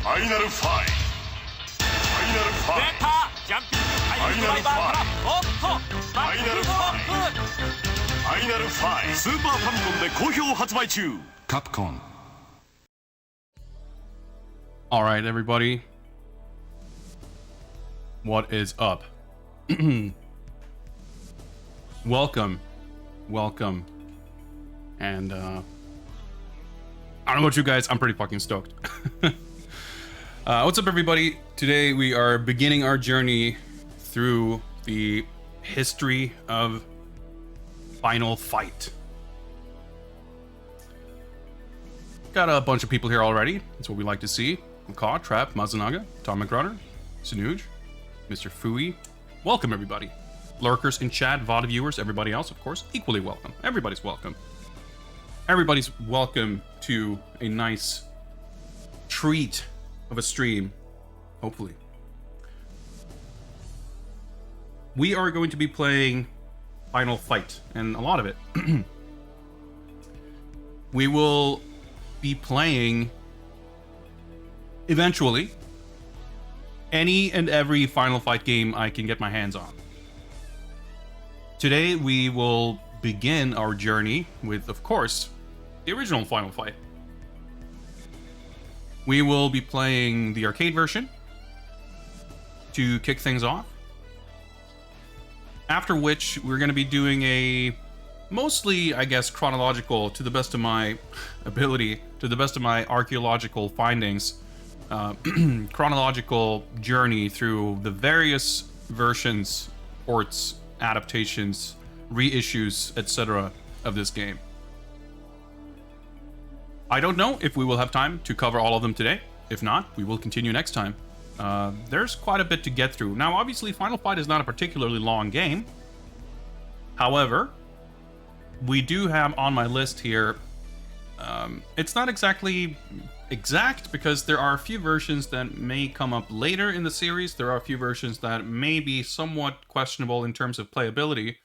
FINAL FIGHT FINAL FIGHT 出たジャンピングハイブドライバーからおっとバックドロップ FINAL FIGHT スーパーファミコンで好評発売中 Capcom. All right, everybody. What is up? Welcome. And I don't know about you guys, I'm pretty fucking stoked. What's up, everybody? Today we are beginning our journey through the history of Final Fight. Got a bunch of people here already. That's what we like to see. Macaw, Trap, Mazanaga, Tom McGruder, Sanuj, Mr. Fui. Welcome, everybody. Lurkers in chat, VOD viewers, everybody else, of course, equally welcome. Everybody's welcome. Everybody's welcome to a nice treat of a stream, hopefully. We are going to be playing Final Fight, and a lot of it. We will be playing, eventually, any and every Final Fight game I can get my hands on. Today we will begin our journey with, of course, the original Final Fight. We will be playing the arcade version to kick things off. After which, we're going to be doing a mostly, I guess, chronological, to the best of my ability, to the best of my archaeological findings, chronological journey through the various versions, ports, adaptations, reissues, etc. of this game. I don't know if we will have time to cover all of them today. If not, we will continue next time. There's quite a bit to get through. Now, obviously, Final Fight is not a particularly long game. However, we do have on my list here, it's not exactly exact because there are a few versions that may come up later in the series. There are a few versions that may be somewhat questionable in terms of playability.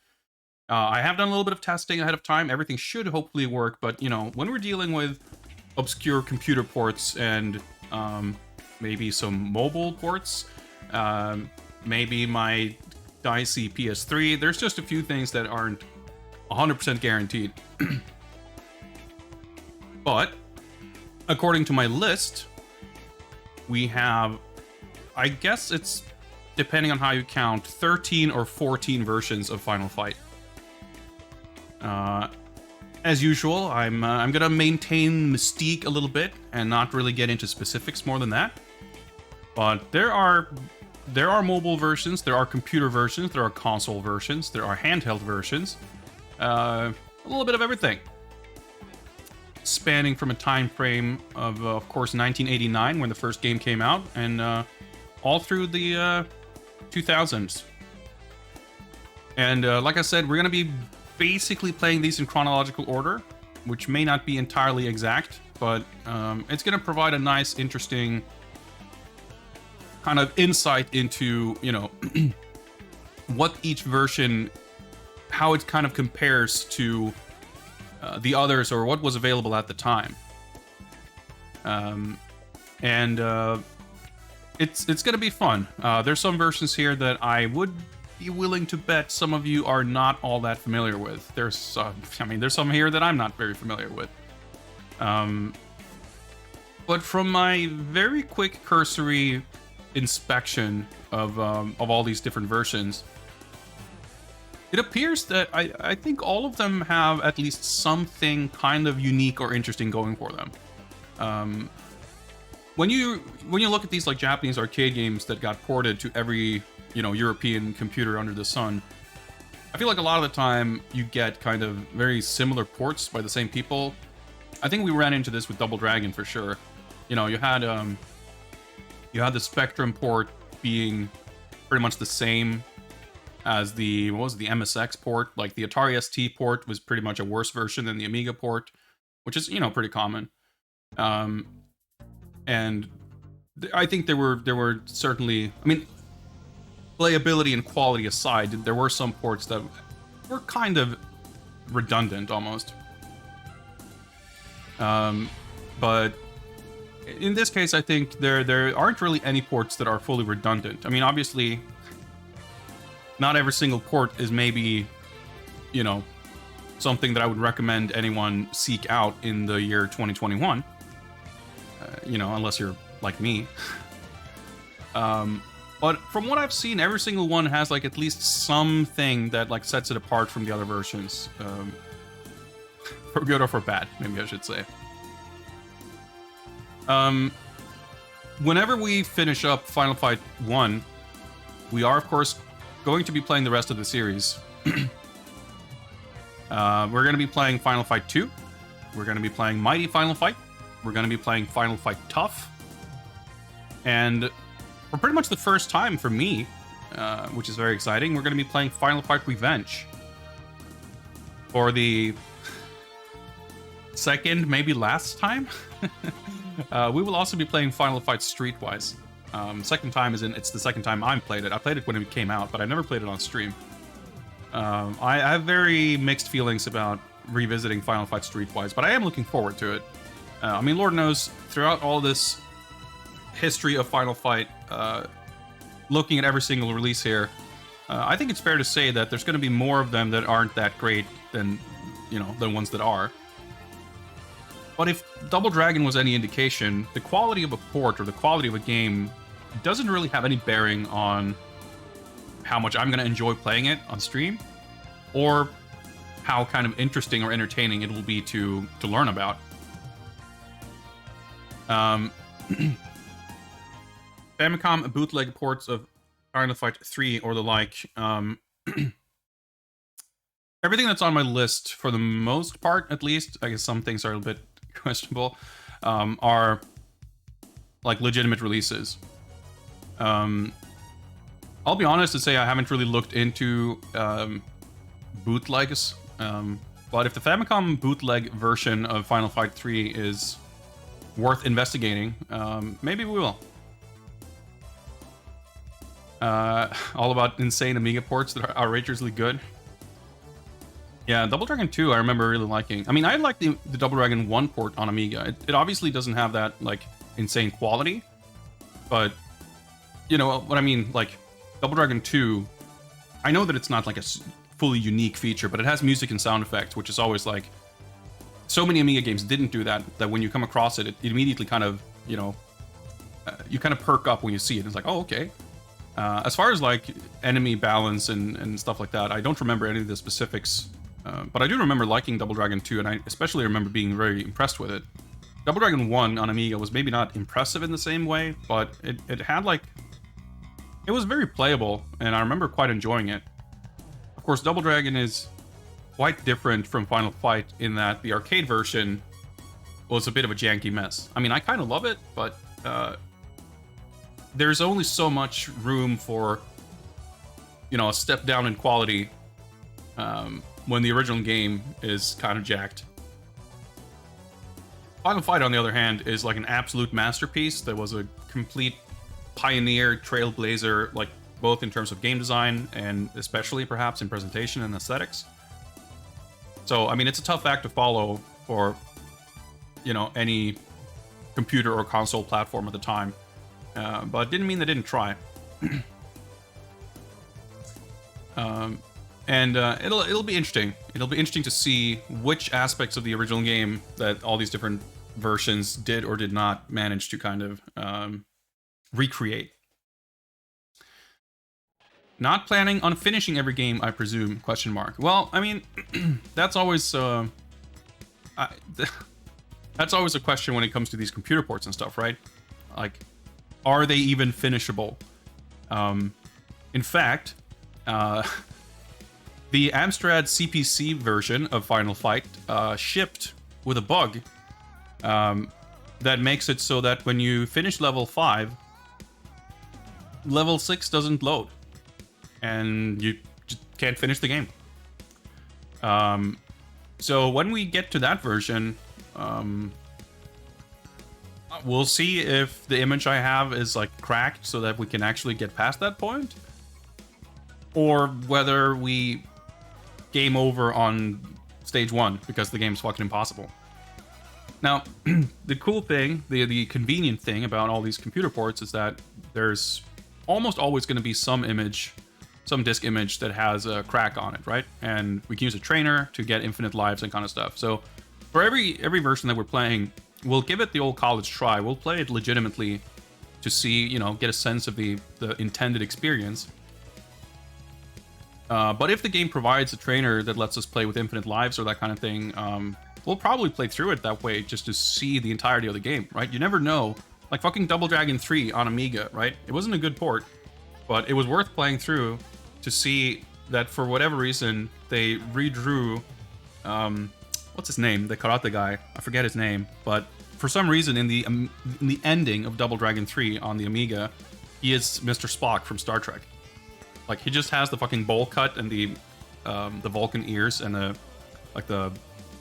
I have done a little bit of testing ahead of time. Everything should hopefully work, but you know, when we're dealing with obscure computer ports and maybe some mobile ports, maybe my dicey PS3, there's just a few things that aren't 100% guaranteed. But according to my list, we have, I guess it's, depending on how you count, 13 or 14 versions of Final Fight. As usual, I'm gonna maintain mystique a little bit and not really get into specifics more than that. But there are mobile versions, there are computer versions, there are console versions, there are handheld versions, a little bit of everything, spanning from a time frame of course, 1989 when the first game came out, and all through the 2000s. And like I said, we're gonna be basically playing these in chronological order, which may not be entirely exact, but it's going to provide a nice, interesting kind of insight into, you know, what each version, how it kind of compares to the others or what was available at the time. It's going to be fun. There's some versions here that I would be willing to bet some of you are not all that familiar with. There's some here that I'm not very familiar with. But from my very quick cursory inspection of all these different versions, it appears that I think all of them have at least something kind of unique or interesting going for them. When you look at these like Japanese arcade games that got ported to every, you know, European computer under the sun, I feel like a lot of the time you get kind of very similar ports by the same people. I think we ran into this with Double Dragon for sure. You know, you had the Spectrum port being pretty much the same as the, what was it, the MSX port. Like the Atari ST port was pretty much a worse version than the Amiga port, which is, you know, pretty common. And I think there were certainly, I mean, playability and quality aside, there were some ports that were kind of redundant almost. But in this case, I think there aren't really any ports that are fully redundant. I mean, obviously, not every single port is maybe, you know, something that I would recommend anyone seek out in the year 2021. You know, unless you're like me. But from what I've seen, every single one has like at least something that like sets it apart from the other versions. For good or for bad, maybe I should say. Whenever we finish up Final Fight 1, we are, of course, going to be playing the rest of the series. We're going to be playing Final Fight 2. We're going to be playing Mighty Final Fight. We're going to be playing Final Fight Tough. And for pretty much the first time for me, which is very exciting, we're going to be playing Final Fight Revenge. For the second, maybe last time. We will also be playing Final Fight Streetwise. Second time is in, it's the second time I played it. I played it when it came out, but I never played it on stream. I have very mixed feelings about revisiting Final Fight Streetwise, but I am looking forward to it. I mean, Lord knows, throughout all this history of Final Fight, looking at every single release here, I think it's fair to say that there's going to be more of them that aren't that great than, you know, than ones that are. But if Double Dragon was any indication, the quality of a port or the quality of a game doesn't really have any bearing on how much I'm going to enjoy playing it on stream, or how kind of interesting or entertaining it will be to learn about. Famicom bootleg ports of Final Fight 3 or the like. Everything that's on my list, for the most part, at least, I guess some things are a bit questionable, are like legitimate releases. I'll be honest and say I haven't really looked into bootlegs, but if the Famicom bootleg version of Final Fight 3 is worth investigating, maybe we will. All about insane Amiga ports that are outrageously good. Yeah, Double Dragon 2 I remember really liking. I mean, I like the Double Dragon 1 port on Amiga. It obviously doesn't have that, like, insane quality, but, you know what I mean? Like, Double Dragon 2, I know that it's not, like, a fully unique feature, but it has music and sound effects, which is always, like, so many Amiga games didn't do that, that when you come across it, it immediately kind of, you know, you kind of perk up when you see it. It's like, oh, okay. As far as, like, enemy balance and stuff like that, I don't remember any of the specifics. But I do remember liking Double Dragon 2, and I especially remember being very impressed with it. Double Dragon 1 on Amiga was maybe not impressive in the same way, but it had, like... It was very playable, and I remember quite enjoying it. Of course, Double Dragon is quite different from Final Fight in that the arcade version was a bit of a janky mess. I mean, I kind of love it, but there's only so much room for, you know, a step down in quality when the original game is kind of jacked. Final Fight, on the other hand, is like an absolute masterpiece that was a complete pioneer, trailblazer, like both in terms of game design and especially perhaps in presentation and aesthetics. So, I mean, it's a tough act to follow for, you know, any computer or console platform at the time. But it didn't mean they didn't try. And it'll be interesting. It'll be interesting to see which aspects of the original game that all these different versions did or did not manage to kind of recreate. Not planning on finishing every game, I presume? Question mark. Well, I mean, that's always that's always a question when it comes to these computer ports and stuff, right? Like, are they even finishable? In fact, the Amstrad CPC version of Final Fight shipped with a bug that makes it so that when you finish level 5, level 6 doesn't load, and you just can't finish the game. So when we get to that version, we'll see if the image I have is like cracked so that we can actually get past that point, or whether we game over on stage 1 because the game's fucking impossible. Now, the cool thing, the convenient thing about all these computer ports is that there's almost always going to be some image, some disk image that has a crack on it, right? And we can use a trainer to get infinite lives and kind of stuff. So for every version that we're playing, we'll give it the old college try. We'll play it legitimately to see, you know, get a sense of the intended experience. But if the game provides a trainer that lets us play with infinite lives or that kind of thing, we'll probably play through it that way just to see the entirety of the game, right? You never know. Like fucking Double Dragon 3 on Amiga, right? It wasn't a good port, but it was worth playing through to see that for whatever reason, they redrew, what's his name? The karate guy. I forget his name, but for some reason in the ending of Double Dragon 3 on the Amiga, he is Mr. Spock from Star Trek. Like, he just has the fucking bowl cut and the Vulcan ears and the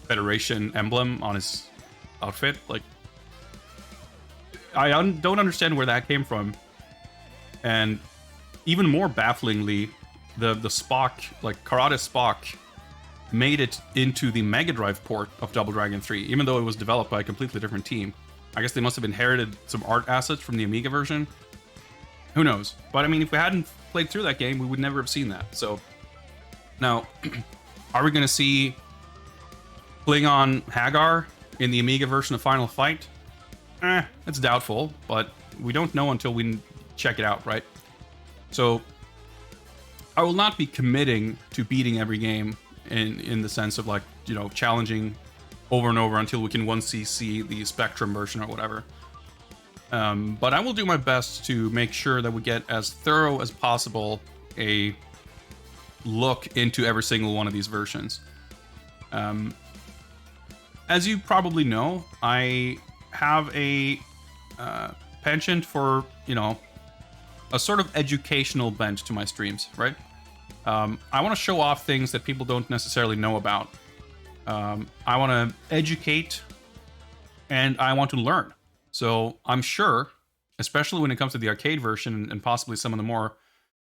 Federation emblem on his outfit. Like, I don't understand where that came from. And even more bafflingly, the Spock, like Karate Spock, made it into the Mega Drive port of Double Dragon 3, even though it was developed by a completely different team. I guess they must have inherited some art assets from the Amiga version. Who knows? But I mean, if we hadn't played through that game, we would never have seen that. So now, are we going to see Klingon Hagar in the Amiga version of Final Fight? It's doubtful, but we don't know until we check it out, right? So I will not be committing to beating every game in the sense of, like, you know, challenging over and over until we can 1cc the Spectrum version or whatever. But I will do my best to make sure that we get as thorough as possible a look into every single one of these versions. As you probably know, I have a penchant for, you know, a sort of educational bent to my streams, right? I want to show off things that people don't necessarily know about. I want to educate, and I want to learn. So I'm sure, especially when it comes to the arcade version and possibly some of the more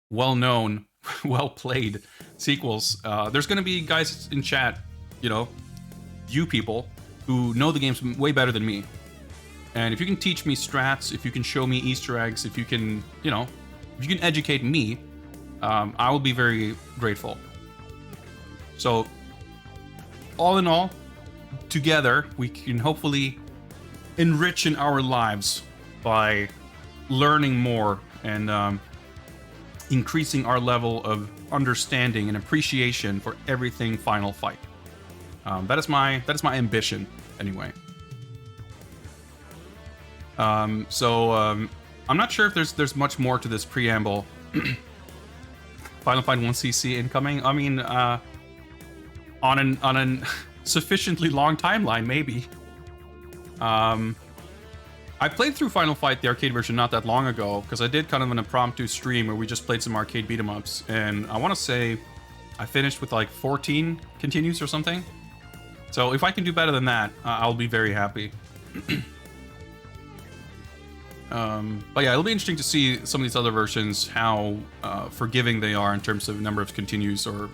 well-known, well-played sequels, there's going to be guys in chat, you know, you people, who know the games way better than me. And if you can teach me strats, if you can show me Easter eggs, if you can, you know, if you can educate me, I will be very grateful. So, all in all, together, we can hopefully enrich in our lives by learning more and increasing our level of understanding and appreciation for everything Final Fight. That is my ambition, anyway. I'm not sure if there's much more to this preamble. Final Fight 1cc incoming. I mean, on an sufficiently long timeline, maybe. I played through Final Fight, the arcade version, not that long ago, because I did kind of an impromptu stream where we just played some arcade beat-em-ups, and I want to say I finished with like 14 continues or something. So if I can do better than that, I'll be very happy. But yeah, it'll be interesting to see some of these other versions, how forgiving they are in terms of number of continues or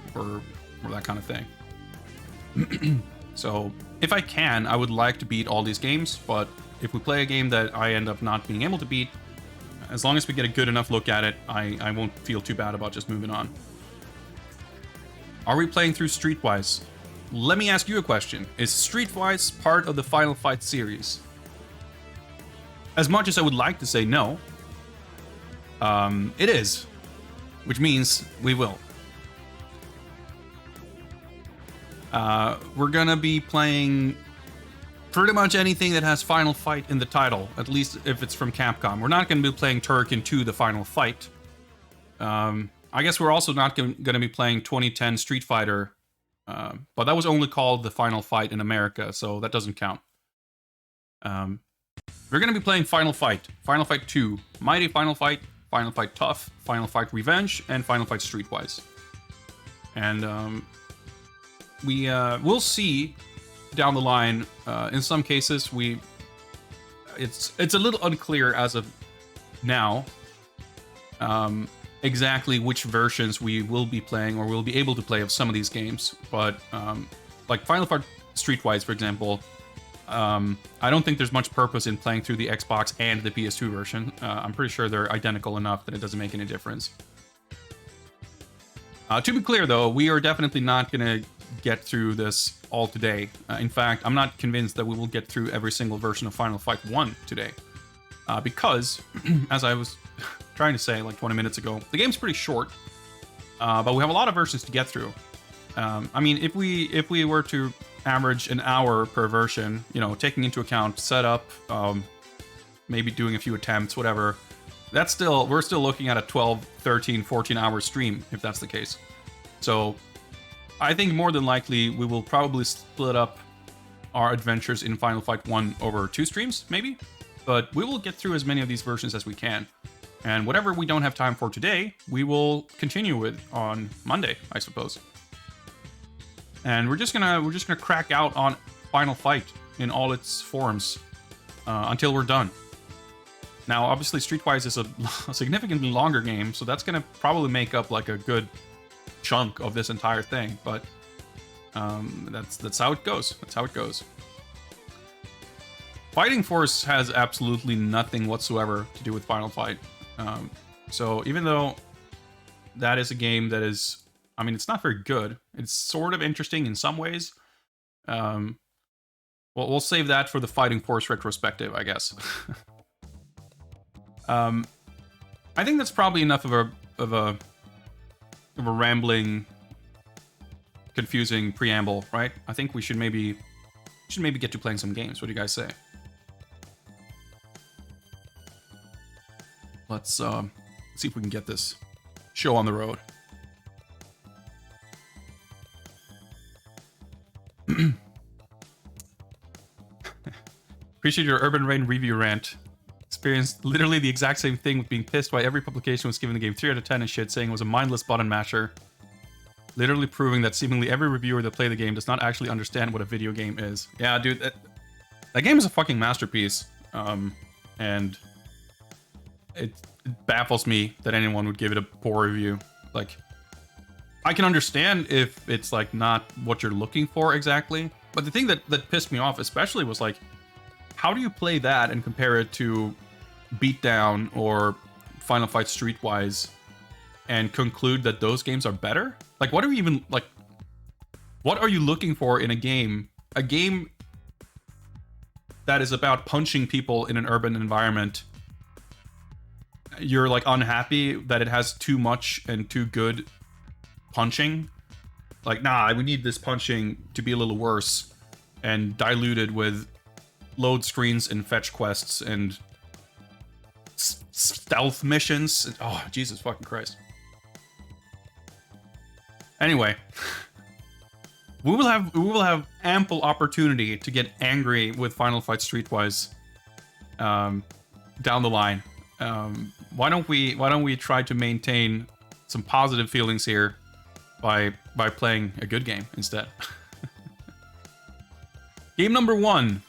that kind of thing. So if I can, I would like to beat all these games, but if we play a game that I end up not being able to beat, as long as we get a good enough look at it, I won't feel too bad about just moving on. Are we playing through Streetwise? Let me ask you a question. Is Streetwise part of the Final Fight series? As much as I would like to say no, it is, which means we will. We're gonna be playing pretty much anything that has Final Fight in the title, at least if it's from Capcom. We're not gonna be playing Turrican 2: The Final Fight. I guess we're also not gonna be playing 2010 Street Fighter, but that was only called The Final Fight in America, so that doesn't count. We're going to be playing Final Fight, Final Fight 2, Mighty Final Fight, Final Fight Tough, Final Fight Revenge, and Final Fight Streetwise. And we'll see down the line. In some cases, it's a little unclear as of now exactly which versions we will be playing or will be able to play of some of these games. But like Final Fight Streetwise, for example, I don't think there's much purpose in playing through the Xbox and the PS2 version. I'm pretty sure they're identical enough that it doesn't make any difference. To be clear, though, we are definitely not going to get through this all today. In fact, I'm not convinced that we will get through every single version of Final Fight 1 today. Because, as I was trying to say like 20 minutes ago, the game's pretty short, but we have a lot of versions to get through. I mean, if we were to average an hour per version, you know, taking into account setup, maybe doing a few attempts, whatever, we're still looking at a 12, 13, 14 hour stream, if that's the case. So I think more than likely we will probably split up our adventures in Final Fight 1 over 2 streams, maybe, but we will get through as many of these versions as we can. And whatever we don't have time for today, we will continue with on Monday, I suppose. And we're just gonna crack out on Final Fight in all its forms until we're done. Now, obviously, Streetwise is a significantly longer game, so that's gonna probably make up like a good chunk of this entire thing. But that's how it goes. That's how it goes. Fighting Force has absolutely nothing whatsoever to do with Final Fight. So even though that is a game that is, I mean, it's not very good. It's sort of interesting in some ways. Well, we'll save that for the Fighting Force retrospective, I guess. I think that's probably enough of a rambling, confusing preamble, right? I think we should maybe get to playing some games. What do you guys say? Let's see if we can get this show on the road. Appreciate your Urban Rain review rant. Experienced literally the exact same thing with being pissed why every publication was giving the game 3 out of 10 and shit, saying it was a mindless button masher. Literally proving that seemingly every reviewer that played the game does not actually understand what a video game is. Yeah, dude, that game is a fucking masterpiece. And it baffles me that anyone would give it a poor review. Like, I can understand if it's like not what you're looking for exactly, but the thing that pissed me off especially was like, how do you play that and compare it to Beatdown or Final Fight Streetwise and conclude that those games are better? Like, what are you even like? What are you looking for in a game? A game that is about punching people in an urban environment. You're like unhappy that it has too much and too good punching. Like, nah, we need this punching to be a little worse and diluted with load screens and fetch quests and stealth missions. Oh, Jesus fucking Christ. Anyway, we will have ample opportunity to get angry with Final Fight Streetwise down the line. Why don't we try to maintain some positive feelings here by playing a good game instead? Game number 1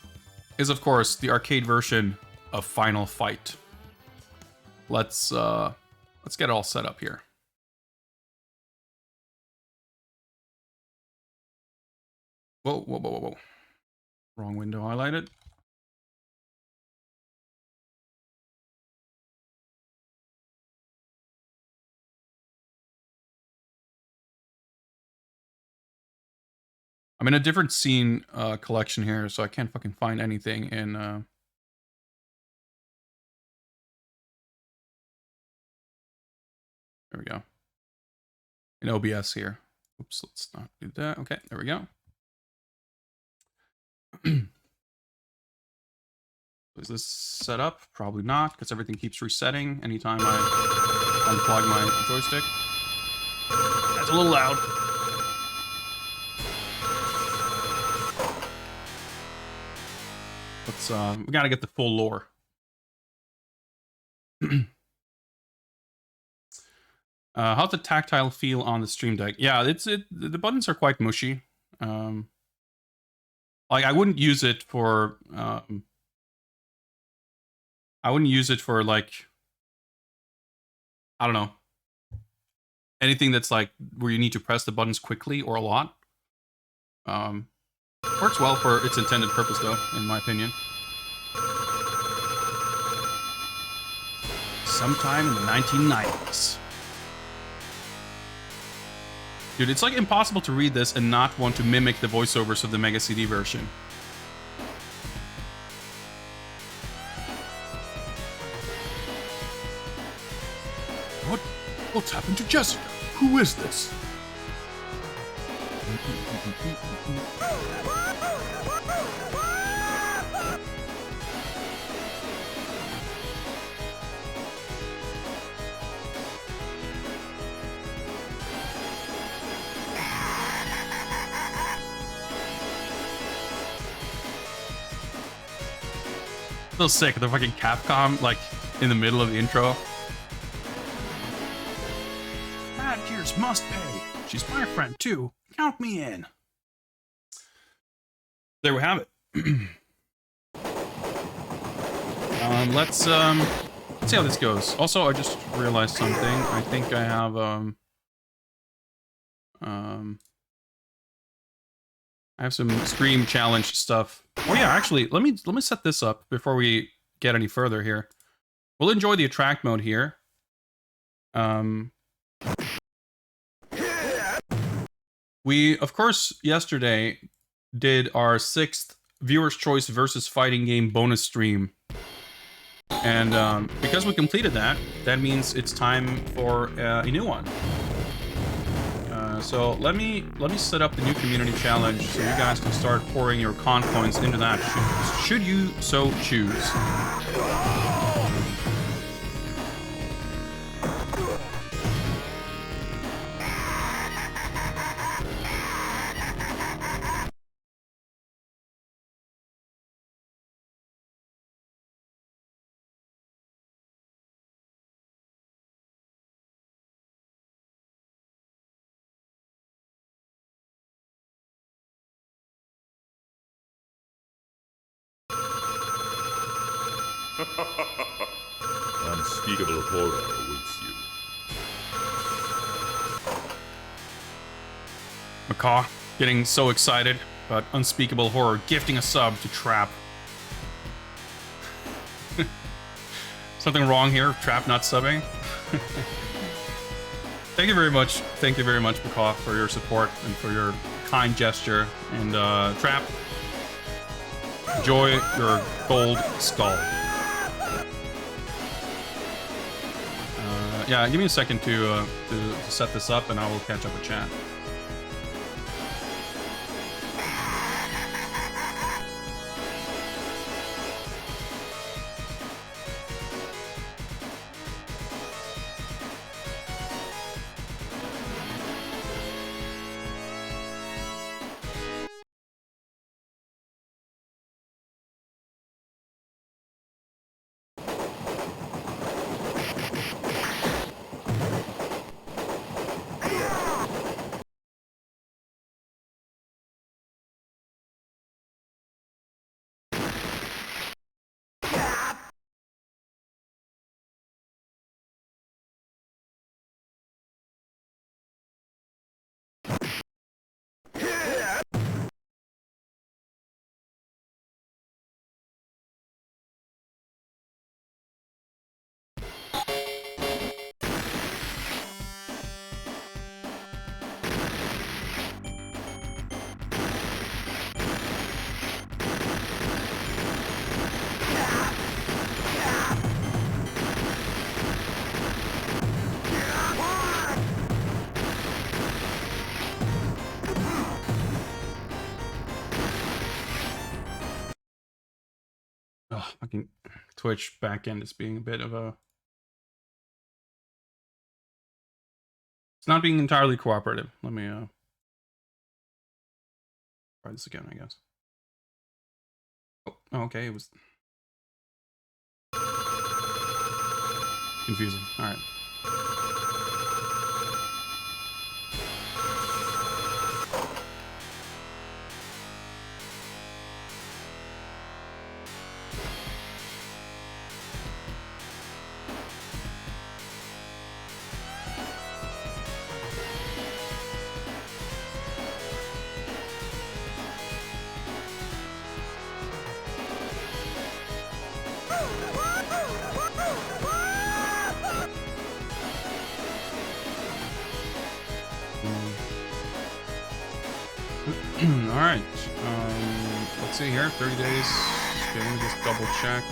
is, of course, the arcade version of Final Fight. Let's get it all set up here. Whoa. Wrong window highlighted. I'm in a different scene collection here, so I can't fucking find anything in... There we go. In OBS here. Oops, let's not do that. Okay, there we go. Is this set up? Probably not, because everything keeps resetting anytime I unplug my joystick. That's a little loud. Let's we gotta get the full lore. How's the tactile feel on the Stream Deck? Yeah, the buttons are quite mushy. Like I wouldn't use it for like, I don't know, anything that's like where you need to press the buttons quickly or a lot. Works well for its intended purpose, though, in my opinion. Sometime in the 1990s. Dude, it's like impossible to read this and not want to mimic the voiceovers of the Mega CD version. What's happened to Jessica? Who is this? So sick, the fucking Capcom, like, in the middle of the intro. Mad Gears must pay. She's my friend, too. Count me in. There we have it. Let's see how this goes. Also, I just realized something. I think I have, I have some stream challenge stuff. Oh yeah, actually, let me set this up before we get any further here. We'll enjoy the attract mode here. We, of course, yesterday did our 6th Viewer's Choice versus Fighting Game bonus stream. And because we completed that, that means it's time for a new one. So let me set up the new community challenge so you guys can start pouring your con points into that should you so choose. Unspeakable horror awaits you. Macaw getting so excited about Unspeakable Horror gifting a sub to Trap. Something wrong here? Trap not subbing? Thank you very much. Thank you very much, Macaw, for your support and for your kind gesture. And Trap, enjoy your gold skull. Yeah, give me a second to set this up, and I will catch up with chat. Oh, fucking Twitch backend is being a bit of a... It's not being entirely cooperative. Let me try this again, I guess. Oh, okay, it was confusing. All right. Alright. Let's see here. 30 days. Okay, let me just double check.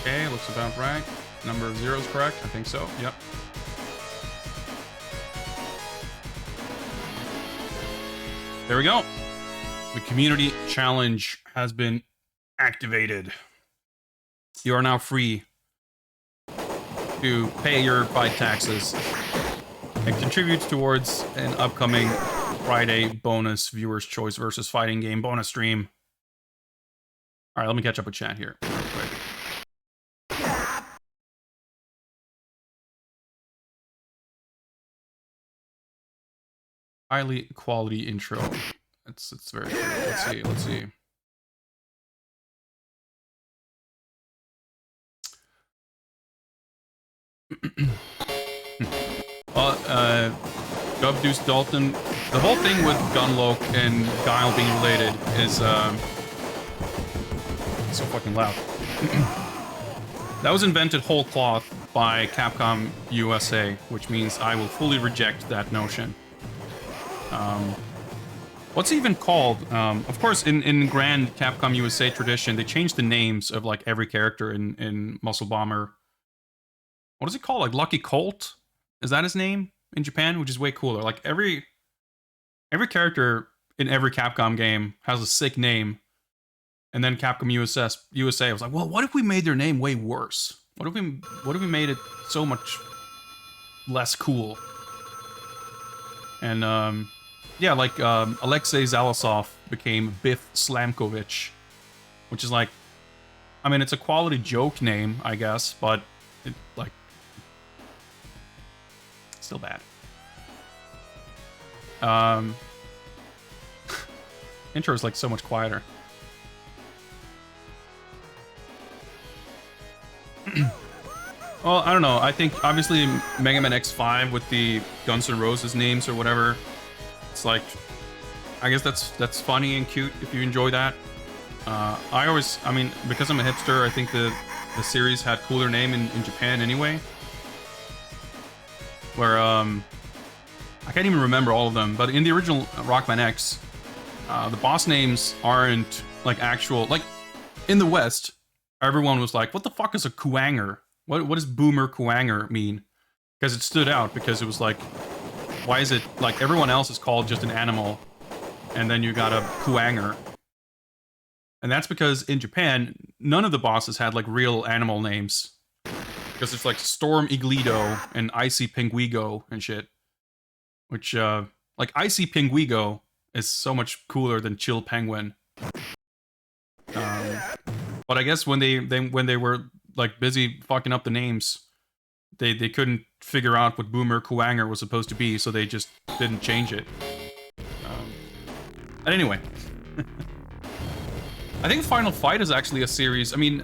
Okay, looks about right. Number of zeros correct? I think so. Yep. There we go. The community challenge has been activated. You are now free to pay your fight taxes and contribute towards an upcoming Friday bonus Viewer's Choice versus Fighting Game bonus stream. All right, let me catch up with chat here real quick. Highly quality intro. It's very good. Let's see. Dub Deuce Dalton. The whole thing with Gunloke and Guile being related is so fucking loud. That was invented whole cloth by Capcom USA, which means I will fully reject that notion. What's it even called? Of course, in grand Capcom USA tradition, they changed the names of like every character in Muscle Bomber. What is it called? Like Lucky Colt? Is that his name in Japan? Which is way cooler. Like every character in every Capcom game has a sick name. And then Capcom USA was like, well, what if we made their name way worse? What if we made it so much less cool? And yeah, like Alexei Zalasov became Biff Slamkovich, which is like, I mean, it's a quality joke name, I guess, but it, like, still bad. Intro is like so much quieter. Well, I don't know. I think obviously Mega Man X5 with the Guns N' Roses names or whatever. It's like, I guess that's funny and cute if you enjoy that. I mean, because I'm a hipster, I think the series had cooler name in Japan anyway. Where I can't even remember all of them, but in the original Rockman X, the boss names aren't like actual, like in the West, everyone was like, what the fuck is a Kuwanger? What does Boomer Kuwanger mean? Because it stood out, because it was like, why is it like everyone else is called just an animal, and then you got a Kuwanger? And that's because in Japan, none of the bosses had like real animal names. Because it's like Storm Iglido and Icy Pinguigo and shit. Which, like Icy Pinguigo is so much cooler than Chill Penguin. But I guess when they were like busy fucking up the names, they couldn't figure out what Boomer Kuwanger was supposed to be, so they just didn't change it. But anyway, I think Final Fight is actually a series. I mean,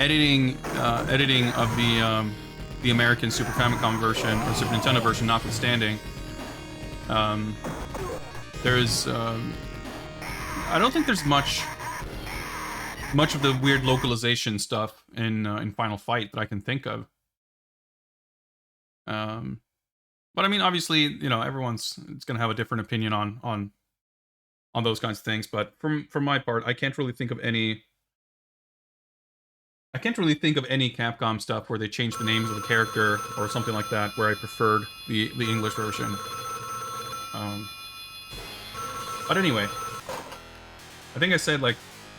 editing of the American Super Famicom version or Super Nintendo version notwithstanding, there's I don't think there's much of the weird localization stuff in Final Fight that I can think of. But I mean, obviously, you know, it's gonna have a different opinion on those kinds of things. But from my part, I can't really think of any Capcom stuff where they changed the names of the character or something like that, where I preferred the English version. But anyway, I think I said like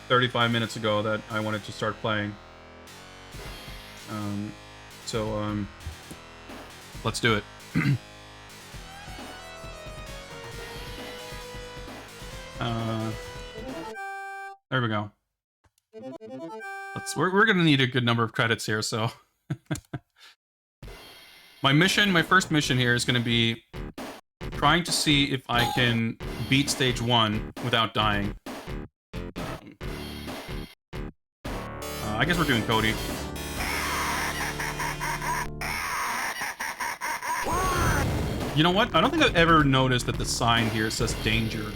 35 minutes ago that I wanted to start playing. So let's do it. There we go. We're gonna need a good number of credits here, so my first mission here is gonna be trying to see if I can beat stage 1 without dying. I guess we're doing Cody. You know what? I don't think I've ever noticed that the sign here says danger.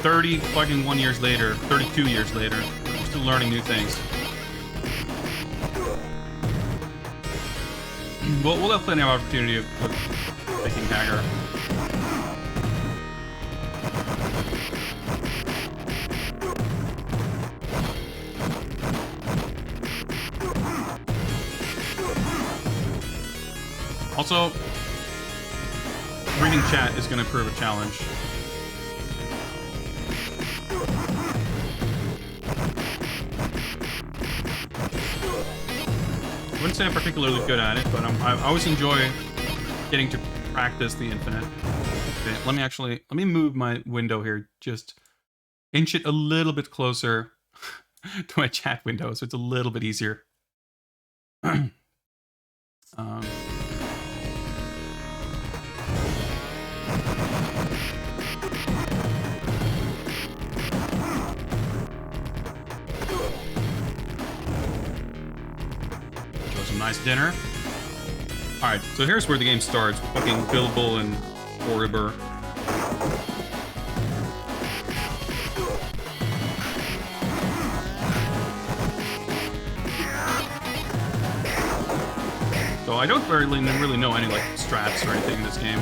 30 fucking 1 years later, 32 years later, we're still learning new things. We'll have plenty of opportunity of making Hagar. Also, reading chat is going to prove a challenge. I wouldn't say I'm particularly good at it, but I always enjoy getting to practice the infinite. Okay, let me move my window here, just inch it a little bit closer to my chat window, so it's a little bit easier. Nice dinner. Alright, so here's where the game starts. Fucking Bilbo and Horriber. So I don't really know any like strats or anything in this game.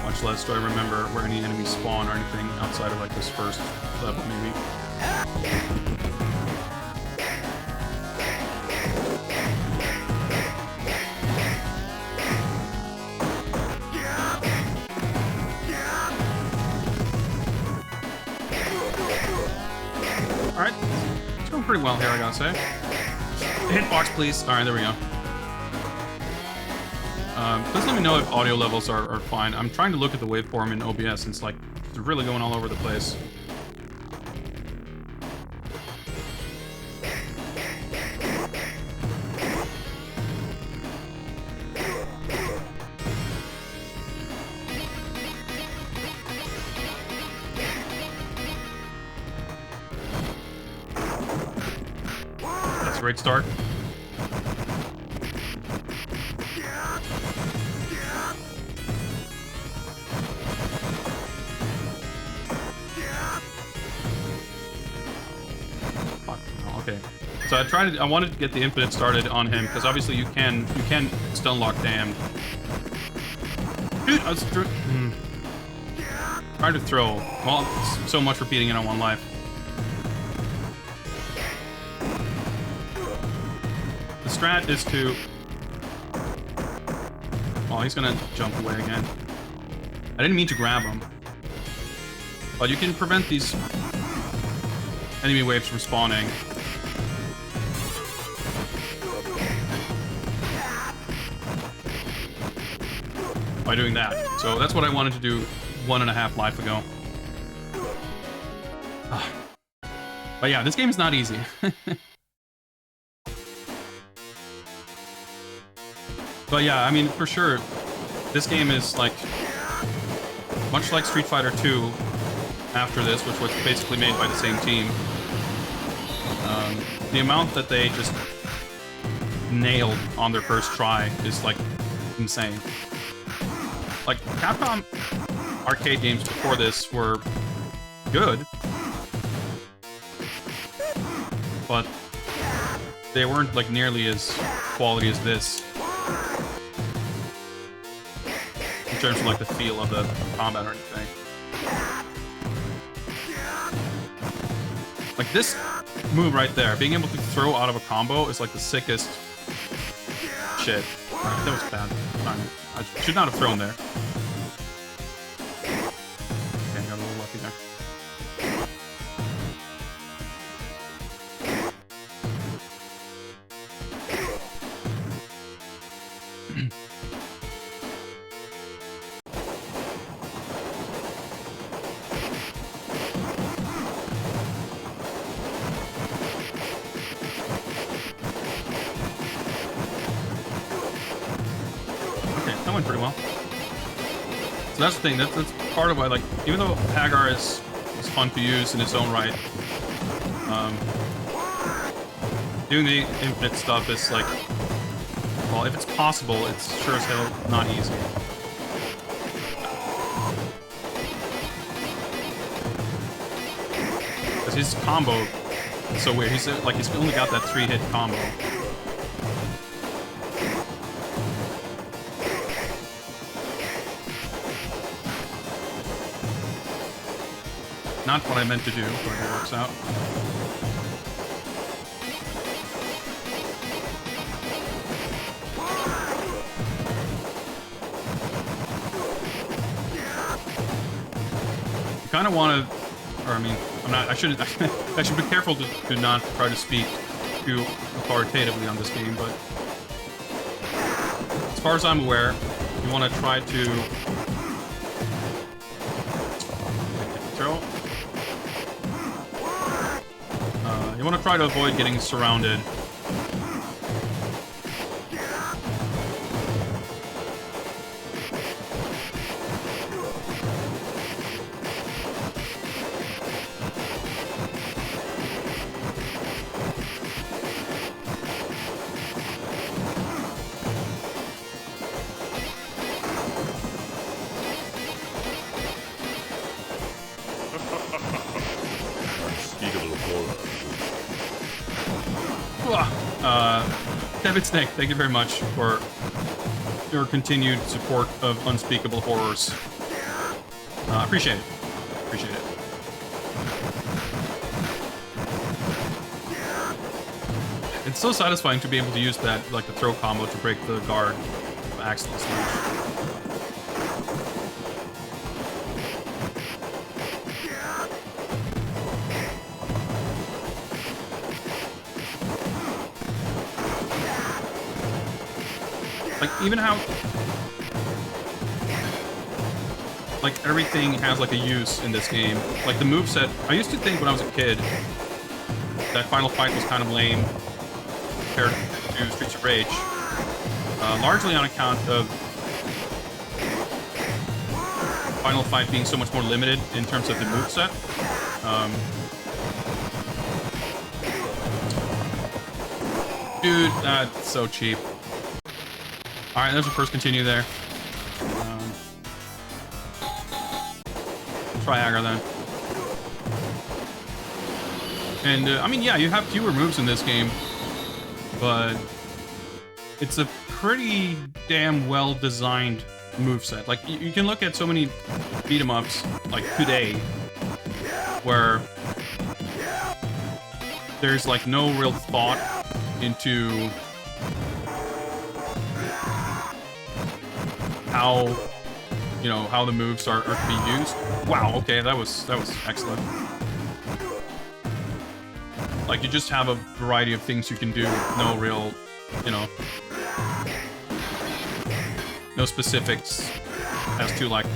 Much less do I remember where any enemies spawn or anything outside of like this first level maybe. Alright, it's going pretty well here, I gotta say. Hitbox, please. Alright, there we go. Please let me know if audio levels are fine. I'm trying to look at the waveform in OBS, and it's like, it's really going all over the place. Great start. Fuck, okay. So I wanted to get the infinite started on him because obviously you can stun lock damned. Dude, I was trying to throw. Well, so much for beating it on one life. Strat is to... Oh, he's gonna jump away again. I didn't mean to grab him. But you can prevent these enemy waves from spawning. By doing that. So that's what I wanted to do 1.5 life ago. But yeah, this game is not easy. But yeah, I mean, for sure, this game is like, much like Street Fighter 2 after this, which was basically made by the same team. The amount that they just nailed on their first try is like insane. Like, Capcom arcade games before this were good, but they weren't like nearly as quality as this. In terms of like the feel of the combat or anything. Like this move right there, being able to throw out of a combo is like the sickest shit. Right, that was bad. I should not have thrown there. Okay, I got a little lucky there. That went pretty well. So that's the thing. That's part of why, like, even though Hagar is fun to use in its own right, doing the infinite stuff is like, well, if it's possible, it's sure as hell not easy. because his combo is so weird. He's only got that 3-hit combo. Not what I meant to do, but it works out. You kind of want to, or I mean, I should be careful to not try to speak too authoritatively on this game, but as far as I'm aware, you want to try to throw. You want to try to avoid getting surrounded. Unspeakable horror. David Snake, thank you very much for your continued support of Unspeakable Horrors. Appreciate it. Appreciate it. It's so satisfying to be able to use that, like the throw combo, to break the guard of Axel Smash. Like, even how, like, everything has, like, a use in this game. Like, the moveset, I used to think when I was a kid that Final Fight was kind of lame compared to Streets of Rage. Largely on account of Final Fight being so much more limited in terms of the moveset. Dude, that's so cheap. Alright, there's the first continue there. Try Hagar then. And, I mean, yeah, you have fewer moves in this game, but it's a pretty damn well-designed moveset. Like, you can look at so many beat-em-ups, like, today, where there's, like, no real thought into how, you know, how the moves are to be used. Wow, okay, that was excellent. Like, you just have a variety of things you can do with no real, you know, no specifics as to, like,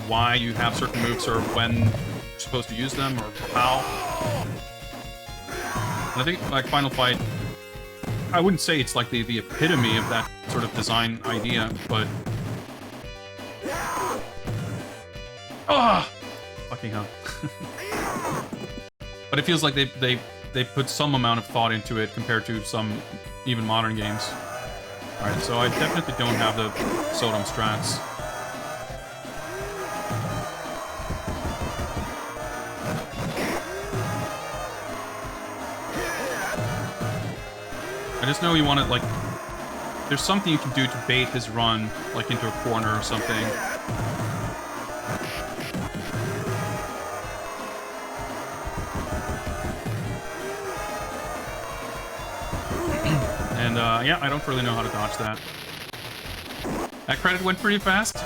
why you have certain moves or when you're supposed to use them or how. And I think, like, Final Fight, I wouldn't say it's like the epitome of that sort of design idea, but fucking hell. But it feels like they put some amount of thought into it compared to some even modern games. Alright, so I definitely don't have the Sodom strats. I just know you want to, like, there's something you can do to bait his run, like into a corner or something. And, yeah, I don't really know how to dodge that. That credit went pretty fast.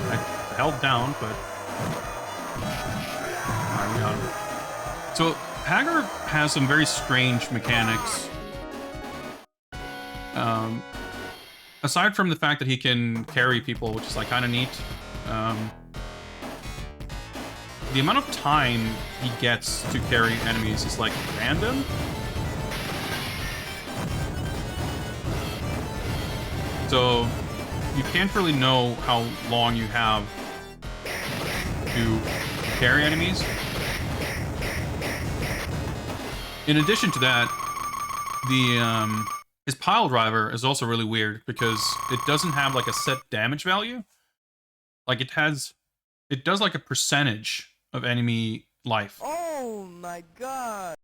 I held down, but alright, we got him. So, Hagar has some very strange mechanics. Aside from the fact that he can carry people, which is, like, kind of neat. The amount of time he gets to carry enemies is, like, random. So, you can't really know how long you have to carry enemies. In addition to that, his pile driver is also really weird because it doesn't have, like, a set damage value. Like it does like a percentage of enemy life. Oh my god.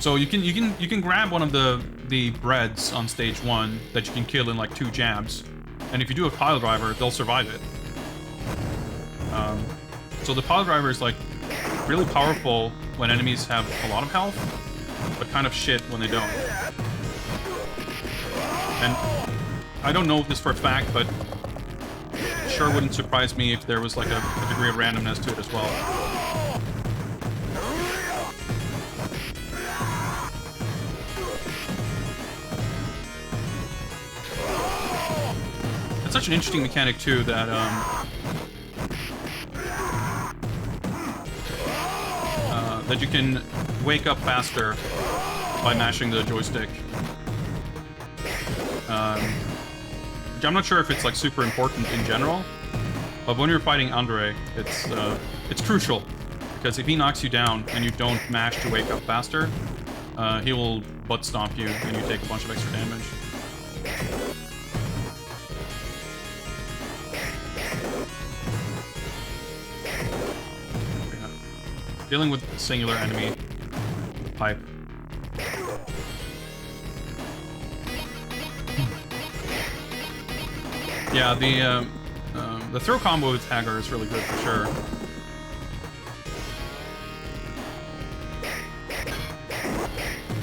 So you can grab one of the breads on stage 1 that you can kill in like 2 jabs, and if you do a pile driver, they'll survive it. So the pile driver is like really powerful when enemies have a lot of health, but kind of shit when they don't. And I don't know this for a fact, but it sure wouldn't surprise me if there was like a degree of randomness to it as well. It's such an interesting mechanic too that that you can wake up faster by mashing the joystick. Which I'm not sure if it's like super important in general, but when you're fighting Andre, it's crucial, because if he knocks you down and you don't mash to wake up faster, he will butt stomp you and you take a bunch of extra damage. Dealing with a singular enemy pipe. Yeah, the throw combo with Hagar is really good for sure.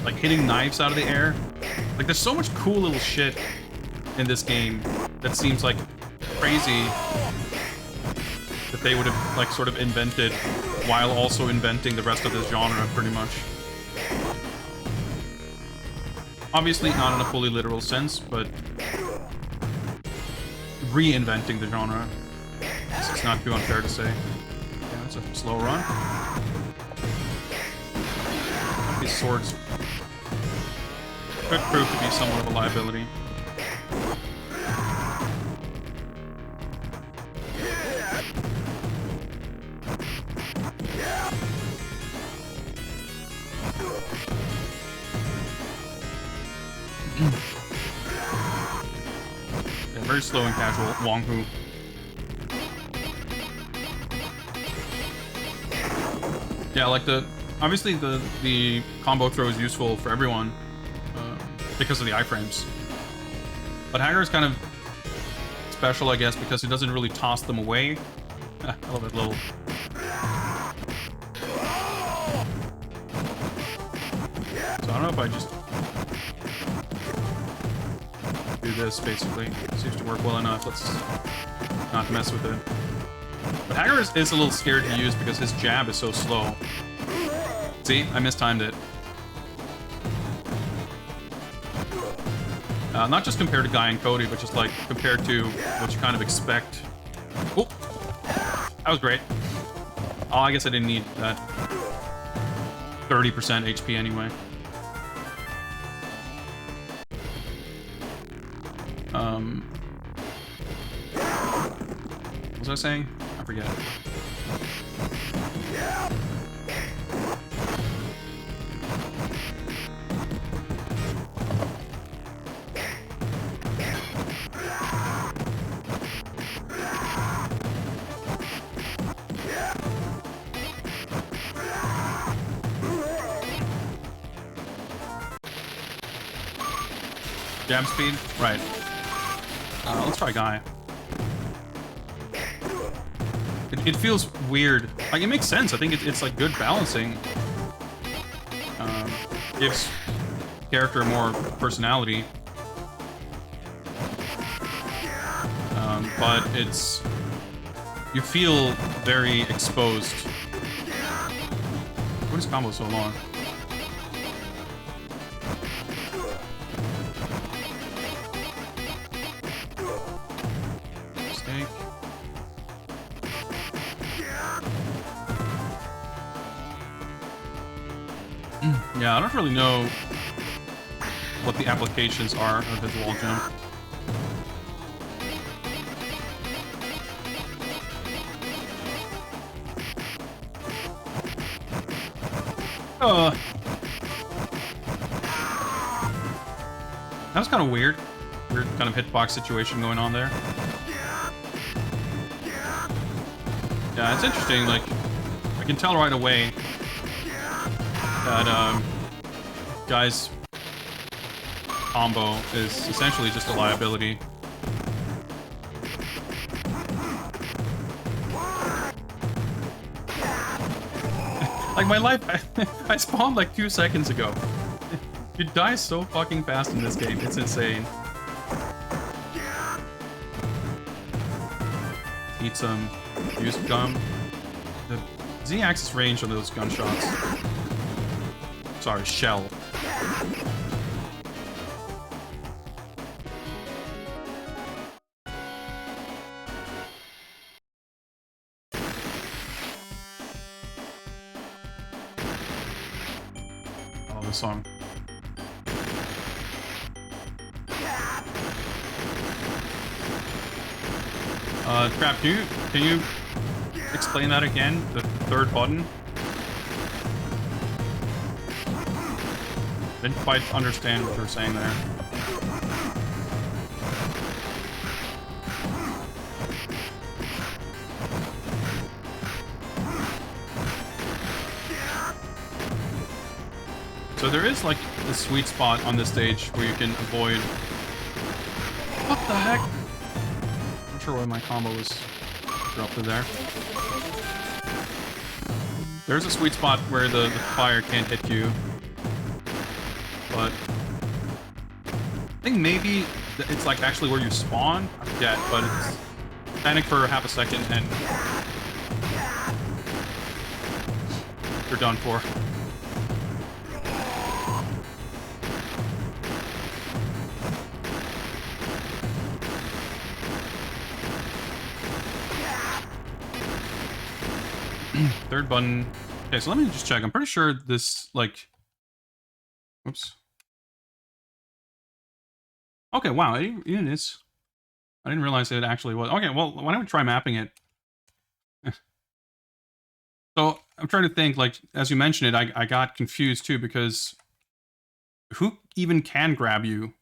Like hitting knives out of the air. Like there's so much cool little shit in this game that seems like crazy that they would have like sort of invented while also inventing the rest of this genre pretty much. Obviously not in a fully literal sense, but reinventing the genre. It's not too unfair to say. Yeah, it's a slow run. These swords could prove to be somewhat of a liability. Yeah, very slow and casual. Wong Hu. Yeah, like obviously the combo throw is useful for everyone because of the iframes. But Hagar is kind of special, I guess, because it doesn't really toss them away. I love that little. So I don't know if I just do this, basically. It seems to work well enough. Let's not mess with it. But Hagar is a little scared to use because his jab is so slow. See? I mistimed it. Not just compared to Guy and Cody, but just like compared to what you kind of expect. Oh! That was great. Oh, I guess I didn't need that 30% HP anyway. What was I saying? I forget. Jab speed? Right. Let's try Guy. It feels weird. Like, it makes sense. I think it's like good balancing. Gives character more personality. But it's... You feel very exposed. What is combo so long? Yeah, I don't really know what the applications are of his wall jump. That was kind of weird. weird kind of hitbox situation going on there. Yeah, it's interesting. Like, I can tell right away that guy's combo is essentially just a liability. Like, my life, I spawned like 2 seconds ago. You die so fucking fast in this game. It's insane. Eat some used gum. The Z-axis range on those gunshots. Sorry, shell. Oh, this song. Crap, can you explain that again? The third button? Didn't quite understand what you were saying there. So there is like a sweet spot on this stage where you can avoid... What the heck? Not sure why my combo was interrupted there. There's a sweet spot where the fire can't hit you. But I think maybe it's like actually where you spawn. I forget, but it's panic for half a second and you're done for. Third button. Okay, so let me just check. I'm pretty sure this, like... Whoops. Okay, wow, it is. I didn't realize it actually was. Okay, well, why don't we try mapping it? So, I'm trying to think, like, as you mentioned it, I got confused too, because who even can grab you?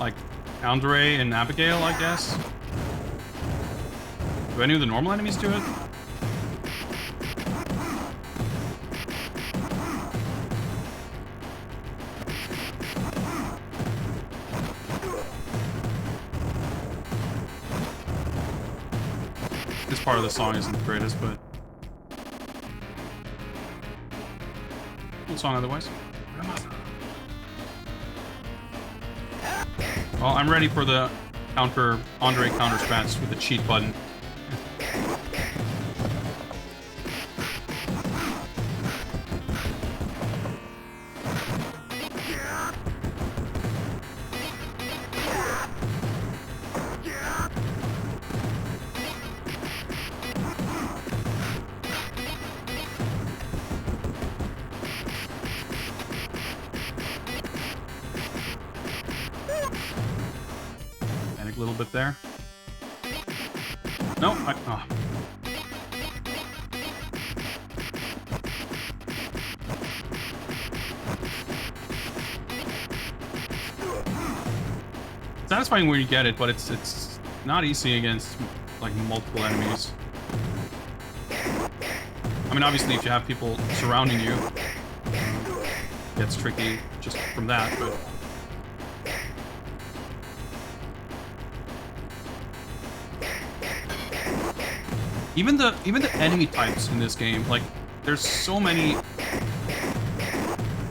Like, Andre and Abigail, I guess? Do any of the normal enemies do it? This part of the song isn't the greatest, but... cool song otherwise. Well, I'm ready for the Andre counter spats with the cheat button. A little bit there. No, oh. Satisfying when you get it, but it's not easy against like multiple enemies. I mean, obviously, if you have people surrounding you, it gets tricky just from that, but. Even the enemy types in this game, like, there's so many.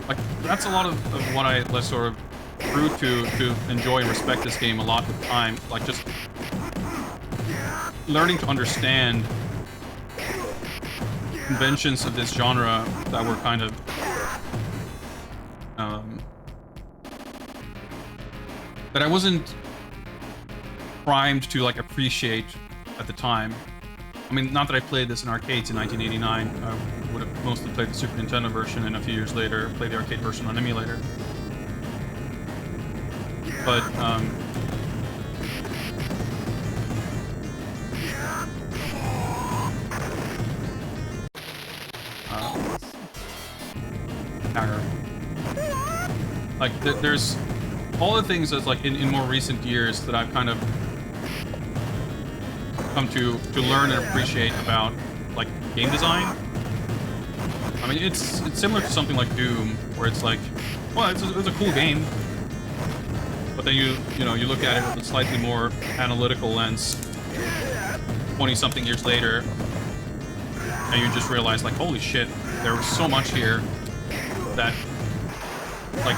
Like, that's a lot of what I sort of grew to enjoy and respect this game a lot with time. Like, just learning to understand conventions of this genre that were kind of that I wasn't primed to like appreciate at the time. I mean, not that I played this in arcades in 1989. I would have mostly played the Super Nintendo version, and a few years later played the arcade version on emulator. But like there's all the things that's like in more recent years that I've kind of come to learn and appreciate about like game design. I mean, it's similar to something like Doom, where it's like, well, it's a cool game, but then you look at it with a slightly more analytical lens 20-something years later, and you just realize, like, holy shit, there was so much here that, like,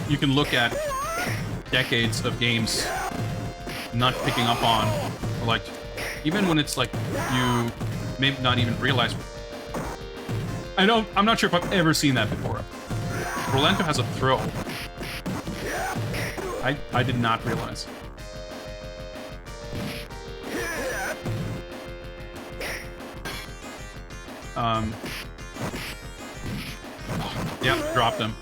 you can look at decades of games not picking up on, or like, even when it's like you may not even realize. I'm not sure if I've ever seen that before. Rolento has a throw. I did not realize. Yep, dropped him.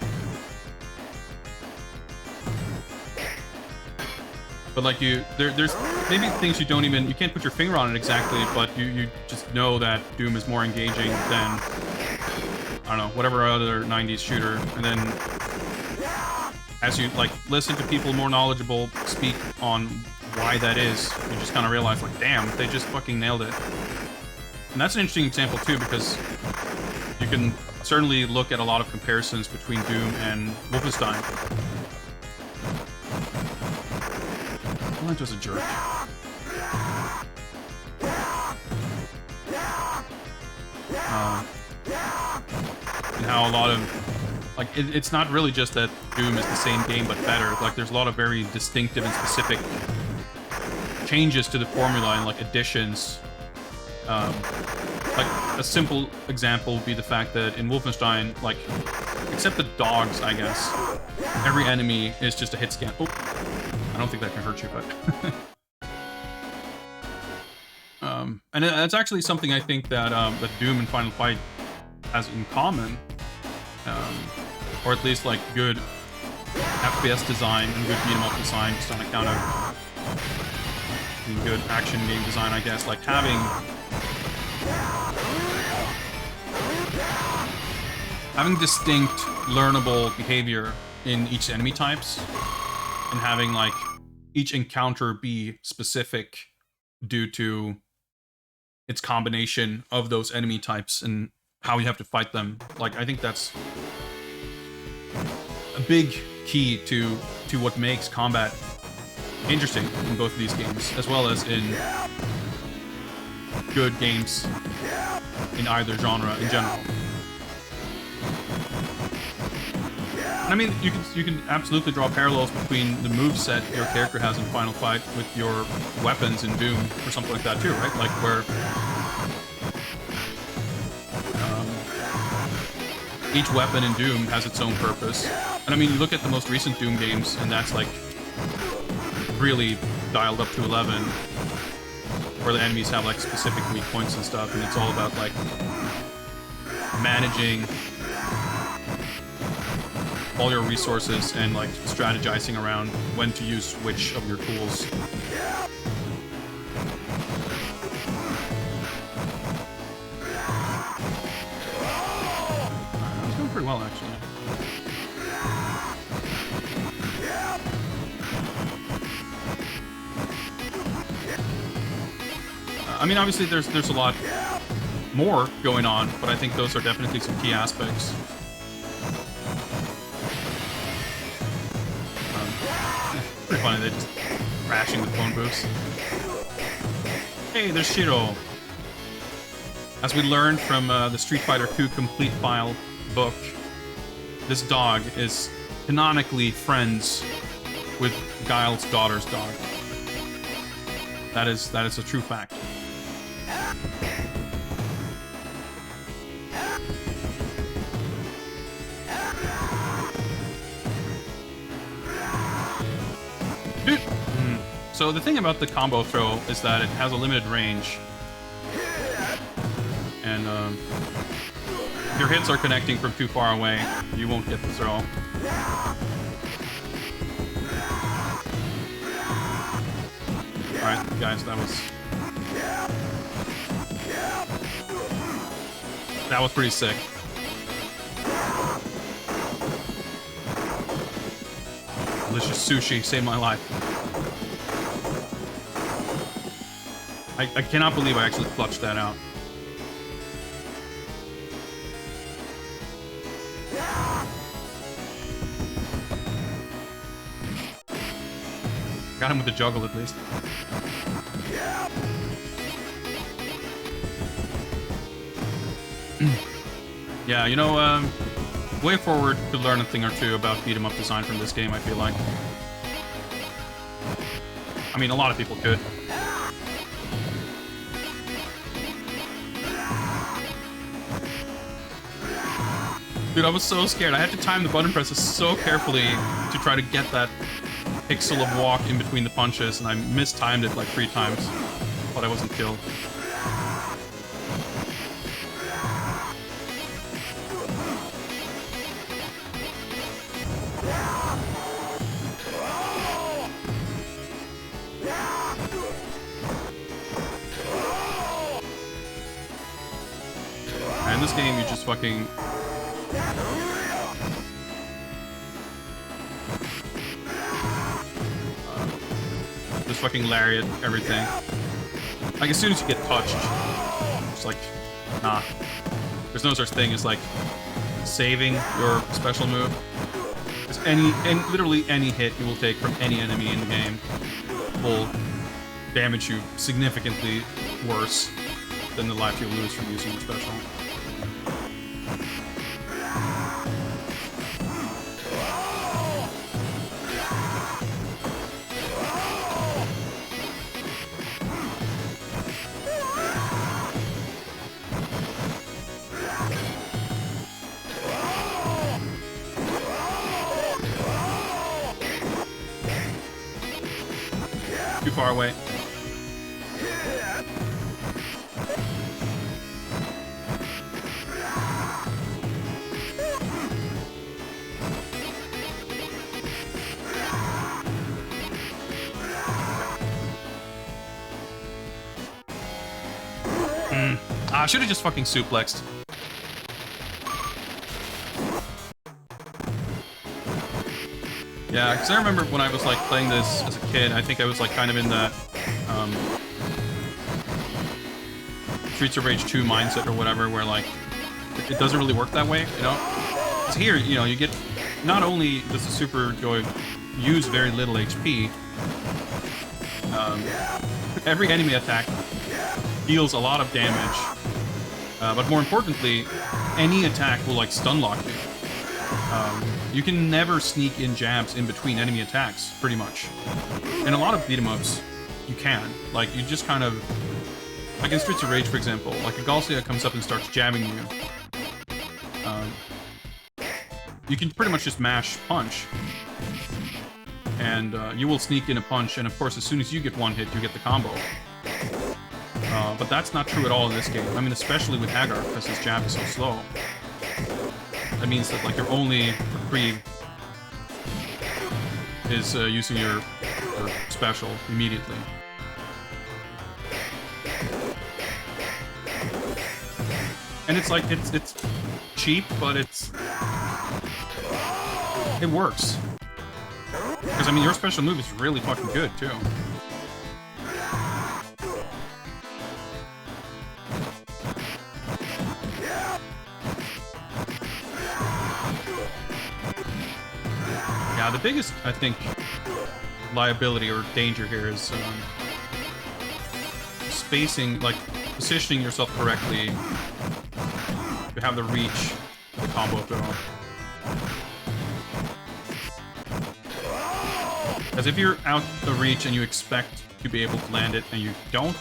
But like there's maybe things you can't put your finger on it exactly, but you just know that Doom is more engaging than, I don't know, whatever other 90s shooter. And then as you like listen to people more knowledgeable speak on why that is, you just kind of realize, like, damn, they just fucking nailed it. And that's an interesting example too, because you can certainly look at a lot of comparisons between Doom and Wolfenstein. I'm not just a jerk. And how a lot of, like, it's not really just that Doom is the same game but better. Like, there's a lot of very distinctive and specific changes to the formula and like additions. Like a simple example would be the fact that in Wolfenstein, like, except the dogs, I guess, every enemy is just a hit scan. Oh, I don't think that can hurt you, but and that's actually something I think that that Doom and Final Fight has in common, or at least like good FPS design and good beat 'em up design, just on account of good action game design, I guess. Like having distinct learnable behavior in each enemy types, and having like each encounter be specific due to its combination of those enemy types and how you have to fight them. Like, I think that's a big key to what makes combat interesting in both of these games, as well as in good games in either genre in general. And I mean, you can absolutely draw parallels between the moveset your character has in Final Fight with your weapons in Doom or something like that too, right? Like where each weapon in Doom has its own purpose. And I mean, you look at the most recent Doom games, and that's like really dialed up to 11, where the enemies have like specific weak points and stuff, and it's all about like managing all your resources and like strategizing around when to use which of your tools. It's going pretty well, actually. I mean, obviously there's a lot more going on, but I think those are definitely some key aspects. Pretty funny, they're just crashing the phone booths. Hey, there's Shiro. As we learned from the Street Fighter II Complete File book, this dog is canonically friends with Guile's daughter's dog. That is a true fact. So the thing about the combo throw is that it has a limited range. And if your hits are connecting from too far away, you won't get the throw. Alright, guys, that was pretty sick. delicious sushi saved my life. I cannot believe I actually clutched that out. Got him with the juggle at least. Yeah, you know, way forward to learn a thing or two about beat-em-up design from this game, I feel like. I mean, a lot of people could. Dude, I was so scared. I had to time the button presses so carefully to try to get that pixel of walk in between the punches, and I mistimed it like 3 times. But I wasn't killed. And in this game, you just fucking... just fucking lariat everything. Like, as soon as you get touched, it's like, nah. There's no such thing as, like, saving your special move. Because literally any hit you will take from any enemy in the game will damage you significantly worse than the life you'll lose from using your special. Too far away. I should have just fucking suplexed. Yeah, because I remember when I was like playing this as a kid, I think I was like kind of in that Streets of Rage 2 mindset or whatever, where like it doesn't really work that way, you know? Because here, you know, you get, not only does the Super Joy use very little HP, every enemy attack deals a lot of damage, but more importantly, any attack will like stun lock you. You can never sneak in jabs in between enemy attacks, pretty much. In a lot of beat-em-ups, you can. Like, you just kind of... Like in Streets of Rage, for example, like a Galcia comes up and starts jabbing you. You can pretty much just mash punch. And you will sneak in a punch, and of course, as soon as you get one hit, you get the combo. But that's not true at all in this game. I mean, especially with Hagar, because his jab is so slow. That means that, like, your only reprieve is using your special immediately. And it's like, it's cheap, but it works. Because, I mean, your special move is really fucking good, too. Yeah, the biggest, I think, liability or danger here is spacing, like, positioning yourself correctly to have the reach of the combo throw. Because if you're out of reach and you expect to be able to land it and you don't,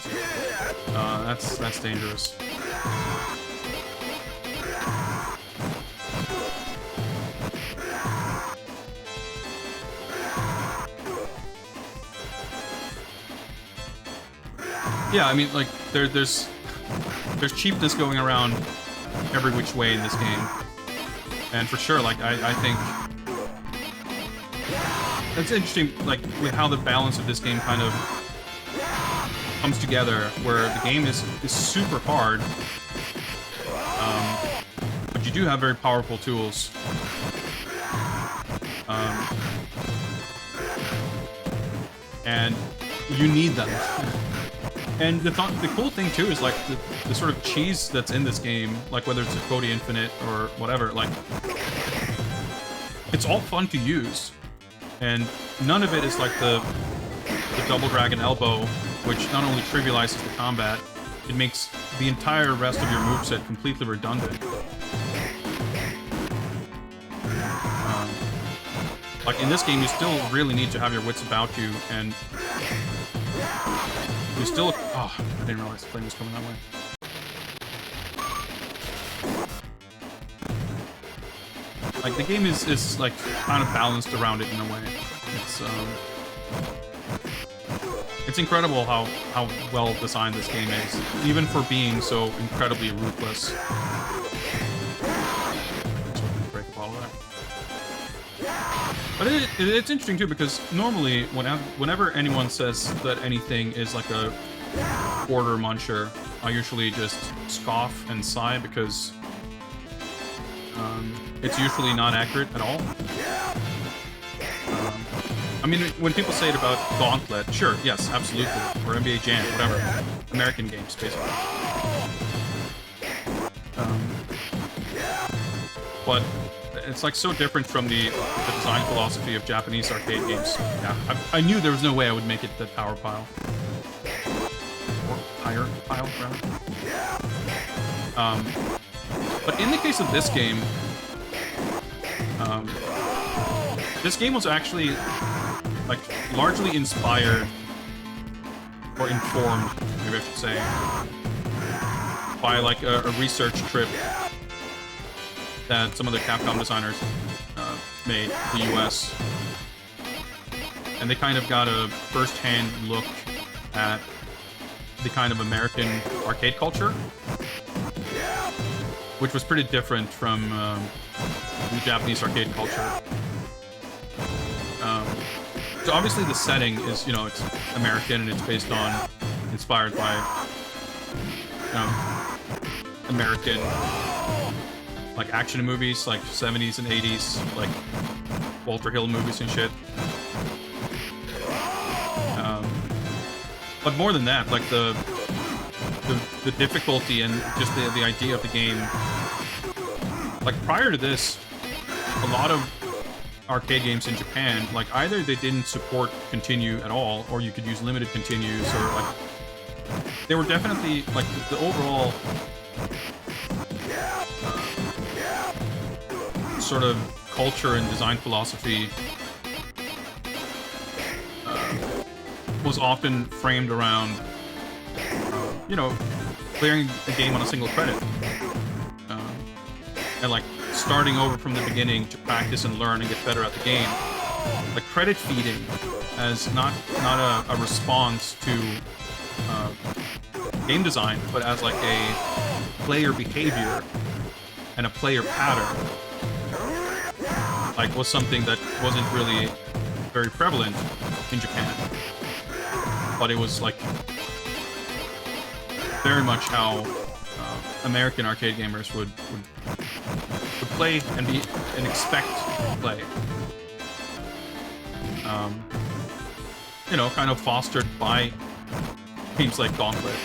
that's dangerous. Yeah, I mean, like, there's cheapness going around every which way in this game. And for sure, like, I think... It's interesting, like, with how the balance of this game kind of comes together, where the game is super hard, but you do have very powerful tools. and you need them. And the cool thing too is like the sort of cheese that's in this game, like whether it's a Cody Infinite or whatever, like it's all fun to use, and none of it is like the double dragon elbow, which not only trivializes the combat, it makes the entire rest of your moveset completely redundant. Like in this game, you still really need to have your wits about you, and you still... Oh, I didn't realize the flame was coming that way. Like, the game is like, kind of balanced around it in a way. It's incredible how well designed this game is, even for being so incredibly ruthless. Break a bottle there. But it's interesting too, because normally whenever anyone says that anything is like a quarter muncher, I usually just scoff and sigh, because it's usually not accurate at all. I mean, when people say it about Gauntlet, sure, yes, absolutely, or NBA Jam, whatever, American games, basically. But it's like so different from the design philosophy of Japanese arcade games. Yeah, I knew there was no way I would make it the power pile. Or higher pile, rather. But in the case of this game was actually like largely inspired, or informed, maybe I should say, by like a research trip that some of the Capcom designers made to the US. And they kind of got a first-hand look at the kind of American arcade culture, which was pretty different from the Japanese arcade culture. So obviously the setting is, it's American, and it's inspired by, American, like, action movies, like 70s and 80s, like Walter Hill movies and shit. But more than that, like the difficulty and just the idea of the game. Like prior to this, a lot of arcade games in Japan, like either they didn't support continue at all, or you could use limited continues, or like they were definitely like the overall sort of culture and design philosophy was often framed around clearing the game on a single credit, and like starting over from the beginning to practice and learn and get better at the game. Like credit feeding as not a response to game design, but as like a player behavior and a player pattern, like was something that wasn't really very prevalent in Japan, but it was like very much how American arcade gamers would play and expect to play. Kind of fostered by games like Gauntlet.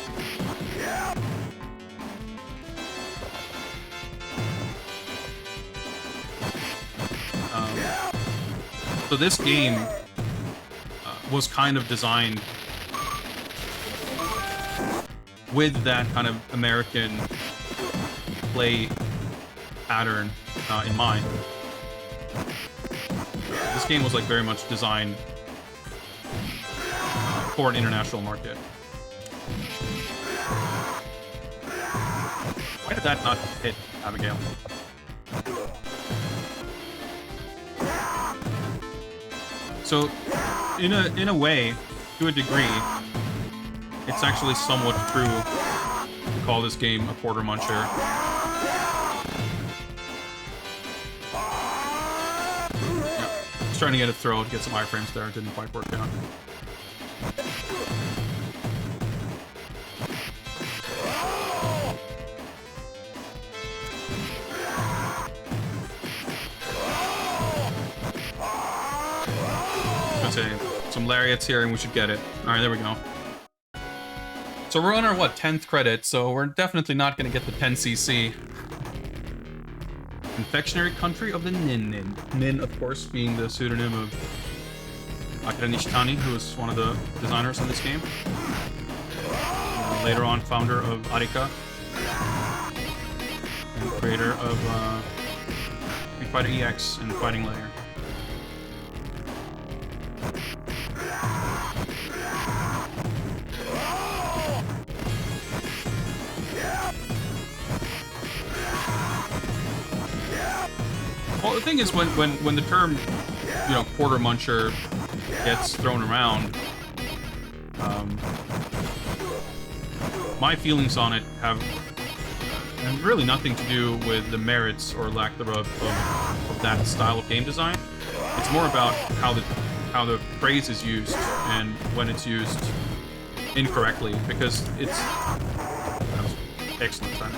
So this game was kind of designed with that kind of American play pattern in mind. This game was like very much designed for an international market. Why did that not hit Abigail? So, in a way, to a degree, it's actually somewhat true to call this game a quarter muncher. Trying to get a throw to get some iframes there. It didn't quite work out. I was gonna say, some lariats here, and we should get it. All right, there we go. So we're on our, what, 10th credit, so we're definitely not going to get the 10cc. Confectionery country of the Nin. Nin, of course, being the pseudonym of Akira Nishitani, who was one of the designers in this game. Later on, founder of Arika. And creator of Street Fighter EX and Fighting Layer. Well, the thing is, when the term, you know, quarter muncher gets thrown around, my feelings on it have really nothing to do with the merits or lack thereof of that style of game design. It's more about how the phrase is used and when it's used incorrectly, because it's excellent time.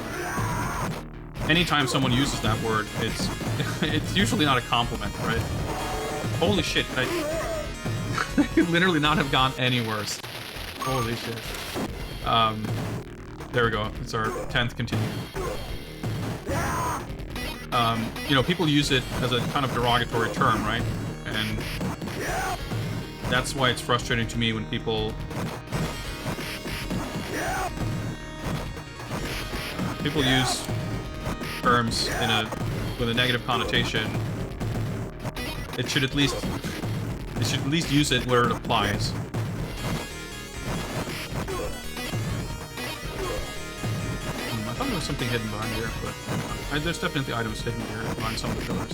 Anytime someone uses that word, it's usually not a compliment, right? Holy shit, I could literally not have gone any worse. Holy shit. There we go. It's our 10th continue. You know, people use it as a kind of derogatory term, right? And that's why it's frustrating to me when people use terms with a negative connotation. They should at least use it where it applies. I thought there was something hidden behind here, but there's definitely items hidden here behind some of the pillars.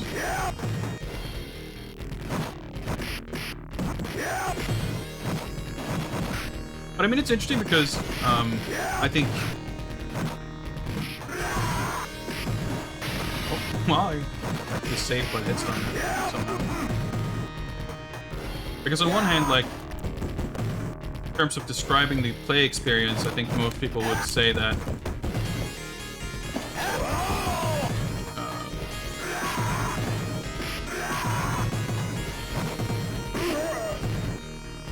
But I mean, it's interesting because I think. Well, I just saved by hits on that somehow. Because on one hand, like, in terms of describing the play experience, I think most people would say that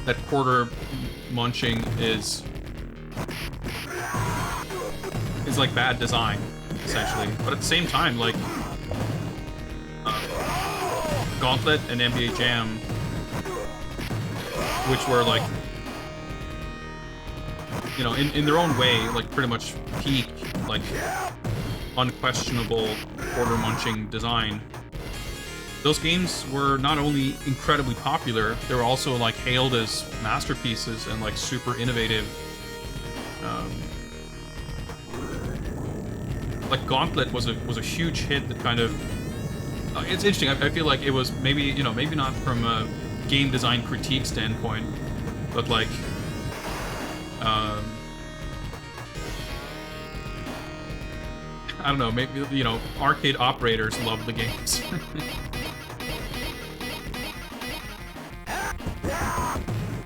that quarter munching is like bad design, essentially. But at the same time, like, Gauntlet and NBA Jam, which were like, you know, in their own way, like pretty much peak, like unquestionable quarter munching design. Those games were not only incredibly popular, they were also like hailed as masterpieces and like super innovative. Like Gauntlet was a huge hit that kind of. It's interesting. I feel like it was maybe, you know, maybe not from a game design critique standpoint, but like, I don't know, maybe, you know, arcade operators love the games.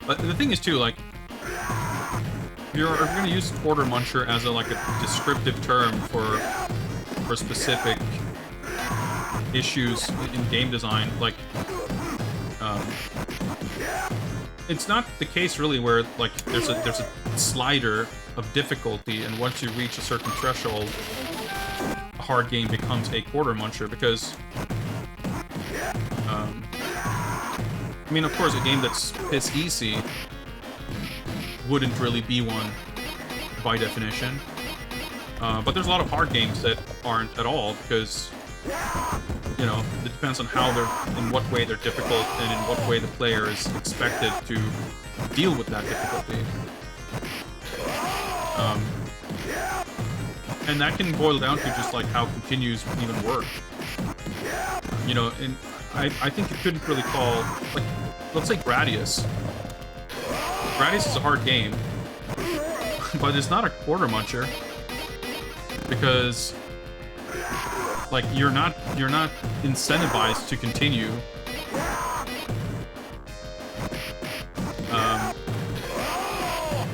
But the thing is too, like, if you're going to use quarter muncher as a descriptive term for specific issues in game design, like, it's not the case really where like there's a slider of difficulty, and once you reach a certain threshold, a hard game becomes a quarter muncher, because I mean, of course, a game that's piss easy wouldn't really be one by definition, but there's a lot of hard games that aren't at all, because, you know, it depends on how in what way they're difficult, and in what way the player is expected to deal with that difficulty. And that can boil down to just like how continues even work. You know, and I think you couldn't really call, like, let's say Gradius. Gradius is a hard game, but it's not a quarter muncher, because like you're not incentivized to continue.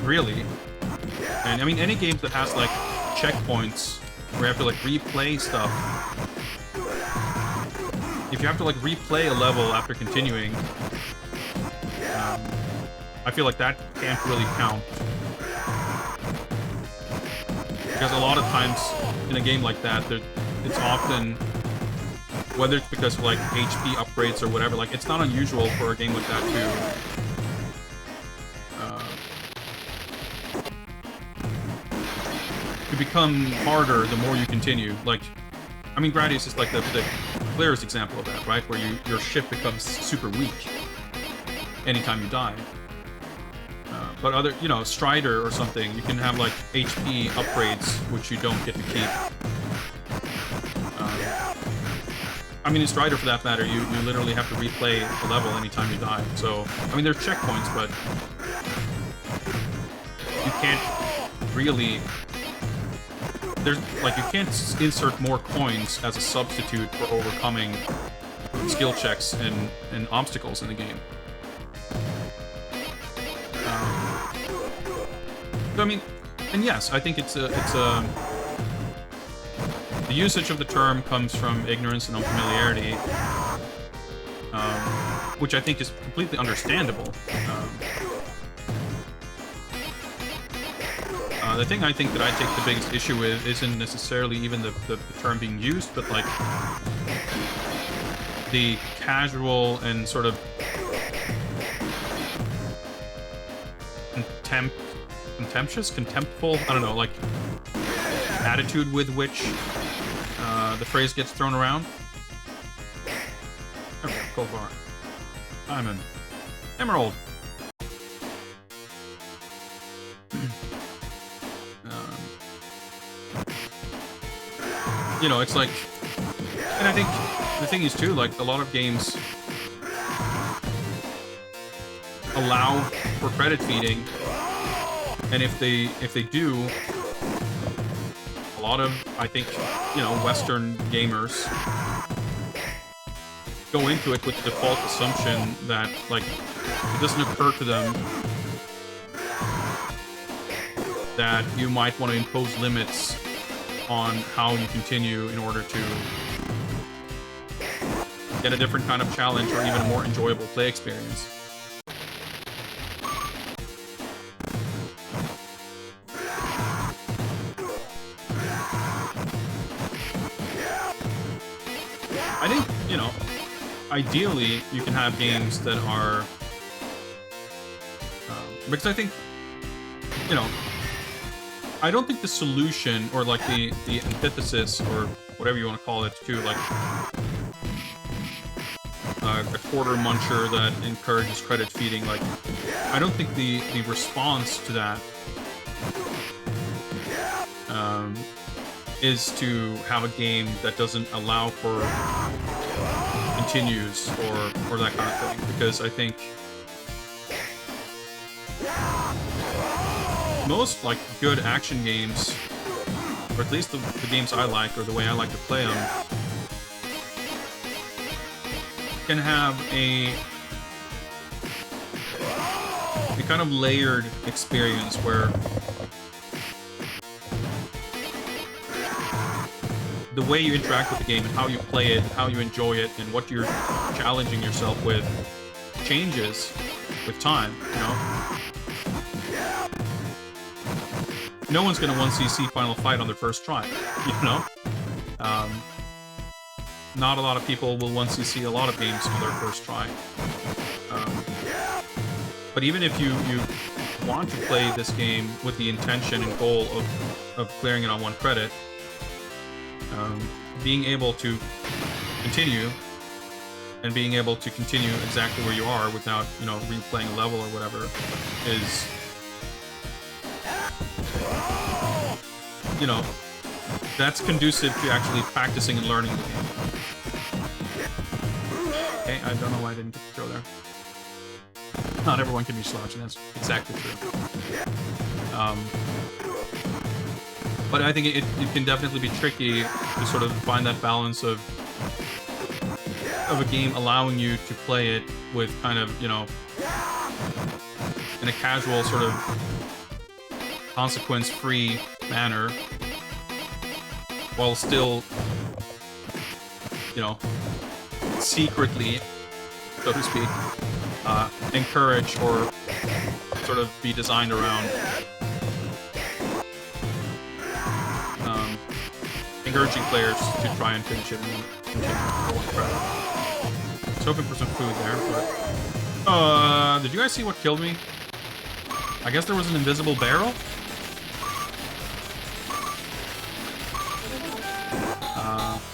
Really. And I mean, any game that has like checkpoints where you have to like replay stuff, if you have to like replay a level after continuing, I feel like that can't really count. Because a lot of times in a game like that, it's often, whether it's because of like HP upgrades or whatever, like it's not unusual for a game like that to become harder the more you continue. Like, I mean, Gradius is like the clearest example of that, right? Where your ship becomes super weak anytime you die. But other, you know, Strider or something, you can have like HP upgrades, which you don't get to keep. I mean, in Strider, for that matter, you literally have to replay the level anytime you die. So, I mean, there's checkpoints, but you can't really... There's, like, you can't insert more coins as a substitute for overcoming skill checks and obstacles in the game. I mean, and yes, I think the usage of the term comes from ignorance and unfamiliarity, which I think is completely understandable. The thing I think that I take the biggest issue with isn't necessarily even the term being used, but like the casual and sort of contemptful, I don't know, like attitude with which the phrase gets thrown around. There we go, gold bar. Diamond. Emerald. You know, it's like, and I think the thing is too, like a lot of games allow for credit feeding, and if they do, a lot of, I think, you know, Western gamers go into it with the default assumption that, like, it doesn't occur to them that you might want to impose limits on how you continue in order to get a different kind of challenge or even a more enjoyable play experience. I think, you know, ideally you can have games that are because I think, you know, I don't think the solution, or like the antithesis, or whatever you want to call it, to like a quarter muncher that encourages credit feeding, like, I don't think the response to that is to have a game that doesn't allow for continues or that kind of thing, because I think most, like, good action games, or at least the games I like, or the way I like to play them, can have a kind of layered experience where the way you interact with the game and how you play it, how you enjoy it, and what you're challenging yourself with changes with time, you know? No one's going to 1cc Final Fight on their first try, you know? Not a lot of people will 1cc a lot of games on their first try. But even if you want to play this game with the intention and goal of clearing it on one credit, being able to continue, and being able to continue exactly where you are without, you know, replaying a level or whatever, is, you know, that's conducive to actually practicing and learning the game. Okay, I don't know why I didn't get to go there. Not everyone can be slouching, that's exactly true. But I think it can definitely be tricky to sort of find that balance of a game allowing you to play it with kind of, you know, in a casual sort of consequence-free manner, while still, you know, secretly, so to speak, encourage or sort of be designed around encouraging players to try and finish it in one crowd. I was hoping for some food there, but did you guys see what killed me? I guess there was an invisible barrel.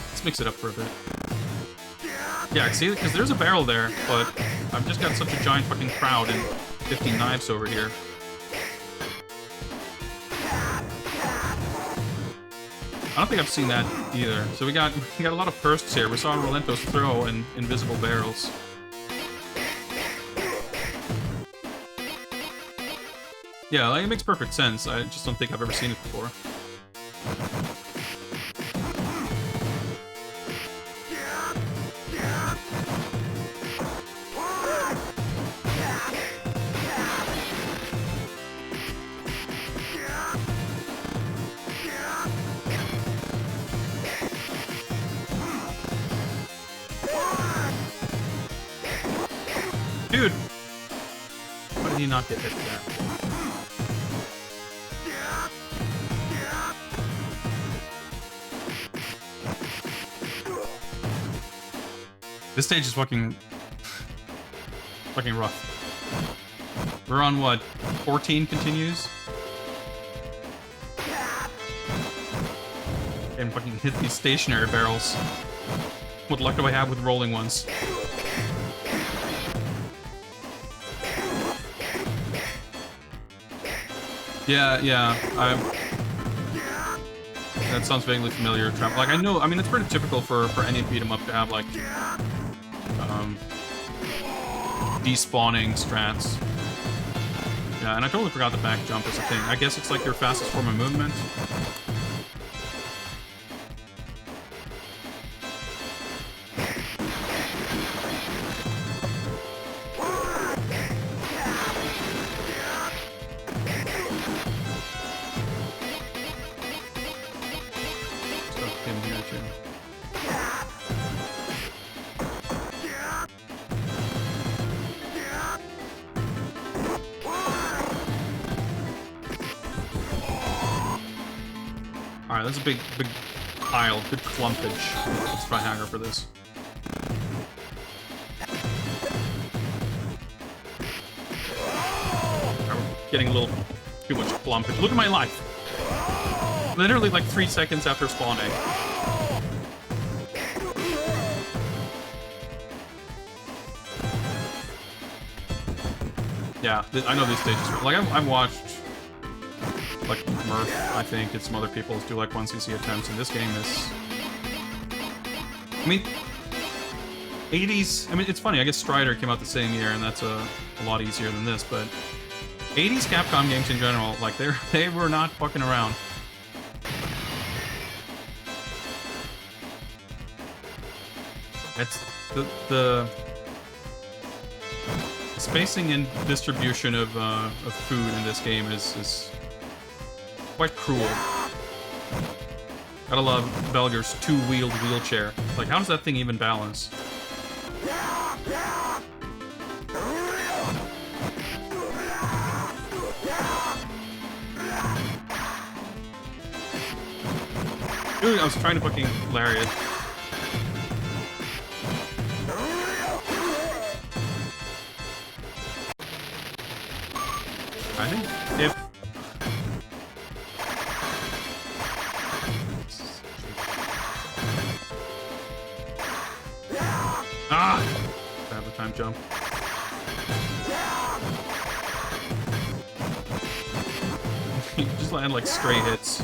Let's mix it up for a bit. Yeah, see, because there's a barrel there, but I've just got such a giant fucking crowd and 50 knives over here. I don't think I've seen that either. So we got a lot of firsts here. We saw Rolento's throw and invisible barrels. Yeah, like, it makes perfect sense. I just don't think I've ever seen it before. Dude! Why did he not get hit there? This stage is fucking rough. We're on what? 14 continues? And fucking hit these stationary barrels. What luck do I have with rolling ones? Yeah, that sounds vaguely familiar. Like, I know, I mean, it's pretty typical for any beat 'em up to have, like, despawning strats. Yeah, and I totally forgot the back jump is a thing. I guess it's like your fastest form of movement. Alright, that's a big pile, good clumpage. Let's try Hanger for this. We're getting a little too much clumpage. Look at my life! Literally like 3 seconds after spawning. Yeah, I know these stages. Like, I've watched like Murph, I think, and some other people do like 1cc attempts, and this game is... I mean, 80s... I mean, it's funny, I guess Strider came out the same year, and that's a lot easier than this, but 80s Capcom games in general, like, they were not fucking around. It's the spacing and distribution of food in this game is quite cruel. Gotta love Belger's two-wheeled wheelchair. Like, how does that thing even balance? Dude, I was trying to fucking lariat. I think if... Ah! I have a time jump. You just land like stray hits.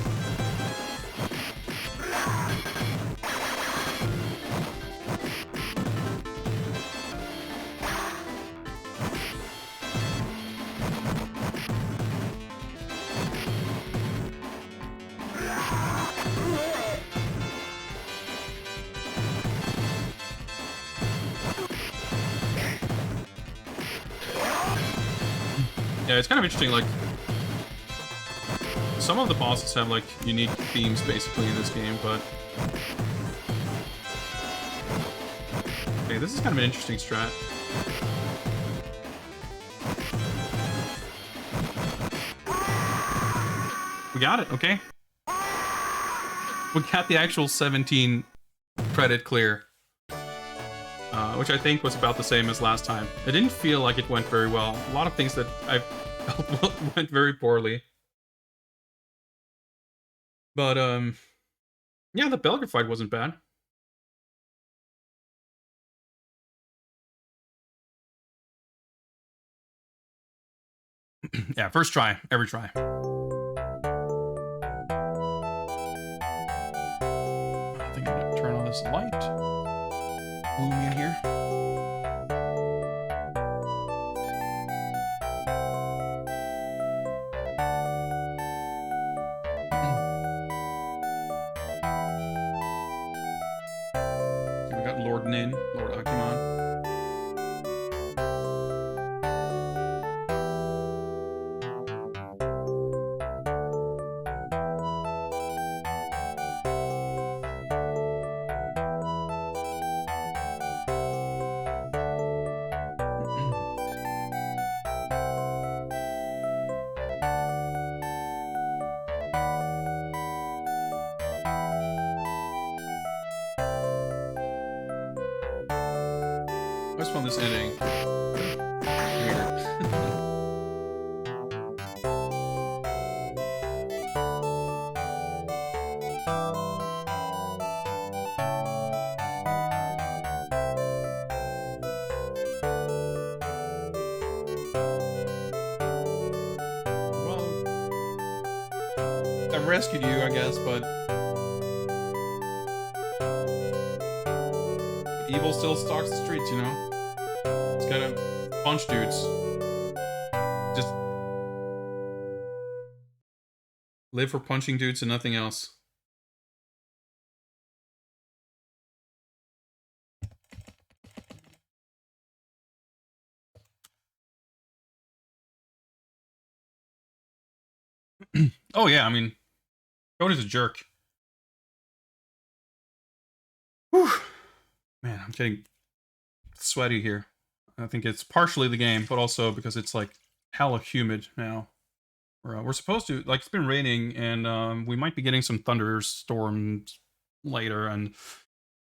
Yeah, it's kind of interesting, like, some of the bosses have, like, unique themes, basically, in this game, but... Okay, this is kind of an interesting strat. We got it, okay. We got the actual 17 credit clear. Which I think was about the same as last time. It didn't feel like it went very well. A lot of things that I felt went very poorly. But, yeah, the Belger fight wasn't bad. Yeah, first try, every try. I think I'm gonna turn on this light. Gloomy in here. We got Lord Nin, Lord Akimon. I just found this ending weird. Well, I rescued you, I guess, but evil still stalks the streets, you know? It's gotta punch dudes. Just live for punching dudes and nothing else. Oh yeah, I mean, Cody's a jerk. Whew. Man, I'm getting sweaty here. I think it's partially the game, but also because it's like hella humid now. We're supposed to, like, it's been raining, and we might be getting some thunderstorms later, and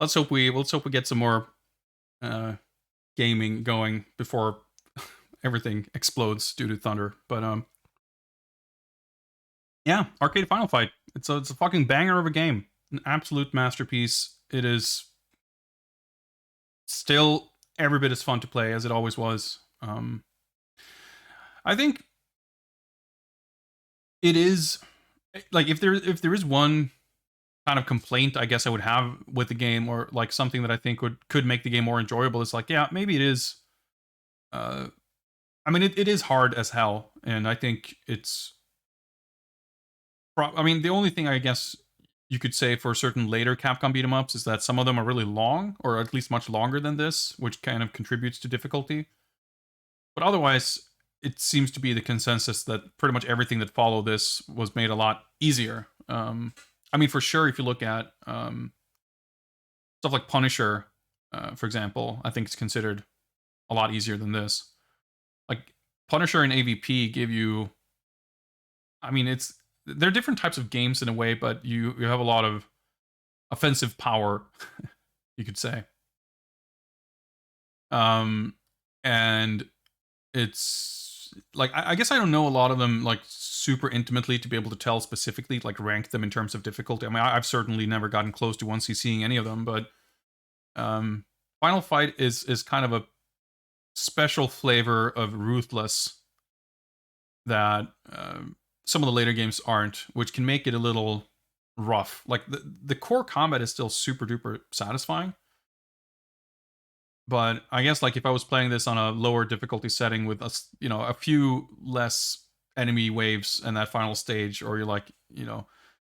let's hope we get some more gaming going before everything explodes due to thunder. But yeah, Arcade Final Fight. It's a fucking banger of a game. An absolute masterpiece. It is still every bit as fun to play as it always was. I think it is, like, if there is one kind of complaint I guess I would have with the game, or like something that I think could make the game more enjoyable, is like, yeah, maybe it is. I mean, it is hard as hell, and I think it's. I mean, the only thing I guess you could say for certain later Capcom beat 'em ups is that some of them are really long, or at least much longer than this, which kind of contributes to difficulty. But otherwise, it seems to be the consensus that pretty much everything that followed this was made a lot easier. I mean, for sure, if you look at stuff like Punisher, for example, I think it's considered a lot easier than this. Like, Punisher and AVP give you... I mean, they're different types of games in a way, but you have a lot of offensive power, you could say. And it's like, I guess I don't know a lot of them like super intimately to be able to tell specifically, like, rank them in terms of difficulty. I mean, I've certainly never gotten close to once seeing any of them, but Final Fight is kind of a special flavor of ruthless that some of the later games aren't, which can make it a little rough. Like, the core combat is still super duper satisfying, but I guess, like, if I was playing this on a lower difficulty setting with a few less enemy waves in that final stage, or you're like,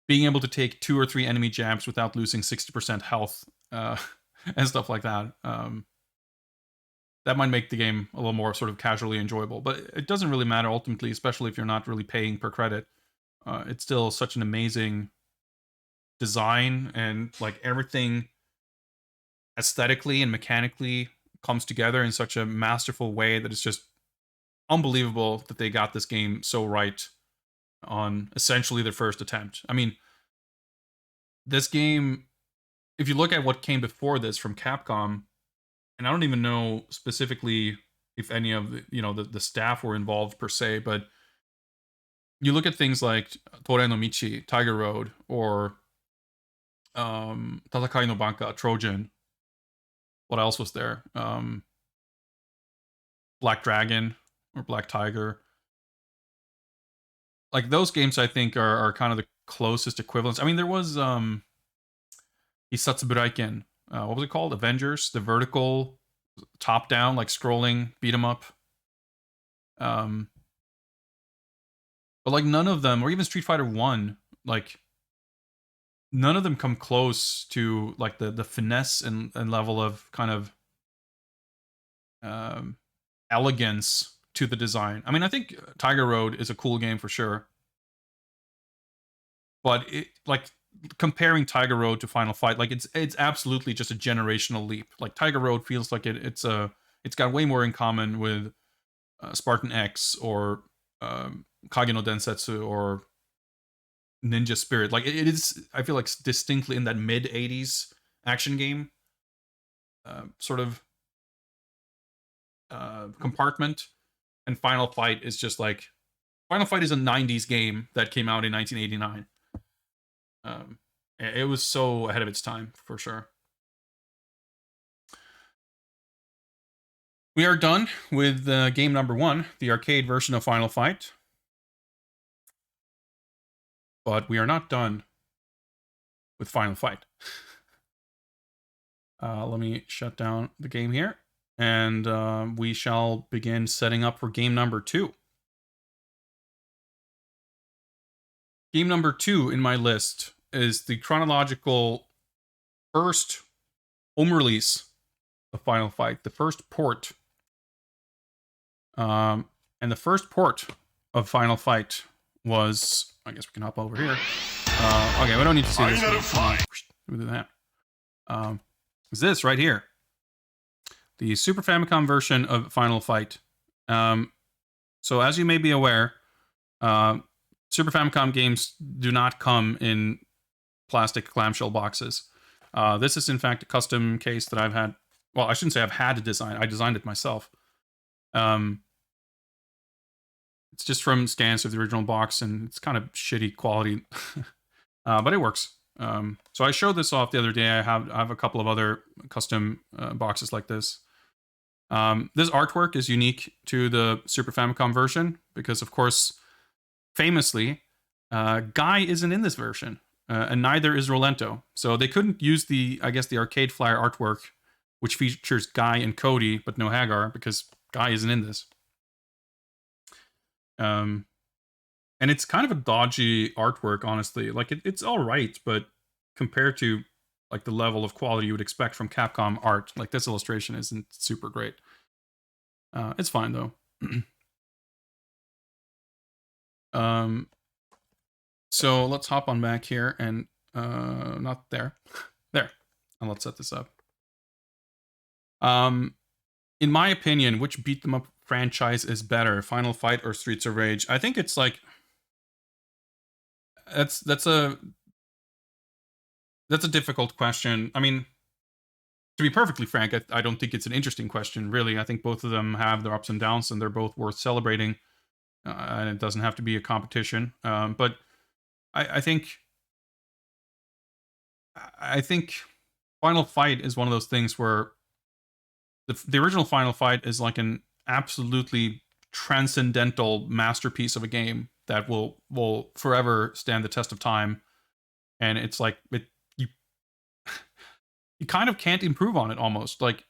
being able to take 2 or 3 enemy jabs without losing 60% health, and stuff like that, that might make the game a little more sort of casually enjoyable. But it doesn't really matter ultimately, especially if you're not really paying per credit. It's still such an amazing design, and like everything aesthetically and mechanically comes together in such a masterful way that it's just unbelievable that they got this game so right. on essentially their first attempt. I mean, this game, if you look at what came before this from Capcom, and I don't even know specifically if any of the staff were involved per se, but you look at things like Torei no Michi, Tiger Road, or Tatakai no Banka, Trojan. What else was there? Black Dragon or Black Tiger. Like those games, I think are kind of the closest equivalents. I mean, there was Isatsu Buraiken. What was it called? Avengers, the vertical, top-down, like scrolling beat 'em up. But like none of them, or even Street Fighter 1, like none of them come close to like the finesse and level of kind of elegance to the design. I mean, I think Tiger Road is a cool game for sure, but it, like comparing Tiger Road to Final Fight, like it's absolutely just a generational leap. Like Tiger Road feels like it's got way more in common with Spartan X or Kage no Densetsu or Ninja Spirit. Like it is, I feel like distinctly in that mid '80s action game sort of compartment, and Final Fight is just like Final Fight is a '90s game that came out in 1989. It was so ahead of its time for sure. We are done with game number 1, the arcade version of Final Fight. But we are not done with Final Fight. Let me shut down the game here. And we shall begin setting up for game number 2. Game number 2 in my list is the chronological first home release of Final Fight, the first port. And the first port of Final Fight was, I guess we can hop over here. Okay, we don't need to see this. We'll do that. Is this right here? The Super Famicom version of Final Fight. So as you may be aware, Super Famicom games do not come in plastic clamshell boxes. This is in fact a custom case that I've had. Well, I shouldn't say I've had to design. I designed it myself. It's just from scans of the original box, and it's kind of shitty quality, but it works. So I showed this off the other day. I have a couple of other custom boxes like this. This artwork is unique to the Super Famicom version because, of course, famously, Guy isn't in this version, and neither is Rolento. So they couldn't use the Arcade Flyer artwork, which features Guy and Cody, but no Hagar, because Guy isn't in this. And it's kind of a dodgy artwork, honestly. Like it's all right, but compared to like the level of quality you would expect from Capcom art, like this illustration isn't super great. It's fine though. So let's hop on back here and not there, there, and let's set this up. In my opinion, which beat 'em up franchise is better, Final Fight or Streets of Rage? I think it's like that's a difficult question. I mean, to be perfectly frank, I don't think it's an interesting question, really. I think both of them have their ups and downs, and they're both worth celebrating. And it doesn't have to be a competition. But I think Final Fight is one of those things where the original Final Fight is like an absolutely transcendental masterpiece of a game that will forever stand the test of time. And it's like you kind of can't improve on it almost. Like,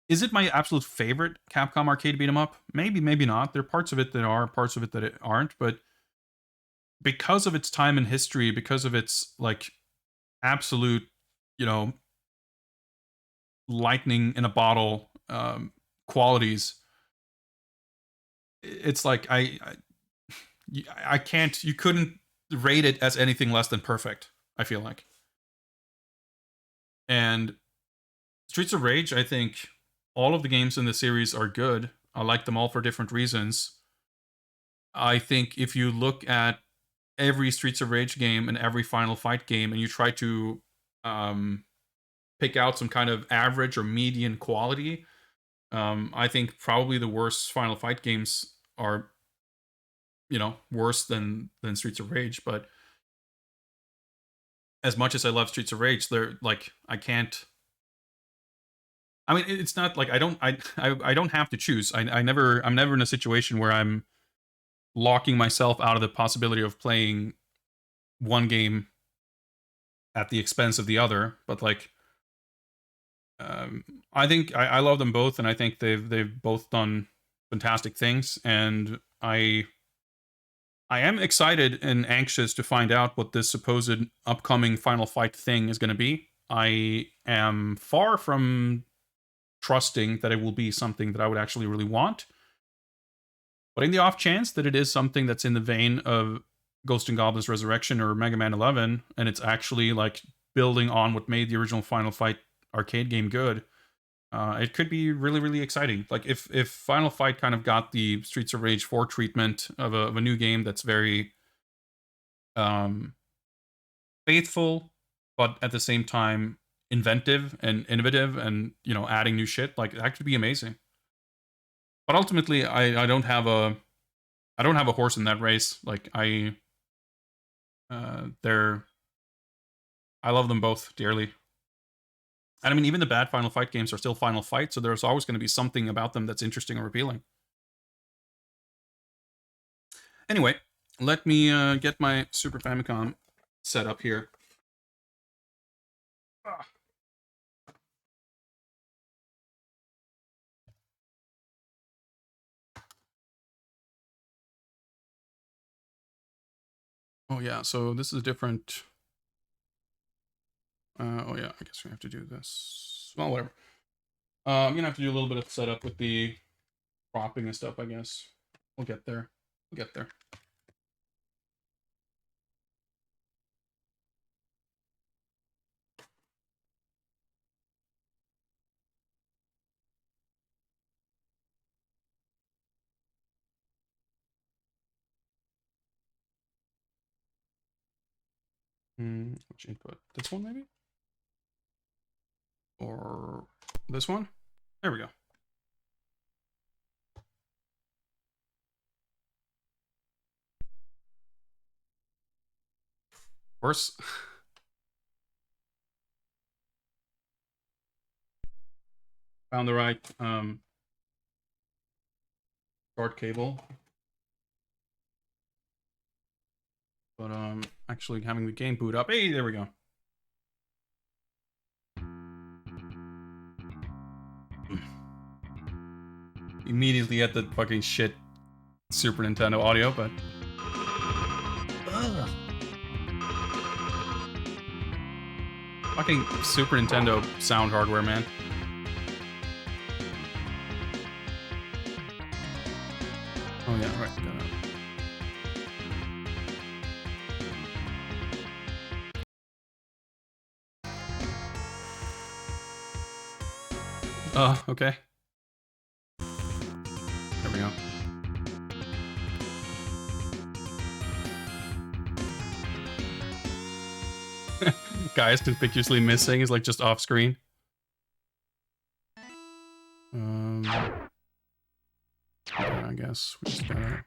is it my absolute favorite Capcom arcade beat 'em up? Maybe, maybe not. There are parts of it that are, parts of it that aren't, but because of its time in history, because of its like absolute, lightning in a bottle qualities, it's like I can't, you couldn't rate it as anything less than perfect, I feel like. And Streets of Rage, I think all of the games in the series are good. I like them all for different reasons. I think if you look at every Streets of Rage game and every Final Fight game, and you try to pick out some kind of average or median quality, I think probably the worst Final Fight games are, worse than Streets of Rage. But as much as I love Streets of Rage, they're like, I can't. I mean, it's not like I don't have to choose. I'm never in a situation where I'm locking myself out of the possibility of playing one game at the expense of the other. But like, I think I love them both, and I think they've both done fantastic things, and I am excited and anxious to find out what this supposed upcoming Final Fight thing is going to be. I am far from trusting that it will be something that I would actually really want. But in the off chance that it is something that's in the vein of Ghosts and Goblins Resurrection or Mega Man 11, and it's actually like building on what made the original Final Fight arcade game good, it could be really, really exciting. Like if Final Fight kind of got the Streets of Rage 4 treatment of a new game that's very faithful, but at the same time inventive and innovative, and adding new shit, like that could be amazing. But ultimately, I don't have a horse in that race. Like I love them both dearly. And I mean, even the bad Final Fight games are still Final Fight, so there's always going to be something about them that's interesting or appealing. Anyway, let me get my Super Famicom set up here. Oh yeah, so this is different. Oh yeah, I guess we have to do this. Well, whatever. I'm gonna have to do a little bit of setup with the cropping and stuff, I guess. We'll get there. We'll get there. Which input? This one, maybe? Or this one? There we go. Worse. Found the right short cable. But actually having the game boot up. Hey, there we go. Immediately at the fucking shit Super Nintendo audio, but fucking Super Nintendo sound hardware, man. Oh yeah, right. Okay. There we go. Guy is conspicuously missing, is like just off screen. Yeah, I guess we just gotta...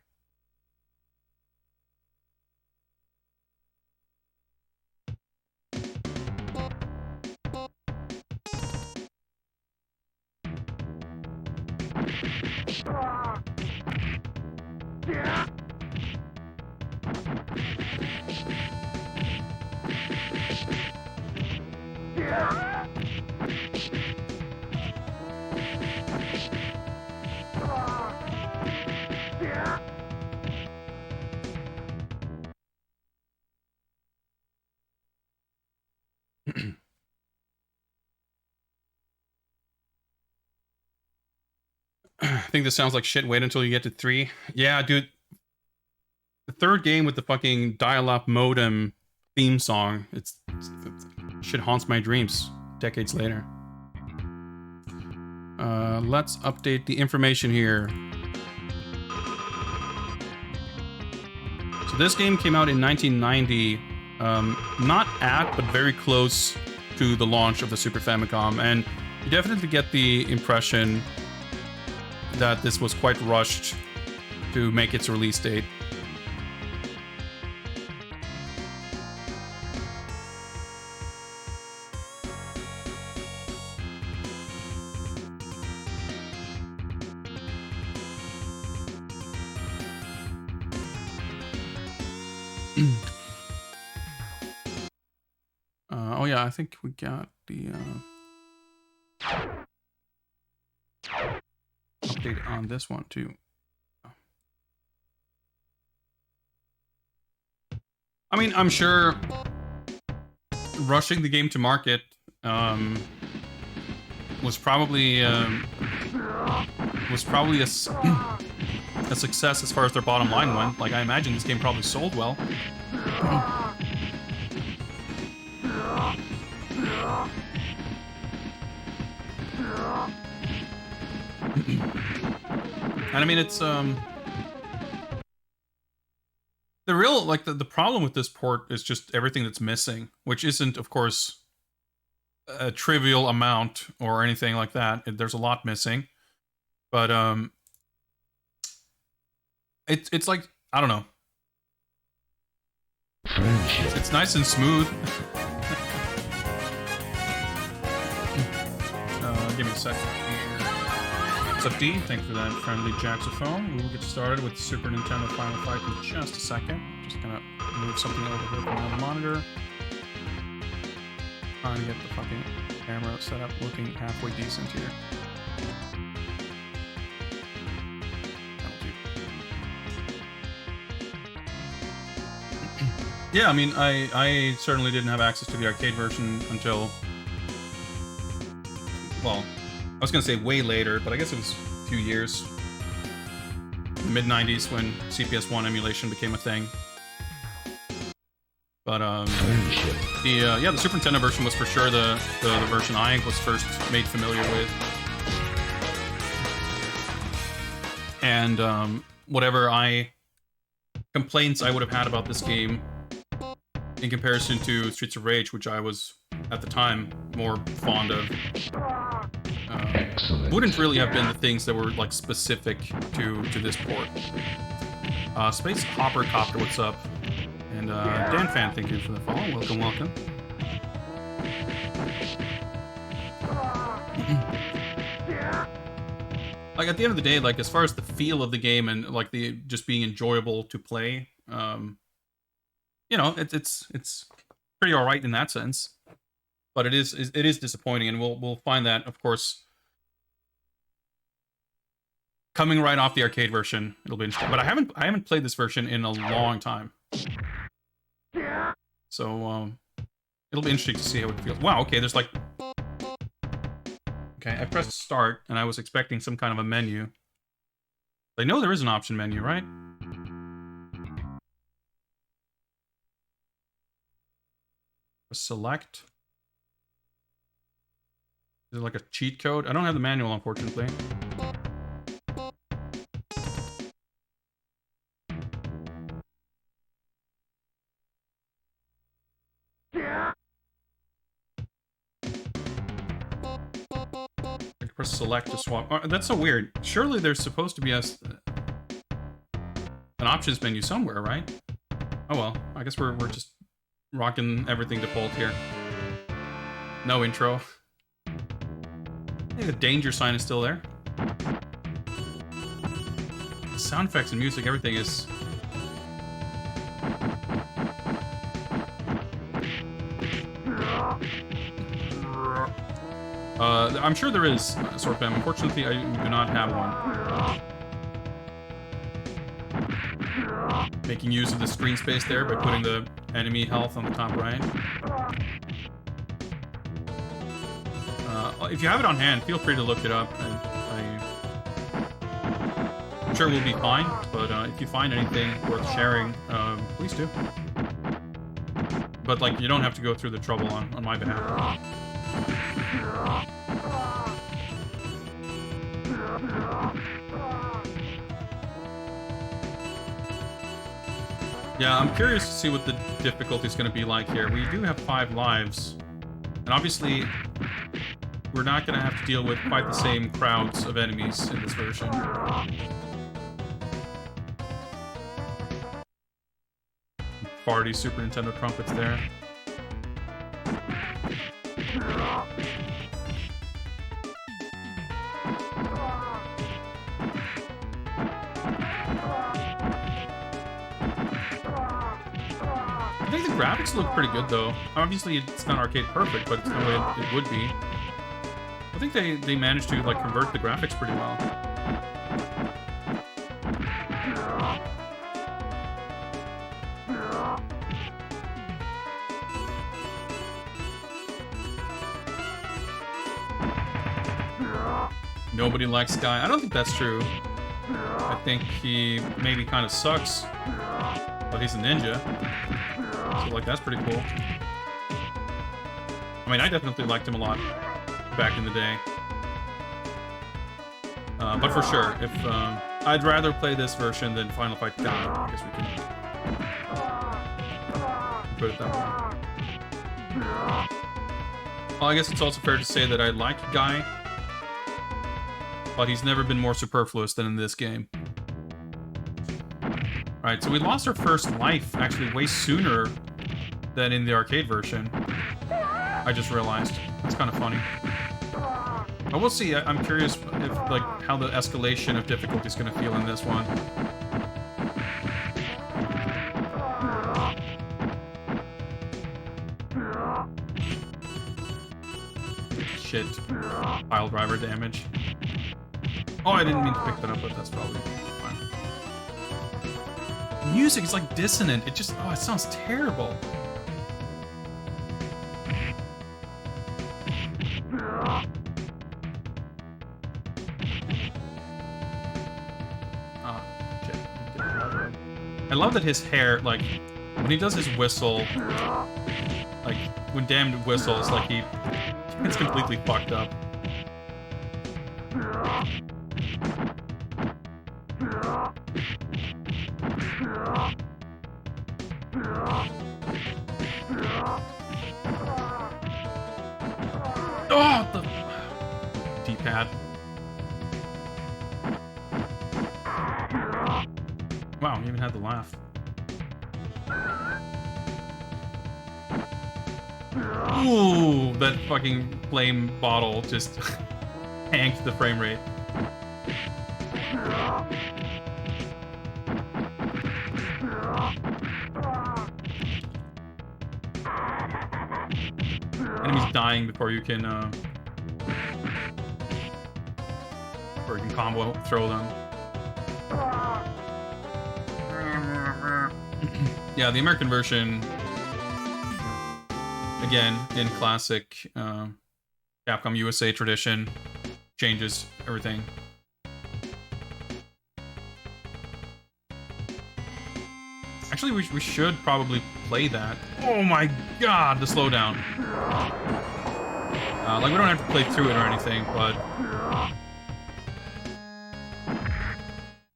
I think this sounds like shit. Wait until you get to 3. Yeah, dude. The third game with the fucking dial-up modem theme song, it's shit haunts my dreams decades later. Let's update the information here. So this game came out in 1990, not at, but very close to the launch of the Super Famicom, and you definitely get the impression that this was quite rushed to make its release date. Oh yeah, I think we got the update on this one too. I mean, I'm sure rushing the game to market was probably a success as far as their bottom line went. Like, I imagine this game probably sold well. And I mean, it's the real, like, the problem with this port is just everything that's missing, which isn't, of course, a trivial amount or anything like that. There's a lot missing, but it's like, I don't know. It's nice and smooth. Give me a second here. What's up, D? Thanks for that friendly jaxophone. We will get started with Super Nintendo Final Fight in just a second. Just gonna move something over here from the monitor. Trying to get the fucking camera set up looking halfway decent here. That'll do. Yeah, I mean, I certainly didn't have access to the arcade version until, well, I was gonna say way later, but I guess it was a few years. Mid-90s when CPS1 emulation became a thing. But the Super Nintendo version was for sure the version I was first made familiar with. And whatever complaints I would have had about this game in comparison to Streets of Rage, which I was at the time more fond of, wouldn't really have been the things that were like specific to this port. Space Hopper Copter, what's up? And Dan Fan, thank you for the follow. Welcome, welcome. Like, at the end of the day, like, as far as the feel of the game and like the just being enjoyable to play, you know, it's pretty all right in that sense. But it is disappointing, and we'll find that, of course, coming right off the arcade version. It'll be interesting. But I haven't played this version in a long time. So, it'll be interesting to see how it feels. Wow, okay, there's like... Okay, I pressed start, and I was expecting some kind of a menu. I know there is an option menu, right? Select. Is it like a cheat code? I don't have the manual, unfortunately. Press select to swap. Oh, that's so weird. Surely there's supposed to be an options menu somewhere, right? Oh well, I guess we're just rocking everything default here. No intro. Hey, the danger sign is still there. Sound effects and music, everything is... I'm sure there is a sword bam. Unfortunately, I do not have one. Making use of the screen space there by putting the enemy health on the top right. If you have it on hand, feel free to look it up. I'm sure we'll be fine, but if you find anything worth sharing, please do. But, like, you don't have to go through the trouble on my behalf. Yeah, I'm curious to see what the difficulty is going to be like here. We do have 5 lives, and obviously we're not going to have to deal with quite the same crowds of enemies in this version. Party Super Nintendo trumpets there. I think the graphics look pretty good, though. Obviously, it's not arcade perfect, but it's the way it would be. I think they managed to like convert the graphics pretty well. Nobody likes Guy. I don't think that's true. I think he maybe kind of sucks, but he's a ninja. So, like, that's pretty cool. I mean, I definitely liked him a lot back in the day. But for sure, if I'd rather play this version than Final Fight Guy, I guess we can put it that way. Well, I guess it's also fair to say that I like Guy, but he's never been more superfluous than in this game. Alright, so we lost our first life, actually, way sooner than in the arcade version. I just realized. It's kind of funny. But we'll see. I'm curious if, like, how the escalation of difficulty is going to feel in this one. Shit. Pile driver damage. Oh, I didn't mean to pick that up, but that's probably fine. The music is like dissonant. It just, oh, it sounds terrible. Oh, shit. I love that his hair, like, when he does his whistle, like, when Damned whistles, like, he gets completely fucked up. Oh, the D-pad. Wow, you even had the laugh. Ooh, that fucking flame bottle just hanked the frame rate. Enemies dying before you can combo throw them. Yeah, the American version, again, in classic Capcom USA tradition, changes everything. Actually, we should probably play that. Oh my god, the slowdown. Like, we don't have to play through it or anything, but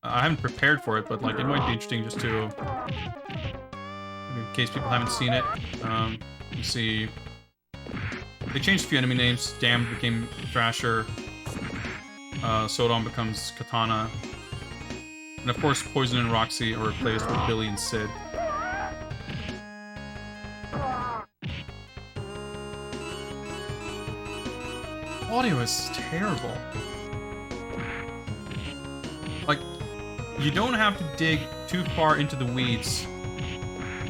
I haven't prepared for it, but like, it might be interesting just to, in case people haven't seen it. You see, they changed a few enemy names. Damned became Thrasher. Sodom becomes Katana. And of course, Poison and Roxy are replaced with Billy and Sid. Audio is terrible. Like, you don't have to dig too far into the weeds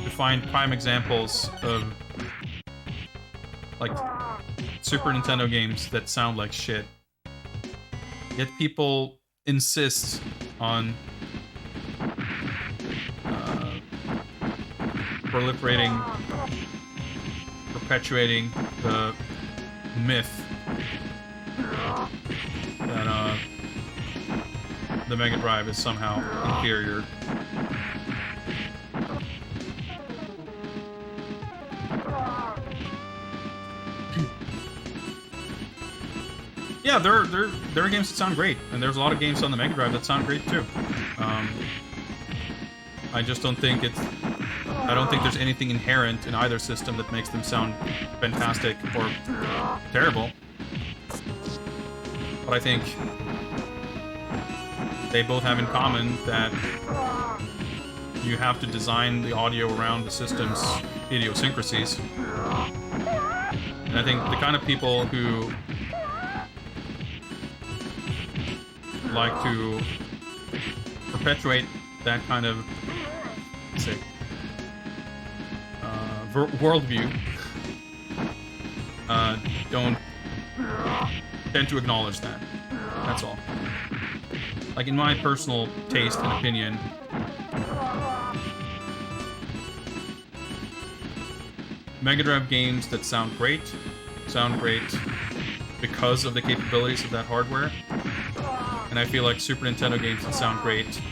to find prime examples of, like, Super Nintendo games that sound like shit. Yet people insist on proliferating, perpetuating the myth that the Mega Drive is somehow inferior. Yeah, there are games that sound great, and there's a lot of games on the Mega Drive that sound great too. I just don't think it's I don't think there's anything inherent in either system that makes them sound fantastic or terrible. But I think they both have in common that you have to design the audio around the system's idiosyncrasies. And I think the kind of people who like to perpetuate that kind of, let's say, worldview don't tend to acknowledge that. That's all. Like, in my personal taste and opinion, Mega Drive games that sound great because of the capabilities of that hardware. And I feel like Super Nintendo games that sound great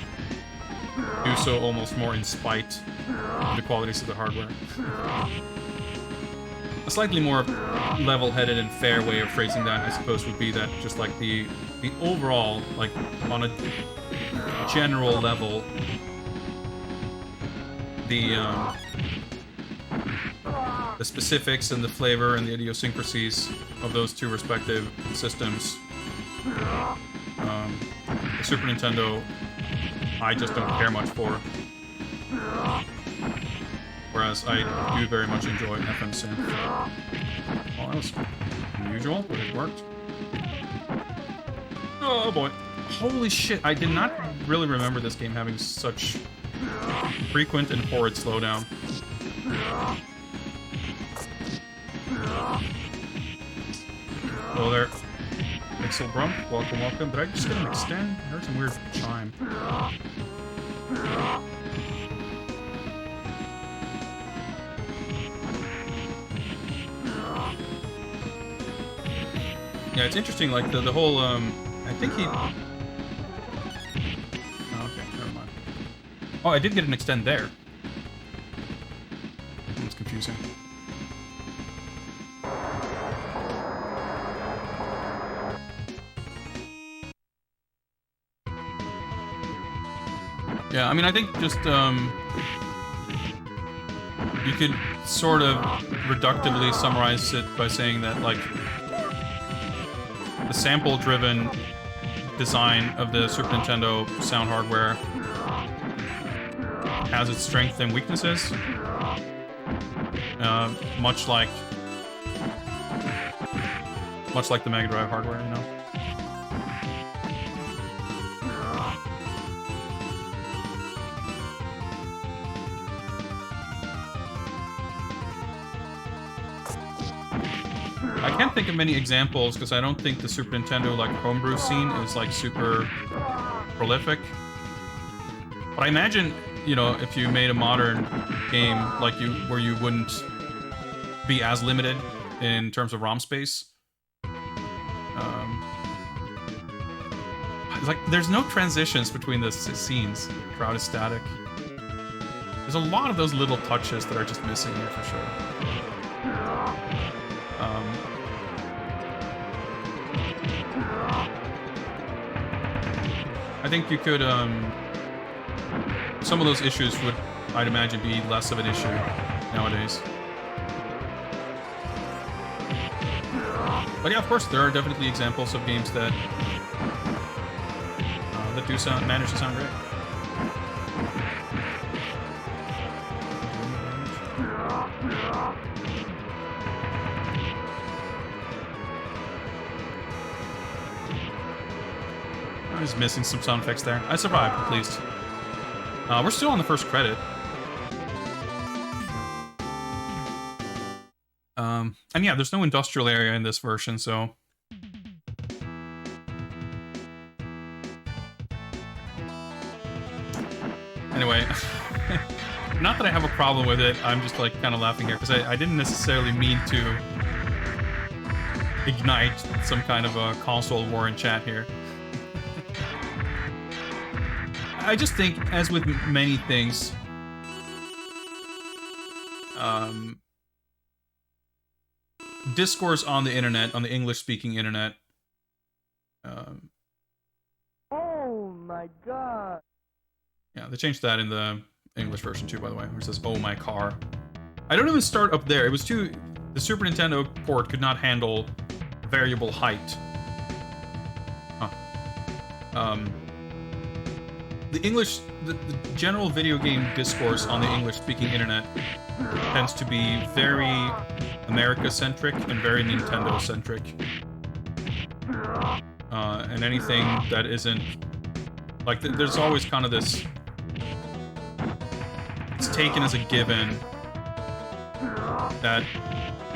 do so almost more in spite of the qualities of the hardware. A slightly more level-headed and fair way of phrasing that, I suppose, would be that just like the overall, like on a general level, the specifics and the flavor and the idiosyncrasies of those two respective systems. The Super Nintendo, I just don't care much for. Whereas I do very much enjoy FM Synth. Well, that was unusual, but it worked. Oh boy. Holy shit, I did not really remember this game having such frequent and horrid slowdown. Hello there, Pixel Brump. Welcome, welcome. Did I just get an extend? I heard some weird chime. Yeah, it's interesting, like, the whole, I think he... Oh, okay, never mind. Oh, I did get an extend there. It's confusing. Yeah, I mean, I think just, you could sort of reductively summarize it by saying that, like, the sample-driven design of the Super Nintendo sound hardware has its strengths and weaknesses, much like the Mega Drive hardware, you know. I can't think of many examples because I don't think the Super Nintendo like homebrew scene is like super prolific. But I imagine, you know, if you made a modern game like where you wouldn't be as limited in terms of ROM space. It's like there's no transitions between the scenes. Crowd is static. There's a lot of those little touches that are just missing here for sure. I think you could, some of those issues would, I'd imagine, be less of an issue nowadays. But yeah, of course, there are definitely examples of games that that do manage to sound great. I was missing some sound effects there. I survived, at least. We're still on the first credit. And yeah, there's no industrial area in this version, so... Anyway, not that I have a problem with it, I'm just like kind of laughing here, because I didn't necessarily mean to ignite some kind of a console war in chat here. I just think, as with many things, discourse on the internet, on the English-speaking internet, Oh my god! yeah, they changed that in the English version too, by the way, where it says, "Oh my car." I don't even start up there. It was too... The Super Nintendo port could not handle variable height. Huh. The English... The general video game discourse on the English-speaking internet tends to be very America-centric and very Nintendo-centric. And anything that isn't... Like, there's always kind of this... It's taken as a given that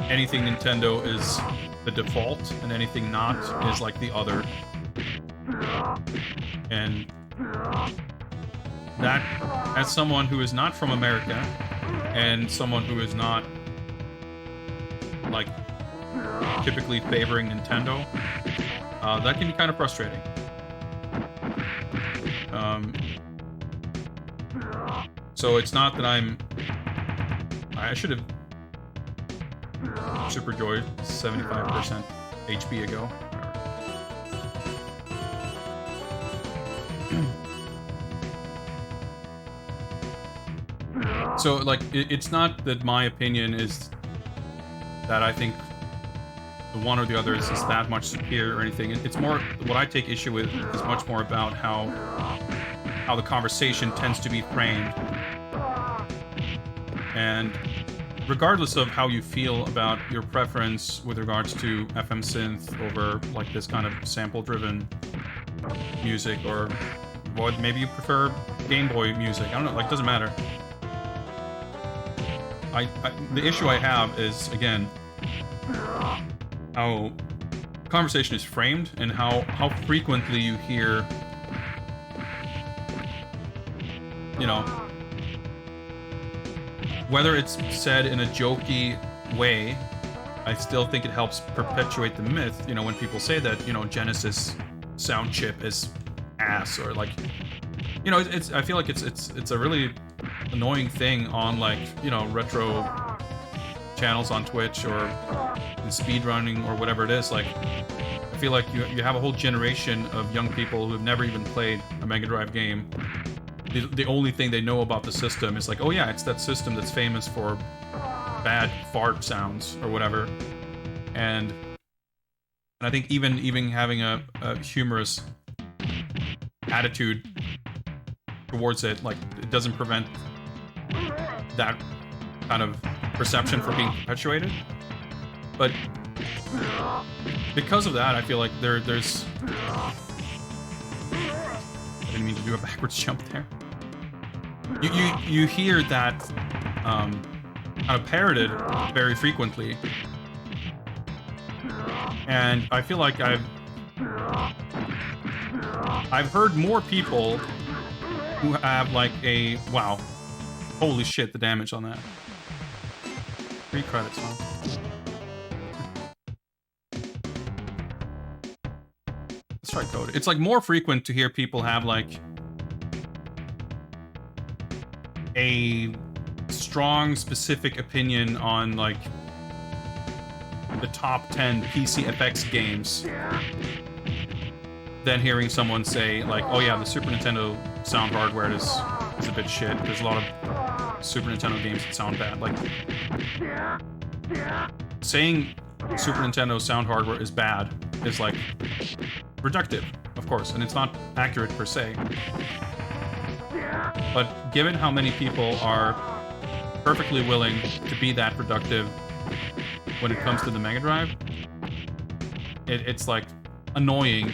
anything Nintendo is the default and anything not is like the other. And that, as someone who is not from America and someone who is not like typically favoring Nintendo, that can be kind of frustrating. So it's not that I should have Superjoy 75% HP ago. So, like, it's not that my opinion is that I think the one or the other is that much superior or anything. It's more, what I take issue with is much more about how the conversation tends to be framed. And regardless of how you feel about your preference with regards to FM synth over like this kind of sample-driven music, or what, maybe you prefer Game Boy music, I don't know, like, doesn't matter. The issue I have is, again, how conversation is framed and how frequently you hear, you know, whether it's said in a jokey way, I still think it helps perpetuate the myth, you know, when people say that, you know, Genesis sound chip is ass, or like, you know, I feel like it's a really annoying thing on, like, you know, retro channels on Twitch or in speedrunning or whatever it is. Like, I feel like you have a whole generation of young people who have never even played a Mega Drive game. The only thing they know about the system is like, oh yeah, it's that system that's famous for bad fart sounds or whatever. And I think even having a humorous attitude towards it, like, it doesn't prevent that kind of perception from being perpetuated. But because of that, I feel like there's... I didn't mean to do a backwards jump there. You hear that kind of parroted very frequently, and I feel like I've heard more people who have like a wow, holy shit, the damage on that. 3 credits, huh? Let's try code. It's like more frequent to hear people have like a strong, specific opinion on like the top 10 PCFX games than hearing someone say like, oh yeah, the Super Nintendo sound hardware is a bit shit. There's a lot of Super Nintendo games that sound bad. Like, saying Super Nintendo sound hardware is bad is like reductive, of course, and it's not accurate per se. But given how many people are perfectly willing to be that productive when it comes to the Mega Drive, it's like annoying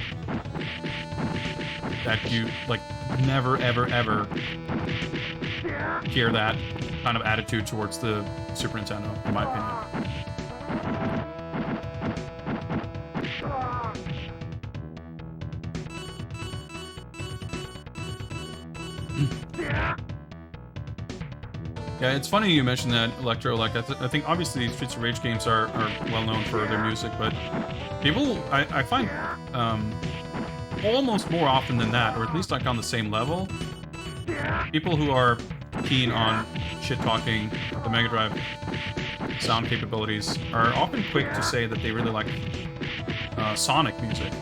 that you like never ever ever hear that kind of attitude towards the Super Nintendo, in my opinion. Yeah, it's funny you mentioned that, Electro. Like, I think obviously Streets of Rage games are well known for their music, but people, I find almost more often than that, or at least like on the same level, people who are keen on shit-talking the Mega Drive sound capabilities are often quick to say that they really like Sonic music.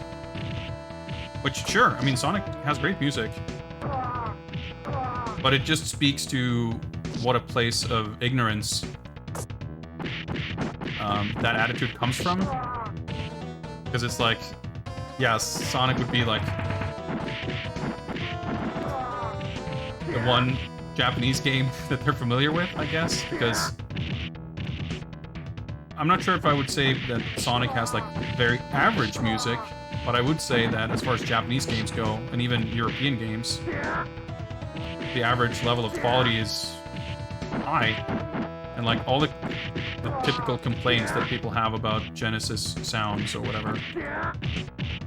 Which, sure, I mean, Sonic has great music. but it just speaks to what a place of ignorance that attitude comes from. Because it's like, yeah, Sonic would be like the one Japanese game that they're familiar with, I guess, because I'm not sure if I would say that Sonic has like very average music, but I would say that as far as Japanese games go, and even European games, the average level of quality is high. And like all the typical complaints that people have about Genesis sounds or whatever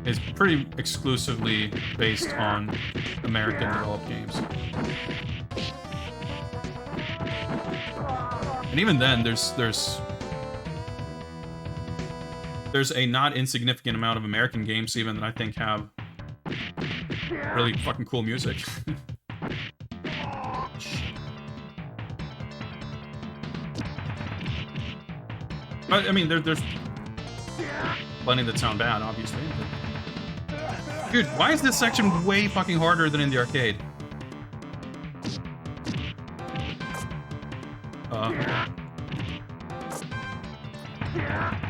is pretty exclusively based on American developed games. And even then, there's a not insignificant amount of American games even that I think have really fucking cool music. I mean, there's plenty that sound bad, obviously. But... Dude, why is this section way fucking harder than in the arcade?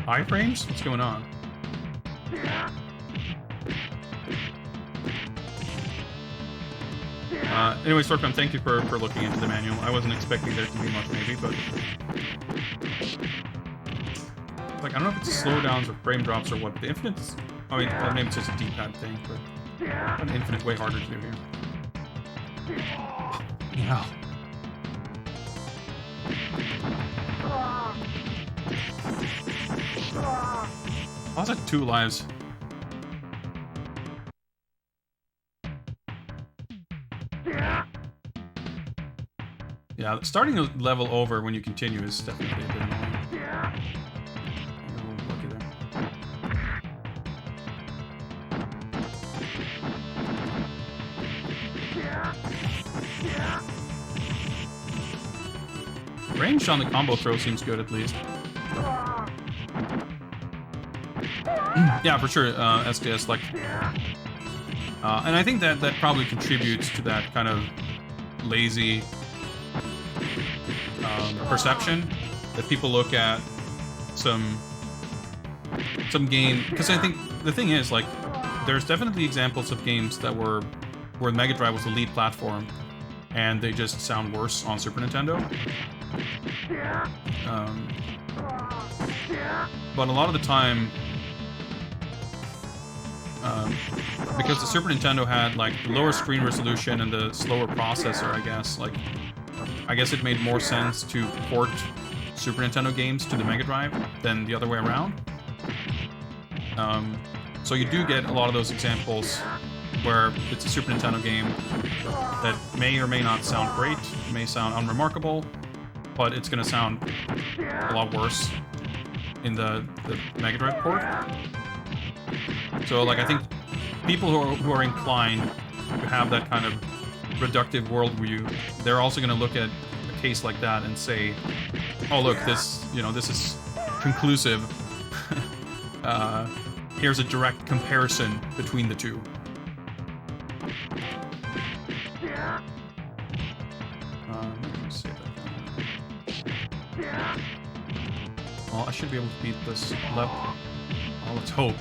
Iframes? What's going on? Anyways, Storkman, thank you for looking into the manual. I wasn't expecting there to be much, maybe, but... Like, I don't know if it's slowdowns or frame drops or what, but the infinite's... I mean, maybe it's just a D-pad thing, but... An infinite way harder to do here. Yeah. I was at 2 lives. Yeah, starting a level over when you continue is definitely a bit annoying. Lucky there. Range on the combo throw seems good, at least. Yeah, for sure, SDS, like... and I think that probably contributes to that kind of lazy perception that people look at some game... Because I think the thing is, like, there's definitely examples of games that were... where Mega Drive was the lead platform, and they just sound worse on Super Nintendo. But a lot of the time... because the Super Nintendo had like the lower screen resolution and the slower processor, I guess it made more sense to port Super Nintendo games to the Mega Drive than the other way around. So you do get a lot of those examples where it's a Super Nintendo game that may or may not sound great, may sound unremarkable, but it's going to sound a lot worse in the Mega Drive port. So, like, I think people who are inclined to have that kind of reductive worldview, they're also going to look at a case like that and say, "Oh, look, this is conclusive. Here's a direct comparison between the two." Let me see well, I should be able to beat this level. Oh, let's hope.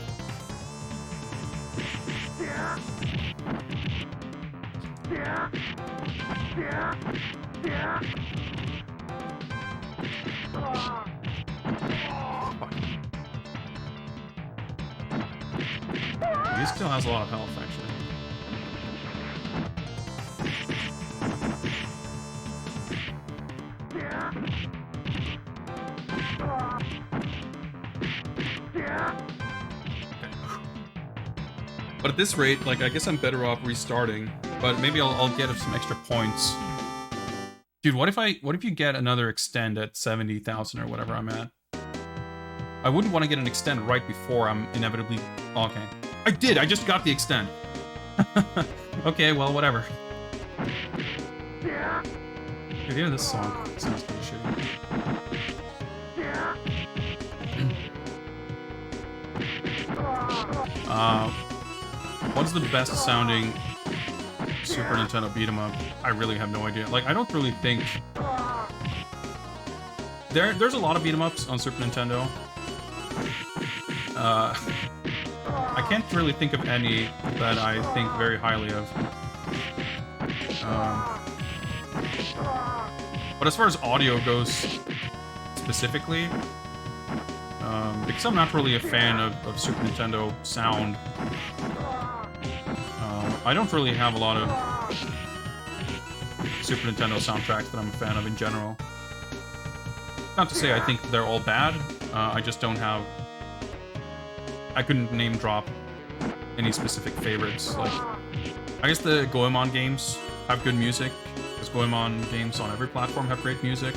He still has a lot of health, actually. But at this rate, like, I guess I'm better off restarting. But maybe I'll get some extra points. Dude, what if you get another extend at 70,000 or whatever I'm at? I wouldn't want to get an extend right before I'm inevitably... Oh, okay. I did! I just got the extend! Okay, well, whatever. Dude, even this song sounds pretty shitty. What is the best sounding Super Nintendo beat 'em up, I really have no idea. Like, I don't really think... There's a lot of beat 'em ups on Super Nintendo. I can't really think of any that I think very highly of. But as far as audio goes, specifically, because I'm not really a fan of Super Nintendo sound, I don't really have a lot of Super Nintendo soundtracks that I'm a fan of in general. Not to say I think they're all bad, I just don't have... I couldn't name drop any specific favorites. Like, I guess the Goemon games have good music, because Goemon games on every platform have great music.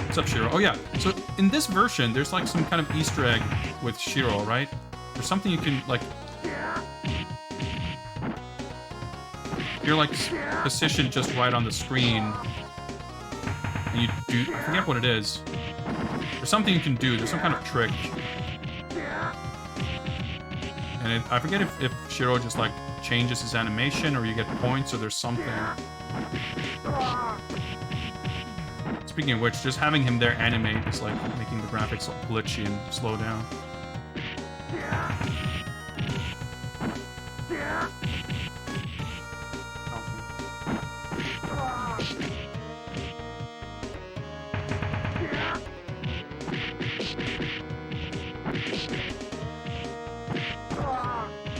What's up, Shiro? Oh yeah, so in this version, there's like some kind of Easter egg with Shiro, right? There's something you can, like... You're like positioned just right on the screen, and you do... I forget what it is. There's something you can do, there's some kind of trick. And I forget if Shiro just like changes his animation, or you get points, or there's something. Speaking of which, just having him there animate is like making the graphics glitchy and slow down.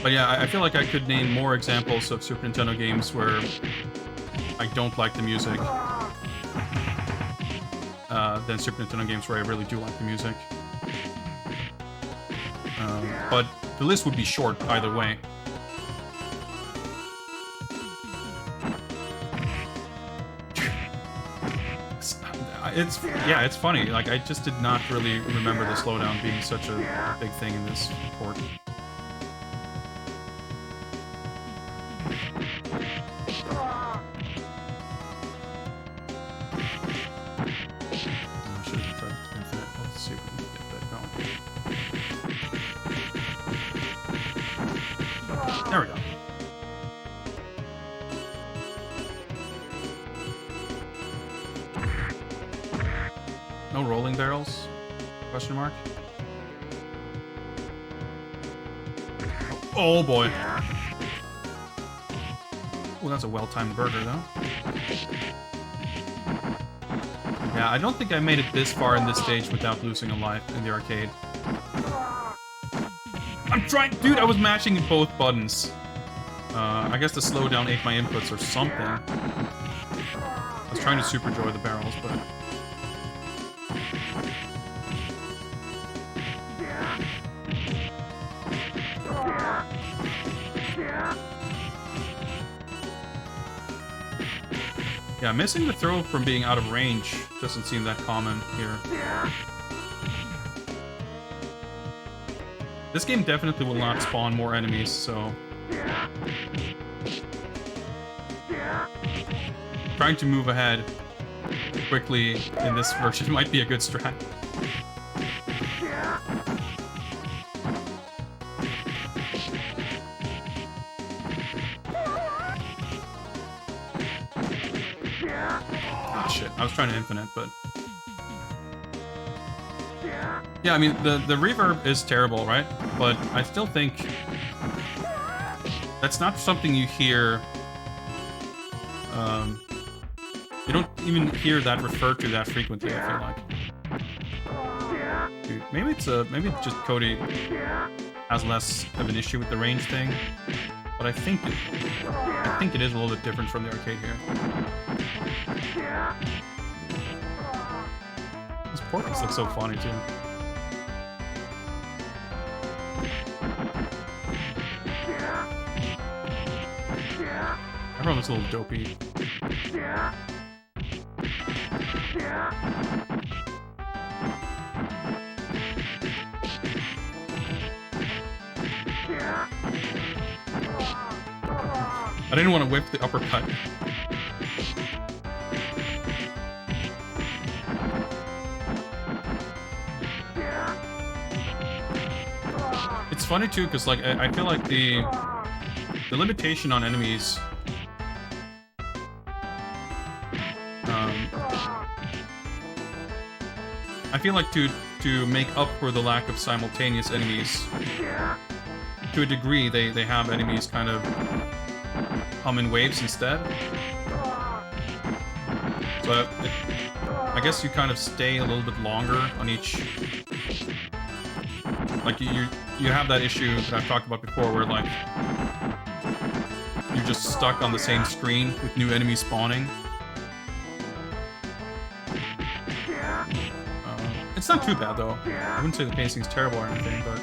But yeah, I feel like I could name more examples of Super Nintendo games where I don't like the music than Super Nintendo games where I really do like the music. But the list would be short either way. It's funny. Like, I just did not really remember the slowdown being such a big thing in this port. There we go. No rolling barrels? Question mark? Oh boy. Oh, that's a well-timed burger, though. Yeah, I don't think I made it this far in this stage without losing a life in the arcade. I'm trying... Dude, I was mashing both buttons. I guess the slowdown ate my inputs or something. I was trying to super joy the barrels, but... Yeah, missing the throw from being out of range doesn't seem that common here. This game definitely will not spawn more enemies, so... Trying to move ahead quickly in this version might be a good strat. Oh shit, I was trying to infinite, but... Yeah, I mean, the reverb is terrible, right? But I still think... That's not something you hear... You don't even hear that referred to that frequently, I feel like. Dude, maybe it's just Cody has less of an issue with the range thing. But I think it is a little bit different from the arcade here. These portraits look so funny too. Everyone looks a little dopey. I didn't want to whip the uppercut. It's funny too, because like I feel like the limitation on enemies I feel like to make up for the lack of simultaneous enemies, to a degree, they have enemies kind of come in waves instead. So I guess you kind of stay a little bit longer on each. Like you have that issue that I've talked about before, where like you're just stuck on the same screen with new enemies spawning. It's not too bad though. I wouldn't say the pacing's terrible or anything, but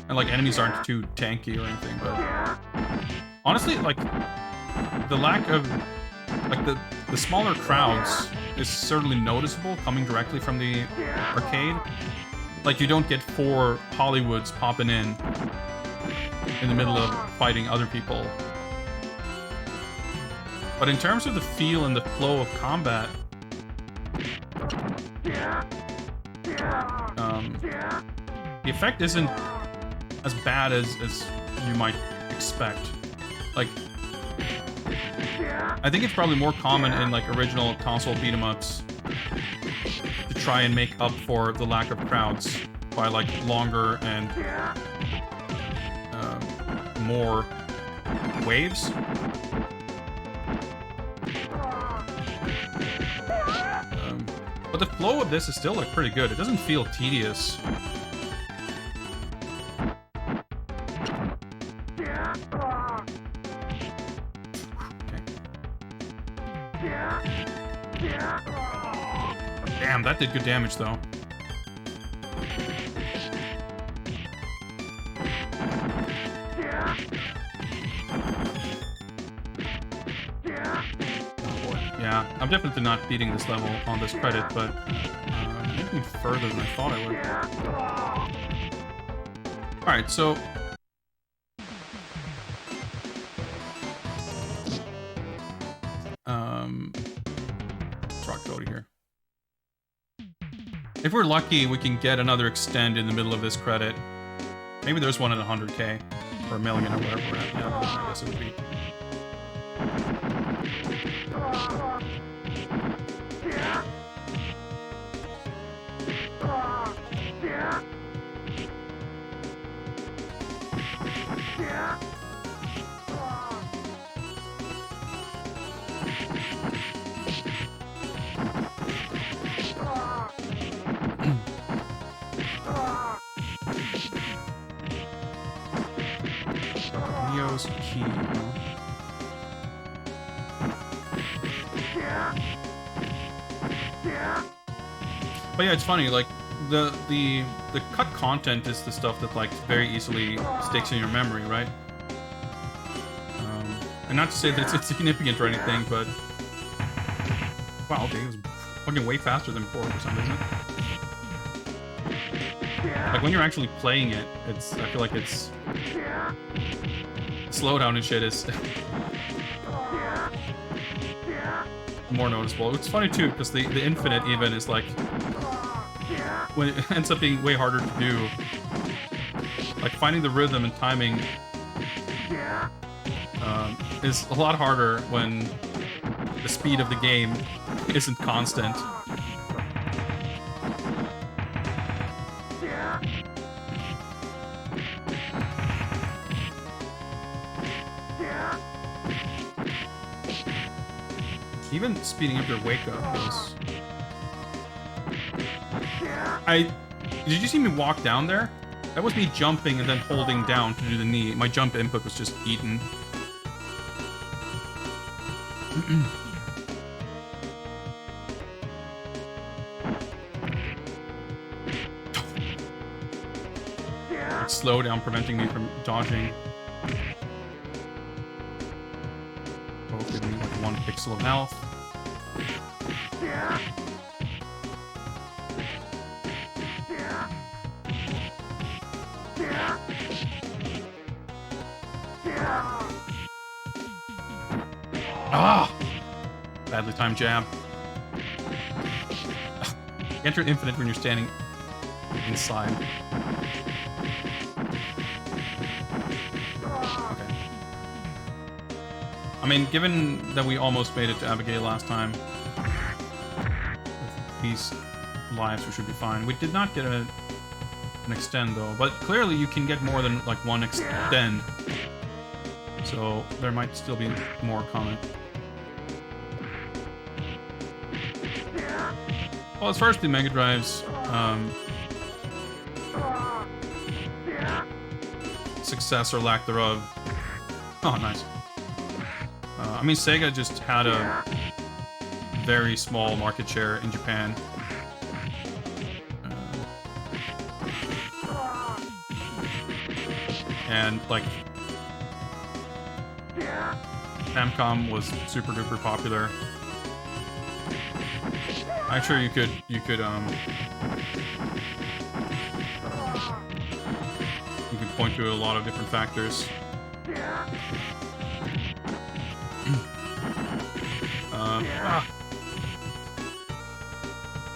and like enemies aren't too tanky or anything, but honestly, like the lack of like the smaller crowds is certainly noticeable coming directly from the arcade. Like you don't get 4 Hollywoods popping in the middle of fighting other people. But in terms of the feel and the flow of combat, the effect isn't as bad as you might expect. Like, I think it's probably more common in like original console beat-em-ups to try and make up for the lack of crowds by like longer and more waves. But the flow of this is still like pretty good. It doesn't feel tedious. Damn, that did good damage though. Yeah, I'm definitely not beating this level on this credit, but maybe further than I thought I would. Alright, so let's rock code here. If we're lucky, we can get another extend in the middle of this credit. Maybe there's one at 100k or a million or whatever we're at. Yeah, I guess it would be. Neo's key. But yeah, it's funny, like the cut content is the stuff that like very easily sticks in your memory, right? And not to say that it's insignificant or anything, but wow, okay, it was fucking way faster than before for some reason. Like when you're actually playing it, I feel like it's slowdown and shit is more noticeable. It's funny too, because the infinite even is like, when it ends up being way harder to do, like finding the rhythm and timing is a lot harder when the speed of the game isn't constant. Even speeding up your wake up is... Did you see me walk down there? That was me jumping and then holding down to do the knee. My jump input was just eaten. Slow down, preventing me from dodging. Oh, give me like 1 pixel of health. Ah! Badly timed jab. Enter infinite when you're standing inside. I mean, given that we almost made it to Abigail last time, with these lives, we should be fine. We did not get an extend, though. But clearly, you can get more than, like, one extend. So, there might still be more coming. Well, as far as the Mega Drives, success or lack thereof. Oh, nice. I mean, Sega just had a very small market share in Japan. And, like, Famicom was super duper popular. I'm sure you could point to a lot of different factors.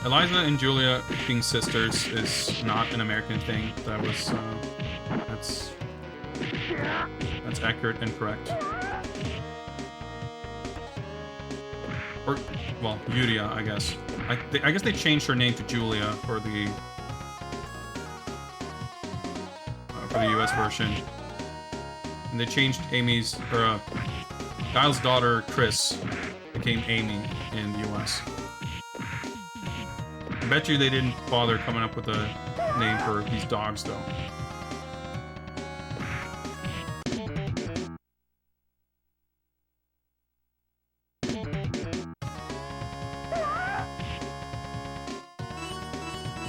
Eliza and Julia being sisters is not an American thing. That was that's accurate and correct. Or, well, Yuria, I guess. I guess they changed her name to Julia for the US version, and they changed Amy's or Giles' daughter Chris became Amy in the US. I bet you they didn't bother coming up with a name for these dogs, though.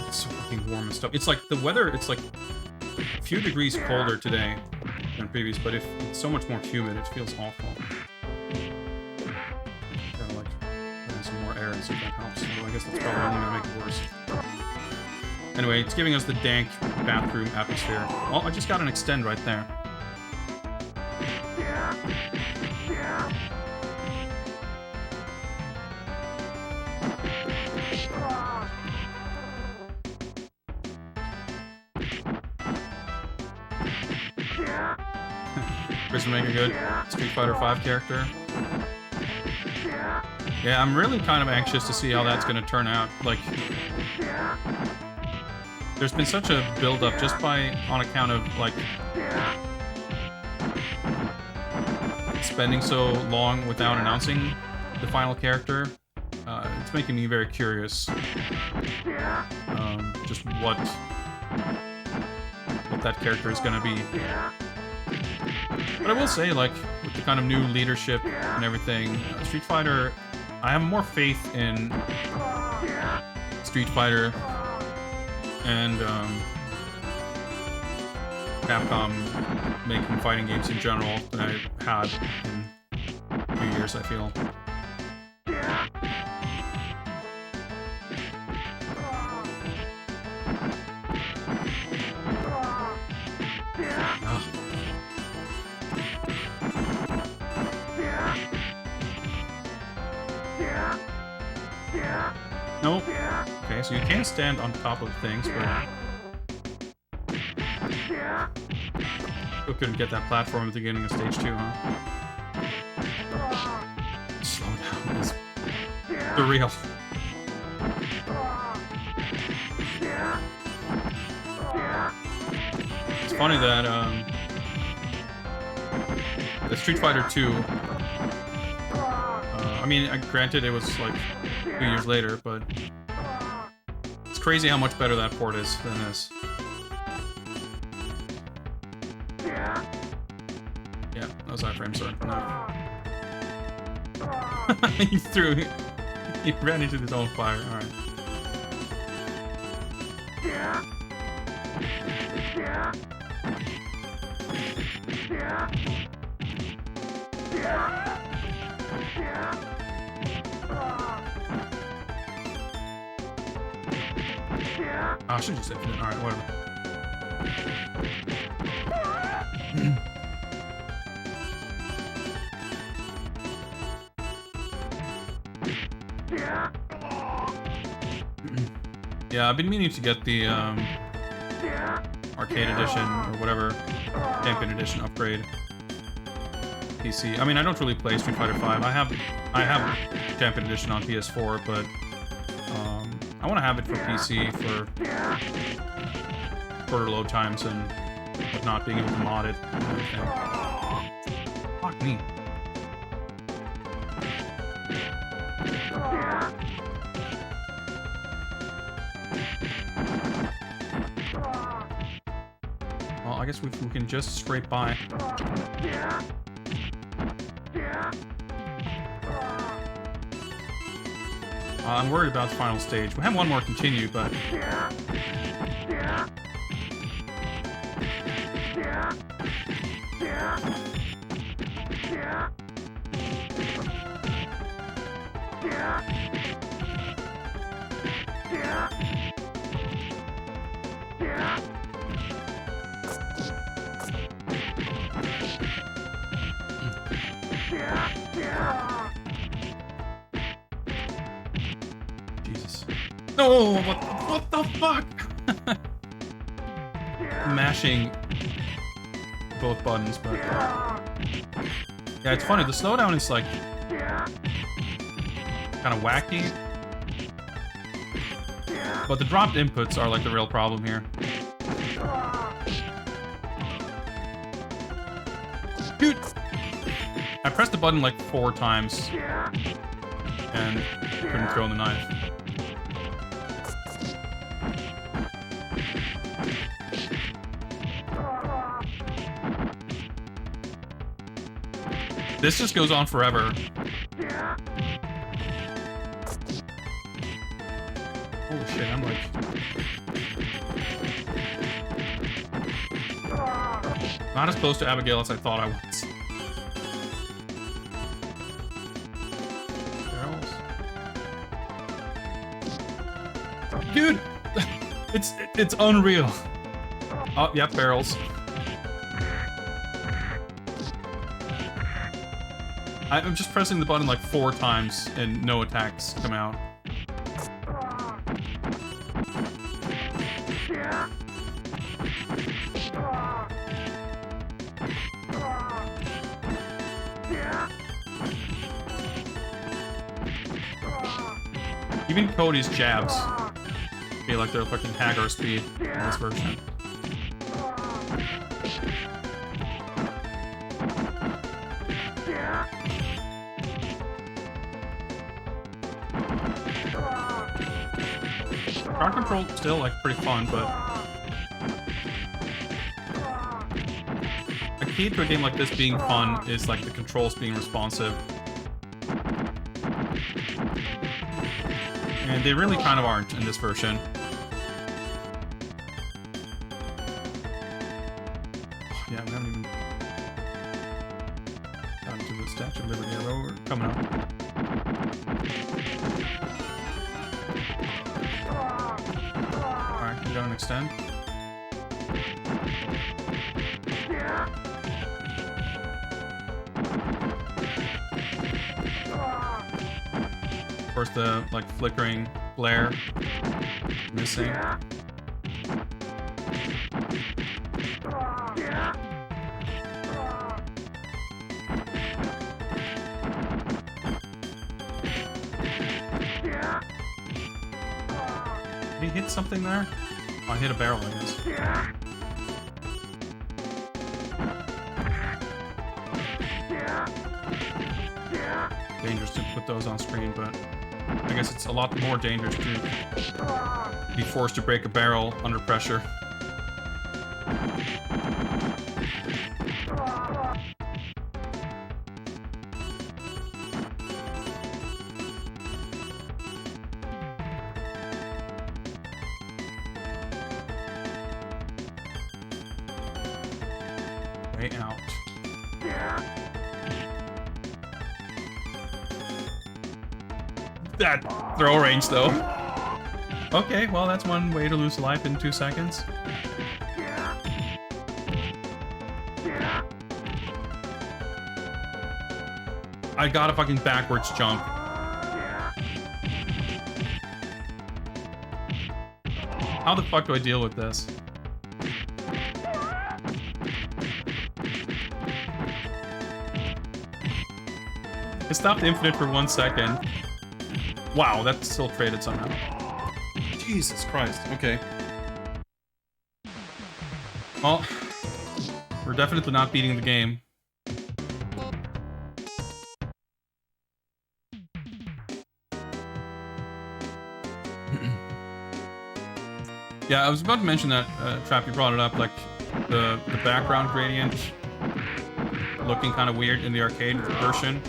It's so fucking warm and stuff. It's like the weather, it's like a few degrees colder today than previous, but if it's so much more humid, it feels awful. Gotta like add some more air and see if that helps. Although I guess that's probably only gonna make it worse. Anyway, it's giving us the dank bathroom atmosphere. Well, I just got an extend right there. Chris would make a good Street Fighter V character. Yeah, I'm really kind of anxious to see how that's going to turn out. Like, there's been such a build-up just on account of, like, spending so long without announcing the final character. It's making me very curious. Just what that character is going to be. But I will say, like, with the kind of new leadership and everything, Street Fighter, I have more faith in Street Fighter and Capcom making fighting games in general than I had in a few years, I feel. Nope. Okay, so you can stand on top of things, but still couldn't get that platform at the beginning of stage 2, huh? Slow down is surreal. It's funny that the Street Fighter 2. I mean, granted, it was like a few years later, but it's crazy how much better that port is than this. Yeah, that was iframe, sorry. No. He ran into his own fire, alright. Oh, I should just say infinite. Alright, whatever. Yeah, I've been meaning to get the arcade edition or whatever champion edition upgrade PC. I mean, I don't really play Street Fighter V. I have Champion Edition on PS4, but I want to have it for PC for shorter load times and not being able to mod it and everything. Fuck me. Well, I guess we can just scrape by. I'm worried about the final stage. We have one more continue, but... Jesus. No! What the fuck? Mashing both buttons, but... Yeah, it's funny. The slowdown is, like... kind of wacky. But the dropped inputs are, like, the real problem here. Dude! I pressed the button, like, 4 times. And couldn't throw the knife. This just goes on forever. Holy shit, I'm like... not as close to Abigail as I thought I was. Barrels. Dude! It's unreal. Oh, yep, barrels. I'm just pressing the button like 4 times and no attacks come out. Even Cody's jabs feel like they're fucking Hagar speed in this version. Crowd control still like pretty fun, but a key to a game like this being fun is like the controls being responsive. And they really kind of aren't in this version. Oh, yeah, we haven't even gotten to the Statue of Liberty yet. Well, we're coming up. Alright, can go and extend. Of course, the like flickering glare missing. Did he hit something there? Oh, I hit a barrel, I guess. Dangerous to put those on screen, but I guess it's a lot more dangerous to be forced to break a barrel under pressure. Way out. That throw range, though. Okay, well, that's one way to lose life in 2 seconds. I got a fucking backwards jump. How the fuck do I deal with this? It stopped infinite for 1 second. Wow, that still traded somehow. Jesus Christ. Okay. Well, we're definitely not beating the game. Yeah, I was about to mention that, Trap, you brought it up, like, the background gradient looking kind of weird in the arcade version.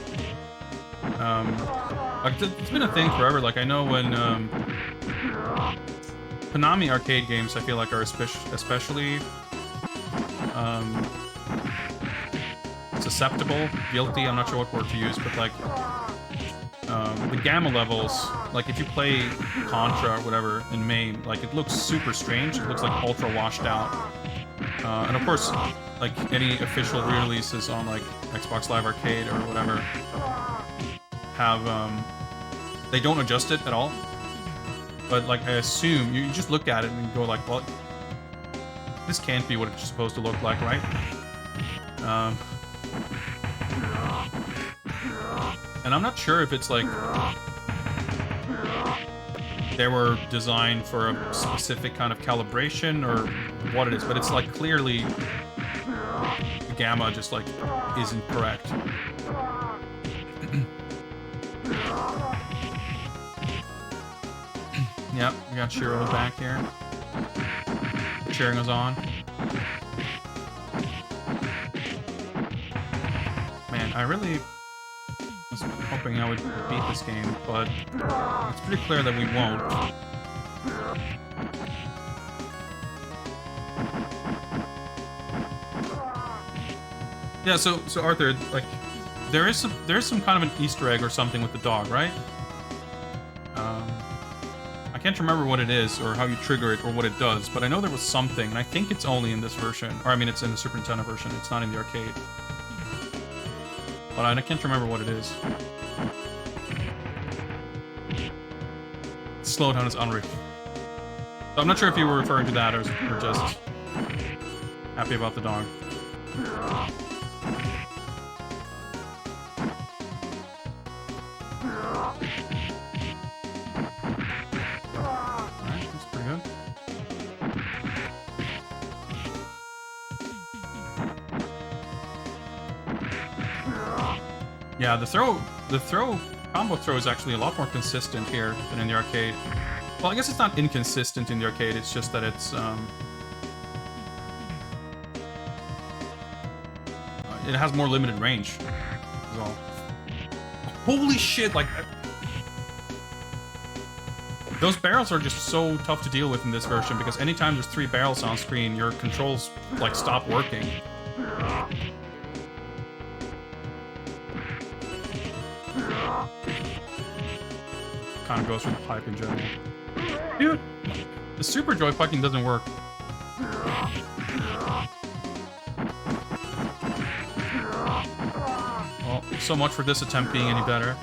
Like, it's been a thing forever. Like, I know when, Konami arcade games, I feel like, are especially, susceptible, guilty, I'm not sure what word to use, but, like, the gamma levels, like, if you play Contra or whatever in MAME, like, it looks super strange. It looks, like, ultra washed out. And, of course, like, any official re-releases on, like, Xbox Live Arcade or whatever have, they don't adjust it at all. But, like, I assume, you just look at it and go, like, well, this can't be what it's supposed to look like, right? And I'm not sure if it's, like, they were designed for a specific kind of calibration or what it is, but it's, like, clearly the gamma just, like, isn't correct. Yep, we got Shiro back here. Cheering us on. Man, I really was hoping I would beat this game, but it's pretty clear that we won't. Yeah, so Arthur, like, there's some kind of an Easter egg or something with the dog, right? I can't remember what it is or how you trigger it or what it does, but I know there was something, and I think it's only in this version, or I mean, it's in the Super Nintendo version. It's not in the arcade, but I can't remember what it is. Slowdown is unreal. So I'm not sure if you were referring to that or just happy about the dog. Alright, that's pretty good. Yeah, the combo throw is actually a lot more consistent here than in the arcade. Well, I guess it's not inconsistent in the arcade, it's just that it's, it has more limited range, is all. Holy shit, like, those barrels are just so tough to deal with in this version, because anytime there's 3 barrels on screen, your controls, like, stop working. Kind of goes for the pipe in general. Dude, the Super Joy fucking doesn't work. Well, so much for this attempt being any better.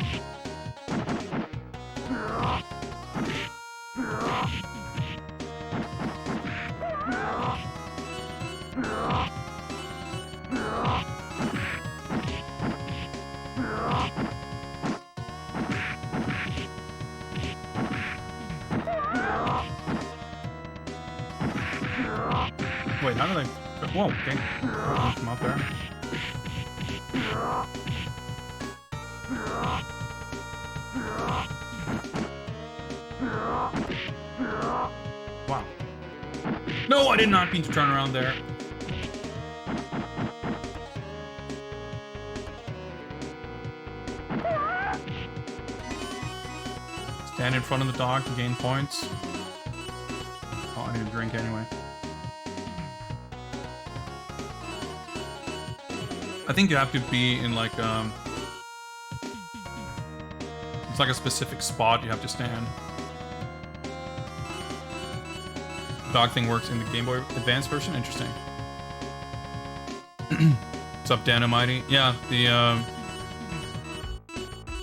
Wait, how did I... Whoa, okay. Come up there. Wow. No, I did not mean to turn around there. Stand in front of the dog to gain points. Oh, I need a drink anyway. I think you have to be in, like, it's like a specific spot you have to stand. Dog thing works in the Game Boy Advance version? Interesting. What's up, Dan Almighty? Yeah,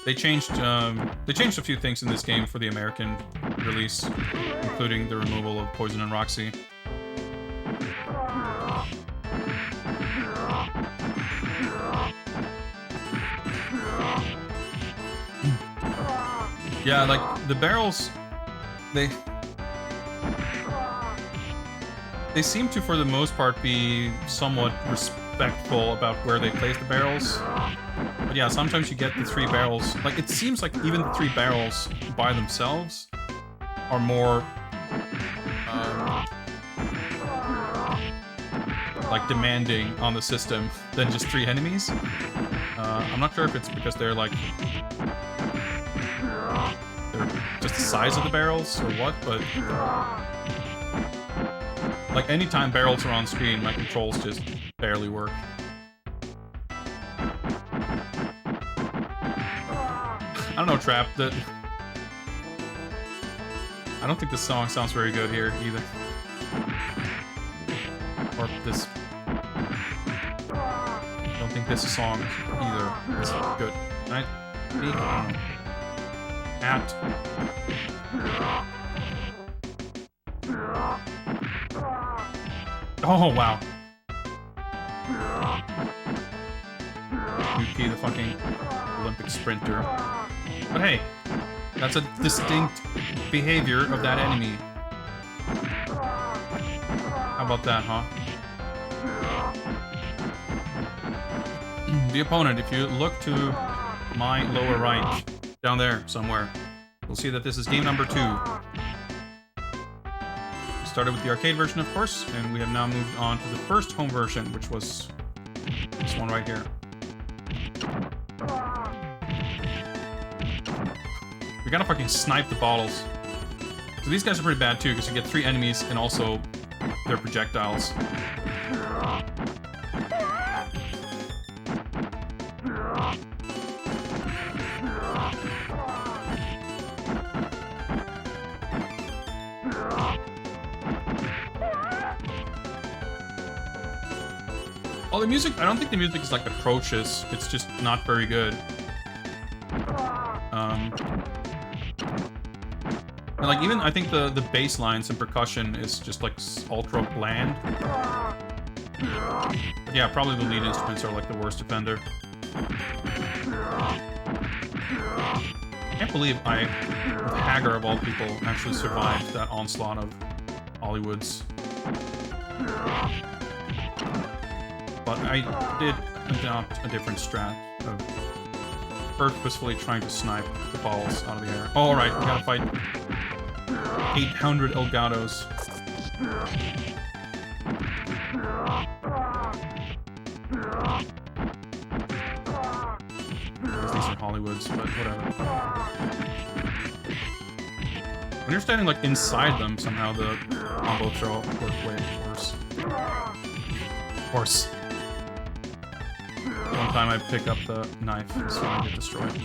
they changed a few things in this game for the American release, including the removal of Poison and Roxy. Yeah, like the barrels, they seem to, for the most part, be somewhat respectful about where they place the barrels. But yeah, sometimes you get the 3 barrels. Like, it seems like even the 3 barrels by themselves are more like demanding on the system than just 3 enemies. I'm not sure if it's because they're like just the size of the barrels or what, but like anytime barrels are on screen, my controls just barely work. I don't know, Trap. I don't think this song sounds very good here either. Or this. I don't think this song either is good. Can I speak? I don't know. At. Oh, wow. UP, the fucking Olympic sprinter. But hey, that's a distinct behavior of that enemy. How about that, huh? The opponent, if you look to my lower right, down there somewhere, you'll see that this is game number 2. We started with the arcade version, of course, and we have now moved on to the first home version, which was this one right here. We gotta fucking snipe the bottles. So these guys are pretty bad too, because you get 3 enemies and also their projectiles. Well, the music, I don't think the music is like atrocious. It's just not very good. And like even I think the bass lines and percussion is just like ultra bland. But yeah, probably the lead instruments are like the worst offender. I can't believe Hagar of all people, actually survived that onslaught of Hollywoods. But I did adopt a different strat of purposefully trying to snipe the balls out of the air. Oh, alright, we gotta fight 800 Elgatos. These are Hollywoods, but whatever. When you're standing like inside them, somehow the combo throw works way worse. Of course. One time I pick up the knife, so I get destroyed.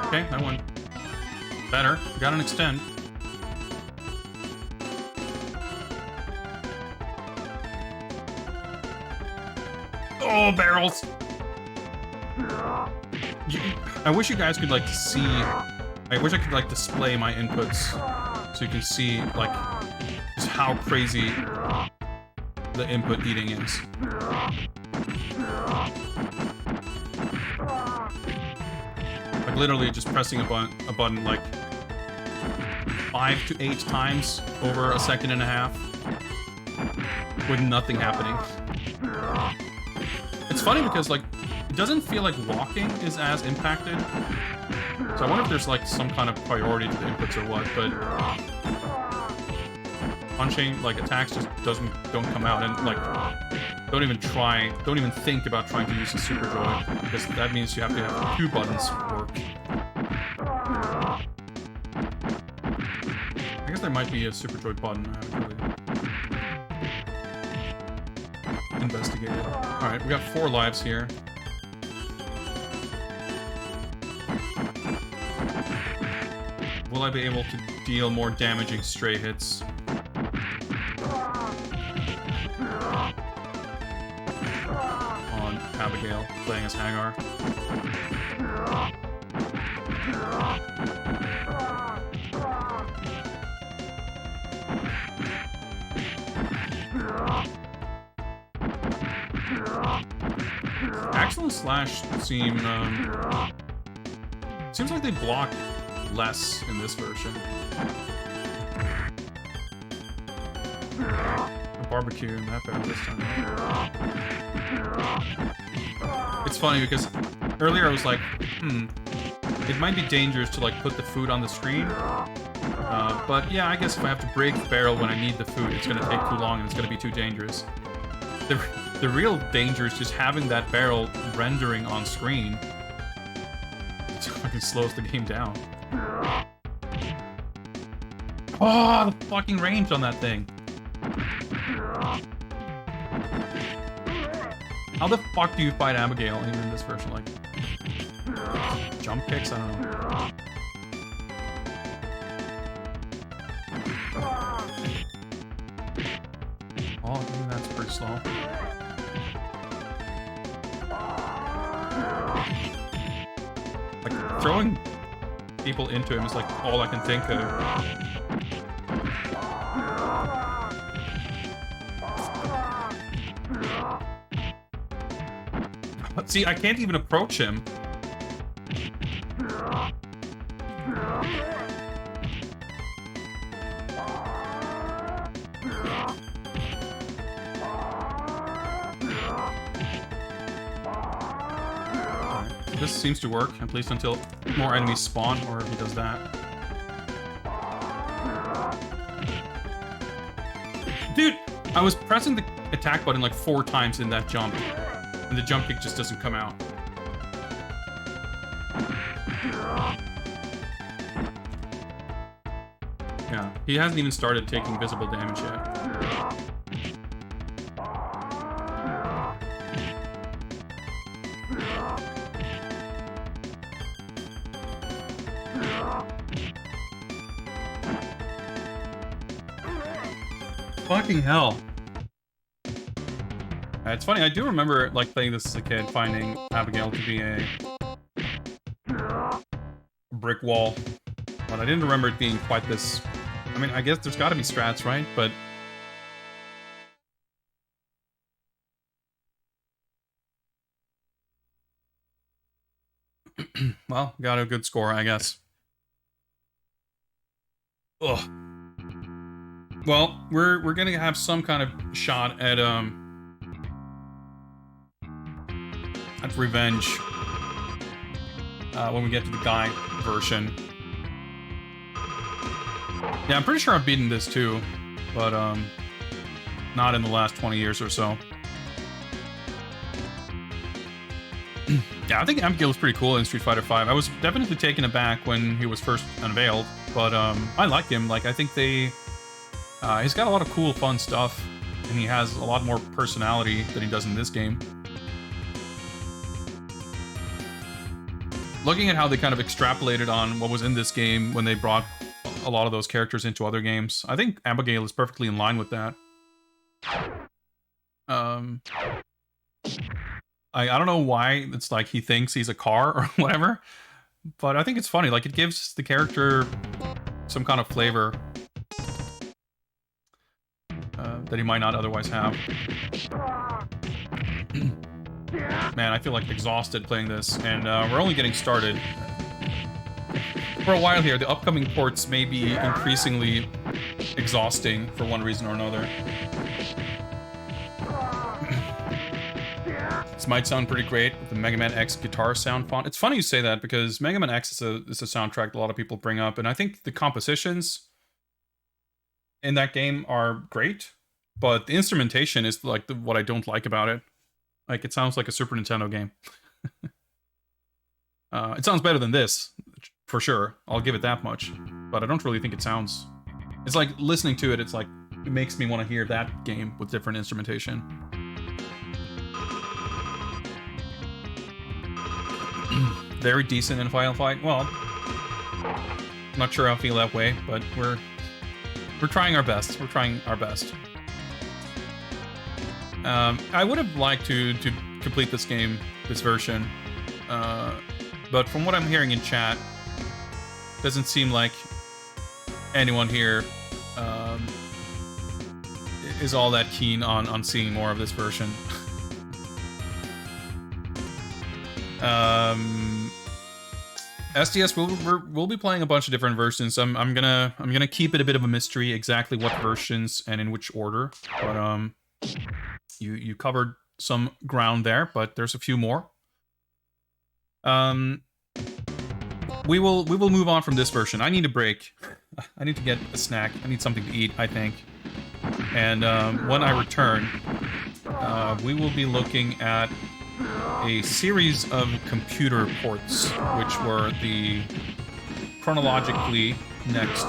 Okay, that went better. Got an extend. Oh, barrels! I wish you guys could like see. I wish I could like display my inputs so you can see like just how crazy the input eating is. Like literally just pressing a button like 5 to 8 times over a second and a half with nothing happening. It's funny because like it doesn't feel like walking is as impacted. So I wonder if there's like some kind of priority to the inputs or what, but punching, like attacks just don't come out, and like don't even think about trying to use a super joy, because that means you have to have 2 buttons work. I guess there might be a super joy button. I haven't really investigated. Alright, we got 4 lives here. will I be able to deal more damaging stray hits? On Abigail, playing as Hagar. Axel and Slash seem, seems like they block less in this version. A barbecue in that better this time. It's funny because earlier I was like, it might be dangerous to like put the food on the screen. But yeah, I guess if I have to break the barrel when I need the food, it's gonna take too long and it's gonna be too dangerous. The real danger is just having that barrel rendering on screen. It fucking slows the game down. Oh, the fucking range on that thing. How the fuck do you fight Abigail even in this version? Like, jump kicks? I don't know. Oh, even that's pretty slow. Like, throwing people into him is like all I can think of. See, I can't even approach him. This seems to work, at least until more enemies spawn, or he does that. Dude, I was pressing the attack button like 4 times in that jump, and the jump kick just doesn't come out. Yeah, he hasn't even started taking visible damage yet. Fucking hell. It's funny, I do remember like playing this as a kid, finding Abigail to be a brick wall. But I didn't remember it being quite this. I mean, I guess there's gotta be strats, right? But well, got a good score, I guess. Ugh. Well, we're gonna have some kind of shot at revenge when we get to the guy version. Yeah, I'm pretty sure I've beaten this too, but not in the last 20 years or so. Yeah, I think Abigail was pretty cool in Street Fighter V. I was definitely taken aback when he was first unveiled, but I like him. Like, I think he's got a lot of cool, fun stuff, and he has a lot more personality than he does in this game. Looking at how they kind of extrapolated on what was in this game when they brought a lot of those characters into other games, I think Abigail is perfectly in line with that. I don't know why it's like he thinks he's a car or whatever, but I think it's funny. Like, it gives the character some kind of flavor that he might not otherwise have. Man, I feel like exhausted playing this, and we're only getting started. For a while here, the upcoming ports may be increasingly exhausting for one reason or another. This might sound pretty great with the Mega Man X guitar sound font. It's funny you say that, because Mega Man X is a soundtrack that a lot of people bring up, and I think the compositions in that game are great, but the instrumentation is like what I don't like about it. Like, it sounds like a Super Nintendo game. It sounds better than this, for sure. I'll give it that much. But I don't really think it sounds... It's like, listening to it, it's like, it makes me want to hear that game with different instrumentation. Very decent in Final Fight. Well, I'm not sure I feel that way, but we're trying our best. We're trying our best. I would have liked to complete this game, this version, but from what I'm hearing in chat, doesn't seem like anyone here is all that keen on seeing more of this version. SDS, we'll be playing a bunch of different versions. I'm gonna keep it a bit of a mystery exactly what versions and in which order. But you covered some ground there, but there's a few more. We will move on from this version. I need a break. I need to get a snack. I need something to eat, I think. And when I return, we will be looking at a series of computer ports, which were the chronologically next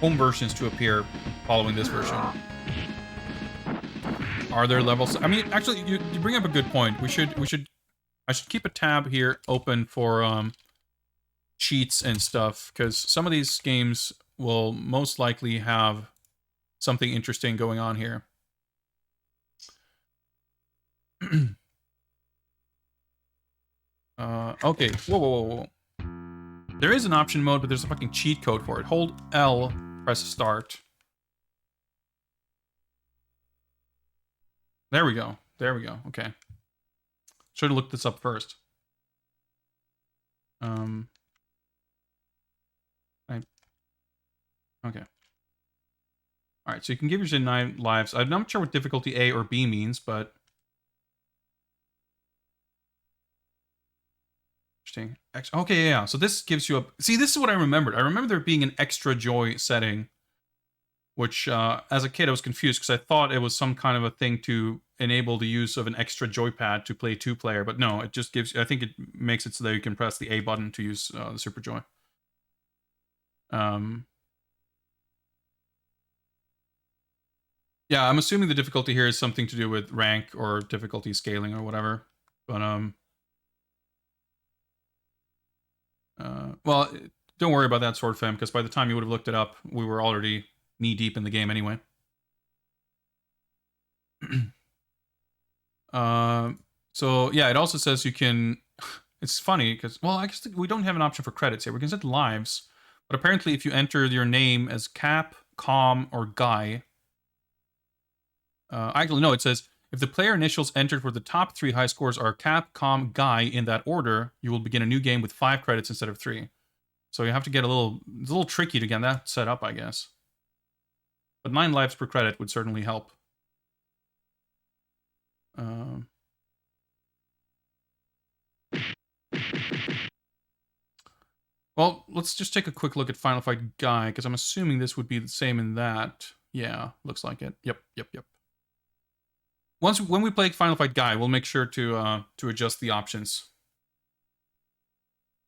home versions to appear following this version. Are there levels? I mean, actually, you bring up a good point. I should keep a tab here open for cheats and stuff, because some of these games will most likely have something interesting going on here. Okay. Whoa. There is an option mode, but there's a fucking cheat code for it. Hold L, press start. There we go. Okay. Should have looked this up first. Okay. Alright, so you can give yourself 9 lives. I'm not sure what difficulty A or B means, but... Interesting. Okay, yeah. So this gives you a... See, this is what I remembered. I remember there being an extra joy setting, which, as a kid, I was confused because I thought it was some kind of a thing to enable the use of an extra joypad to play 2-player, but no, it just gives... I think it makes it so that you can press the A button to use the Super Joy. Yeah, I'm assuming the difficulty here is something to do with rank or difficulty scaling or whatever. But, well, don't worry about that, Sword Fam, because by the time you would have looked it up, we were already knee-deep in the game anyway. So, yeah, it also says you can... It's funny, because, well, I guess we don't have an option for credits here. We can set lives, but apparently if you enter your name as Cap, Com, or Guy... actually, no, it says, if the player initials entered for the top 3 high scores are Cap, Com, Guy in that order, you will begin a new game with 5 credits instead of 3. So you have to get it's a little tricky to get that set up, I guess. But 9 lives per credit would certainly help. Well, let's just take a quick look at Final Fight Guy, because I'm assuming this would be the same in that. Yeah, looks like it. Yep. When we play Final Fight Guy, we'll make sure to adjust the options.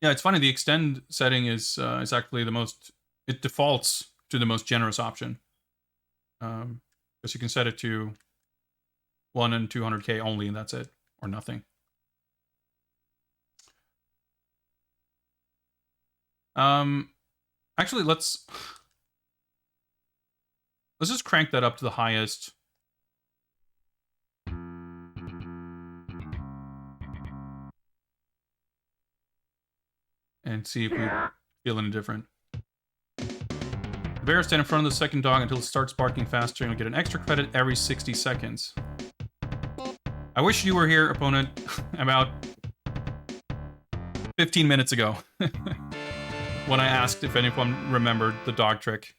Yeah, it's funny. The extend setting is actually the most. It defaults to the most generous option, because you can set it to 1 and 200K only, and that's it, or nothing. Actually, let's just crank that up to the highest. And see if we feel any different. The bear stand in front of the second dog until it starts barking faster, and you'll get an extra credit every 60 seconds. I wish you were here, opponent, about 15 minutes ago. When I asked if anyone remembered the dog trick.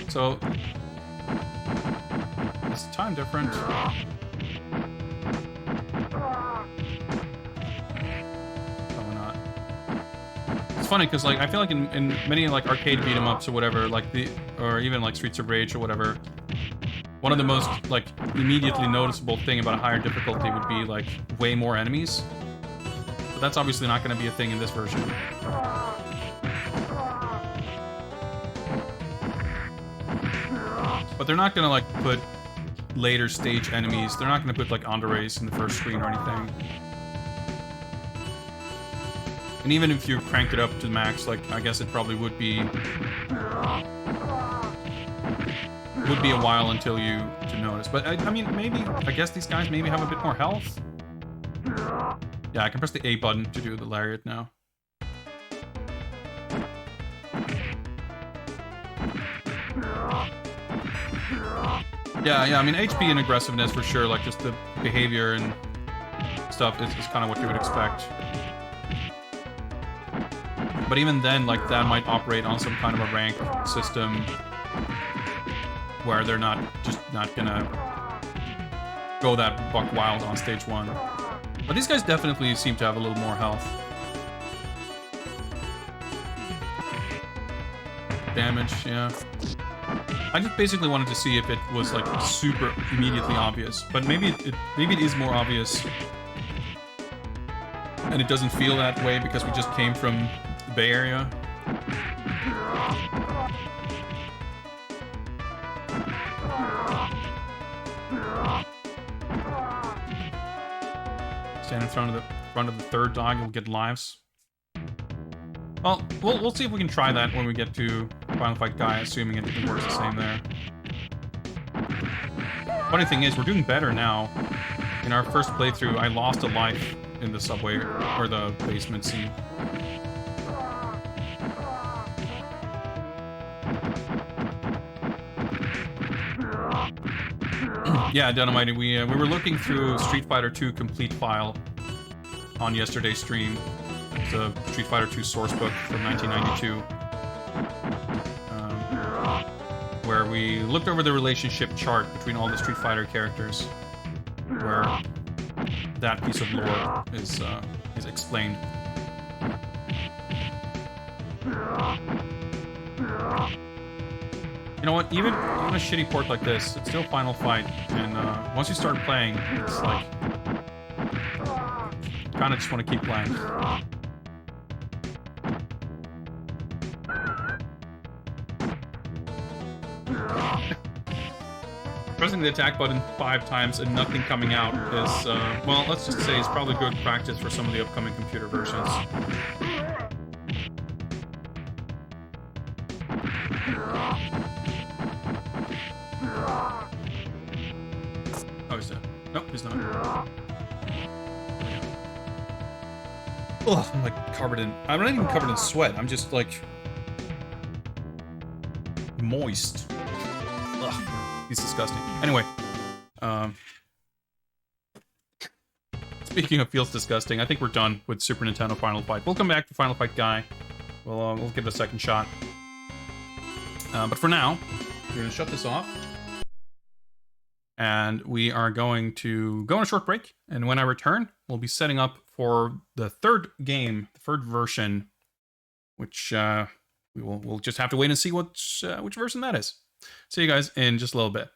So... Is the time different? Funny because like I feel like in many like arcade beat 'em ups or whatever, like or even like Streets of Rage or whatever, one of the most like immediately noticeable thing about a higher difficulty would be like way more enemies. But that's obviously not going to be a thing in this version. But they're not going to like put later stage enemies. They're not going to put like Andres in the first screen or anything. And even if you cranked it up to max, like, I guess it probably would be a while until you to notice. But I mean, maybe, I guess these guys maybe have a bit more health. Yeah, I can press the A button to do the lariat now. Yeah, I mean, HP and aggressiveness for sure, like just the behavior and stuff is kind of what you would expect. But even then, like, that might operate on some kind of a rank system where they're not gonna go that buck wild on stage 1. But these guys definitely seem to have a little more health. Damage, yeah. I just basically wanted to see if it was like super immediately obvious, but maybe it is more obvious, and it doesn't feel that way because we just came from the Bay Area. Stand in front of the third dog, you'll get lives. Well, we'll see if we can try that when we get to Final Fight Guy, assuming it works the same there. Funny thing is, we're doing better now. In our first playthrough, I lost a life in the subway or the basement scene. Yeah, Dynamite, we were looking through Street Fighter 2 complete file on yesterday's stream. It's a Street Fighter 2 source book from 1992, where we looked over the relationship chart between all the Street Fighter characters, where that piece of lore is explained. You know what? Even a shitty port like this, it's still Final Fight, and once you start playing, it's like kind of just want to keep playing. Pressing the attack button 5 times and nothing coming out is, well, let's just say it's probably good practice for some of the upcoming computer versions. Oh, he's dead. Nope, he's not. Ugh, I'm like covered in... I'm not even covered in sweat. I'm just like... moist. Ugh. He's disgusting. Anyway, speaking of feels disgusting, I think we're done with Super Nintendo Final Fight. We'll come back to Final Fight Guy. We'll give it a second shot. But for now, we're going to shut this off. And we are going to go on a short break. And when I return, we'll be setting up for the third game, the third version, which we'll just have to wait and see which version that is. See you guys in just a little bit.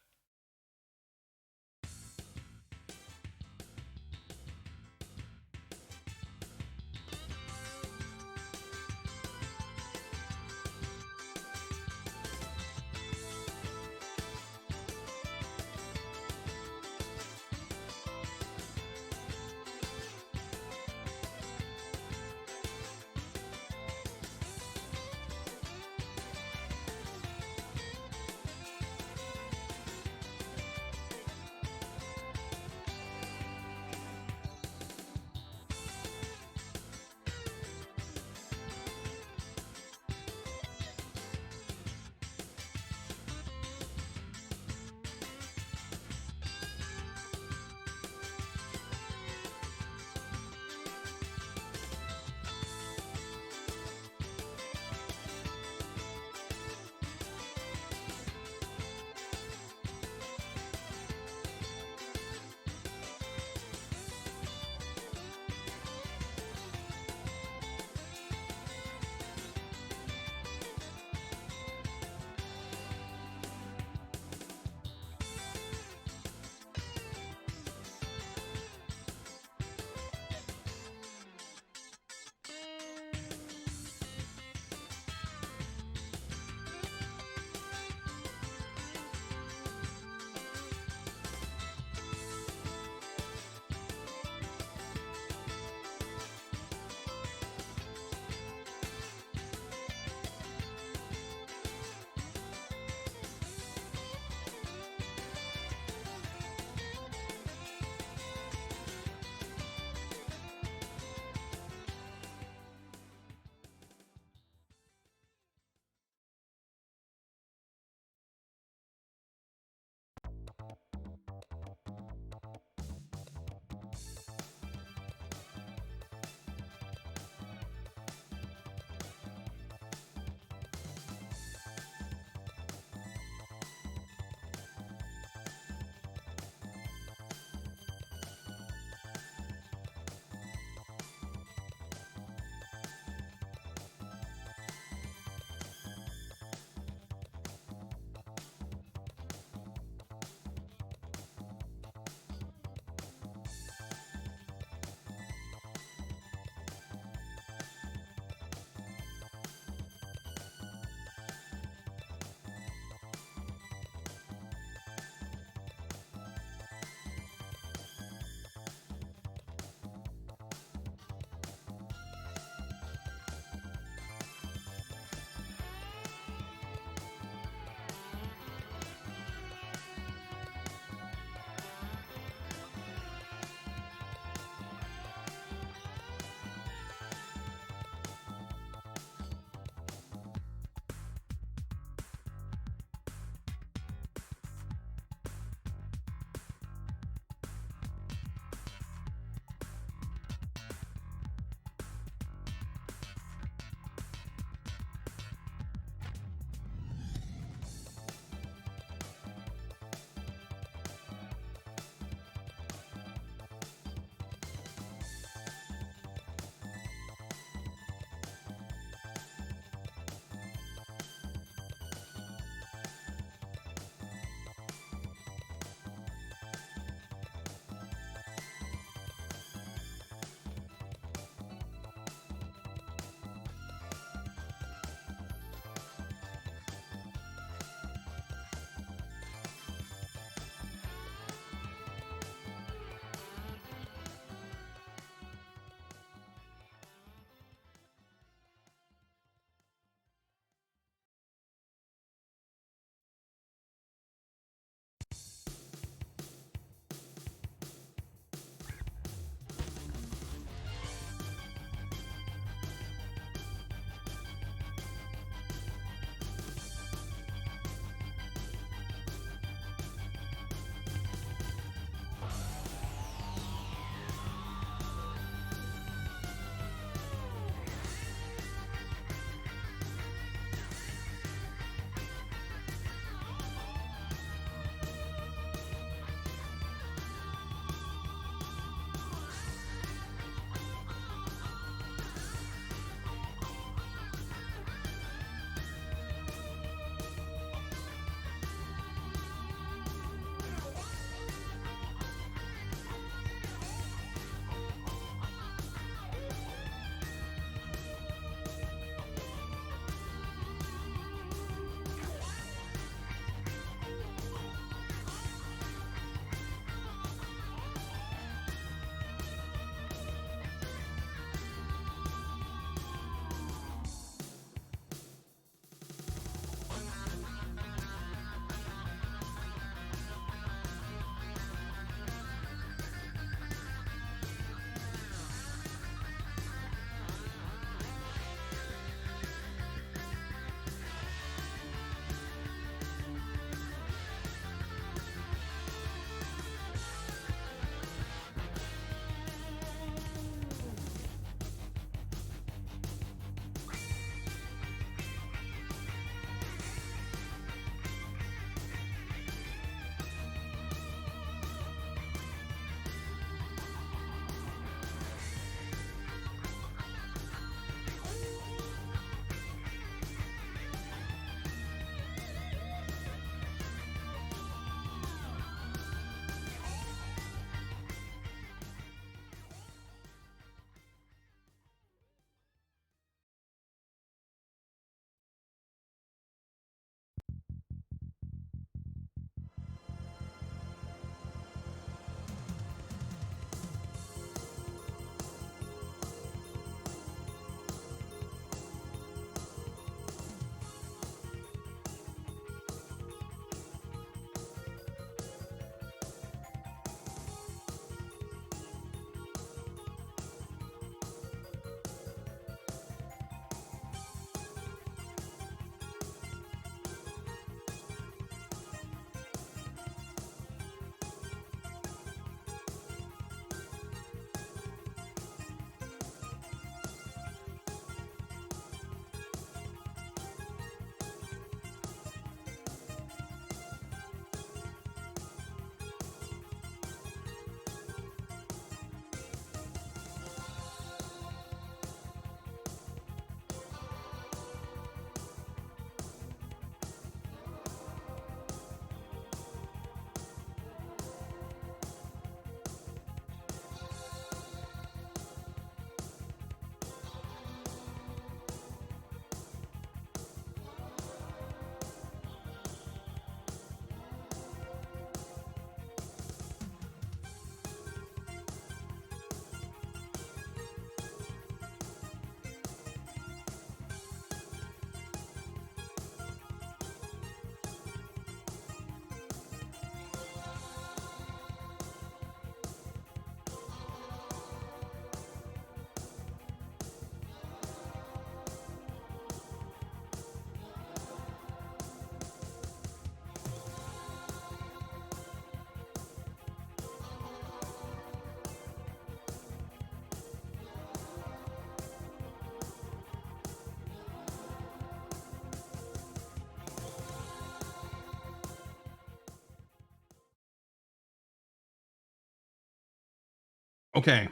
Okay,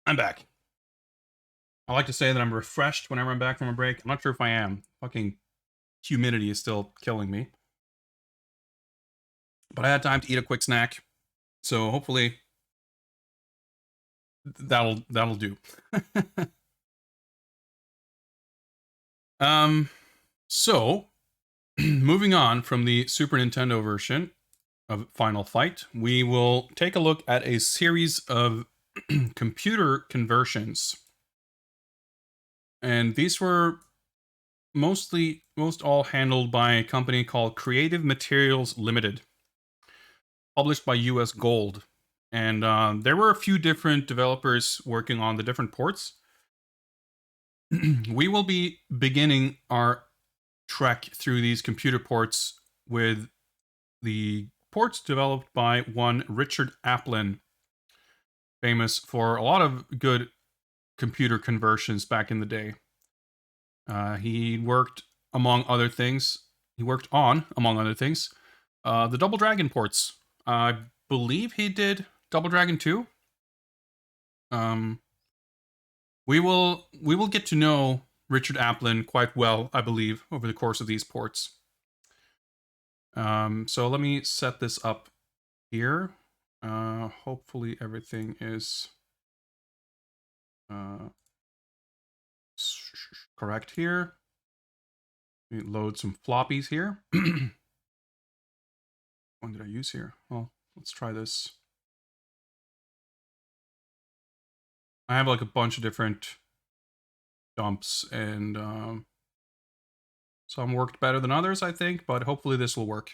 I'm back. I like to say that I'm refreshed whenever I'm back from a break. I'm not sure if I am. Fucking humidity is still killing me. But I had time to eat a quick snack, so hopefully that'll do. So moving on from the Super Nintendo version of Final Fight, we will take a look at a series of computer conversions. And these were most all handled by a company called Creative Materials Limited, published by US Gold. And there were a few different developers working on the different ports. We will be beginning our trek through these computer ports with the ports developed by one Richard Applin, famous for a lot of good computer conversions back in the day. He worked on, among other things, the Double Dragon ports. I believe he did Double Dragon 2. We will get to know Richard Applin quite well, I believe, over the course of these ports. So let me set this up here. Hopefully everything is correct here. Let me load some floppies here. One did I use here? Well, let's try this. I have like a bunch of different dumps, and some worked better than others, I think, but hopefully this will work.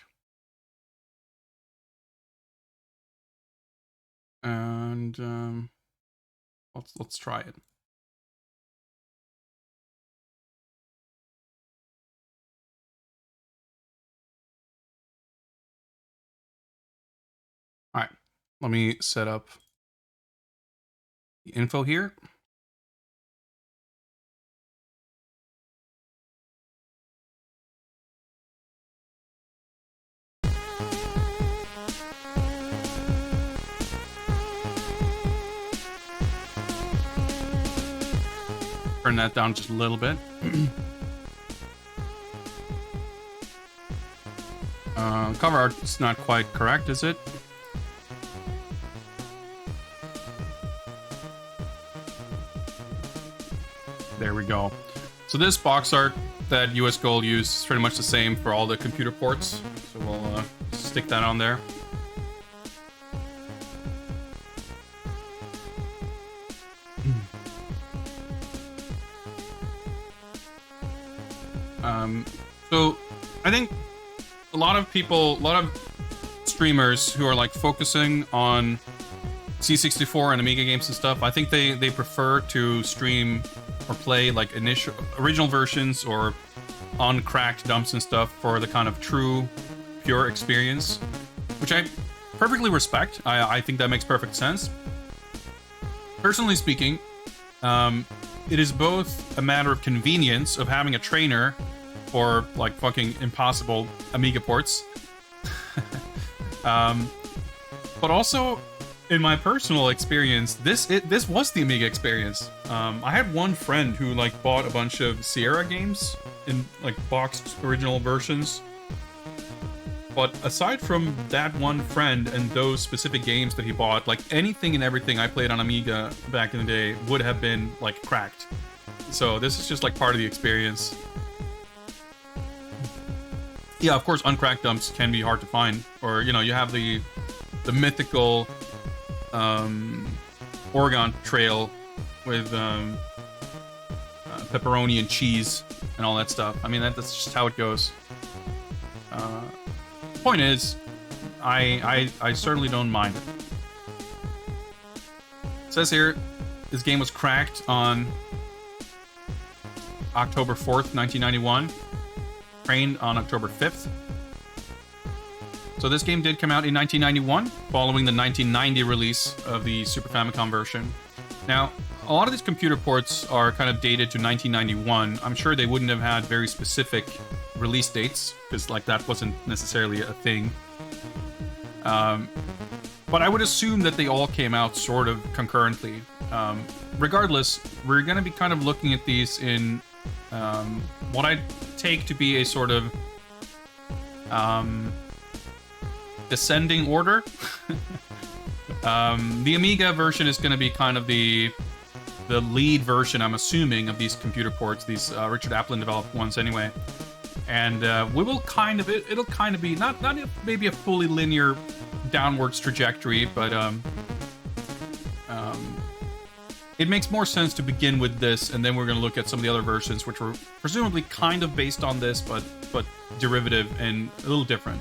And let's try it. All right, let me set up the info here. Turn that down just a little bit. Cover art is not quite correct, is it? There we go. So this box art that US Gold used is pretty much the same for all the computer ports. So we'll stick that on there. So I think a lot of streamers who are like focusing on C64 and Amiga games and stuff, I think they prefer to stream or play like original versions or uncracked dumps and stuff for the kind of true, pure experience, which I perfectly respect. I think that makes perfect sense. Personally speaking, it is both a matter of convenience of having a trainer for like fucking impossible Amiga ports, but also in my personal experience, this was the Amiga experience. I had one friend who like bought a bunch of Sierra games in like boxed original versions. But aside from that one friend and those specific games that he bought, like anything and everything I played on Amiga back in the day would have been like cracked. So this is just like part of the experience. Yeah, of course, uncracked dumps can be hard to find, or you know, you have the mythical Oregon Trail with pepperoni and cheese and all that stuff. I mean, that's just how it goes. Point is, I certainly don't mind it. It says here, this game was cracked on October 4th, 1991. Trained on October 5th. So this game did come out in 1991, following the 1990 release of the Super Famicom version. Now, a lot of these computer ports are kind of dated to 1991. I'm sure they wouldn't have had very specific release dates, because like that wasn't necessarily a thing. But I would assume that they all came out sort of concurrently. Regardless, we're going to be kind of looking at these in what I take to be a sort of descending order. The Amiga version is going to be kind of the lead version, I'm assuming, of these computer ports, these Richard Applin developed ones anyway. And we will kind of, it'll kind of be, not maybe a fully linear downwards trajectory, but it makes more sense to begin with this, and then we're going to look at some of the other versions, which were presumably kind of based on this, but derivative and a little different.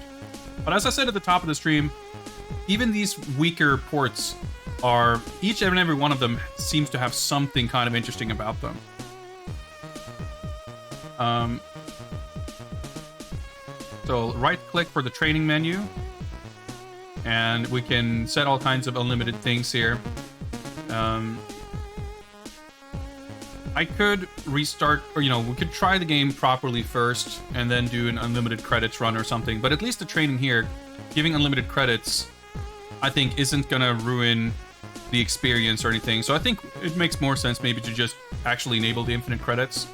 But as I said at the top of the stream, even these weaker ports are, each and every one of them seems to have something kind of interesting about them. So right-click for the training menu, and we can set all kinds of unlimited things here. I could restart, or, you know, we could try the game properly first, and then do an unlimited credits run or something, but at least the training here, giving unlimited credits, I think isn't gonna ruin the experience or anything, so I think it makes more sense maybe to just actually enable the infinite credits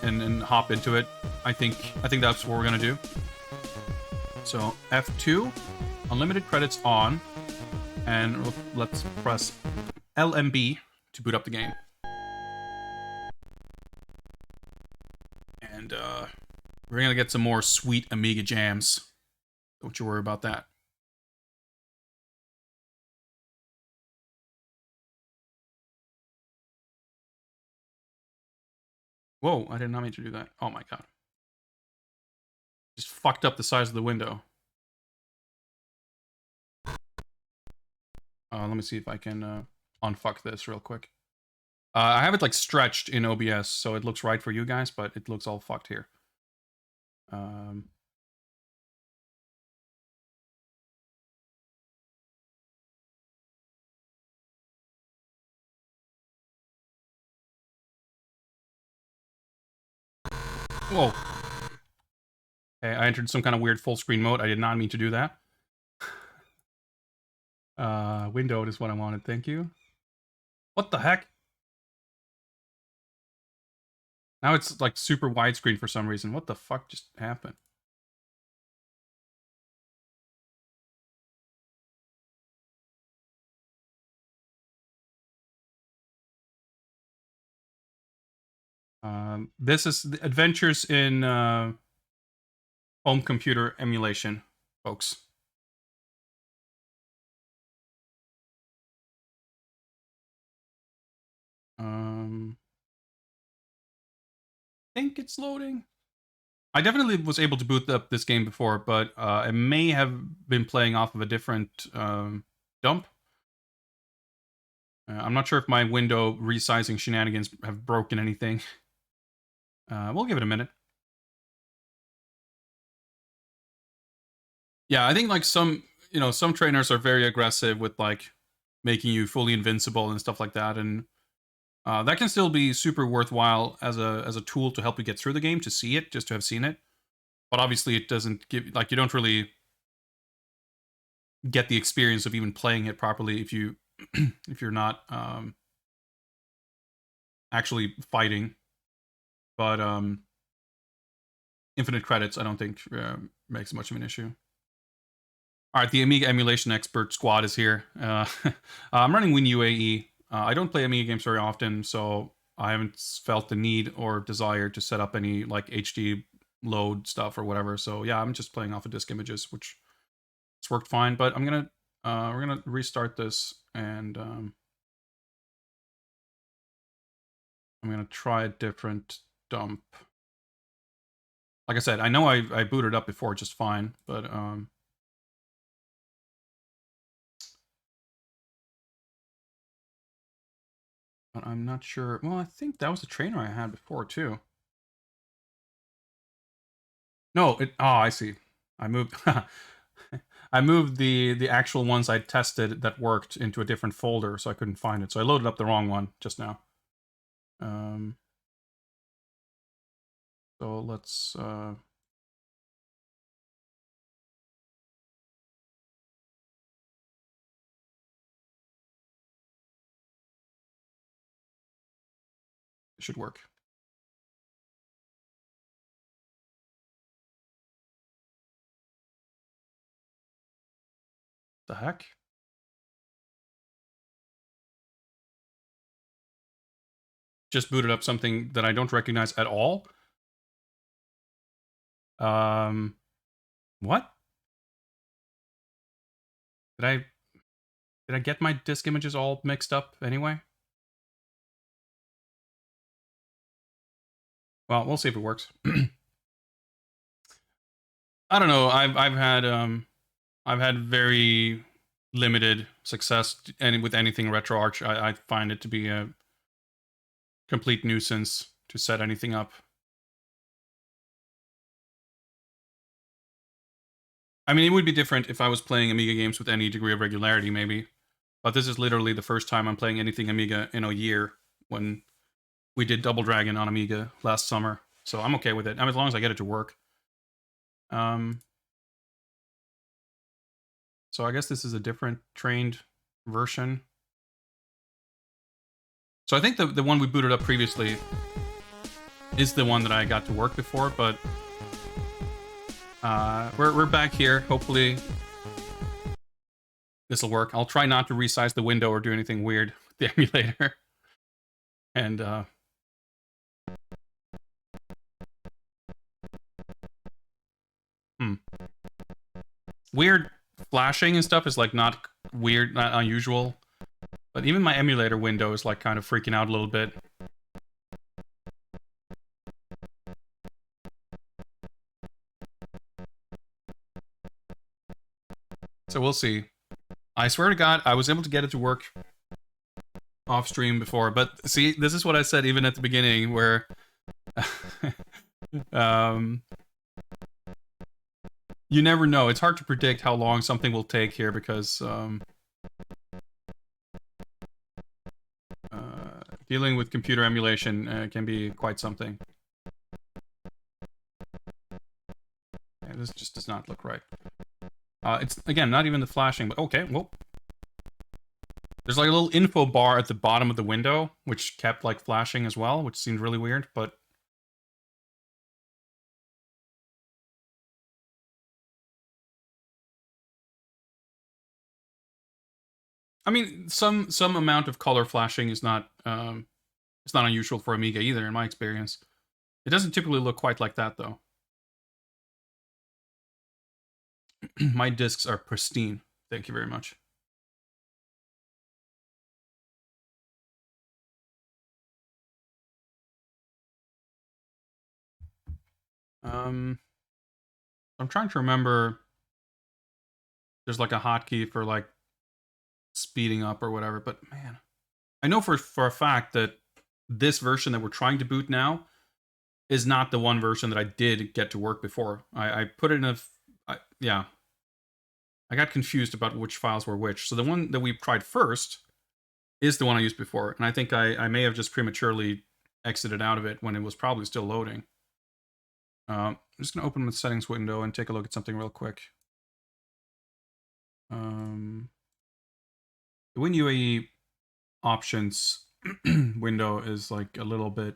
and hop into it. I think that's what we're gonna do. So F2, unlimited credits on, and let's press LMB to boot up the game. And we're gonna get some more sweet Amiga jams. Don't you worry about that. Whoa, I did not mean to do that. Oh my god. Just fucked up the size of the window. Let me see if I can unfuck this real quick. I have it like stretched in OBS, so it looks right for you guys, but it looks all fucked here. Whoa. Okay, I entered some kind of weird full screen mode. I did not mean to do that. Windowed is what I wanted, thank you. What the heck? Now it's like super widescreen for some reason. What the fuck just happened? This is the Adventures in Home Computer Emulation, folks. I think it's loading. I definitely was able to boot up this game before, but it may have been playing off of a different dump. I'm not sure if my window resizing shenanigans have broken anything. We'll give it a minute. Yeah, I think like some trainers are very aggressive with like making you fully invincible and stuff like that, and that can still be super worthwhile as a tool to help you get through the game, to see it, just to have seen it. But obviously it doesn't give, like, you don't really get the experience of even playing it properly if you if you're not actually fighting. But infinite credits I don't think makes much of an issue. All right, the Amiga emulation expert squad is here. I'm running WinUAE. I don't play Amiga games very often, so I haven't felt the need or desire to set up any like HD load stuff or whatever. So yeah, I'm just playing off of disk images, which it's worked fine. But I'm gonna we're gonna restart this, and I'm gonna try a different dump. Like I said, I know I booted up before just fine, but I'm not sure. Well, I think that was the trainer I had before too. No, oh, I see. I moved I moved the actual ones I tested that worked into a different folder, so I couldn't find it. So I loaded up the wrong one just now. So let's It should work. The heck? Just booted up something that I don't recognize at all. What? Did I get my disk images all mixed up anyway? Well, we'll see if it works. I don't know. I've had very limited success with anything RetroArch. I find it to be a complete nuisance to set anything up. I mean, it would be different if I was playing Amiga games with any degree of regularity, maybe. But this is literally the first time I'm playing anything Amiga in a year, when we did Double Dragon on Amiga last summer. So I'm okay with it. I mean, as long as I get it to work. So I guess this is a different trained version. So I think the one we booted up previously is the one that I got to work before, but we're back here. Hopefully this will work. I'll try not to resize the window or do anything weird with the emulator. And weird flashing and stuff is like not weird, not unusual. But even my emulator window is like kind of freaking out a little bit. So we'll see. I swear to God, I was able to get it to work off stream before, but see, this is what I said even at the beginning, where you never know. It's hard to predict how long something will take here, because dealing with computer emulation can be quite something. Yeah, this just does not look right. It's, again, not even the flashing, but okay, well. There's like a little info bar at the bottom of the window, which kept like flashing as well, which seemed really weird, but... I mean, some amount of color flashing is not, it's not unusual for Amiga either, in my experience. It doesn't typically look quite like that, though. My discs are pristine. Thank you very much. I'm trying to remember. There's like a hotkey for like speeding up or whatever, but man, I know for a fact that this version that we're trying to boot now is not the one version that I did get to work before. I put it in a... yeah. I got confused about which files were which. So the one that we tried first is the one I used before, and I think I may have just prematurely exited out of it when it was probably still loading. I'm just going to open the settings window and take a look at something real quick. The WinUAE options window is like a little bit...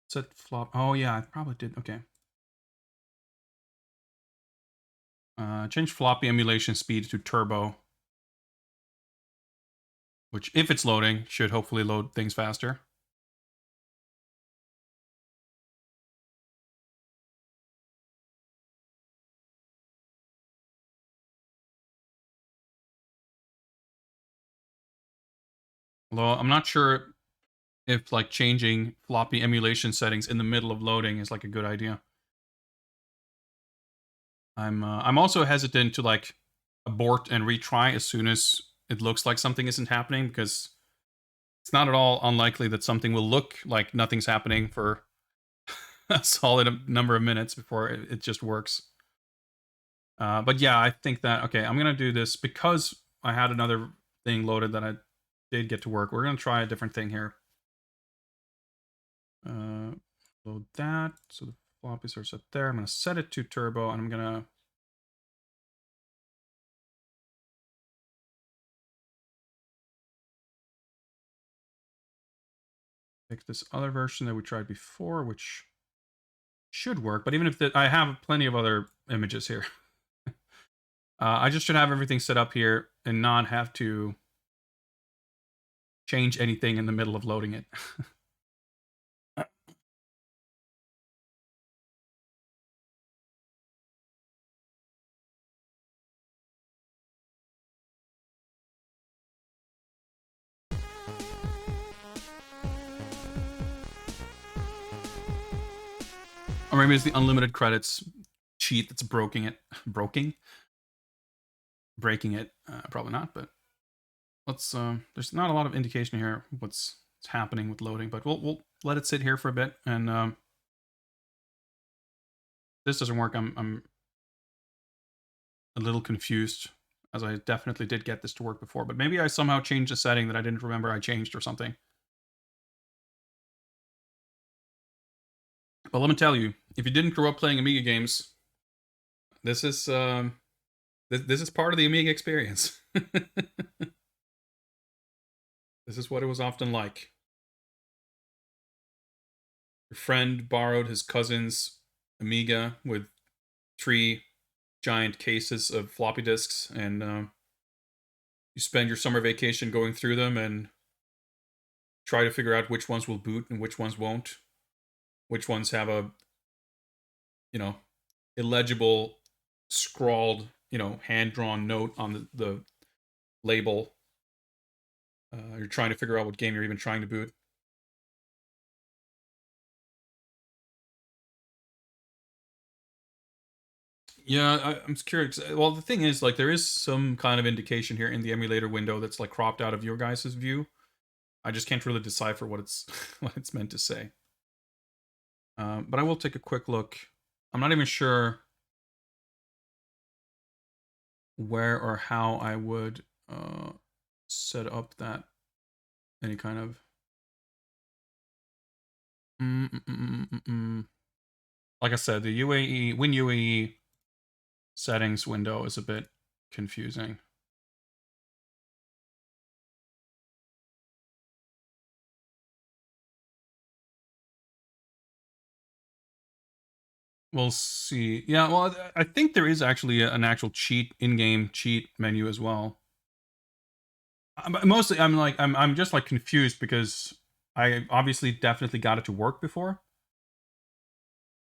set flop... oh yeah, I probably did. Okay. Change floppy emulation speed to turbo, which, if it's loading, should hopefully load things faster. Although I'm not sure if like changing floppy emulation settings in the middle of loading is like a good idea. I'm also hesitant to like abort and retry as soon as it looks like something isn't happening, because it's not at all unlikely that something will look like nothing's happening for a solid number of minutes before it just works. But yeah, I think that, okay, I'm gonna do this because I had another thing loaded that I did get to work. We're gonna try a different thing here. Load that, so the floppies are set there. I'm gonna set it to turbo, and I'm gonna pick this other version that we tried before, which should work. But even if I have plenty of other images here. I just should have everything set up here and not have to change anything in the middle of loading it. Or maybe it's the unlimited credits cheat that's breaking it. Breaking it. Probably not, but let's. There's not a lot of indication here what's happening with loading, but we'll let it sit here for a bit. And this doesn't work. I'm a little confused, as I definitely did get this to work before, but maybe I somehow changed a setting that I didn't remember I changed or something. But let me tell you, if you didn't grow up playing Amiga games, this is this is part of the Amiga experience. This is what it was often like. Your friend borrowed his cousin's Amiga with 3 giant cases of floppy disks, and you spend your summer vacation going through them and try to figure out which ones will boot and which ones won't. Which ones have a, illegible, scrawled, hand-drawn note on the label. You're trying to figure out what game you're even trying to boot. Yeah, I'm curious. Well, the thing is, like, there is some kind of indication here in the emulator window that's like cropped out of your guys' view. I just can't really decipher what it's what it's meant to say. But I will take a quick look. I'm not even sure where or how I would set up that any kind of like I said, the WinUAE settings window is a bit confusing. We'll see. Yeah, well, I think there is actually an actual in-game cheat menu as well. Mostly, I'm just like confused because I obviously definitely got it to work before.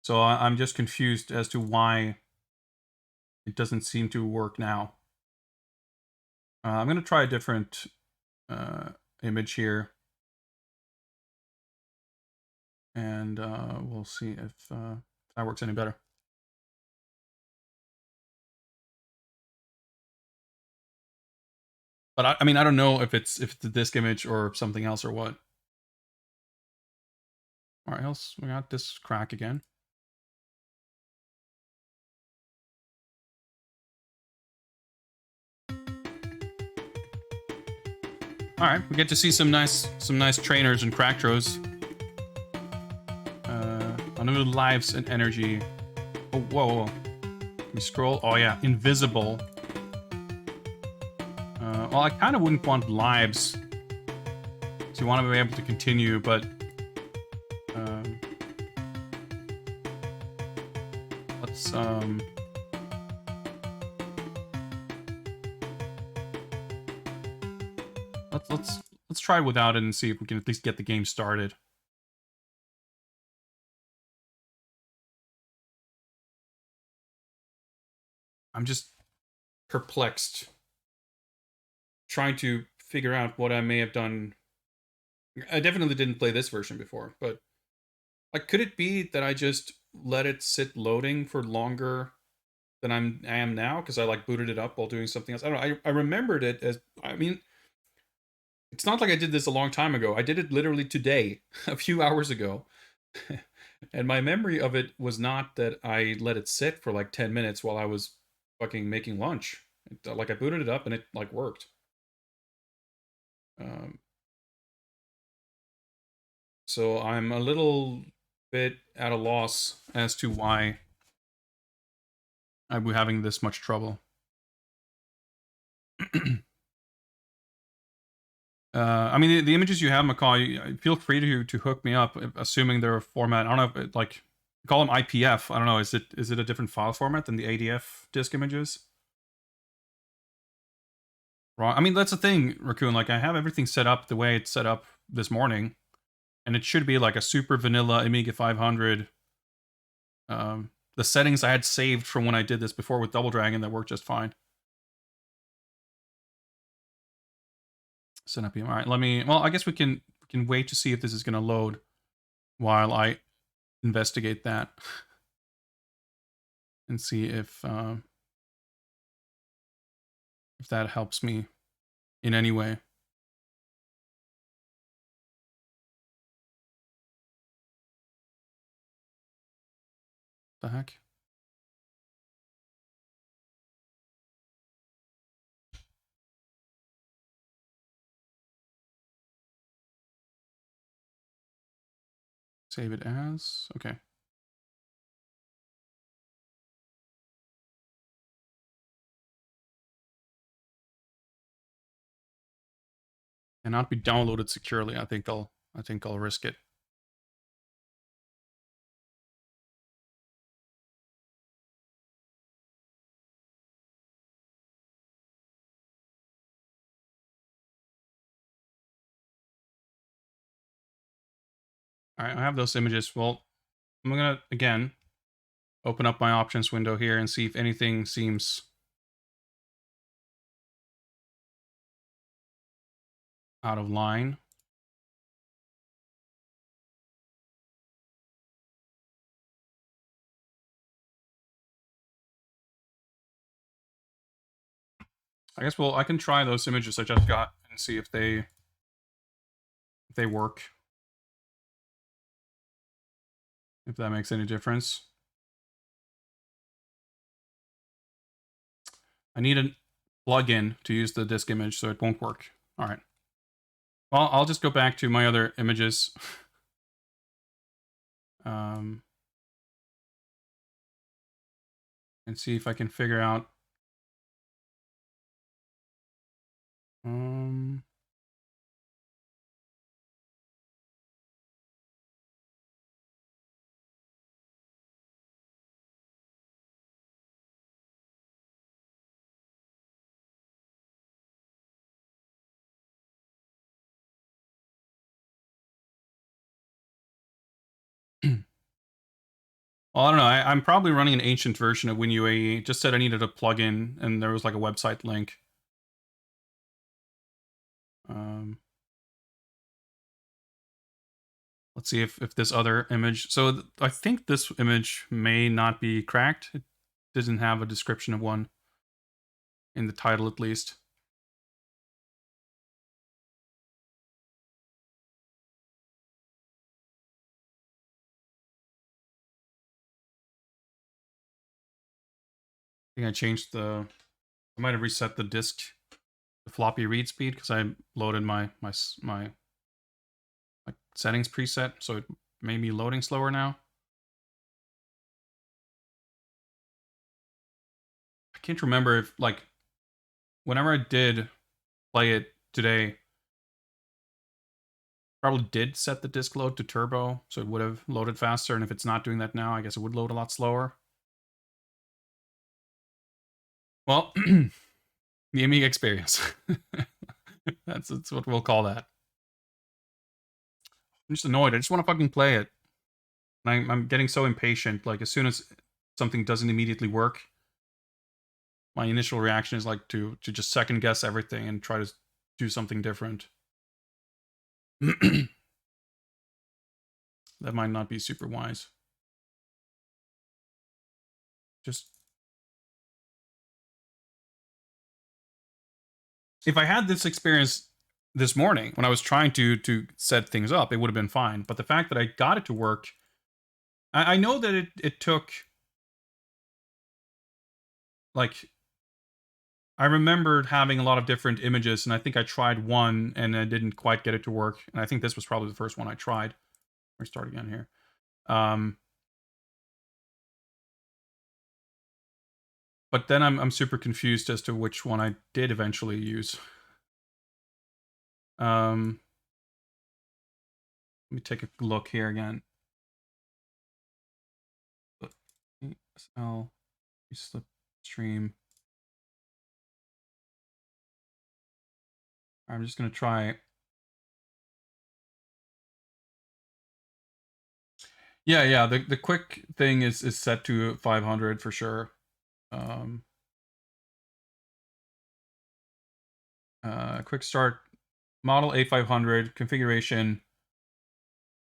So I'm just confused as to why it doesn't seem to work now. I'm going to try a different image here. And we'll see if that works any better. But I mean, I don't know if it's the disk image or something else or what. All right, else we got this crack again. All right, we get to see some nice trainers and cracktros. Unlimited lives and energy. Oh, whoa. Can we scroll? Oh yeah, invisible. Well, I kind of wouldn't want lives. So you want to be able to continue, but let's try without it and see if we can at least get the game started. I'm just perplexed, trying to figure out what I may have done. I definitely didn't play this version before, but like, could it be that I just let it sit loading for longer than I am now because I like booted it up while doing something else? I don't know. I remembered it as, I mean, it's not like I did this a long time ago. I did it literally today, a few hours ago. And my memory of it was not that I let it sit for like 10 minutes while I was fucking making lunch. Like, I booted it up and it like worked. So I'm a little bit at a loss as to why I'm having this much trouble. I mean, the images you have, McCaw, feel free to hook me up, assuming they're a format. I don't know if it, like, call them IPF. I don't know. Is it a different file format than the ADF disk images? Wrong. I mean, that's the thing, Raccoon. Like, I have everything set up the way it's set up this morning, and it should be like a super vanilla Amiga 500. The settings I had saved from when I did this before with Double Dragon that worked just fine. Set up. All right, let me. Well, I guess we can wait to see if this is going to load while I investigate that and see if that helps me in any way. The heck? Save it as. Okay. Cannot be downloaded securely. I think I'll risk it. All right, I have those images. Well, I'm gonna again open up my options window here and see if anything seems out of line. I guess I can try those images I just got and see if they work. If that makes any difference. I need a plugin to use the disk image, so it won't work. All right. Well, I'll just go back to my other images. And see if I can figure out. Well, I don't know. I'm probably running an ancient version of WinUAE. It just said I needed a plugin, and there was like a website link. Let's see if this other image. So I think this image may not be cracked. It doesn't have a description of one in the title, at least. I think I changed I might have reset the disk, the floppy read speed, because I loaded my settings preset, so it may be loading slower now. I can't remember if, like, whenever I did play it today, probably did set the disk load to turbo, so it would have loaded faster, and if it's not doing that now, I guess it would load a lot slower. Well, the Amiga experience. That's what we'll call that. I'm just annoyed. I just want to fucking play it. And I'm getting so impatient. Like, as soon as something doesn't immediately work, my initial reaction is like to just second guess everything and try to do something different. That might not be super wise. Just if I had this experience this morning when I was trying to set things up, it would have been fine. But the fact that I got it to work, I know that it took, like, I remembered having a lot of different images, and I think I tried one and I didn't quite get it to work. And I think this was probably the first one I tried. Let me start again here. But then I'm super confused as to which one I did eventually use. Let me take a look here again. SL, slipstream. I'm just gonna try. Yeah. The quick thing is set to 500 for sure. Quick start model A500 configuration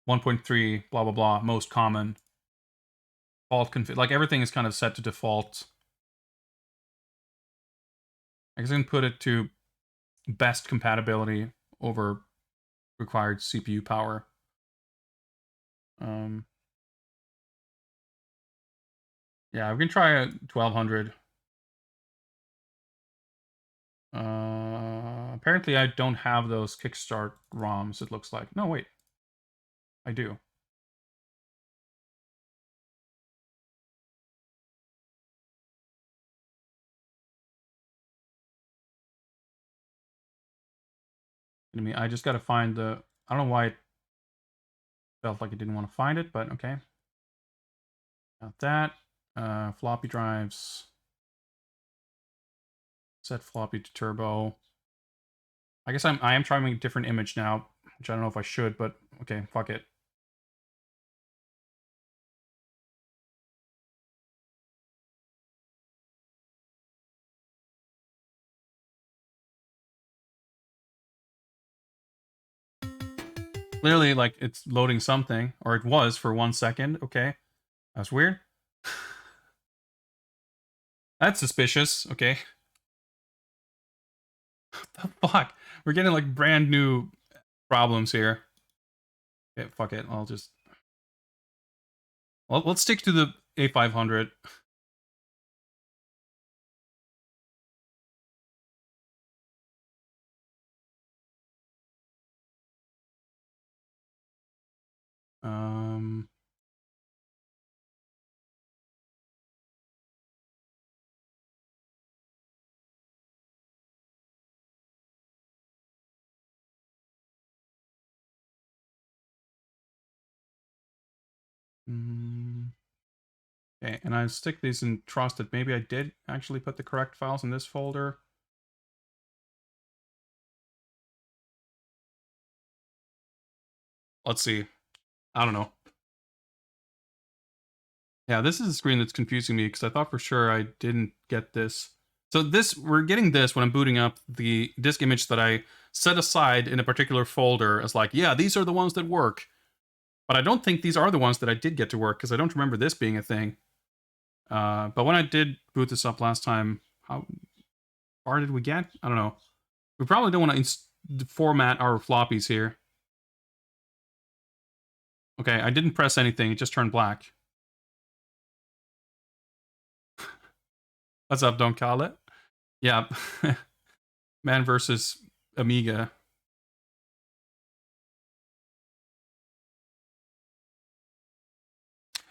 1.3 blah blah blah most common default config, like everything is kind of set to default. I guess I can put it to best compatibility over required CPU power. Yeah, we can try a 1200. Apparently I don't have those kickstart ROMs, it looks like. No, wait. I do. I just gotta find the... I don't know why it felt like it didn't want to find it, but okay. Got that. Floppy drives. Set floppy to turbo. I guess I am trying a different image now, which I don't know if I should, but okay, fuck it. Clearly, like, it's loading something, or it was for 1 second. Okay, that's weird. That's suspicious. Okay. What the fuck? We're getting like brand new problems here. Okay, fuck it. I'll just... Well, let's stick to the A500. Okay, and I stick these in trust that maybe I did actually put the correct files in this folder. Let's see. I don't know. Yeah, this is a screen that's confusing me because I thought for sure I didn't get this. So we're getting this when I'm booting up the disk image that I set aside in a particular folder as like, yeah, these are the ones that work. But I don't think these are the ones that I did get to work because I don't remember this being a thing. But when I did boot this up last time, how far did we get? I don't know. We probably don't want to format our floppies here. Okay, I didn't press anything. It just turned black. What's up, don't call it? Yeah. Man versus Amiga.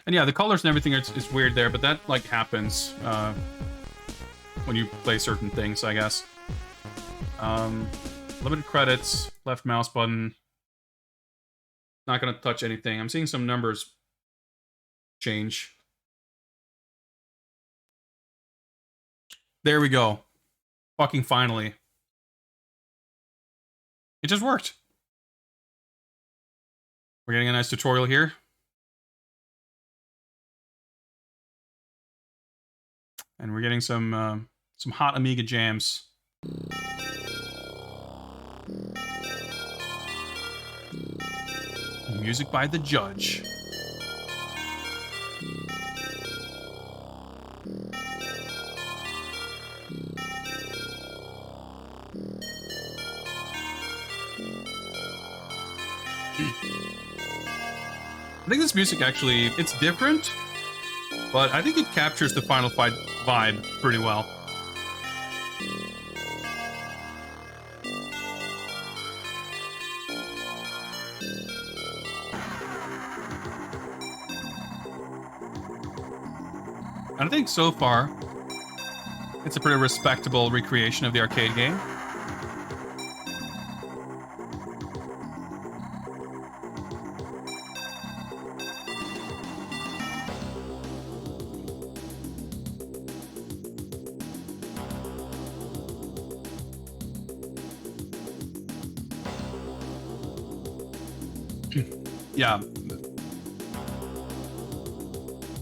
And yeah, the colors and everything is weird there, but that like happens when you play certain things, I guess. Limited credits, left mouse button. Not gonna touch anything. I'm seeing some numbers change. There we go. Fucking finally. It just worked. We're getting a nice tutorial here. And we're getting some hot Amiga jams. Music by the Judge. I think this music actually, it's different, but I think it captures the Final Fight vibe pretty well. And I think so far, it's a pretty respectable recreation of the arcade game. Yeah.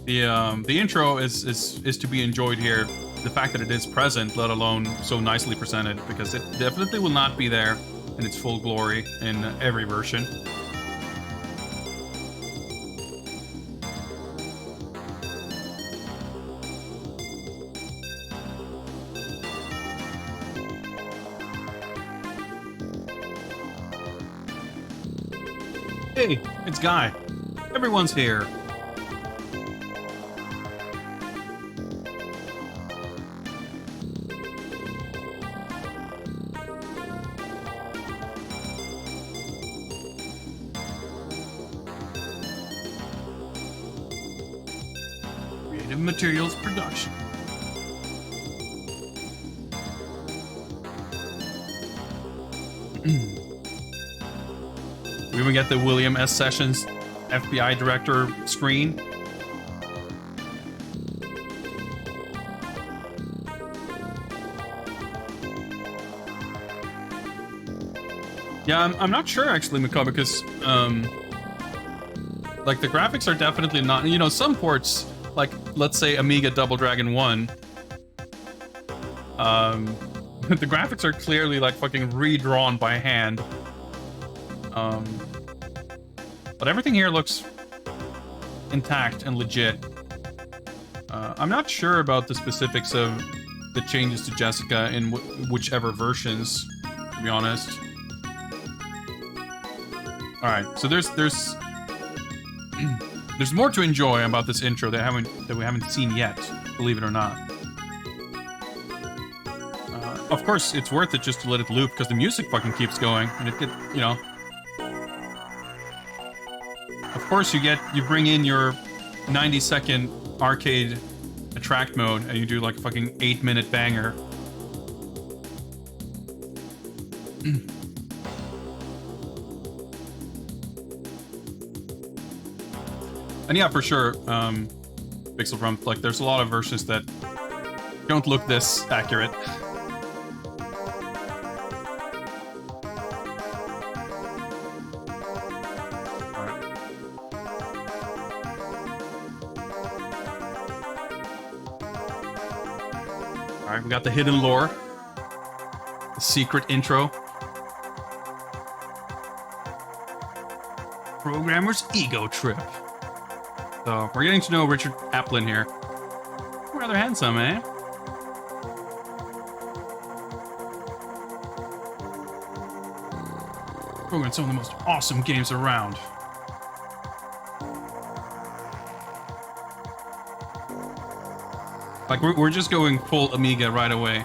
The intro is to be enjoyed here. The fact that it is present, let alone so nicely presented, because it definitely will not be there in its full glory in every version. Hey, it's Guy. Everyone's here. Creative Materials Production. We even get the William S. Sessions FBI director screen. Yeah, I'm not sure actually, Mika, because like the graphics are definitely not. You know, some ports, like let's say Amiga Double Dragon 1, the graphics are clearly like fucking redrawn by hand. But everything here looks intact and legit. I'm not sure about the specifics of the changes to Jessica in whichever versions, to be honest. All right, so there's there's more to enjoy about this intro that we haven't seen yet, believe it or not. Of course, it's worth it just to let it loop because the music fucking keeps going, and it you know. Of course, you bring in your 90-second arcade attract mode, and you do like a fucking 8-minute banger. And yeah, for sure, Pixel Front, like, there's a lot of versions that don't look this accurate. Alright, we got the hidden lore. The secret intro. Programmer's ego trip. So, we're getting to know Richard Applin here. Rather handsome, eh? Programming some of the most awesome games around. Like, we're just going full Amiga right away.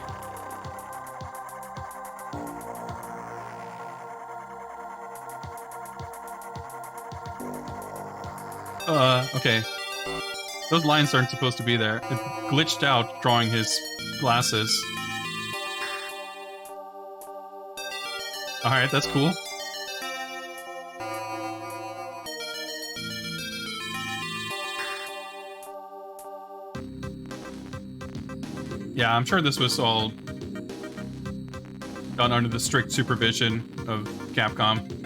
Okay. Those lines aren't supposed to be there. It glitched out drawing his glasses. Alright, that's cool. Yeah, I'm sure this was all done under the strict supervision of Capcom.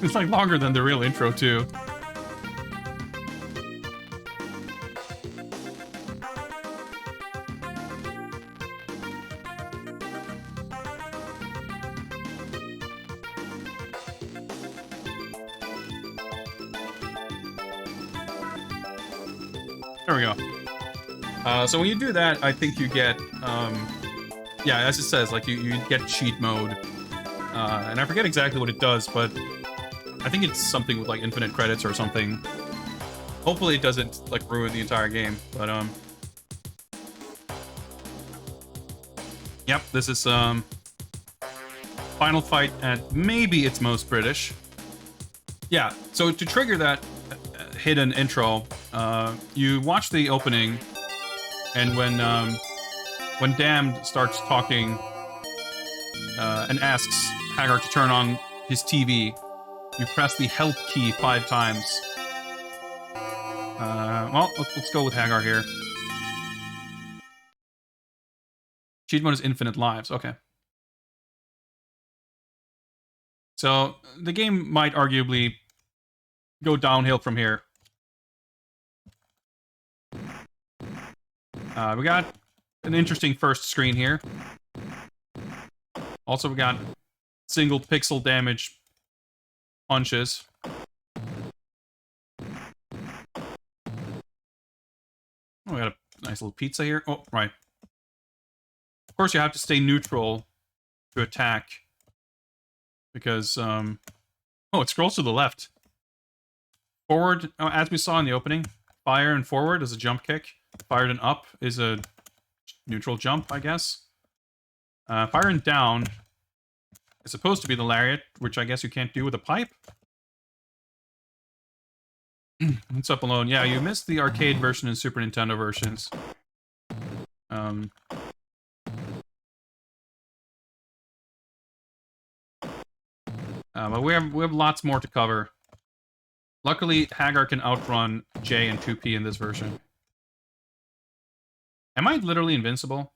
It's like longer than the real intro, too. There we go. So when you do that, I think you get, yeah, as it says, like you get cheat mode. And I forget exactly what it does, but I think it's something with like infinite credits or something. Hopefully it doesn't like ruin the entire game, but yep, this is Final Fight at maybe its most British. Yeah, so to trigger that hidden intro, you watch the opening, and when Damned starts talking and asks Haggard to turn on his TV, you press the help key 5 times. Well, let's go with Hagar here. Cheat mode is infinite lives. Okay. So the game might arguably go downhill from here. We got an interesting first screen here. Also, we got single pixel damage punches. Oh, we got a nice little pizza here. Oh, right. Of course, you have to stay neutral to attack. Because, oh, it scrolls to the left. Forward, as we saw in the opening, fire and forward is a jump kick. Fire and up is a neutral jump, I guess. Fire and down is supposed to be the lariat, which I guess you can't do with a pipe. What's up alone? Yeah, you missed the arcade version and Super Nintendo versions. But we have lots more to cover. Luckily, Hagar can outrun J and 2P in this version. Am I literally invincible?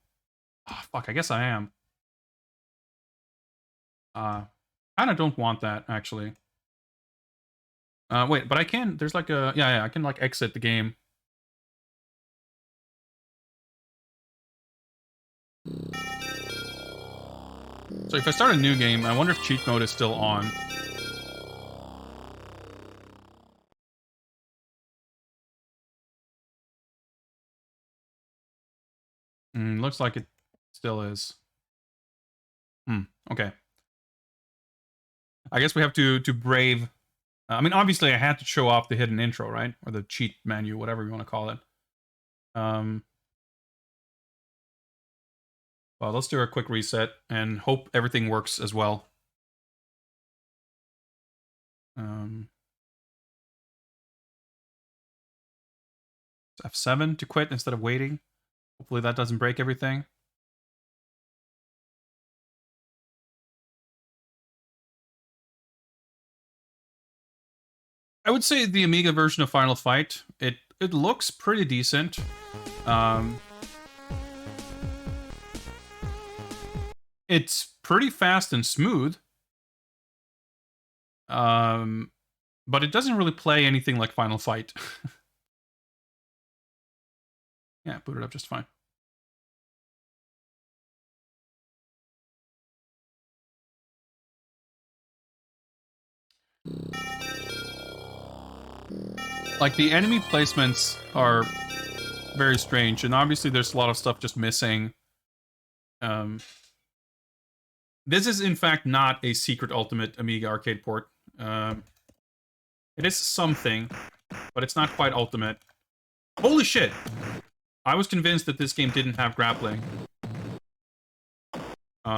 Oh, fuck, I guess I am. Kinda don't want that, actually. Wait, but I can, there's like a, yeah, I can like exit the game. So if I start a new game, I wonder if cheat mode is still on. Looks like it still is. Okay. I guess we have to brave... I mean, obviously I had to show off the hidden intro, right? Or the cheat menu, whatever you want to call it. Well, let's do a quick reset and hope everything works as well. F7 to quit instead of waiting. Hopefully that doesn't break everything. I would say the Amiga version of Final Fight, it looks pretty decent. It's pretty fast and smooth. But it doesn't really play anything like Final Fight. Yeah, boot it up just fine. Like, the enemy placements are very strange, and obviously there's a lot of stuff just missing. This is, in fact, not a secret Ultimate Amiga arcade port. It is something, but it's not quite Ultimate. Holy shit! I was convinced that this game didn't have grappling.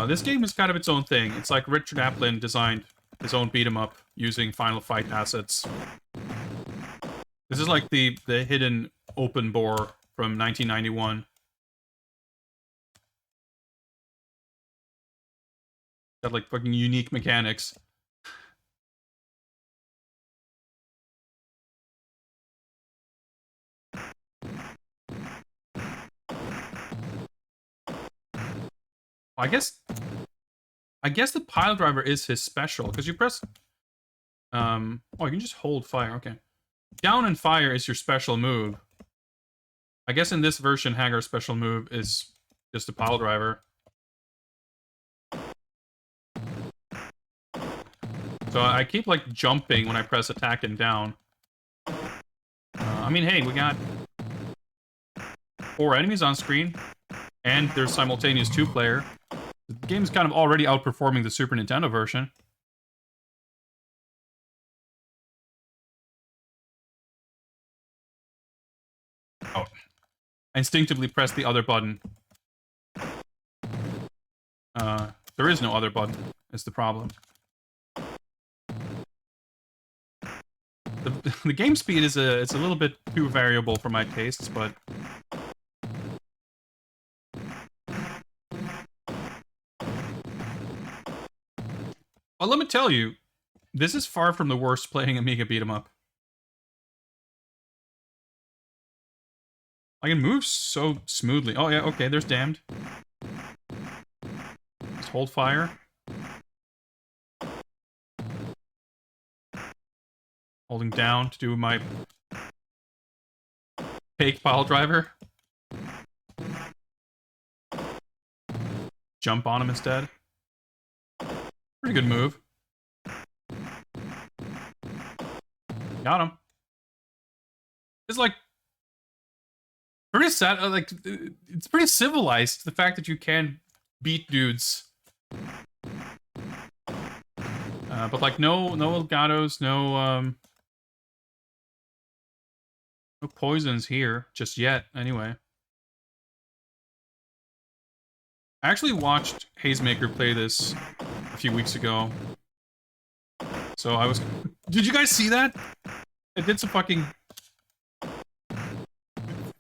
This game is kind of its own thing. It's like Richard Applin designed his own beat-em-up using Final Fight assets. This is like the hidden open bore from 1991. Got like fucking unique mechanics. I guess the pile driver is his special, because you press... oh, you can just hold fire, okay. Down and fire is your special move. I guess in this version, Hagar's special move is just a pile driver. So I keep, like, jumping when I press attack and down. I mean, hey, we got 4 enemies on screen, and there's simultaneous 2-player. The game is kind of already outperforming the Super Nintendo version. Oh. I instinctively pressed the other button. There is no other button, is the problem. The game speed is it's a little bit too variable for my tastes, but... Well, let me tell you, this is far from the worst playing Amiga beat 'em up. I can move so smoothly. Oh, yeah, okay, there's damned. Just hold fire. Holding down to do my fake pile driver. Jump on him instead. Pretty good move. Got him. It's like pretty sad. Like it's pretty civilized. The fact that you can beat dudes, but like no Elgatos, no poisons here just yet. Anyway, I actually watched Hazemaker play this a few weeks ago. So I was. Did you guys see that? It did some fucking.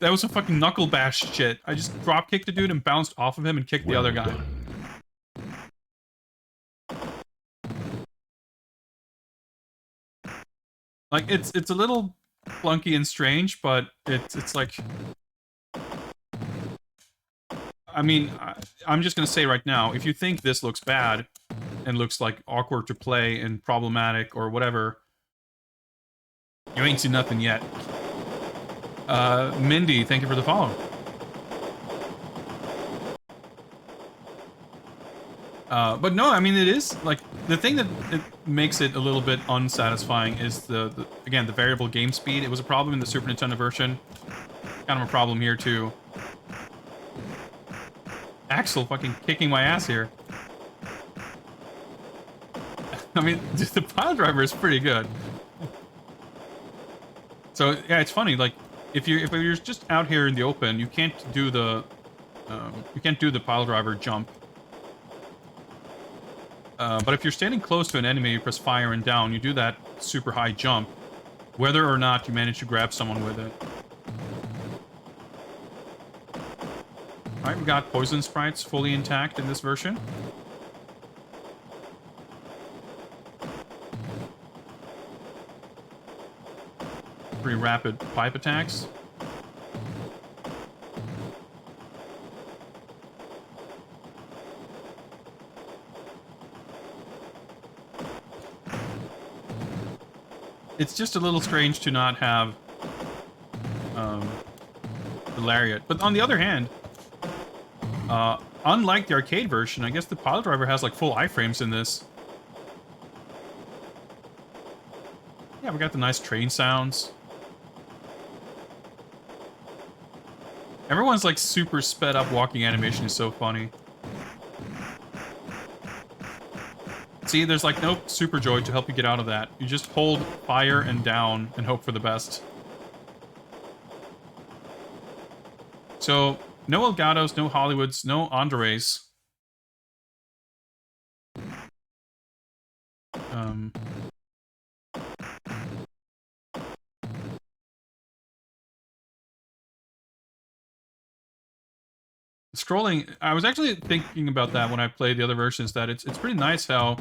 That was some fucking knuckle bash shit. I just drop kicked a dude and bounced off of him and kicked the other guy. Like it's a little clunky and strange, but it's like. I mean, I'm just gonna say right now, if you think this looks bad and looks like awkward to play and problematic or whatever, you ain't seen nothing yet. Mindy, thank you for the follow. But no, I mean, it is, like, the thing that it makes it a little bit unsatisfying is again, the variable game speed. It was a problem in the Super Nintendo version. Kind of a problem here, too. Axel fucking kicking my ass here. I mean, the pile driver is pretty good. So, yeah, it's funny, like, if you're just out here in the open, you can't do the pile driver jump. But if you're standing close to an enemy, you press fire and down, you do that super high jump, whether or not you manage to grab someone with it. Alright, we got poison sprites fully intact in this version. Pretty rapid pipe attacks. It's just a little strange to not have the lariat. But on the other hand, unlike the arcade version, I guess the pile driver has like full iframes in this. Yeah, we got the nice train sounds. Everyone's like super sped up walking animation is so funny. See, there's like no super joy to help you get out of that. You just hold fire and down and hope for the best. So, no Elgatos, no Hollywoods, no Andres. Scrolling, I was actually thinking about that when I played the other versions, that it's pretty nice how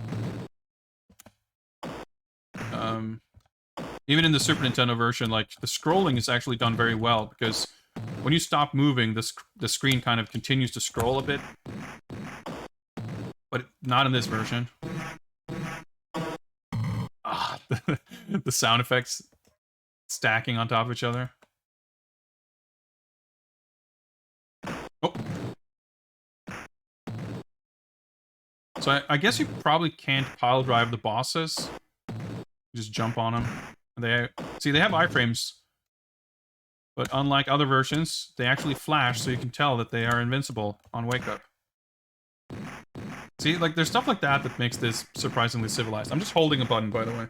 even in the Super Nintendo version, like, the scrolling is actually done very well, because when you stop moving, the screen kind of continues to scroll a bit. But not in this version. Ah, the sound effects stacking on top of each other. Oh. So I guess you probably can't pile drive the bosses. Just jump on them. They have iframes, but unlike other versions, they actually flash, so you can tell that they are invincible on wake up. See, like, there's stuff like that that makes this surprisingly civilized. I'm just holding a button, by the way.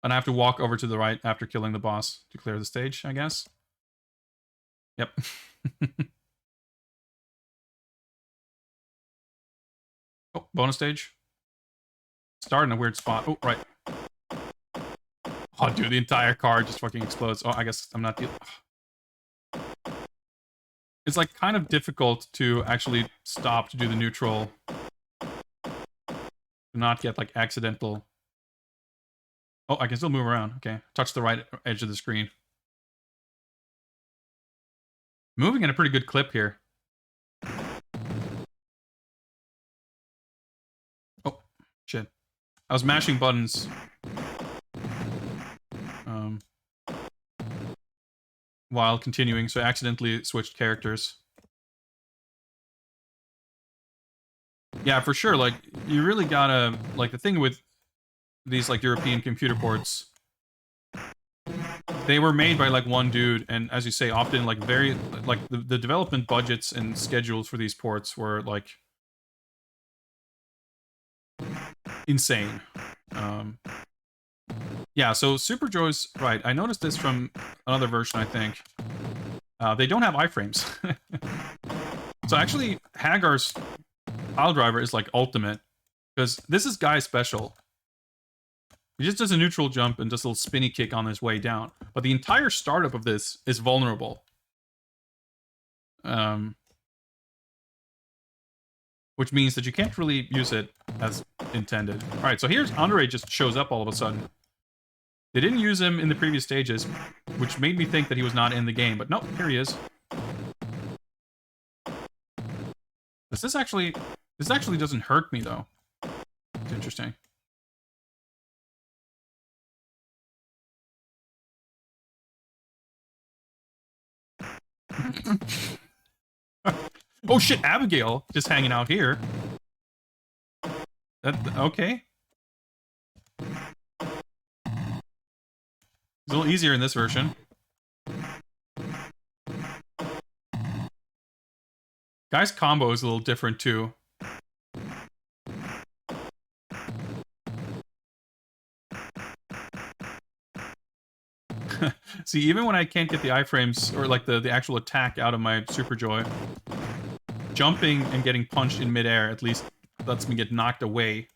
And I have to walk over to the right after killing the boss to clear the stage, I guess. Yep. Oh, bonus stage. Start in a weird spot. Oh, right. Oh, dude, the entire car just fucking explodes. Oh, I guess I'm not dealing. It's like kind of difficult to actually stop to do the neutral. To not get like accidental Oh, I can still move around. Okay. Touch the right edge of the screen. Moving at a pretty good clip here. Oh, shit. I was mashing buttons. While continuing, so I accidentally switched characters. Yeah, for sure. Like, you really gotta... Like, the thing with these, like, European computer ports... They were made by, like, one dude, and as you say, often, like, very... Like, the development budgets and schedules for these ports were, like... insane. Yeah, so Superjoy's... Right, I noticed this from another version, I think. They don't have iframes. So actually, Hagar's pile driver is, like, ultimate. Because this is Guy's special. He just does a neutral jump and does a little spinny kick on his way down. But the entire startup of this is vulnerable. Which means that you can't really use it as intended. Alright, so here's Andre just shows up all of a sudden. They didn't use him in the previous stages, which made me think that he was not in the game. But nope, here he is. This actually doesn't hurt me, though. It's interesting. Oh shit, Abigail just hanging out here. Okay. It's a little easier in this version. Guy's combo is a little different too. See, even when I can't get the iframes or like the actual attack out of my Super Joy, jumping and getting punched in midair at least lets me get knocked away.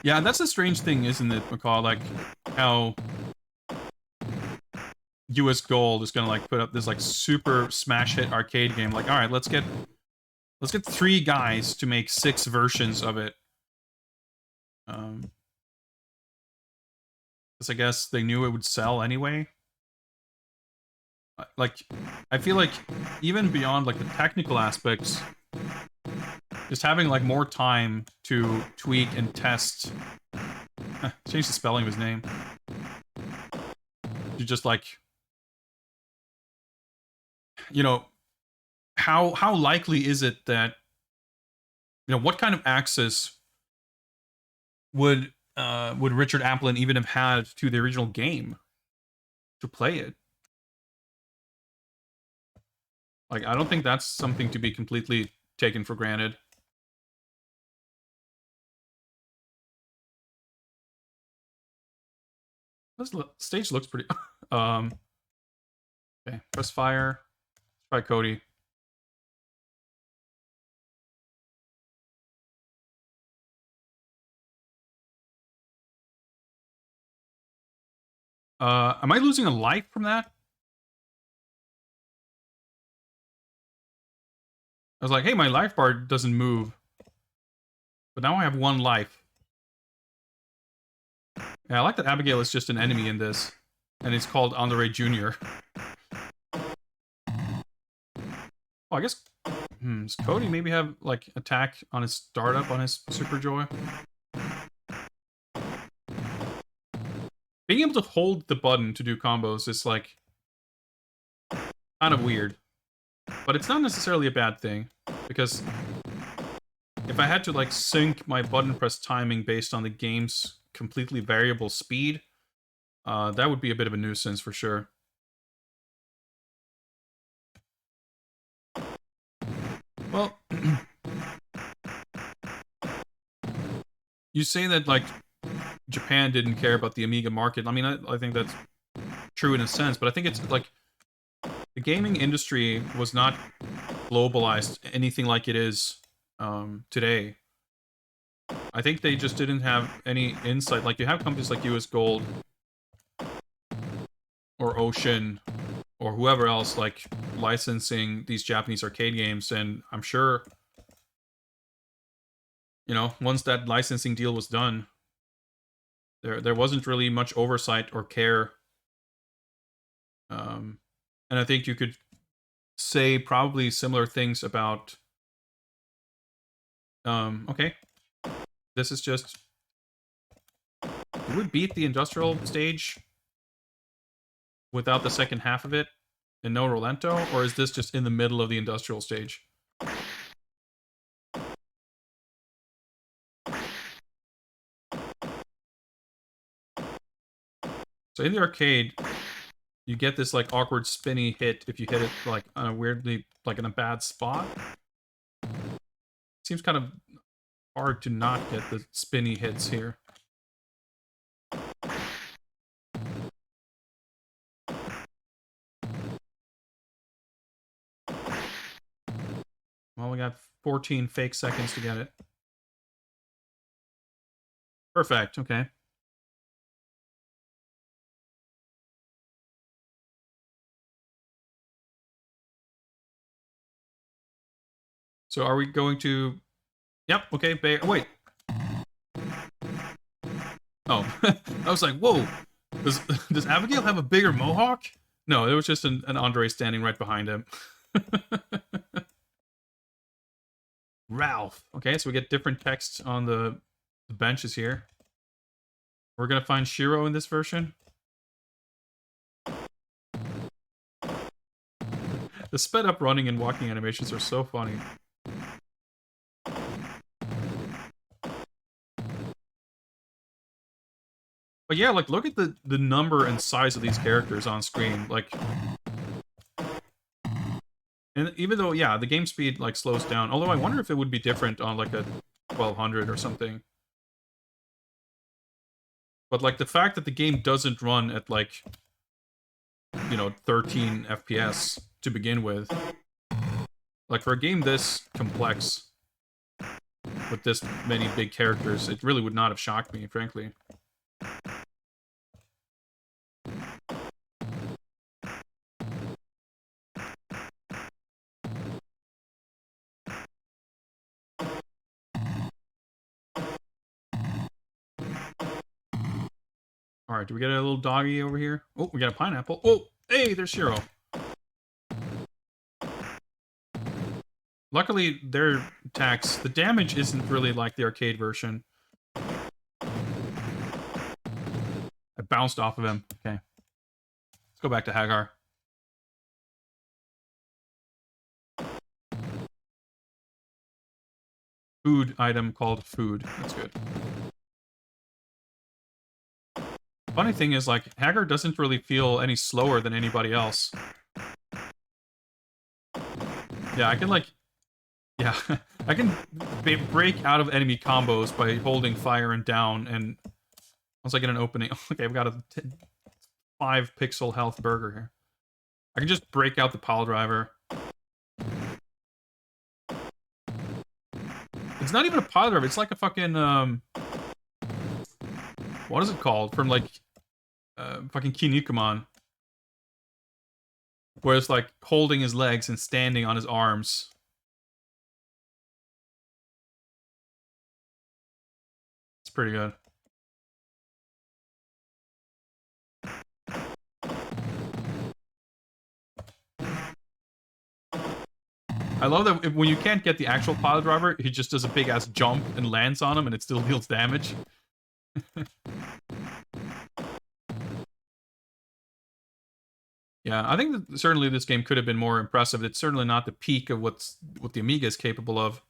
Yeah, that's a strange thing, isn't it, McCall? Like, how US Gold is gonna, like, put up this, like, super smash hit arcade game. Like, alright, let's get 3 guys to make 6 versions of it. Because I guess they knew it would sell anyway. Like, I feel like, even beyond, like, the technical aspects, just having, like, more time to tweak and test... change the spelling of his name. You just, like... You know, how likely is it that... You know, what kind of access would Richard Applin even have had to the original game to play it? Like, I don't think that's something to be completely taken for granted. This stage looks pretty... Okay, press fire. Let's try Cody. Am I losing a life from that? I was like, hey, my life bar doesn't move. But now I have 1 life. Yeah, I like that Abigail is just an enemy in this. And it's called Andre Jr. Oh, I guess... does Cody maybe have, like, attack on his startup on his Super Joy? Being able to hold the button to do combos is, like... kind of weird. But it's not necessarily a bad thing. Because... if I had to, like, sync my button press timing based on the game's completely variable speed, that would be a bit of a nuisance for sure. Well, you say that, like, Japan didn't care about the Amiga market. I mean, I think that's true in a sense, but I think it's, like, the gaming industry was not globalized anything like it is today. I think they just didn't have any insight. Like, you have companies like US Gold, or Ocean, or whoever else like licensing these Japanese arcade games, and I'm sure, you know, once that licensing deal was done, there wasn't really much oversight or care. And I think you could say probably similar things about okay, this is just, did we beat the industrial stage without the second half of it and no Rolento, or is this just in the middle of the industrial stage? So in the arcade, you get this like awkward spinny hit if you hit it like on a weirdly, like in a bad spot. Seems kind of hard to not get the spinny hits here. Well, we got 14 fake seconds to get it. Perfect, okay. So are we going to... Yep, okay, wait. Oh, I was like, whoa. Does Abigail have a bigger mohawk? No, it was just an Andre standing right behind him. Ralph. Okay, so we get different text on the benches here. We're gonna find Shiro in this version. The sped up running and walking animations are so funny. But yeah, like, look at the number and size of these characters on screen. Like, and even though, yeah, the game speed, like, slows down. Although I wonder if it would be different on, like, a 1200 or something. But, like, the fact that the game doesn't run at, like, you know, 13 FPS to begin with. Like, for a game this complex, with this many big characters, it really would not have shocked me, frankly. Alright, do we get a little doggy over here? Oh, we got a pineapple. Oh, hey, there's Shiro. Luckily, their attacks, the damage isn't really like the arcade version. I bounced off of him. Okay. Let's go back to Hagar. Food item called food. That's good. Funny thing is, like, Hagar doesn't really feel any slower than anybody else. Yeah, I can, like... Yeah, I can break out of enemy combos by holding fire and down, and once I get an opening... Okay, I've got a 5 pixel health burger here. I can just break out the pile driver. It's not even a pile driver, it's like a fucking, what is it called? From, like, fucking Kinnikuman. Where it's, like, holding his legs and standing on his arms. It's pretty good. I love that when you can't get the actual pile driver, he just does a big-ass jump and lands on him, and it still deals damage. Yeah, I think that certainly this game could have been more impressive. It's certainly not the peak of what the Amiga is capable of.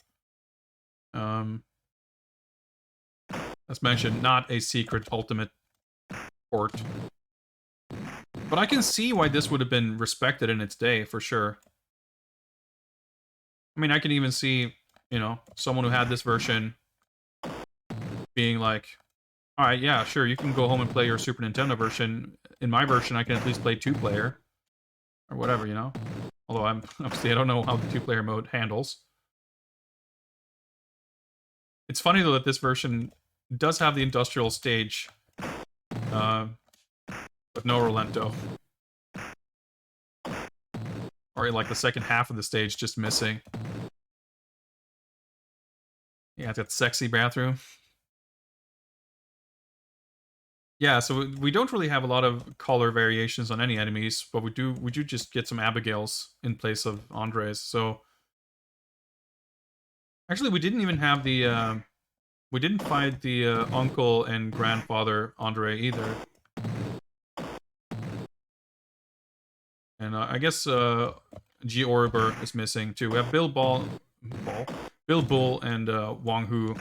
As mentioned, not a secret ultimate port. But I can see why this would have been respected in its day, for sure. I mean, I can even see, you know, someone who had this version being like, alright, yeah, sure, you can go home and play your Super Nintendo version. In my version, I can at least play 2-player. Or whatever, you know? Although obviously I don't know how the 2-player mode handles. It's funny, though, that this version does have the industrial stage. But no Rolento. Or like the second half of the stage just missing. Yeah, it's got sexy bathroom. Yeah, so we don't really have a lot of color variations on any enemies, but we do just get some Abigails in place of Andres. So actually, we didn't even have the we didn't fight the uncle and grandfather Andre either. And I guess G. Oriber is missing too. We have Bill Bull, and Wang Hu.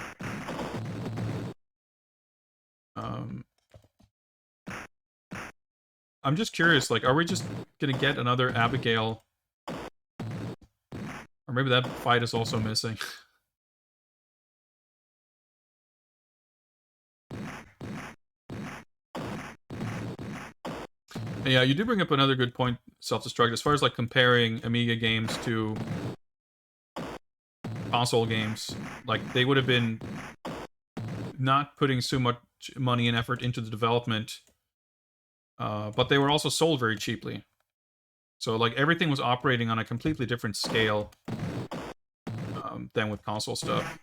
I'm just curious, like, are we just gonna get another Abigail? Or maybe that fight is also missing. Yeah, you do bring up another good point, Self-Destruct, as far as like comparing Amiga games to console games. Like, they would have been not putting so much money and effort into the development, but they were also sold very cheaply. So, like, everything was operating on a completely different scale than with console stuff.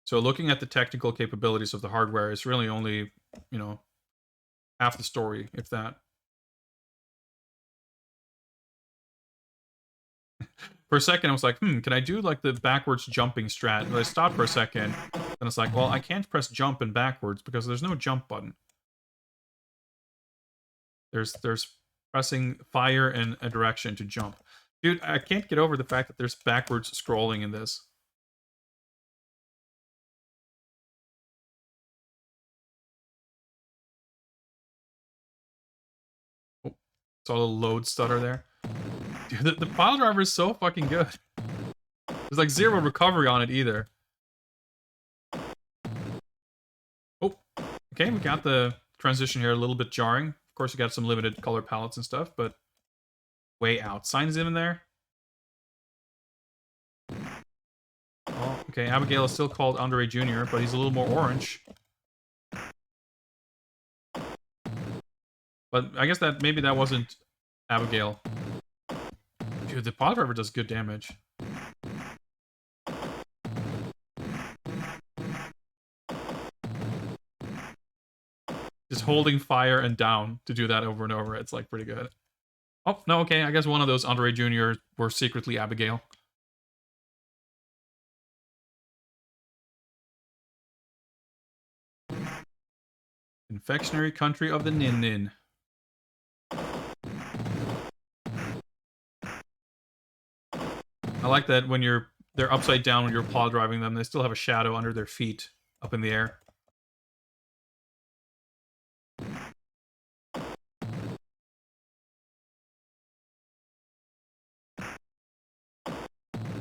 So looking at the technical capabilities of the hardware is really only, you know, half the story, if that. For a second, I was like, can I do, like, the backwards jumping strat? And I stopped for a second, and it's like, well, I can't press jump and backwards because there's no jump button. There's pressing fire and a direction to jump. Dude, I can't get over the fact that there's backwards scrolling in this. Oh, saw a little load stutter there. Dude, the file driver is so fucking good. There's like zero recovery on it either. Oh, okay, we got the transition here a little bit jarring. Of course, you got some limited color palettes and stuff, but way out. Signs in there. Oh, okay, Abigail is still called Andre Jr., but he's a little more orange. But I guess that maybe that wasn't Abigail. Dude, the pod driver does good damage. Just holding fire and down to do that over and over, it's like pretty good. Oh, no, okay, I guess one of those Andre Jr. were secretly Abigail. Confectionery country of the Nin Nin. I like that when they're upside down when you're paw driving them, they still have a shadow under their feet up in the air.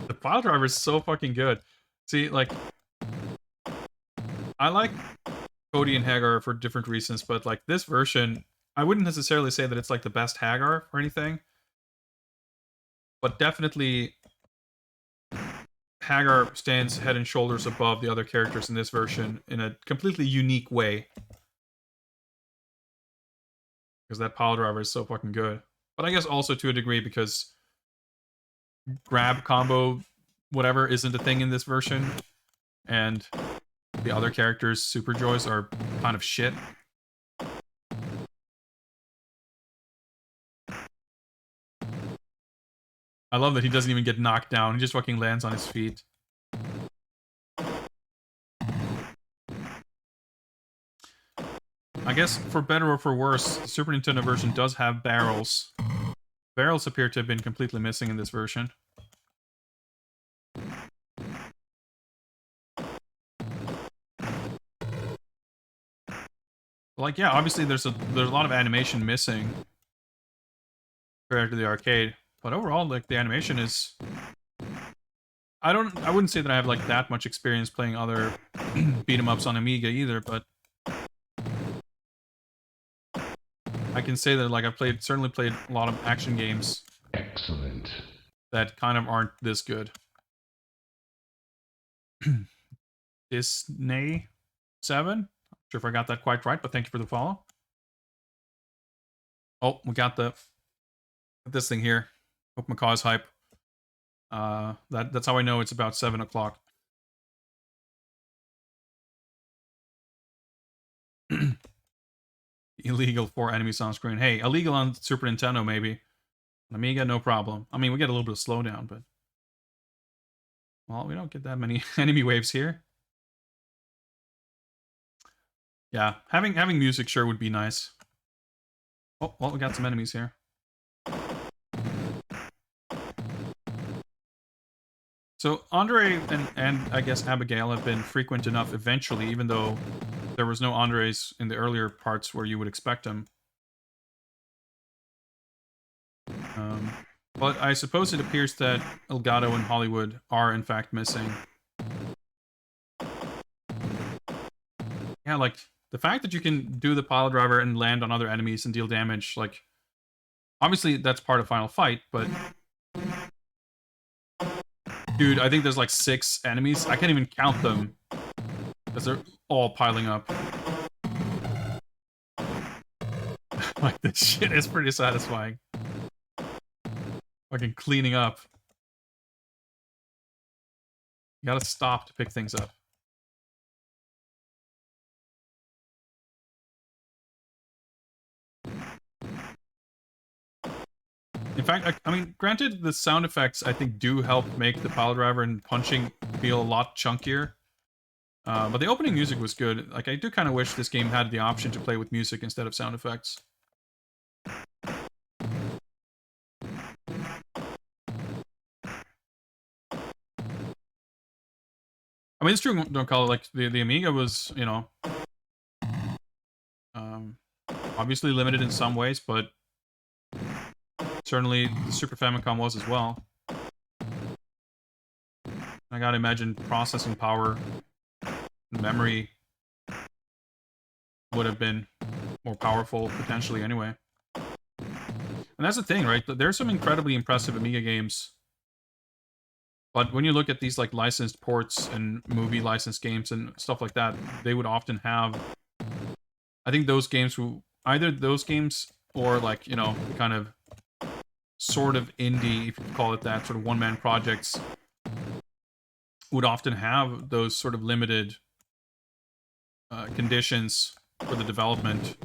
The file driver is so fucking good. See, like, I like Cody and Hagar for different reasons, but like this version, I wouldn't necessarily say that it's like the best Hagar or anything, but definitely Hagar stands head and shoulders above the other characters in this version in a completely unique way. Because that pile driver is so fucking good. But I guess also to a degree because grab combo whatever isn't a thing in this version, and the other characters' super joys are kind of shit. I love that he doesn't even get knocked down, he just fucking lands on his feet. I guess for better or for worse, the Super Nintendo version does have barrels. Barrels appear to have been completely missing in this version. Like, yeah, obviously there's a lot of animation missing compared to the arcade, but overall, like, the animation is... I wouldn't say that I have like that much experience playing other beat 'em ups on Amiga either, but I can say that like I've certainly played a lot of action games. Excellent. That kind of aren't this good. Disney 7? Not sure if I got that quite right, but thank you for the follow. Oh, we got the this thing here. Hope Macaw's hype. That's how I know it's about 7 o'clock. Illegal 4 enemies on screen. Hey, illegal on Super Nintendo, maybe. Amiga, no problem. I mean, we get a little bit of slowdown, but... Well, we don't get that many enemy waves here. Yeah, having music sure would be nice. Oh, well, we got some enemies here. So Andre and I guess Abigail have been frequent enough eventually, even though there was no Andres in the earlier parts where you would expect them. But I suppose it appears that Elgato and Hollywood are in fact missing. Yeah, like, the fact that you can do the pile driver and land on other enemies and deal damage, like... Obviously, that's part of Final Fight, but... Dude, I think there's like 6 enemies. I can't even count them. Because they're all piling up. Like, this shit is pretty satisfying. Fucking cleaning up. You gotta stop to pick things up. In fact, I mean, granted, the sound effects, I think, do help make the pile driver and punching feel a lot chunkier. But the opening music was good. Like, I do kind of wish this game had the option to play with music instead of sound effects. I mean, it's true, don't call it, like, the Amiga was, you know... obviously limited in some ways, but... certainly, the Super Famicom was as well. I gotta imagine processing power, memory would have been more powerful, potentially, anyway. And that's the thing, right? There's some incredibly impressive Amiga games. But when you look at these, like, licensed ports and movie licensed games and stuff like that, they would often have... I think those games either those games or, like, you know, kind of... sort of indie, if you could call it that, sort of one-man projects, would often have those sort of limited conditions for the development.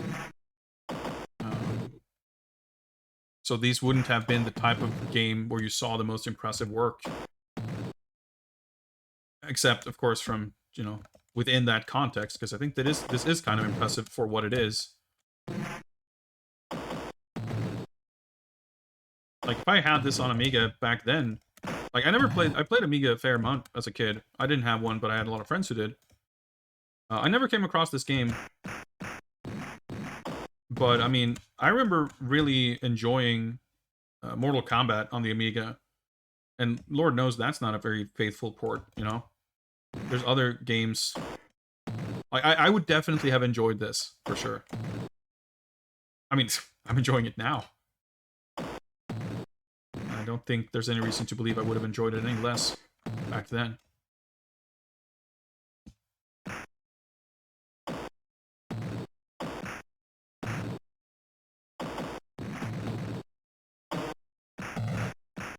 So these wouldn't have been the type of game where you saw the most impressive work. Except, of course, from, you know, within that context, because I think that this is kind of impressive for what it is. Like, if I had this on Amiga back then, like, I played Amiga a fair amount as a kid. I didn't have one, but I had a lot of friends who did. I never came across this game. But, I mean, I remember really enjoying Mortal Kombat on the Amiga. And Lord knows that's not a very faithful port, you know? There's other games... Like, I would definitely have enjoyed this, for sure. I mean, I'm enjoying it now. I don't think there's any reason to believe I would have enjoyed it any less back then.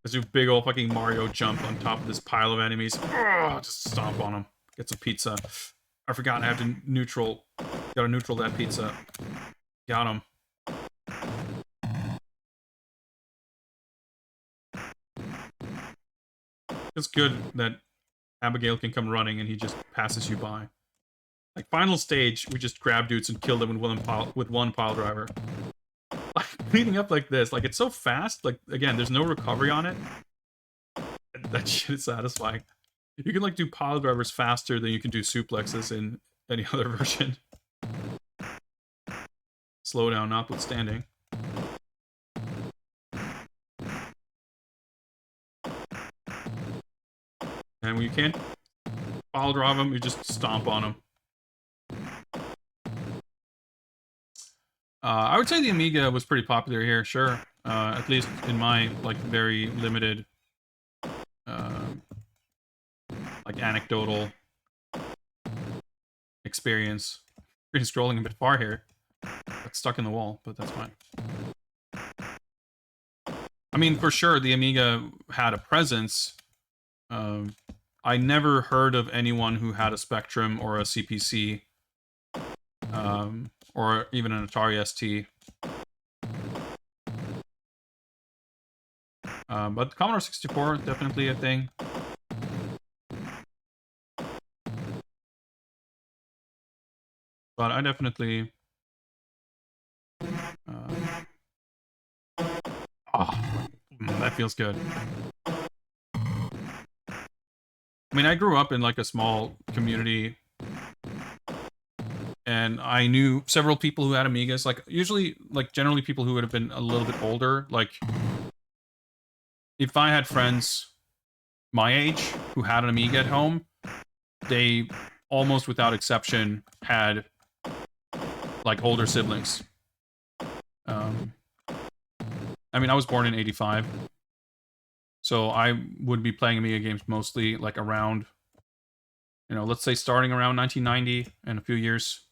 Let's do big old fucking Mario jump on top of this pile of enemies. Oh, just stomp on them. Get some pizza. I forgot I have to gotta neutral that pizza. Got him. It's good that Abigail can come running and he just passes you by. Like, final stage, we just grab dudes and kill them with one pile driver. Like, cleaning up like this, like, it's so fast. Like, again, there's no recovery on it. That shit is satisfying. You can, like, do pile drivers faster than you can do suplexes in any other version. Slowdown notwithstanding. And when you can't pile drive them, you just stomp on them. I would say the Amiga was pretty popular here, sure. At least in my, like, very limited, like, anecdotal experience. Screen scrolling a bit far here. Got stuck in the wall, but that's fine. I mean, for sure, the Amiga had a presence. I never heard of anyone who had a Spectrum or a CPC, or even an Atari ST. But Commodore 64, definitely a thing. But I definitely... that feels good. I mean, I grew up in like a small community, and I knew several people who had Amigas. Like, usually, like, generally people who would have been a little bit older. Like, if I had friends my age who had an Amiga at home, they almost without exception had like older siblings. I mean, I was born in '85, so I would be playing Amiga games mostly like around, you know, let's say starting around 1990 and a few years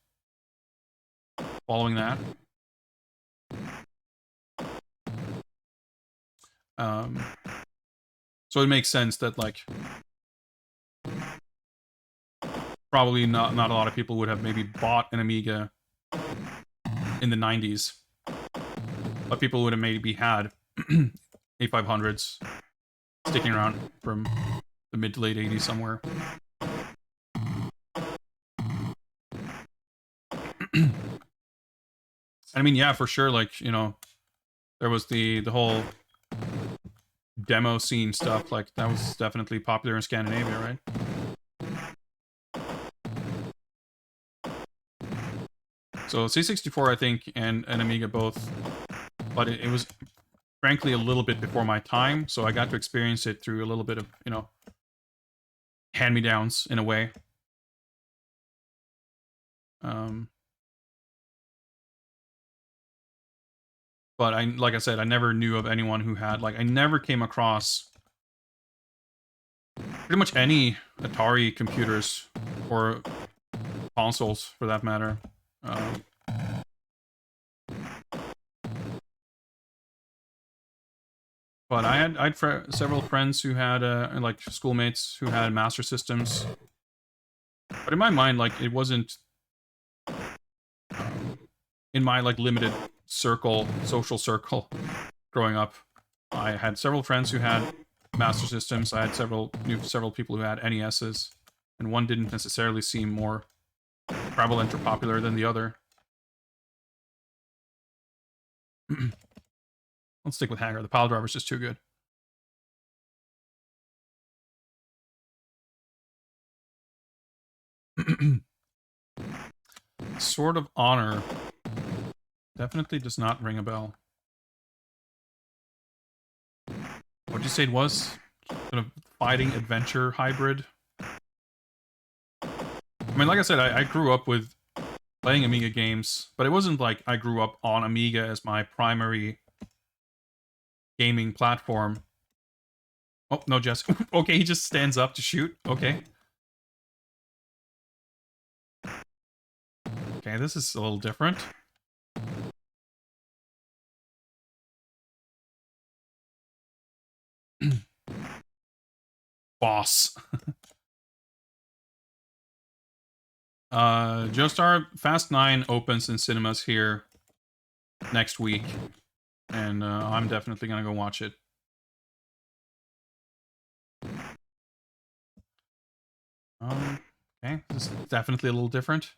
following that. So it makes sense that like probably not a lot of people would have maybe bought an Amiga in the 90s, but people would have maybe had A500s sticking around from the mid to late 80s somewhere. I mean, yeah, for sure, like, you know, there was the whole demo scene stuff, like, that was definitely popular in Scandinavia, right? So C64, I think, and Amiga both, but it was frankly a little bit before my time, so I got to experience it through a little bit of, you know, hand-me-downs in a way. But like I said, I never knew of anyone who had, like, I never came across pretty much any Atari computers or consoles, for that matter. But I had several friends who had, like, schoolmates who had Master Systems. But in my mind, like, it wasn't in my, like, limited circle, social circle growing up. I had several friends who had Master Systems. I had knew several people who had NESs, and one didn't necessarily seem more prevalent or popular than the other. Let's stick with Hagar. The pile driver's just too good. Sword of Honor definitely does not ring a bell. What'd you say it was? Sort of fighting adventure hybrid? I mean, like I said, I grew up with playing Amiga games, but it wasn't like I grew up on Amiga as my primary gaming platform. Oh, no, Jess. Okay, he just stands up to shoot. Okay. Okay, this is a little different. Boss. Joestar, Fast 9 opens in cinemas here next week, and I'm definitely gonna go watch it. Okay, this is definitely a little different.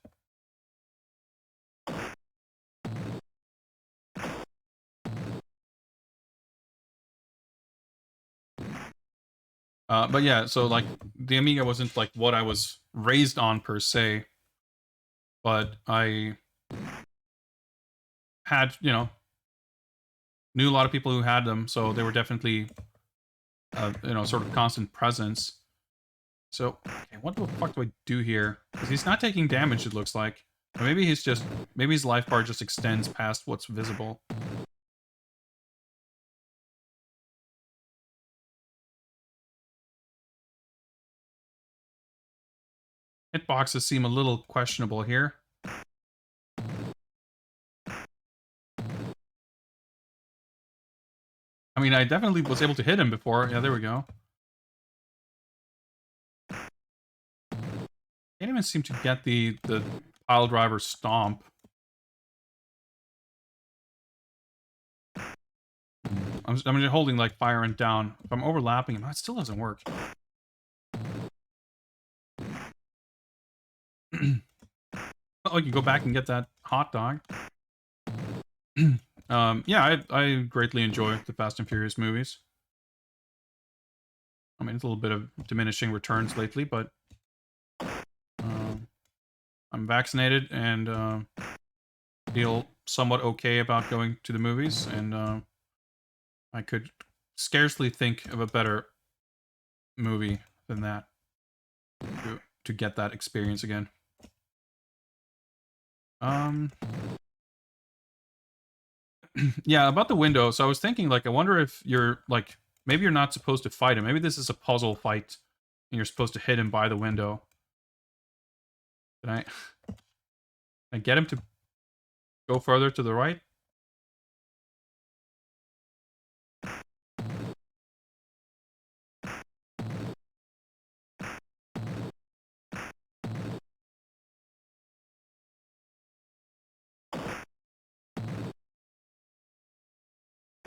But yeah, so like the Amiga wasn't like what I was raised on per se, but I had, you know, knew a lot of people who had them, so they were definitely, you know, sort of constant presence. So, okay, what the fuck do I do here? Because he's not taking damage, it looks like. Or maybe he's just, maybe his life bar just extends past what's visible. Hitboxes seem a little questionable here. I mean, I definitely was able to hit him before. Yeah, there we go. Can't even seem to get the pile driver stomp. I'm just holding like fire and down. If I'm overlapping him, that still doesn't work. Oh, you can go back and get that hot dog. Yeah, I greatly enjoy the Fast and Furious movies. I mean, it's a little bit of diminishing returns lately, but I'm vaccinated and feel somewhat okay about going to the movies, and I could scarcely think of a better movie than that to get that experience again. Yeah, about the window. So I was thinking, like, I wonder if you're, like, maybe you're not supposed to fight him. Maybe this is a puzzle fight, and you're supposed to hit him by the window. Can I get him to go further to the right?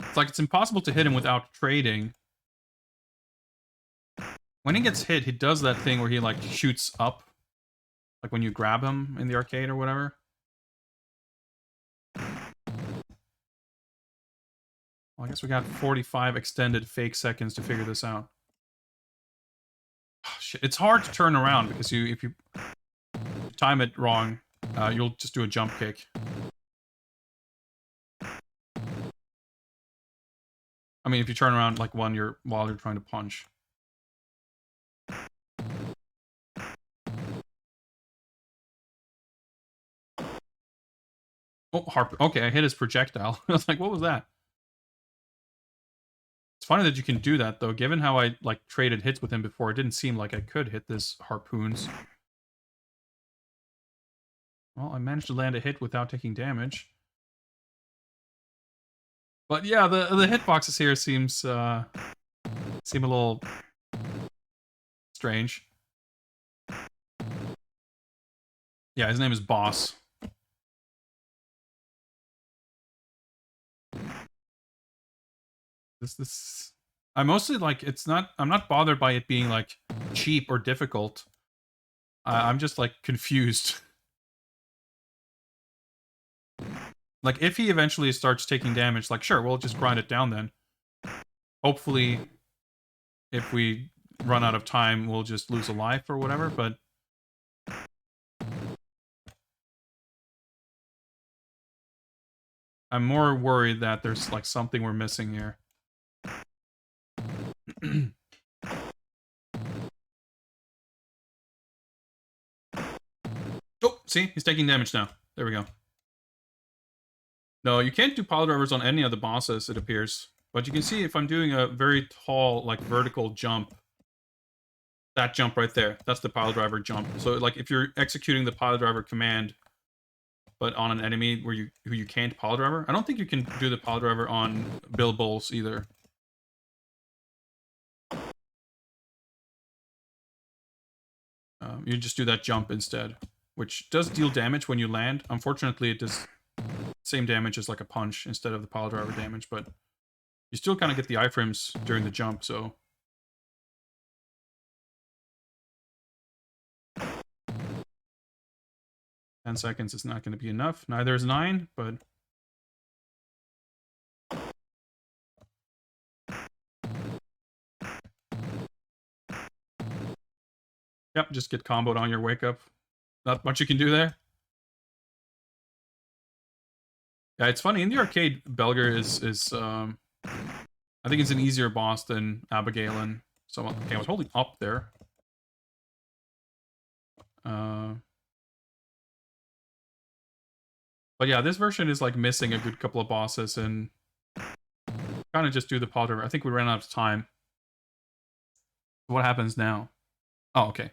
It's like it's impossible to hit him without trading. When he gets hit, he does that thing where he, like, shoots up. Like when you grab him in the arcade or whatever. Well, I guess we got 45 extended fake seconds to figure this out. Oh, shit. It's hard to turn around because if you time it wrong, you'll just do a jump kick. I mean, if you turn around like while you're trying to punch. Oh, harp. Okay, I hit his projectile. I was like, what was that? It's funny that you can do that, though. Given how I, like, traded hits with him before, it didn't seem like I could hit this harpoons. Well, I managed to land a hit without taking damage. But yeah, the hitboxes here seem a little strange. Yeah, his name is Boss. This I mostly like I'm not bothered by it being like cheap or difficult. I'm just like confused. Like if he eventually starts taking damage, like sure, we'll just grind it down then. Hopefully if we run out of time, we'll just lose a life or whatever, but I'm more worried that there's like something we're missing here. Oh, see? He's taking damage now. There we go. No, you can't do pile drivers on any of the bosses, it appears. But you can see if I'm doing a very tall, like, vertical jump, that jump right there, that's the pile driver jump. So, like, if you're executing the pile driver command, but on an enemy who you can't pile driver, I don't think you can do the pile driver on Bill Bowles either. You just do that jump instead, which does deal damage when you land. Unfortunately, it does same damage as like a punch instead of the pile driver damage, but you still kind of get the iframes during the jump, so. 10 seconds is not going to be enough. Neither is 9, but. Yep, just get comboed on your wake up. Not much you can do there. Yeah, it's funny. In the arcade, Belger is I think it's an easier boss than Abigail and someone. Okay, I was holding up there. But yeah, this version is like missing a good couple of bosses and kind of just do the pile driver. I think we ran out of time. What happens now? Oh, okay.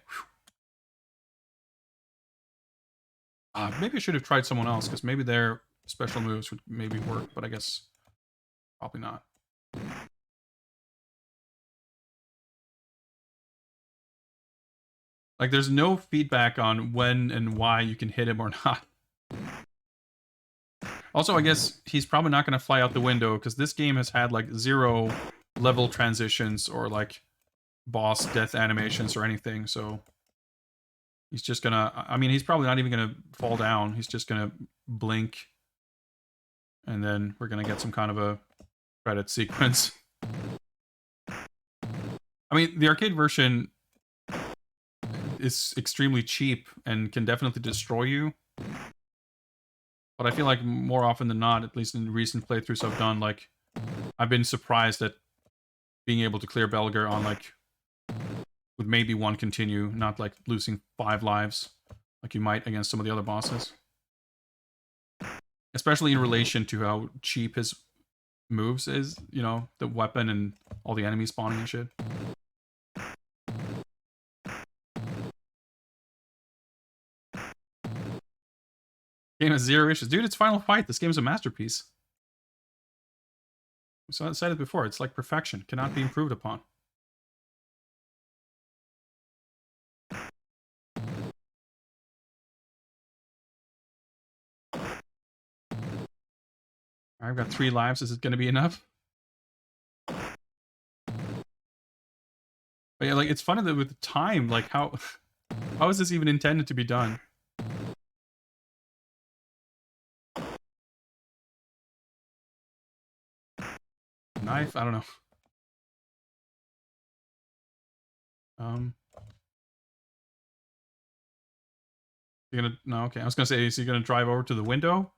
Maybe I should have tried someone else because maybe their special moves would maybe work, but I guess probably not. Like, there's no feedback on when and why you can hit him or not. Also, I guess he's probably not going to fly out the window, because this game has had, like, 0 level transitions or, like, boss death animations or anything, so... He's just gonna... I mean, he's probably not even gonna fall down. He's just gonna blink. And then we're gonna get some kind of a credit sequence. I mean, the arcade version is extremely cheap and can definitely destroy you. But I feel like more often than not, at least in recent playthroughs I've done, like, I've been surprised at being able to clear Belger on, like, with maybe 1 continue, not, like, losing 5 lives, like you might against some of the other bosses. Especially in relation to how cheap his moves is, you know, the weapon and all the enemies spawning and shit. Game has 0 issues. Dude, it's Final Fight. This game's a masterpiece. I said it before. It's like perfection. Cannot be improved upon. I've got 3 lives. Is it going to be enough? But yeah, like, it's funny that with the time, like, how is this even intended to be done? Knife? I don't know. You're gonna... No, okay. I was gonna say, is he gonna drive over to the window?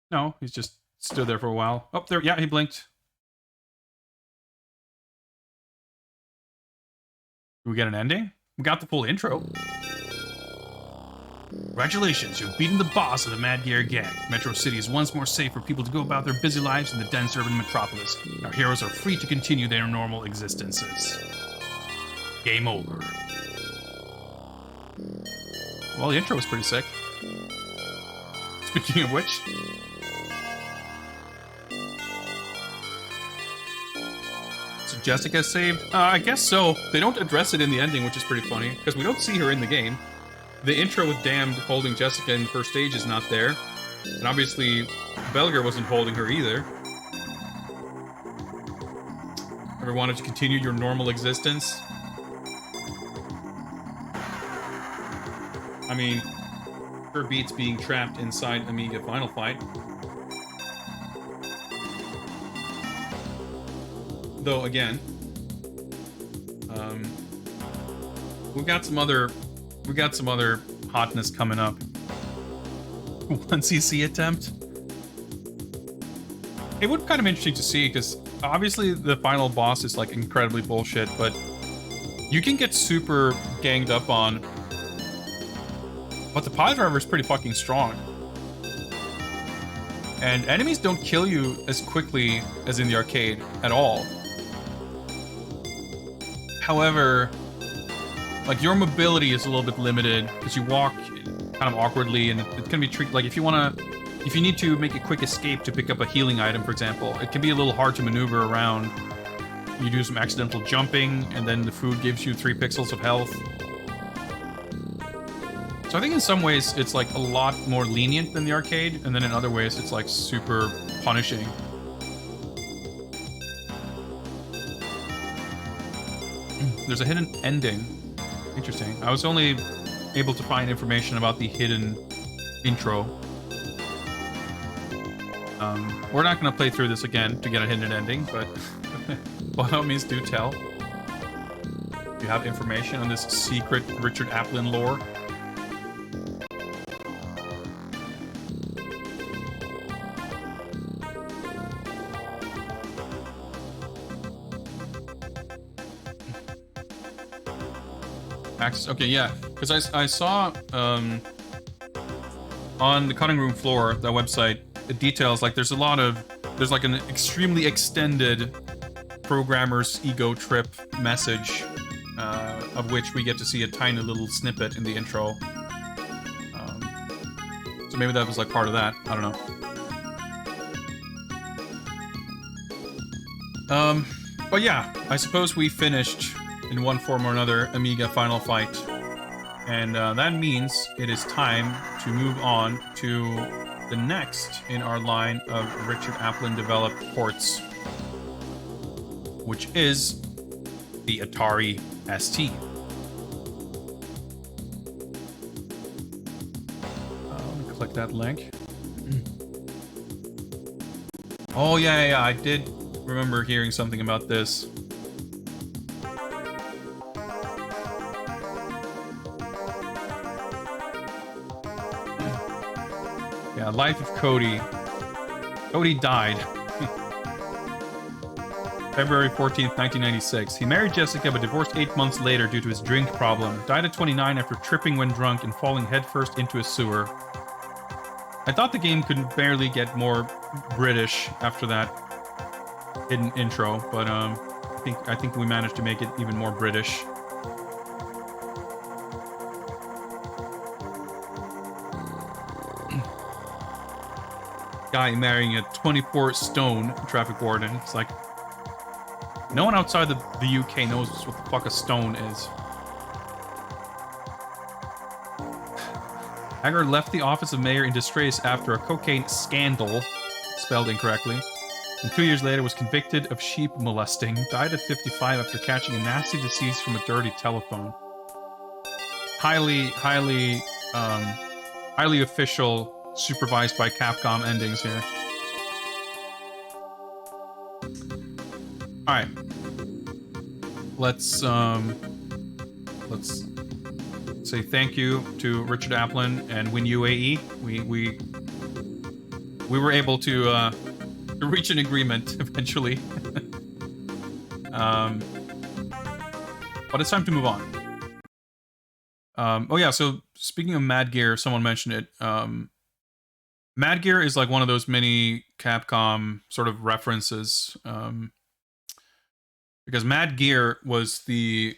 No, he's just stood there for a while. Oh, there, yeah, he blinked. Do we get an ending? We got the full intro. Congratulations, you've beaten the boss of the Mad Gear Gang. Metro City is once more safe for people to go about their busy lives in the dense urban metropolis. Our heroes are free to continue their normal existences. Game over. Well, the intro was pretty sick. Speaking of which... So Jessica saved? I guess so. They don't address it in the ending, which is pretty funny, because we don't see her in the game. The intro with Damned holding Jessica in the first stage is not there. And obviously, Belger wasn't holding her either. Ever wanted to continue your normal existence? I mean, her beats being trapped inside Amiga Final Fight. Though, again, we got some other hotness coming up. 1cc attempt. It would be kind of interesting to see, because obviously the final boss is like incredibly bullshit, but you can get super ganged up on. But the pile driver is pretty fucking strong. And enemies don't kill you as quickly as in the arcade at all. However, like, your mobility is a little bit limited because you walk kind of awkwardly, and it can be tricky. Like, if you need to make a quick escape to pick up a healing item, for example, it can be a little hard to maneuver around. You do some accidental jumping, and then the food gives you 3 pixels of health. So I think in some ways it's like a lot more lenient than the arcade, and then in other ways it's like super punishing. There's a hidden ending. Interesting. I was only able to find information about the hidden intro. We're not going to play through this again to get a hidden ending, but by all means do tell. If you have information on this secret Richard Applin lore. Okay, yeah, because I saw on the cutting room floor, that website, it details like there's like an extremely extended programmer's ego trip message, of which we get to see a tiny little snippet in the intro. So maybe that was like part of that. I don't know. But yeah, I suppose we finished in one form or another Amiga Final Fight. And that means it is time to move on to the next in our line of Richard Applin developed ports, which is the Atari ST. Let me click that link. Oh, yeah, I did remember hearing something about this. Yeah, Life of Cody. Cody died. February 14th, 1996. He married Jessica but divorced 8 months later due to his drink problem. Died at 29 after tripping when drunk and falling headfirst into a sewer. I thought the game could barely get more British after that hidden intro, but I think we managed to make it even more British. Guy marrying a 24 stone traffic warden. It's like no one outside the UK knows what the fuck a stone is. Haggard left the office of mayor in disgrace after a cocaine scandal, spelled incorrectly, and 2 years later was convicted of sheep molesting. Died at 55 after catching a nasty disease from a dirty telephone. Highly official, supervised by Capcom endings here. All right, let's say thank you to Richard Applin and Win UAE. We were able to reach an agreement eventually. But it's time to move on. Oh yeah, so speaking of Mad Gear, someone mentioned it. Mad Gear is like one of those mini Capcom sort of references. Because Mad Gear was the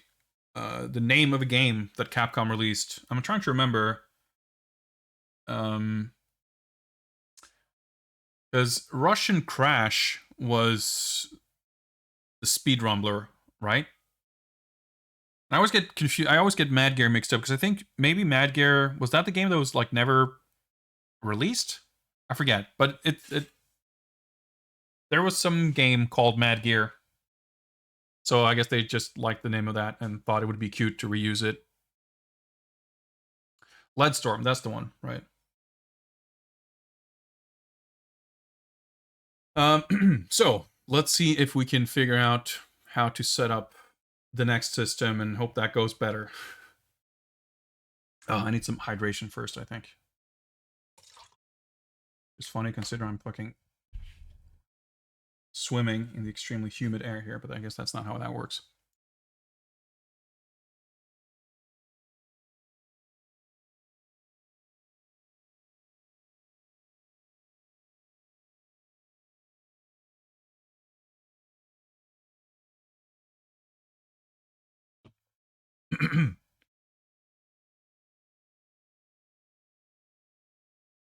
name of a game that Capcom released. I'm trying to remember. Because Russian Crash was the Speed Rumbler, right? And I always get confused. I always get Mad Gear mixed up because I think maybe Mad Gear was that the game that was like never released. I forget, but it there was some game called Mad Gear. So I guess they just liked the name of that and thought it would be cute to reuse it. Leadstorm, that's the one, right? So let's see if we can figure out how to set up the next system and hope that goes better. Oh, I need some hydration first, I think. It's funny considering I'm fucking swimming in the extremely humid air here, but I guess that's not how that works.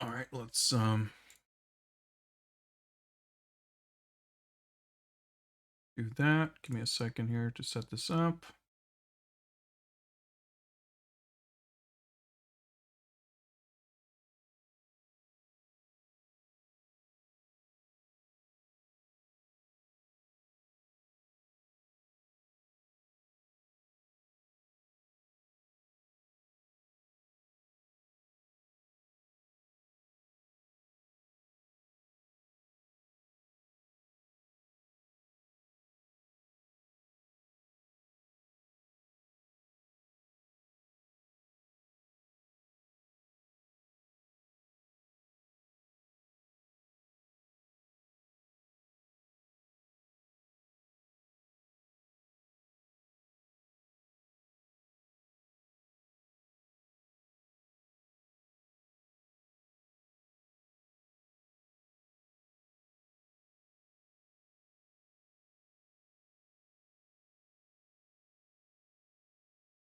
All right, let's do that. Give me a second here to set this up.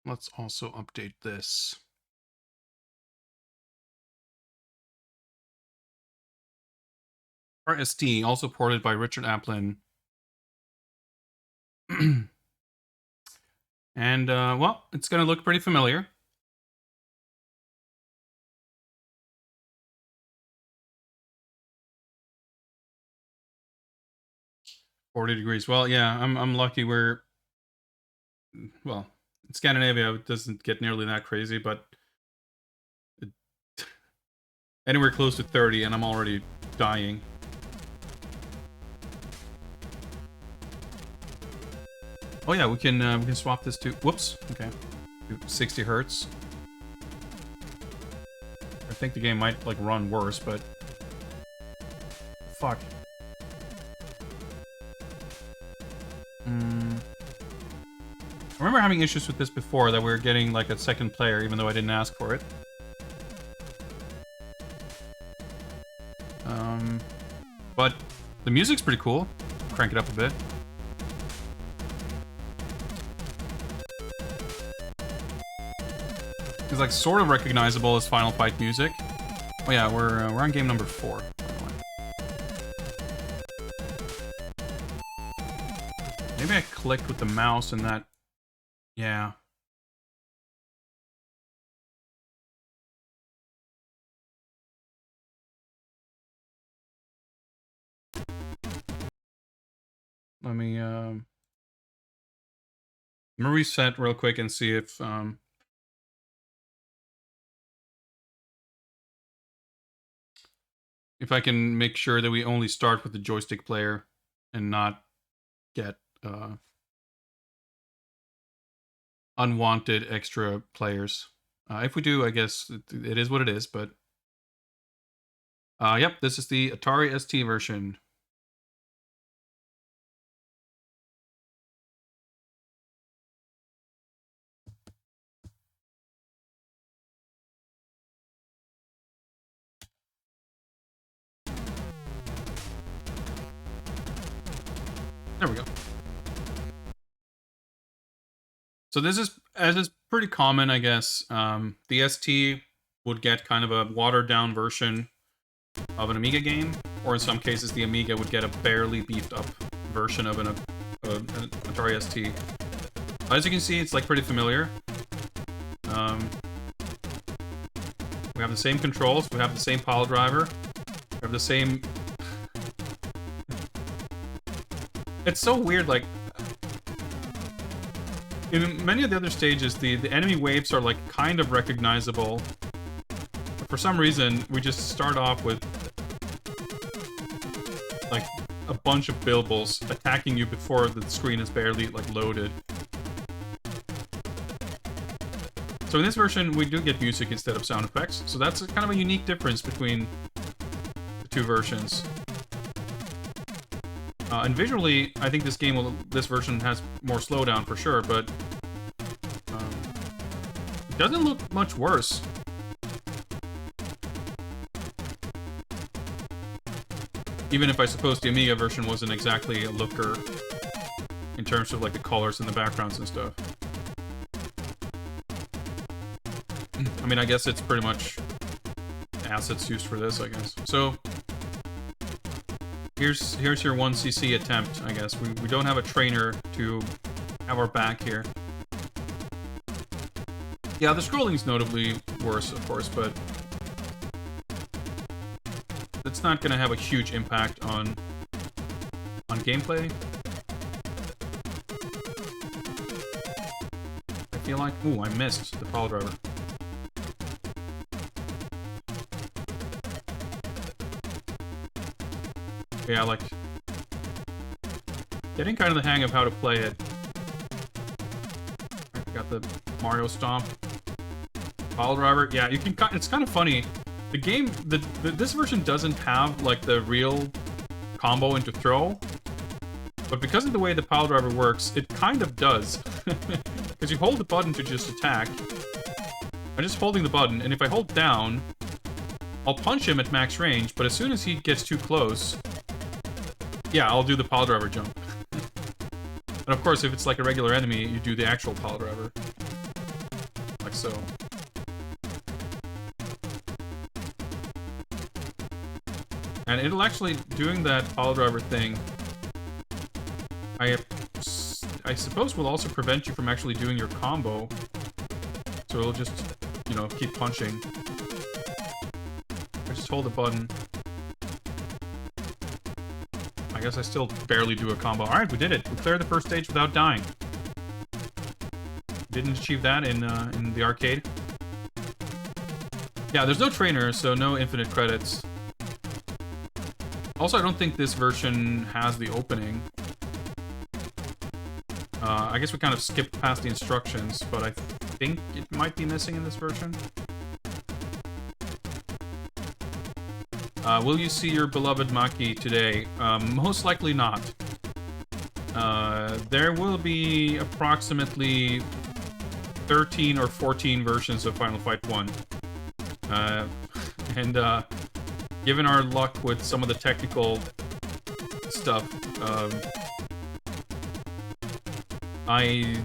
Let's also update this. RST, also ported by Richard Applin. And, well, it's going to look pretty familiar. 40 degrees. Well, yeah, I'm lucky we're... Well, in Scandinavia, it doesn't get nearly that crazy, but... Anywhere close to 30, and I'm already dying. Oh yeah, we can swap this to... Whoops. Okay. 60 hertz. I think the game might, like, run worse, but... Fuck. I remember having issues with this before, that we were getting, like, a second player, even though I didn't ask for it. But the music's pretty cool. Crank it up a bit. It's like sort of recognizable as Final Fight music. Oh yeah, we're on game number 4. Maybe I clicked with the mouse and that... Yeah. Let me reset real quick and see if I can make sure that we only start with the joystick player and not get unwanted extra players. If we do, I guess it is what it is, but yep, this is the Atari ST version. There we go. So this is, as is pretty common, I guess, the ST would get kind of a watered-down version of an Amiga game, or in some cases the Amiga would get a barely beefed-up version of an Atari ST. As you can see, it's like pretty familiar. We have the same controls, we have the same pile driver, we have the same... It's so weird, like... In many of the other stages, the enemy waves are, like, kind of recognizable. But for some reason, we just start off with... like, a bunch of bilbles attacking you before the screen is barely, like, loaded. So in this version, we do get music instead of sound effects. So that's kind of a unique difference between the two versions. And visually, I think this version has more slowdown for sure, but it doesn't look much worse. Even if I suppose the Amiga version wasn't exactly a looker in terms of like the colors and the backgrounds and stuff. I mean, I guess it's pretty much assets used for this, I guess. So here's your 1cc attempt, I guess. We don't have a trainer to have our back here. Yeah, the scrolling's notably worse, of course, but it's not going to have a huge impact on gameplay. I feel like... Ooh, I missed the pile driver. Yeah, like... Getting kind of the hang of how to play it. I got the Mario Stomp. Pile driver. Yeah, you can... It's kind of funny. The game... This version doesn't have, like, the real combo into throw. But because of the way the pile driver works, it kind of does. Because you hold the button to just attack. I'm just holding the button, and if I hold down, I'll punch him at max range, but as soon as he gets too close... Yeah, I'll do the pile driver jump. And of course, if it's like a regular enemy, you do the actual pile driver. Like so. And it'll actually, doing that pile driver thing, I suppose will also prevent you from actually doing your combo. So it'll just, you know, keep punching. I just hold the button. I I guess I still barely do a combo. Alright, we did it. We cleared the first stage without dying. Didn't achieve that in the arcade. Yeah, there's no trainer, so no infinite credits. Also, I don't think this version has the opening. I guess we kind of skipped past the instructions, but I think it might be missing in this version. Will you see your beloved Maki today? Most likely not. There will be approximately 13 or 14 versions of Final Fight 1. And given our luck with some of the technical stuff, I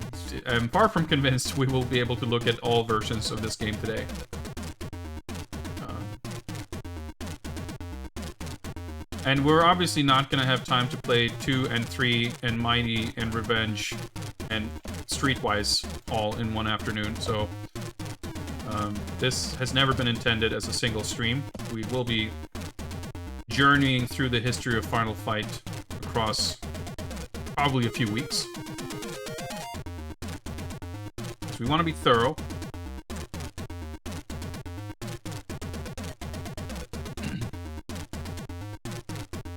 am far from convinced we will be able to look at all versions of this game today. And we're obviously not going to have time to play 2 and 3 and Mighty and Revenge and Streetwise all in one afternoon, so this has never been intended as a single stream. We will be journeying through the history of Final Fight across probably a few weeks. So we want to be thorough.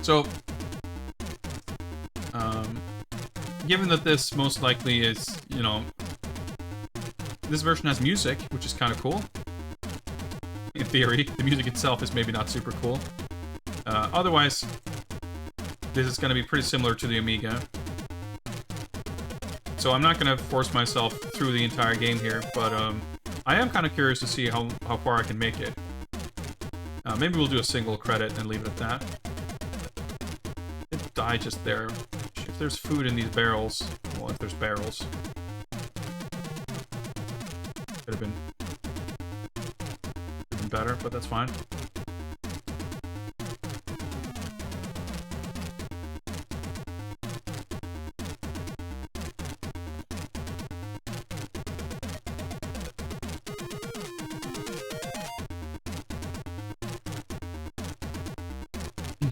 So, given that this most likely is, you know, this version has music, which is kind of cool. In theory, the music itself is maybe not super cool. Otherwise, this is going to be pretty similar to the Amiga. So I'm not going to force myself through the entire game here, but I am kind of curious to see how far I can make it. Maybe we'll do a single credit and leave it at that. It died just there. If there's food in these barrels, well, if there's barrels, could have been better, but that's fine.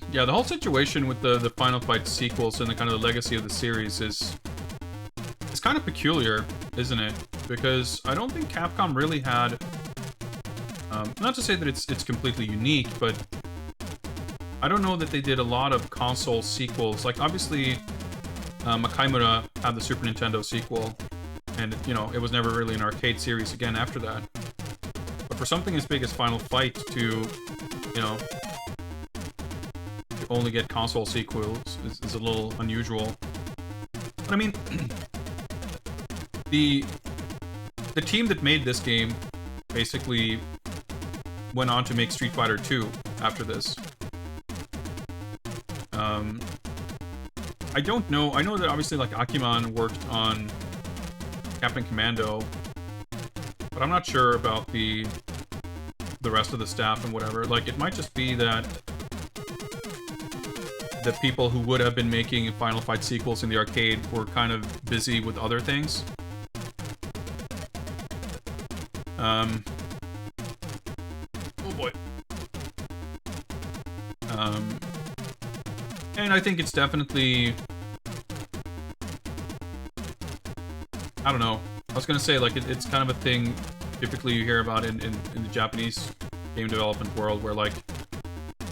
Yeah, the whole situation with the Final Fight sequels and the kind of the legacy of the series is kind of peculiar, isn't it? Because I don't think Capcom really had, not to say that it's completely unique, but I don't know that they did a lot of console sequels. Like, obviously, Makaimura had the Super Nintendo sequel, and, you know, it was never really an arcade series again after that. But for something as big as Final Fight to, you know, to only get console sequels is a little unusual. But I mean, the team that made this game basically went on to make Street Fighter 2 after this. I don't know. I know that obviously, like, Akiman worked on Captain Commando, but I'm not sure about the rest of the staff and whatever. Like, it might just be that the people who would have been making Final Fight sequels in the arcade were kind of busy with other things. Oh boy. And I think it's definitely, I don't know. I was gonna say, like, it's kind of a thing typically you hear about in the Japanese game development world, where, like,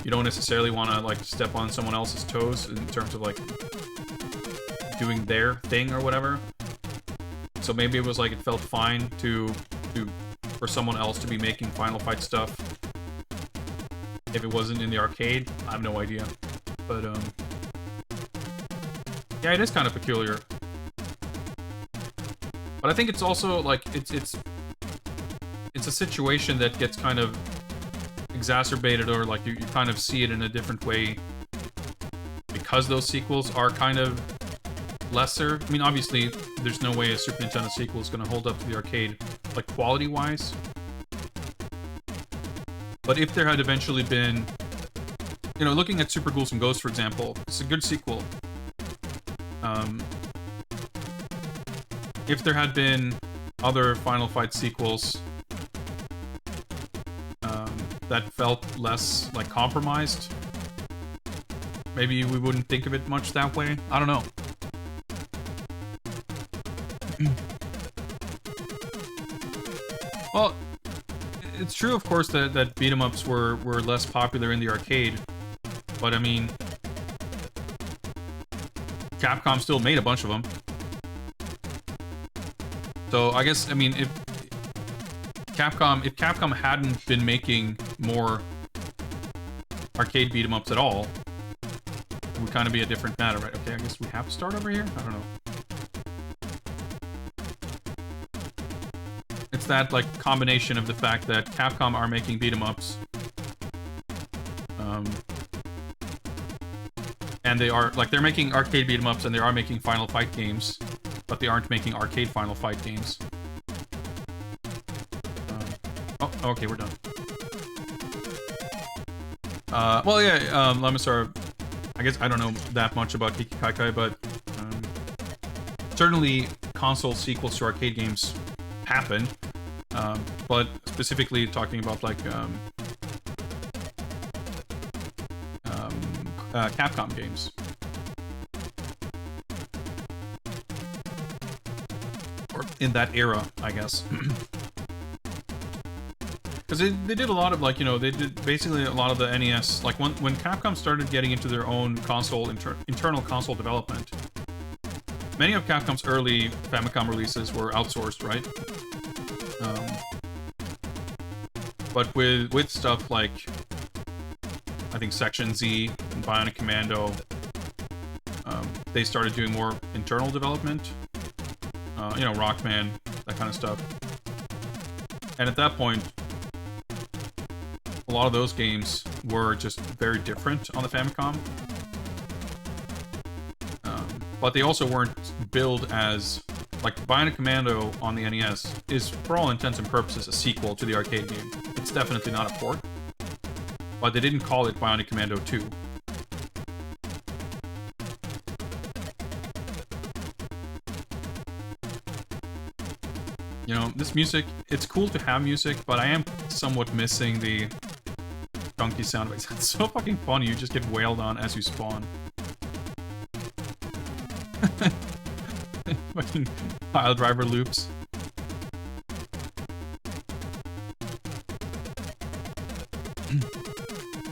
you don't necessarily want to, like, step on someone else's toes in terms of, like, doing their thing or whatever. So maybe it was like it felt fine for someone else to be making Final Fight stuff if it wasn't in the arcade. I have no idea. But, yeah, it is kind of peculiar. But I think it's also, like, it's a situation that gets kind of exacerbated, or, like, you kind of see it in a different way because those sequels are kind of lesser. I mean, obviously, there's no way a Super Nintendo sequel is going to hold up to the arcade, like, quality-wise. But if there had eventually been, you know, looking at Super Ghouls and Ghosts, for example, it's a good sequel. If there had been other Final Fight sequels that felt less, like, compromised, maybe we wouldn't think of it much that way. I don't know. Well, it's true, of course, that beat-em-ups were less popular in the arcade. But, I mean, Capcom still made a bunch of them. So, I guess, I mean, if Capcom hadn't been making more arcade beat-em-ups at all, it would kind of be a different matter, right? Okay, I guess we have to start over here? I don't know. It's that, like, combination of the fact that Capcom are making beat-em-ups. And they are, like, they're making arcade beat-em-ups and they are making Final Fight games, but they aren't making arcade Final Fight games. Oh, okay, we're done. Well, yeah, let me start. I guess I don't know that much about Kiki Kai, but certainly console sequels to arcade games happened, but specifically talking about, like, Capcom games. Or in that era, I guess. Because they did a lot of, like, you know, they did basically a lot of the NES. Like, when Capcom started getting into their own console, internal console development, many of Capcom's early Famicom releases were outsourced, right? But with stuff like, I think, Section Z and Bionic Commando, they started doing more internal development. You know, Rockman, that kind of stuff. And at that point, a lot of those games were just very different on the Famicom. But they also weren't billed as... Like, Bionic Commando on the NES is, for all intents and purposes, a sequel to the arcade game. It's definitely not a port. But they didn't call it Bionic Commando 2. You know, this music, it's cool to have music, but I am somewhat missing the chunky sound effects. It's so fucking funny, you just get wailed on as you spawn. Fucking pile driver loops.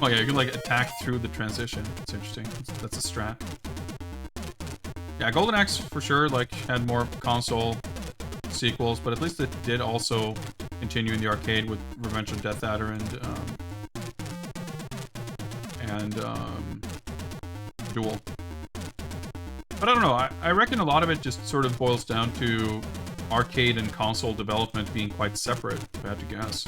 Oh yeah, you can, like, attack through the transition. It's interesting. That's a strat. Yeah, Golden Axe, for sure, like, had more console sequels, but at least it did also continue in the arcade with Revenge of Death Adder and Duel. But I don't know, I reckon a lot of it just sort of boils down to arcade and console development being quite separate, if I had to guess.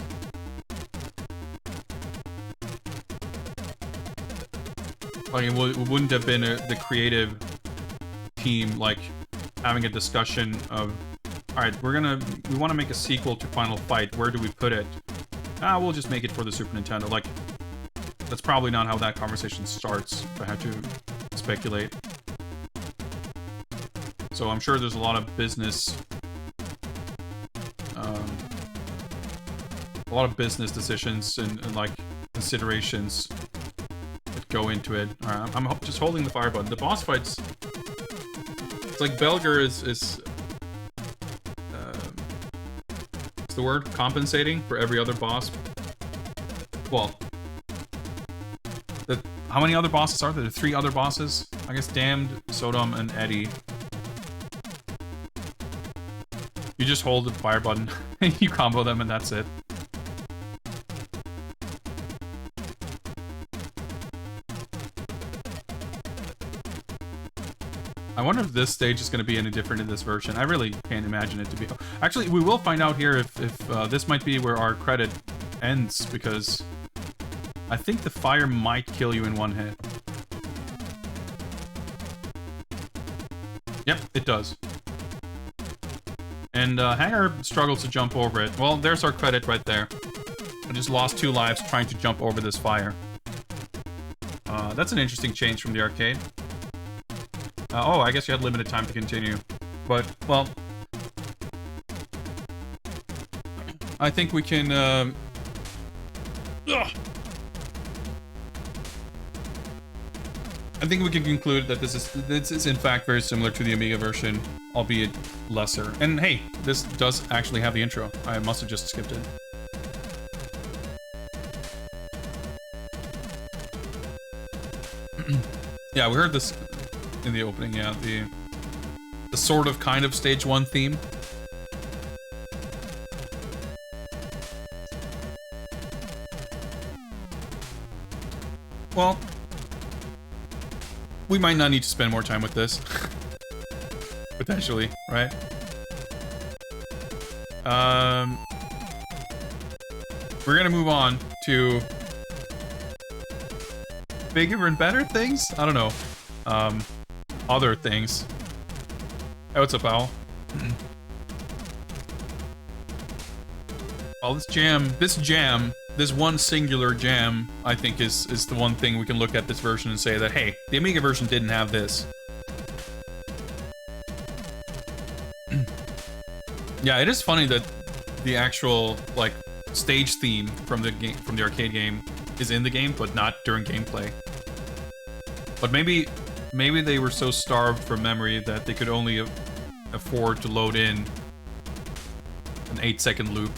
Like, it wouldn't have been the creative team, like, having a discussion of, alright, we want to make a sequel to Final Fight, where do we put it? We'll just make it for the Super Nintendo. Like, that's probably not how that conversation starts, if I had to speculate. So I'm sure there's a lot of business... a lot of business decisions and like, considerations that go into it. Alright, I'm just holding the fire button. The boss fights... It's like Belger is what's the word? Compensating for every other boss. Well... How many other bosses are there? There are 3 other bosses? I guess Damned, Sodom, and Eddie. You just hold the fire button, and you combo them, and that's it. I wonder if this stage is going to be any different in this version. I really can't imagine it to be. Actually, we will find out here if this might be where our credit ends, because I think the fire might kill you in one hit. Yep, it does. And Hanger struggles to jump over it. Well, there's our credit right there. I just lost 2 lives trying to jump over this fire. That's an interesting change from the arcade. Oh, I guess you had limited time to continue. But, well... I think we can, ugh. I think we can conclude that this is in fact very similar to the Amiga version, albeit lesser. And hey, this does actually have the intro. I must have just skipped it. Yeah, we heard this in the opening. Yeah, the sort of kind of stage 1 theme. Well, we might not need to spend more time with this. Potentially, right? We're gonna move on to bigger and better things? I don't know. Other things. Hey, what's up, Al? Oh, this one singular jam, I think is the one thing we can look at this version and say that, hey, the Amiga version didn't have this. Yeah, it is funny that the actual, like, stage theme from the game, from the arcade game is in the game, but not during gameplay. But maybe they were so starved for memory that they could only afford to load in an 8-second loop.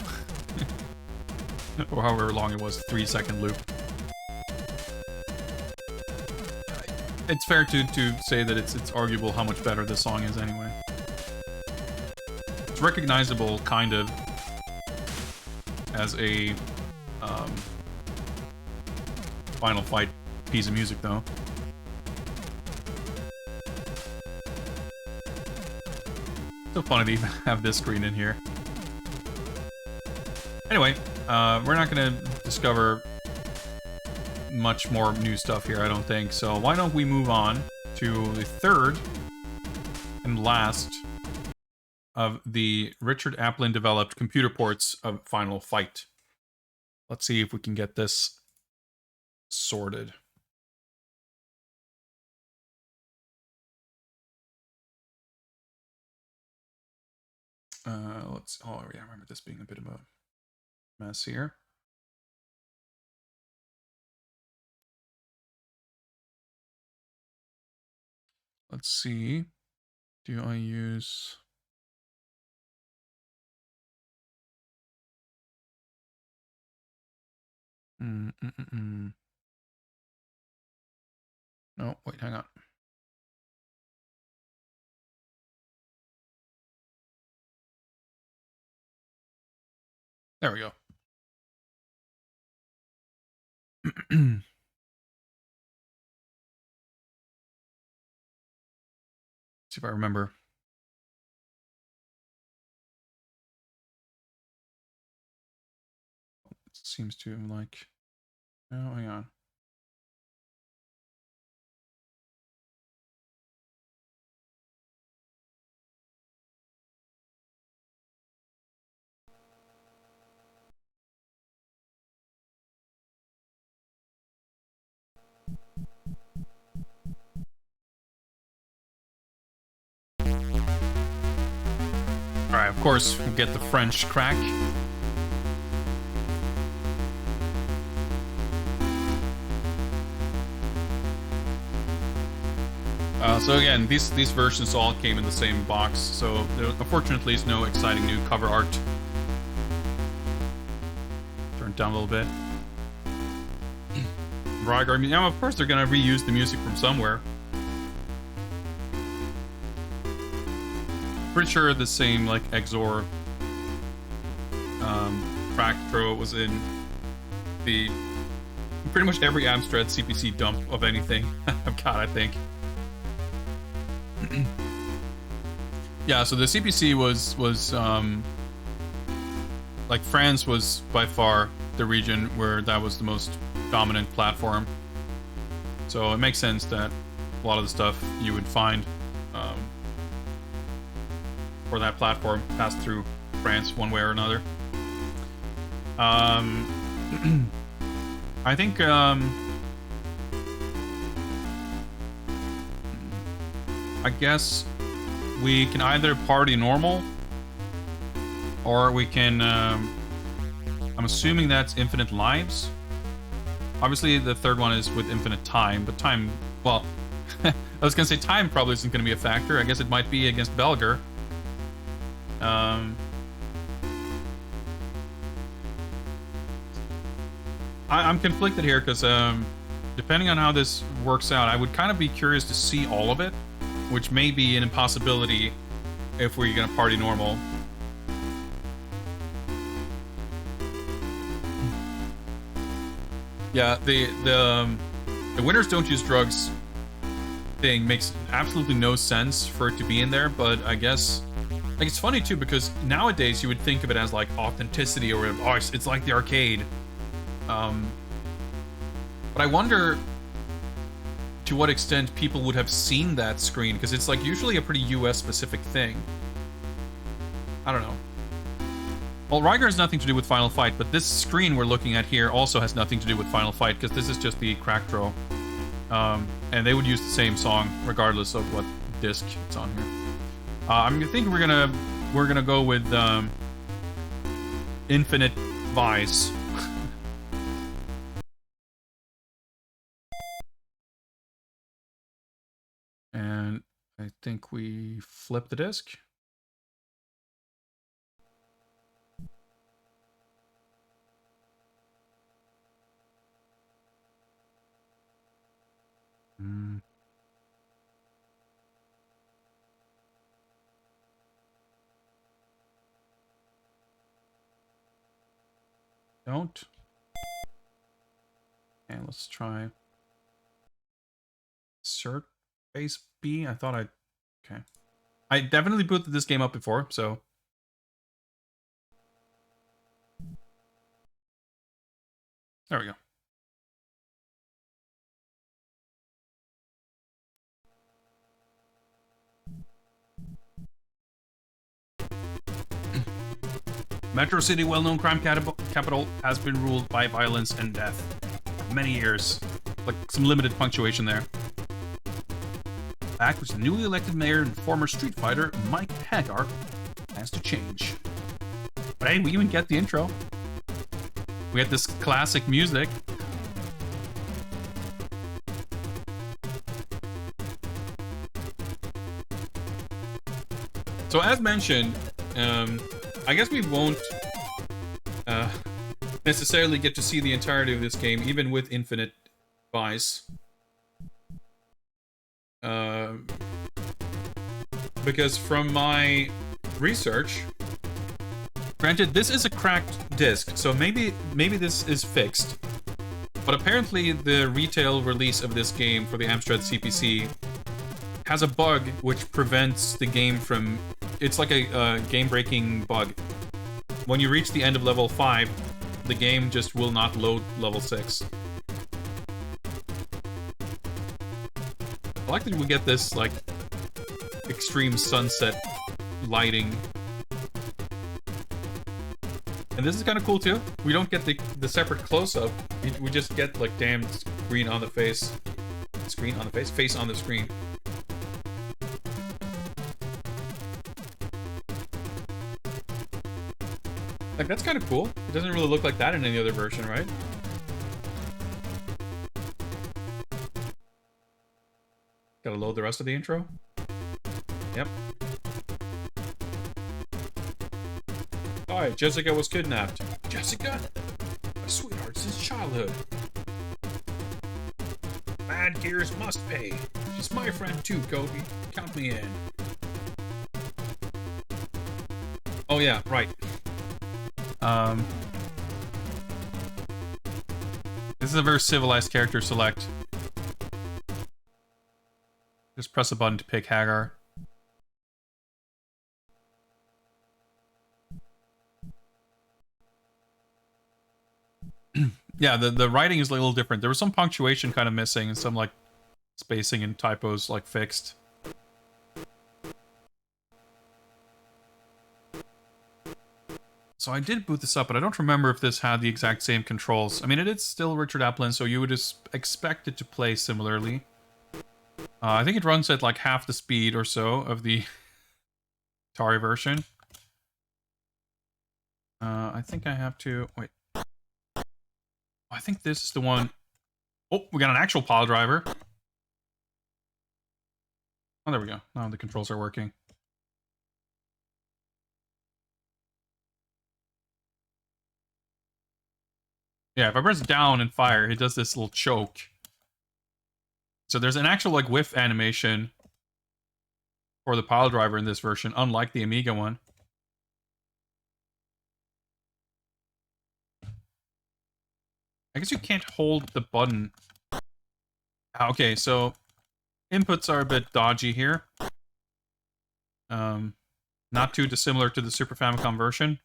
Or however long it was, 3-second loop. It's fair to say that it's arguable how much better this song is anyway. It's recognizable, kind of, as a Final Fight piece of music, though. So funny to even have this screen in here. Anyway, we're not gonna discover much more new stuff here, I don't think. So why don't we move on to the third and last of the Richard Applin developed computer ports of Final Fight. Let's see if we can get this sorted. Oh yeah, I remember this being a bit of a mess here. Let's see. Do I use... No, wait, hang on. There we go. See if I remember. It seems to like... Oh, hang on. Alright, of course, we'll get the French crack. So again, these versions all came in the same box, so there unfortunately is no exciting new cover art. Turn it down a little bit. Right, I mean, now of course they're gonna reuse the music from somewhere. Pretty sure the same, like, XOR track throw was in the pretty much every Amstrad CPC dump of anything I've got, I think. Yeah, so the CPC was like, France was by far the region where that was the most dominant platform. So it makes sense that a lot of the stuff you would find for that platform passed through France one way or another. I think I guess we can either party normal, or we can I'm assuming that's infinite lives. Obviously the third one is with infinite time, but time, well, I was gonna say time probably isn't gonna be a factor. I guess it might be against Belger. I'm conflicted here because depending on how this works out, I would kind of be curious to see all of it, which may be an impossibility if we're gonna party normal. Yeah, the winners don't use drugs thing makes absolutely no sense for it to be in there, but I guess like it's funny too because nowadays you would think of it as like authenticity or oh, it's like the arcade. But I wonder to what extent people would have seen that screen because it's like usually a pretty US specific thing. I don't know. Well, Riger has nothing to do with Final Fight, but this screen we're looking at here also has nothing to do with Final Fight because this is just the crack draw. And they would use the same song regardless of what disc it's on here. I think we're gonna go with Infinite Vice. And I think we flip the disc. Don't. And let's try Cert Base B. I thought I... Okay. I definitely booted this game up before, so... There we go. Metro City, well-known crime capital, has been ruled by violence and death for many years. Like some limited punctuation there. Back was the newly elected mayor and former street fighter Mike Hagar has to change. But hey, we even get the intro. We get this classic music. So as mentioned, I guess we won't necessarily get to see the entirety of this game, even with Infinite Vice. Because from my research, granted, this is a cracked disc, so maybe this is fixed. But apparently the retail release of this game for the Amstrad CPC has a bug which prevents the game from... It's like a game-breaking bug. When you reach the end of level 5, the game just will not load level 6. I like that we get this, like, extreme sunset lighting. And this is kind of cool, too. We don't get the separate close-up. We just get, like, damn screen on the face. Screen on the face? Face on the screen. Like, that's kind of cool. It doesn't really look like that in any other version, right? Gotta load the rest of the intro. Yep. Hi, Jessica was kidnapped. Jessica? My sweetheart since childhood. Bad Gears must pay. She's my friend too, Cody. Count me in. Oh yeah, right. This is a very civilized character select. Just press a button to pick Hagar. Yeah, the writing is a little different. There was some punctuation kind of missing and some like spacing and typos like fixed. So I did boot this up, but I don't remember if this had the exact same controls. I mean, it is still Richard Applin, so you would expect it to play similarly. I think it runs at like half the speed or so of the Atari version. I think I have to... Wait. I think this is the one... Oh, we got an actual pile driver. Oh, there we go. Now the controls are working. Yeah, if I press down and fire, it does this little choke. So there's an actual, like, whiff animation for the pile driver in this version, unlike the Amiga one. I guess you can't hold the button. Okay, so inputs are a bit dodgy here. Not too dissimilar to the Super Famicom version.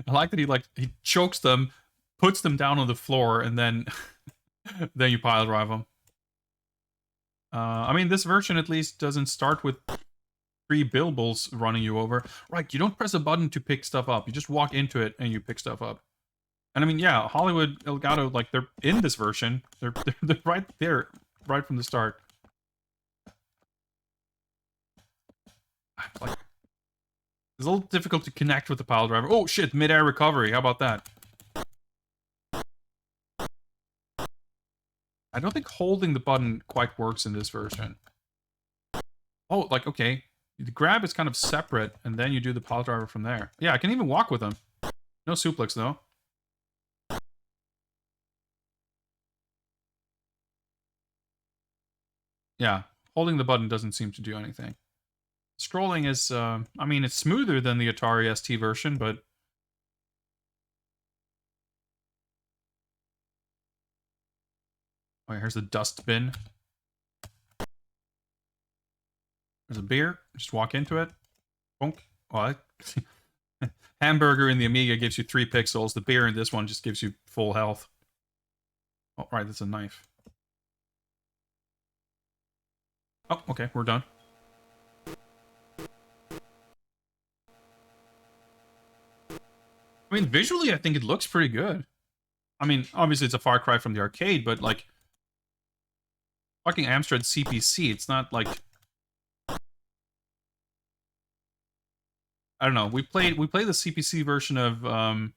I like that he chokes them, puts them down on the floor, and then then you pile drive them. I mean, this version at least doesn't start with 3 bilbles running you over. Right, you don't press a button to pick stuff up. You just walk into it and you pick stuff up. And I mean, yeah, Hollywood Elgato, like, they're in this version. They're right there, right from the start. Like, it's a little difficult to connect with the pile driver. Oh shit, mid-air recovery. How about that? I don't think holding the button quite works in this version. Oh, like, okay. The grab is kind of separate, and then you do the pile driver from there. Yeah, I can even walk with them. No suplex, though. Yeah, holding the button doesn't seem to do anything. Scrolling is, I mean, it's smoother than the Atari ST version, but... Oh, here's the dust bin. There's a beer. Just walk into it. Bonk. Oh, hamburger in the Amiga gives you 3 pixels. The beer in this one just gives you full health. Oh, right, that's a knife. Oh, okay, we're done. I mean, visually, I think it looks pretty good. I mean, obviously, it's a far cry from the arcade, but, like, fucking Amstrad CPC, it's not, like... I don't know, we played the CPC version of, the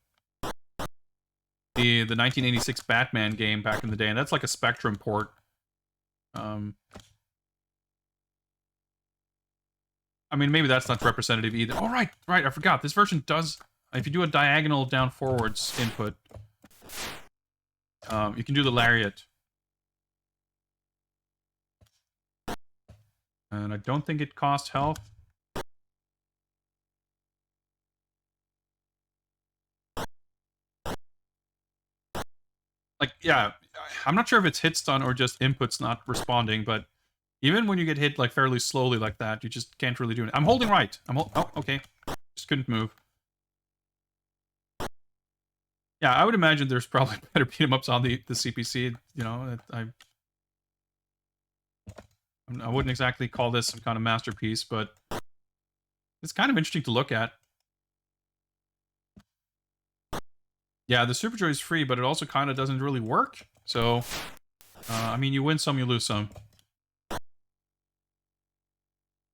1986 Batman game back in the day, and that's like a Spectrum port. I mean, maybe that's not representative either. Oh, right, I forgot. This version does... If you do a diagonal down-forwards input, you can do the lariat. And I don't think it costs health. Like, yeah, I'm not sure if it's hit stun or just inputs not responding, but even when you get hit, like, fairly slowly like that, you just can't really do it. I'm holding right. Oh, okay. Just couldn't move. Yeah, I would imagine there's probably better beat-em-ups on the CPC, you know, I wouldn't exactly call this some kind of masterpiece, but it's kind of interesting to look at. Yeah, the Super Joy is free, but it also kind of doesn't really work. So, I mean, you win some, you lose some.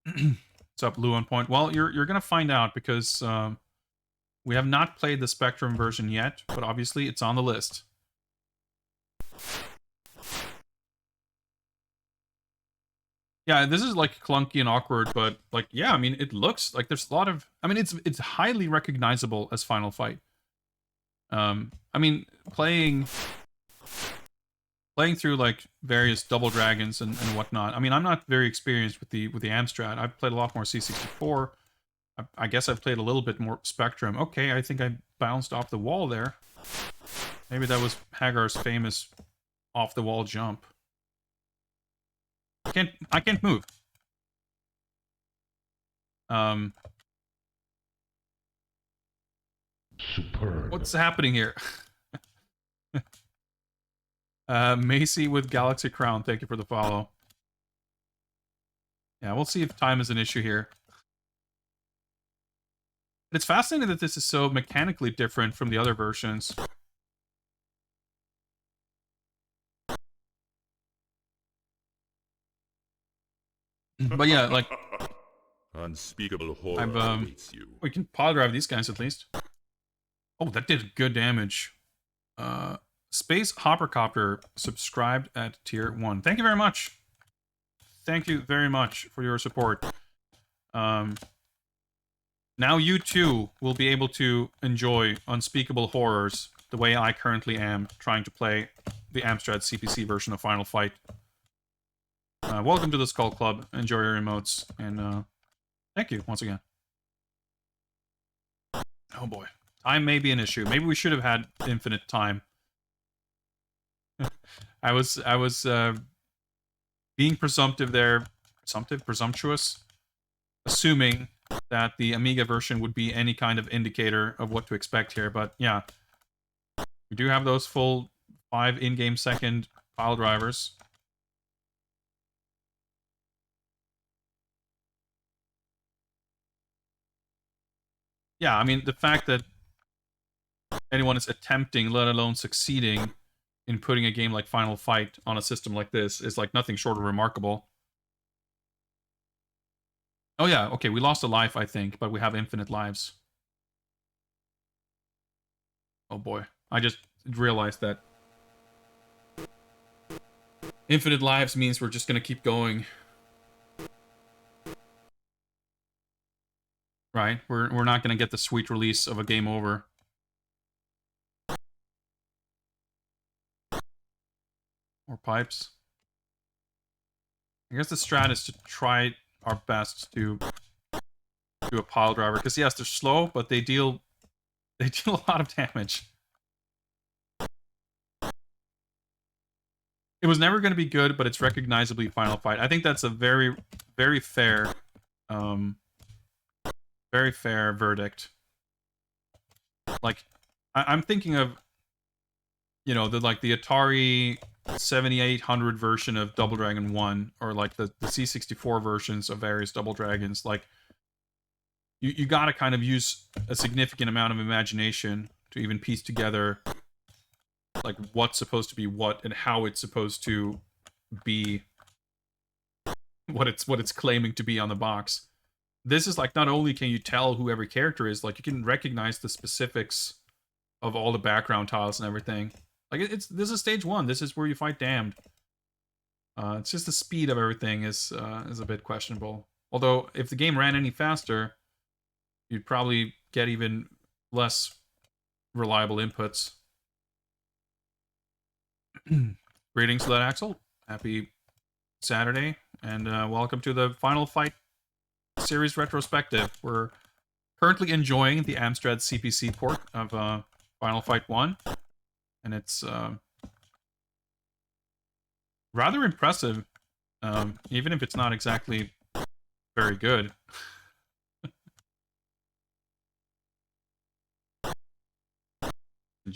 What's up, Lou on point? Well, you're gonna find out because we have not played the Spectrum version yet, but obviously it's on the list. Yeah, this is like clunky and awkward, but like, yeah, I mean, it looks like there's a lot of... I mean, it's highly recognizable as Final Fight. I mean, playing through like various Double Dragons and whatnot. I mean, I'm not very experienced with the Amstrad. I've played a lot more C64. I guess I've played a little bit more Spectrum. Okay, I think I bounced off the wall there. Maybe that was Hagar's famous off-the-wall jump. I can't move. Superb. What's happening here? Macy with Galaxy Crown, thank you for the follow. Yeah, we'll see if time is an issue here. It's fascinating that this is so mechanically different from the other versions. But yeah, like... Unspeakable horror I've, awaits you. we can pile drive these guys at least. Oh, that did good damage. Space Hoppercopter subscribed at tier 1. Thank you very much. thank you very much for your support. Now you too will be able to enjoy unspeakable horrors the way I currently am trying to play the Amstrad CPC version of Final Fight. Welcome to the Skull Club. Enjoy your emotes, and thank you once again. Oh boy. Time may be an issue. Maybe we should have had infinite time. I was being presumptive there. Presumptuous? Assuming that the Amiga version would be any kind of indicator of what to expect here, but yeah. We do have those full 5 in-game second file drivers. Yeah, I mean, the fact that anyone is attempting, let alone succeeding, in putting a game like Final Fight on a system like this is like nothing short of remarkable. Oh yeah, okay, we lost a life, I think, but we have infinite lives. Oh boy, I just realized that infinite lives means we're just gonna keep going. Right? We're not gonna get the sweet release of a game over. More pipes. I guess the strat is to try our best to do a pile driver, because yes, they're slow, but they deal a lot of damage. It was never going to be good, but it's recognizably Final Fight. I think that's a very, very fair verdict. Like, I'm thinking of, you know, the Atari 7800 version of Double Dragon 1, or like the C64 versions of various Double Dragons. Like, you gotta kind of use a significant amount of imagination to even piece together like what's supposed to be what and how it's supposed to be what it's claiming to be on the box. This is like, not only can you tell who every character is, like you can recognize the specifics of all the background tiles and everything. Like this is stage 1. This is where you fight Damned. It's just the speed of everything is a bit questionable. Although if the game ran any faster, you'd probably get even less reliable inputs. Greetings to that Axel. Happy Saturday, and welcome to the Final Fight Series Retrospective. We're currently enjoying the Amstrad CPC port of Final Fight 1, and it's rather impressive, even if it's not exactly very good.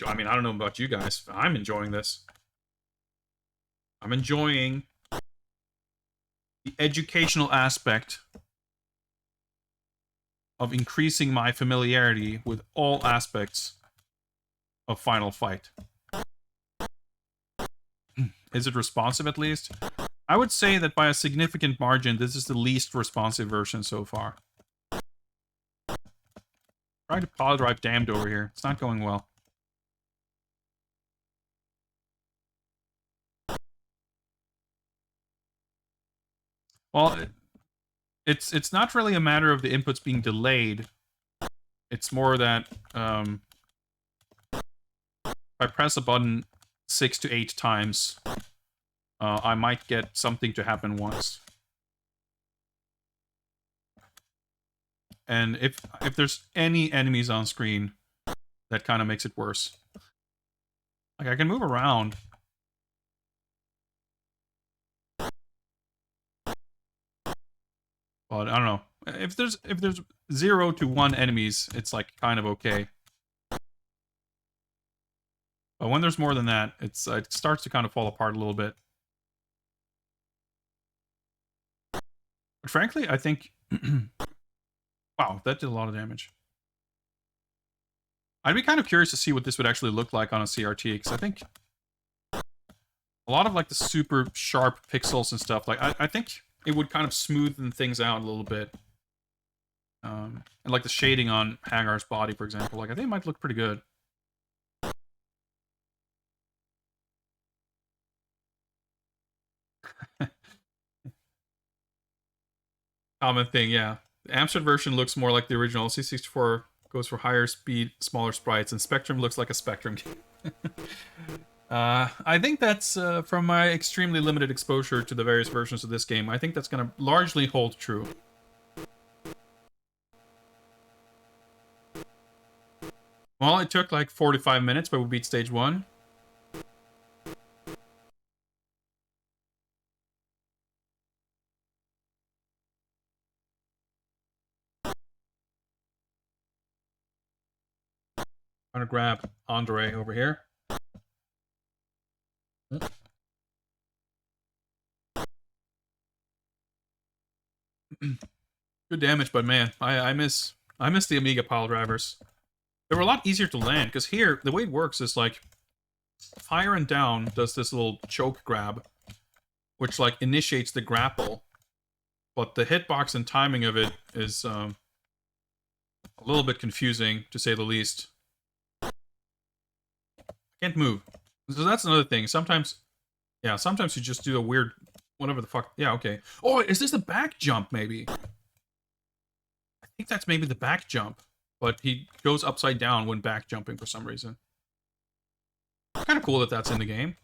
I mean, I don't know about you guys, but I'm enjoying this. I'm enjoying the educational aspect of increasing my familiarity with all aspects of Final Fight. Is it responsive at least? I would say that by a significant margin, this is the least responsive version so far. Try to pile drive Damned over here. It's not going well. Well, it's not really a matter of the inputs being delayed. It's more that if I press a button 6 to 8 times, I might get something to happen once. And if there's any enemies on screen, that kind of makes it worse. Like, I can move around. But I don't know. If there's 0 to 1 enemies, it's like kind of okay. But when there's more than that, it starts to kind of fall apart a little bit. But frankly, I think... wow, that did a lot of damage. I'd be kind of curious to see what this would actually look like on a CRT, because I think a lot of like the super sharp pixels and stuff, like I think it would kind of smoothen things out a little bit. And like the shading on Hagar's body, for example, like I think it might look pretty good. Common thing, yeah. The Amstrad version looks more like the original. C64 goes for higher speed, smaller sprites, and Spectrum looks like a Spectrum game. I think that's, from my extremely limited exposure to the various versions of this game, I think that's going to largely hold true. Well, it took like 45 minutes, but we beat stage 1. Trying to grab Andre over here. Good damage, but man, I miss the Amiga pile drivers. They were a lot easier to land, because here, the way it works is like, fire and down does this little choke grab, which like initiates the grapple, but the hitbox and timing of it is a little bit confusing, to say the least. Can't move. So that's another thing. Sometimes you just do a weird, whatever the fuck. Yeah, okay. Oh, is this the back jump, maybe? I think that's maybe the back jump, but he goes upside down when back jumping for some reason. Kind of cool that that's in the game.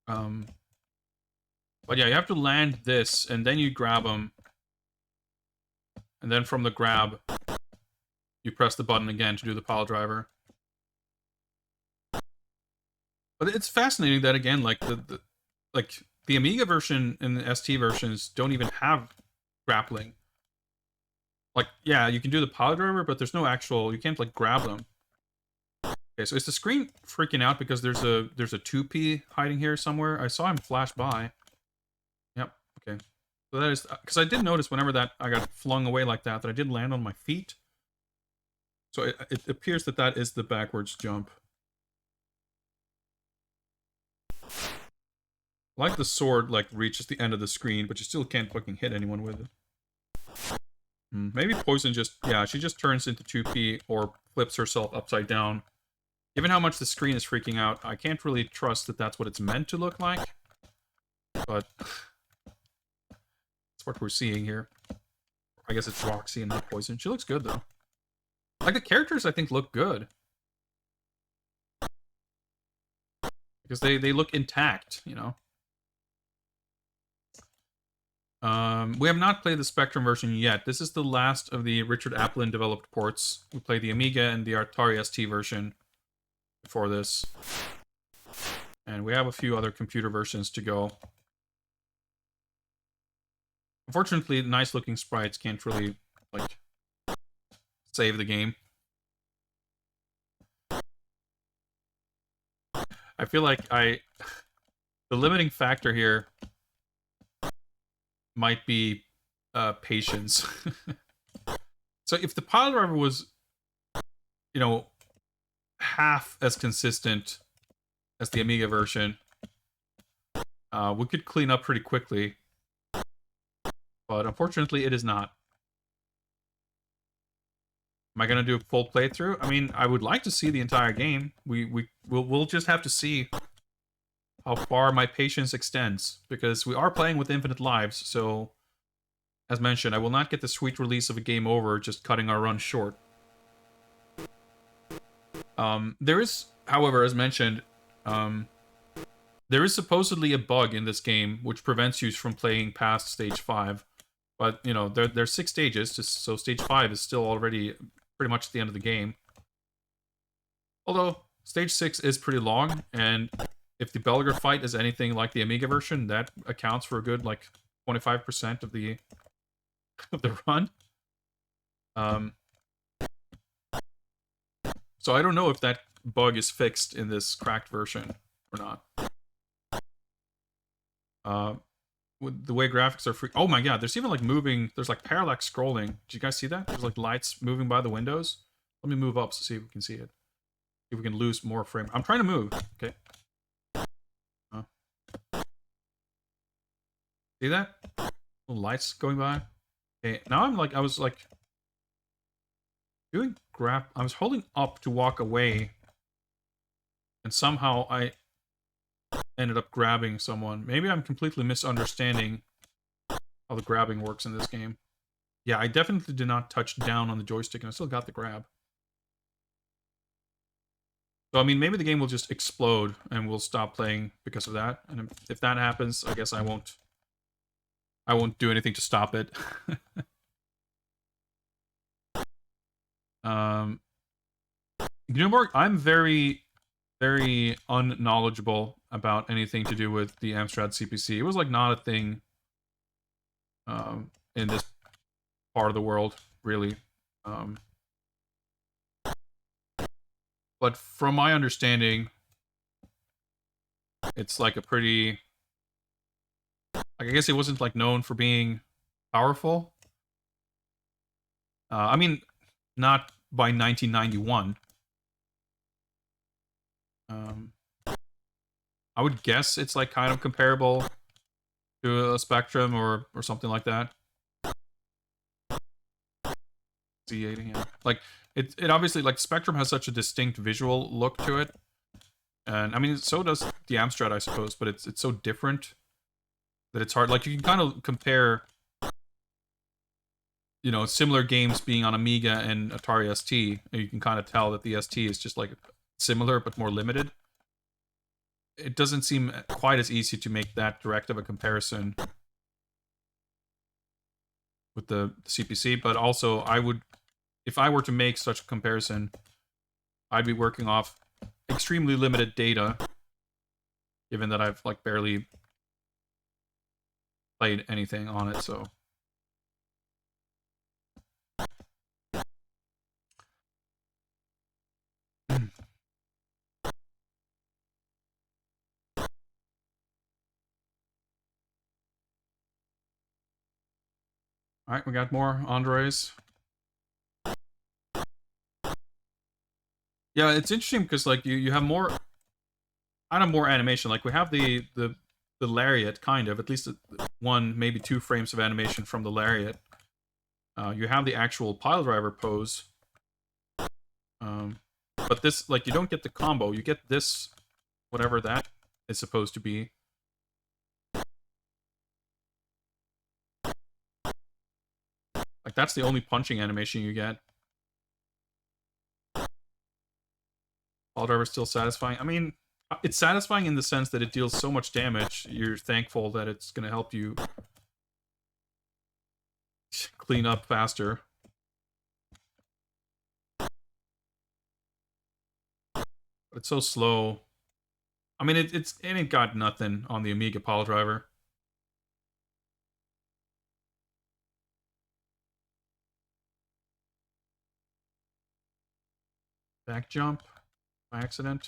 But yeah, you have to land this, and then you grab him. And then from the grab, you press the button again to do the pile driver. But it's fascinating that, again, like the Amiga version and the ST versions don't even have grappling. Like, yeah, you can do the pile driver, but there's no actual, you can't like grab them. Okay, so is the screen freaking out because there's a 2P hiding here somewhere? I saw him flash by. Yep, okay. So that is, because I did notice whenever that I got flung away like that I did land on my feet. So it appears that that is the backwards jump. Like the sword, like, reaches the end of the screen, but you still can't fucking hit anyone with it. Maybe Poison just, yeah, she just turns into 2P or flips herself upside down. Given how much the screen is freaking out, I can't really trust that that's what it's meant to look like. But that's what we're seeing here. I guess it's Roxy and not Poison. She looks good, though. Like, the characters, I think, look good. Because they look intact, you know? We have not played the Spectrum version yet. This is the last of the Richard Applin developed ports. We played the Amiga and the Atari ST version before this. And we have a few other computer versions to go. Unfortunately, nice looking sprites can't really, like, save the game. I feel like the limiting factor here might be patience. So if the pile driver was, you know, half as consistent as the Amiga version, we could clean up pretty quickly. But unfortunately, it is not. Am I gonna do a full playthrough? I mean, I would like to see the entire game. We'll just have to see how far my patience extends, because we are playing with infinite lives, so, as mentioned, I will not get the sweet release of a game over just cutting our run short. There is, however, as mentioned, there is supposedly a bug in this game which prevents you from playing past stage 5, but, you know, there's 6 stages, so stage 5 is still already pretty much the end of the game. Although, stage 6 is pretty long, and if the Belger fight is anything like the Amiga version, that accounts for a good, like, 25% of the run. So I don't know if that bug is fixed in this cracked version or not. With the way graphics are free. Oh my god, there's even like moving, there's like parallax scrolling. Did you guys see that? There's like lights moving by the windows. Let me move up to see if we can see it. See if we can lose more frame. I'm trying to move. Okay. See that? Little lights going by. Okay, now I was like doing grab. I was holding up to walk away, and somehow I ended up grabbing someone. Maybe I'm completely misunderstanding how how the grabbing works in this game. Yeah, I definitely did not touch down on the joystick, and I still got the grab. So, I mean, maybe the game will just explode, and we'll stop playing because of that. And if that happens, I guess I won't do anything to stop it. Gnumorg, I'm very, very unknowledgeable about anything to do with the Amstrad CPC. It was like not a thing in this part of the world, really. But from my understanding, it's like a pretty... I guess it wasn't like known for being powerful. I mean, not by 1991. I would guess it's like kind of comparable to a Spectrum or something like that. Z8, yeah. Like it obviously, like, Spectrum has such a distinct visual look to it, and I mean so does the Amstrad, I suppose, but it's so different that it's hard. Like, you can kind of compare, you know, similar games being on Amiga and Atari ST, and you can kind of tell that the ST is just like similar but more limited. It doesn't seem quite as easy to make that direct of a comparison with the CPC, but also I would, if I were to make such a comparison, I'd be working off extremely limited data, given that I've like barely played anything on it, so. Alright, we got more Andres. Yeah, it's interesting because like you have more, kind of more animation. Like we have the lariat, kind of, at least one, maybe 2 frames of animation from the lariat. You have the actual pile driver pose. But this, like, you don't get the combo. You get this, whatever that is supposed to be. Like, that's the only punching animation you get. Pile driver's still satisfying. I mean, it's satisfying in the sense that it deals so much damage, you're thankful that it's going to help you clean up faster. But it's so slow. I mean, it ain't got nothing on the Amiga pile driver. Back jump by accident.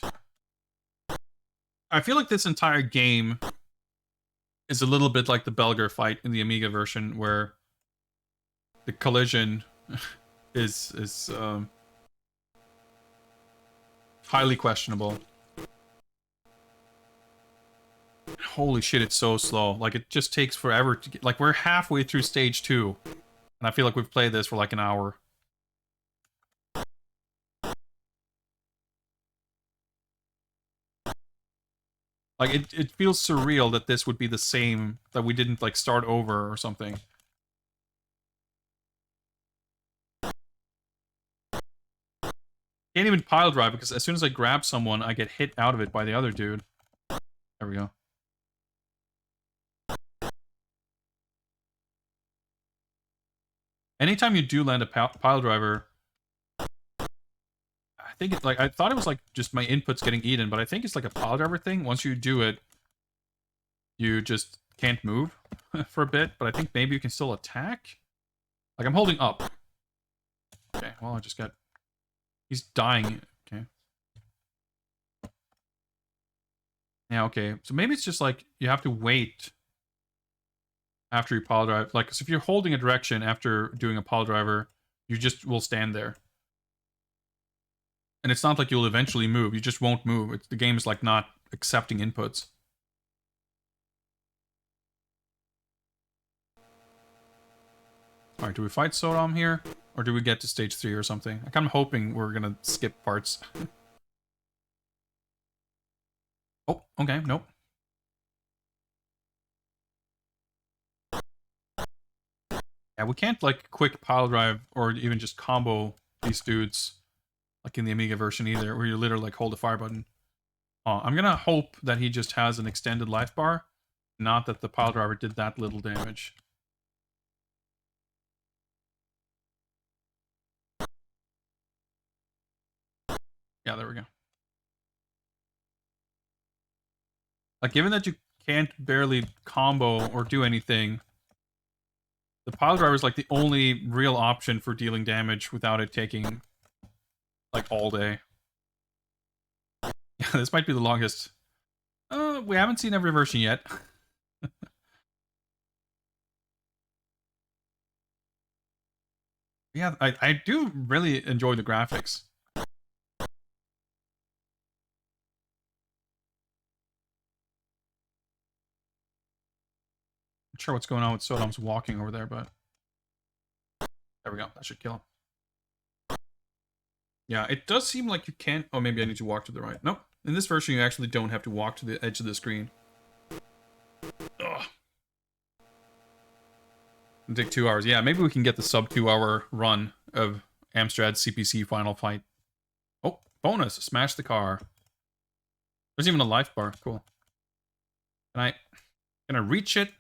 I feel like this entire game is a little bit like the Belger fight in the Amiga version, where the collision is highly questionable. Holy shit, it's so slow. Like, it just takes forever to get... Like, we're halfway through stage 2, and I feel like we've played this for like an hour. Like, it feels surreal that this would be the same, that we didn't, like, start over or something. Can't even pile drive, because as soon as I grab someone, I get hit out of it by the other dude. There we go. Anytime you do land a pile driver, I think it's like, I thought it was like just my inputs getting eaten, but I think it's like a pile driver thing. Once you do it, you just can't move for a bit, but I think maybe you can still attack. Like, I'm holding up. Okay, well, I just got... He's dying. Okay. Yeah, okay. So maybe it's just like, you have to wait after you pile drive. Like, so if you're holding a direction after doing a pile driver, you just will stand there. And it's not like you'll eventually move. You just won't move. The game is like not accepting inputs. Alright, do we fight Sodom here? Or do we get to stage 3 or something? I'm kind of hoping we're gonna skip parts. Oh, okay, nope. Yeah, we can't like quick pile drive or even just combo these dudes like in the Amiga version either, where you literally like hold the fire button. Oh, I'm gonna hope that he just has an extended life bar, not that the pile driver did that little damage. Yeah, there we go. Like, given that you can't barely combo or do anything, the pile driver is like the only real option for dealing damage without it taking like all day. Yeah, this might be the longest. We haven't seen every version yet. Yeah, I do really enjoy the graphics. Not sure what's going on with Sodom's walking over there, but there we go. That should kill him. Yeah, it does seem like you can't... Oh, maybe I need to walk to the right. Nope. In this version, you actually don't have to walk to the edge of the screen. Ugh. It'll take 2 hours. Yeah, maybe we can get the sub 2 hour run of Amstrad CPC Final Fight. Oh, bonus. Smash the car. There's even a life bar. Cool. Can I reach it?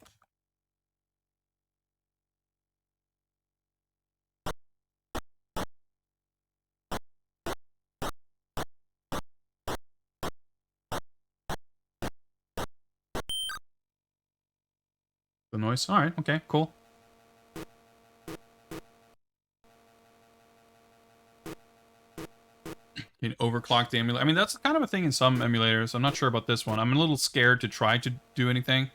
The noise? Alright, okay, cool. You can overclock the emulator. I mean, that's kind of a thing in some emulators. I'm not sure about this one. I'm a little scared to try to do anything.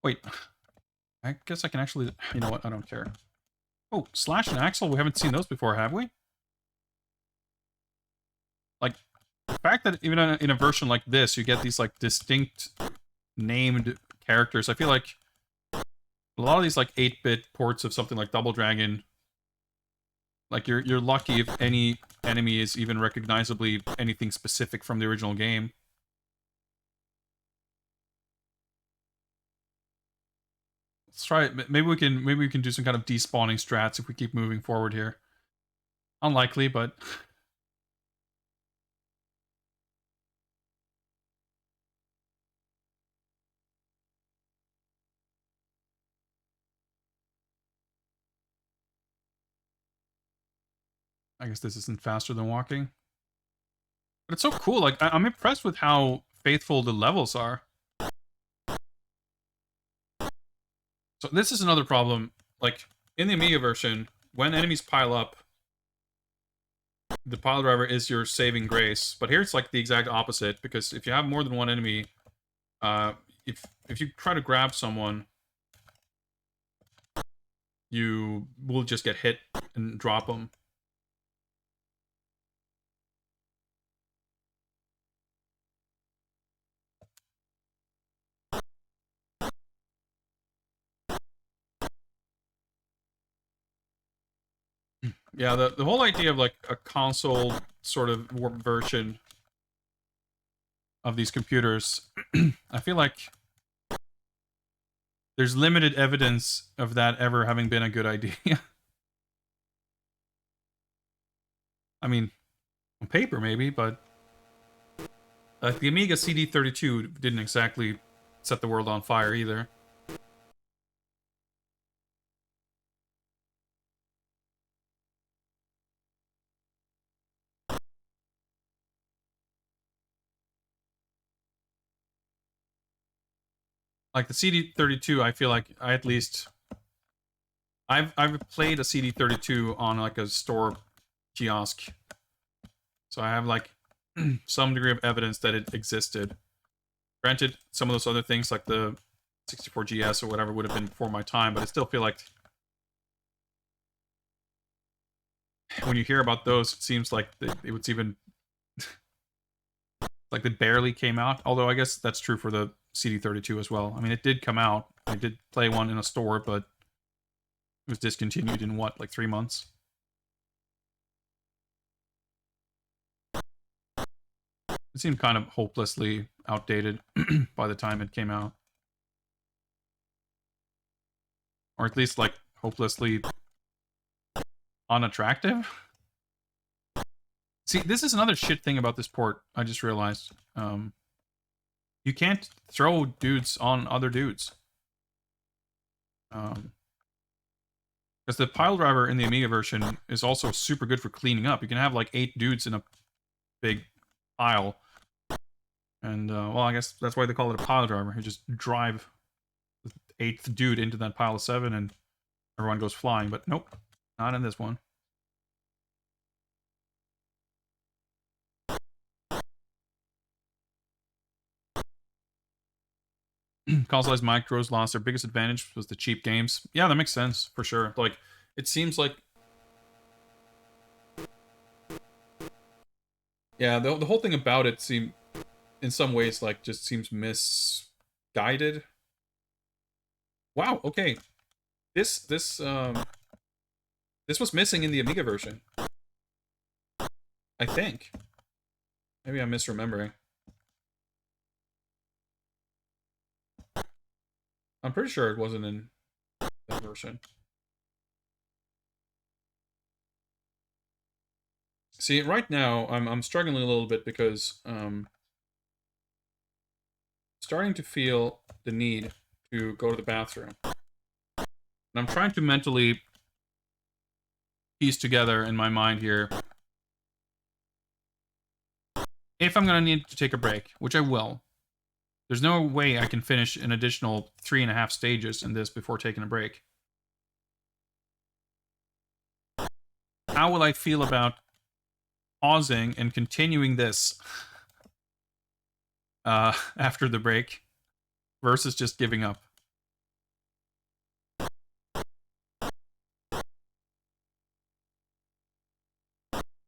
Wait. I guess I can actually... You know what? I don't care. Oh, Slash and Axel? We haven't seen those before, have we? Like, the fact that even in a version like this, you get these, like, distinct named characters. I feel like a lot of these, like, 8-bit ports of something like Double Dragon, like, you're lucky if any enemy is even recognizably anything specific from the original game. Let's try it. Maybe we can do some kind of despawning strats if we keep moving forward here. Unlikely, but I guess this isn't faster than walking. But it's so cool. Like, I'm impressed with how faithful the levels are. So this is another problem. Like, in the Amiga version, when enemies pile up, the pile driver is your saving grace. But here it's like the exact opposite, because if you have more than one enemy, if you try to grab someone, you will just get hit and drop them. Yeah, the whole idea of like a console sort of version of these computers, I feel like there's limited evidence of that ever having been a good idea. I mean, on paper maybe, but the Amiga CD32 didn't exactly set the world on fire either. Like the CD32, I feel like I've played a CD32 on like a store kiosk, so I have like some degree of evidence that it existed. Granted, some of those other things like the 64GS or whatever would have been before my time, but I still feel like when you hear about those, it seems like it was even like they barely came out. Although I guess that's true for the CD32 as well. I mean, it did come out. I did play one in a store, but it was discontinued in what, like 3 months? It seemed kind of hopelessly outdated by the time it came out. Or at least, like, hopelessly unattractive. See, this is another shit thing about this port, I just realized. You can't throw dudes on other dudes. Because the pile driver in the Amiga version is also super good for cleaning up. You can have, like, 8 dudes in a big pile. And, well, I guess that's why they call it a pile driver. You just drive the 8th dude into that pile of 7 and everyone goes flying. But nope, not in this one. Console-sized micros lost their biggest advantage was the cheap games. Yeah, that makes sense, for sure. Like, it seems like... Yeah, the whole thing about it seemed, in some ways, like, just seems misguided. Wow, okay. This was missing in the Amiga version. I think. Maybe I'm misremembering. I'm pretty sure it wasn't in that version. See, right now, I'm struggling a little bit because starting to feel the need to go to the bathroom. And I'm trying to mentally piece together in my mind here if I'm going to need to take a break, which I will. There's no way I can finish an additional 3.5 stages in this before taking a break. How will I feel about pausing and continuing this after the break versus just giving up?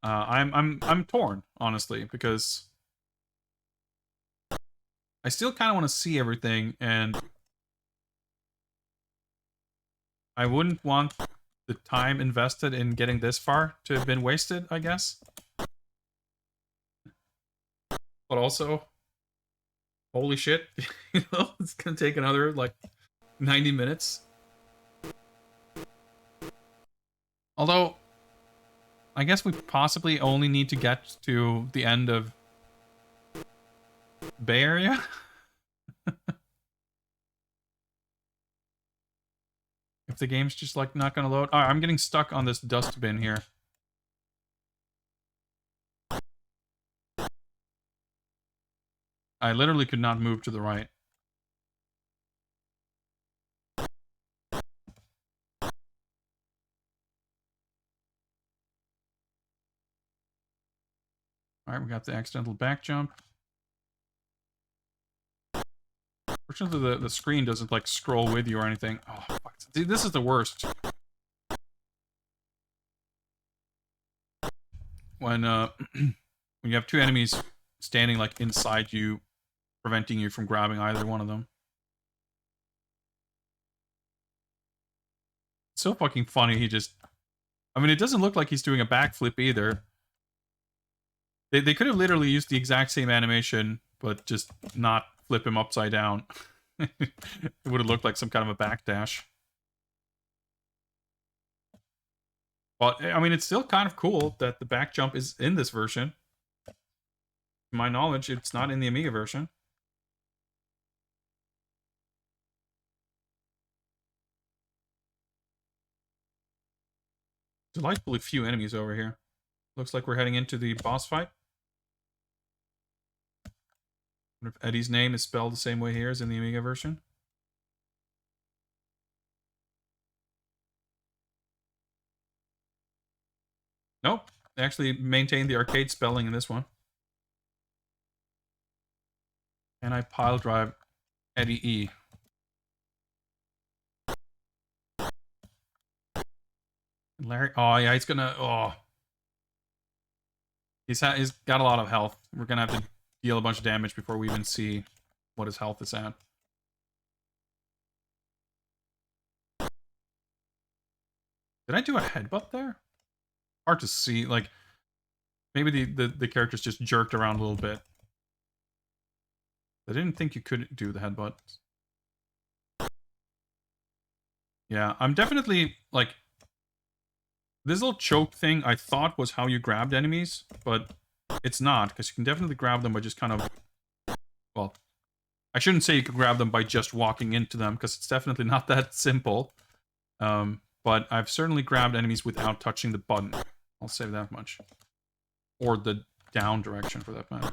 I'm torn, honestly, because I still kind of want to see everything, and I wouldn't want the time invested in getting this far to have been wasted, I guess. But also, holy shit, you know, it's gonna take another, like, 90 minutes. Although, I guess we possibly only need to get to the end of Bay Area. If the game's just, like, not gonna load. Alright, I'm getting stuck on this dustbin here. I literally could not move to the right. Alright, we got the accidental back jump. Fortunately, the screen doesn't, like, scroll with you or anything. Oh, fuck. See, this is the worst. When, when you have 2 enemies standing, like, inside you, preventing you from grabbing either one of them. It's so fucking funny, he just... I mean, it doesn't look like he's doing a backflip either. They could have literally used the exact same animation, but just not flip him upside down. It would have looked like some kind of a backdash. But, I mean, it's still kind of cool that the back jump is in this version. To my knowledge, it's not in the Amiga version. Delightfully few enemies over here. Looks like we're heading into the boss fight. I wonder if Eddie's name is spelled the same way here as in the Amiga version. Nope. They actually maintained the arcade spelling in this one. And I pile drive Eddie E. Larry, oh yeah, he's gonna, oh. He's got a lot of health. We're gonna have to deal a bunch of damage before we even see what his health is at. Did I do a headbutt there? Hard to see, like, maybe the characters just jerked around a little bit. I didn't think you could do the headbutt. Yeah, I'm definitely, like... This little choke thing I thought was how you grabbed enemies, but it's not, because you can definitely grab them by just kind of... Well, I shouldn't say you can grab them by just walking into them, because it's definitely not that simple. But I've certainly grabbed enemies without touching the button. I'll say that much. Or the down direction, for that matter.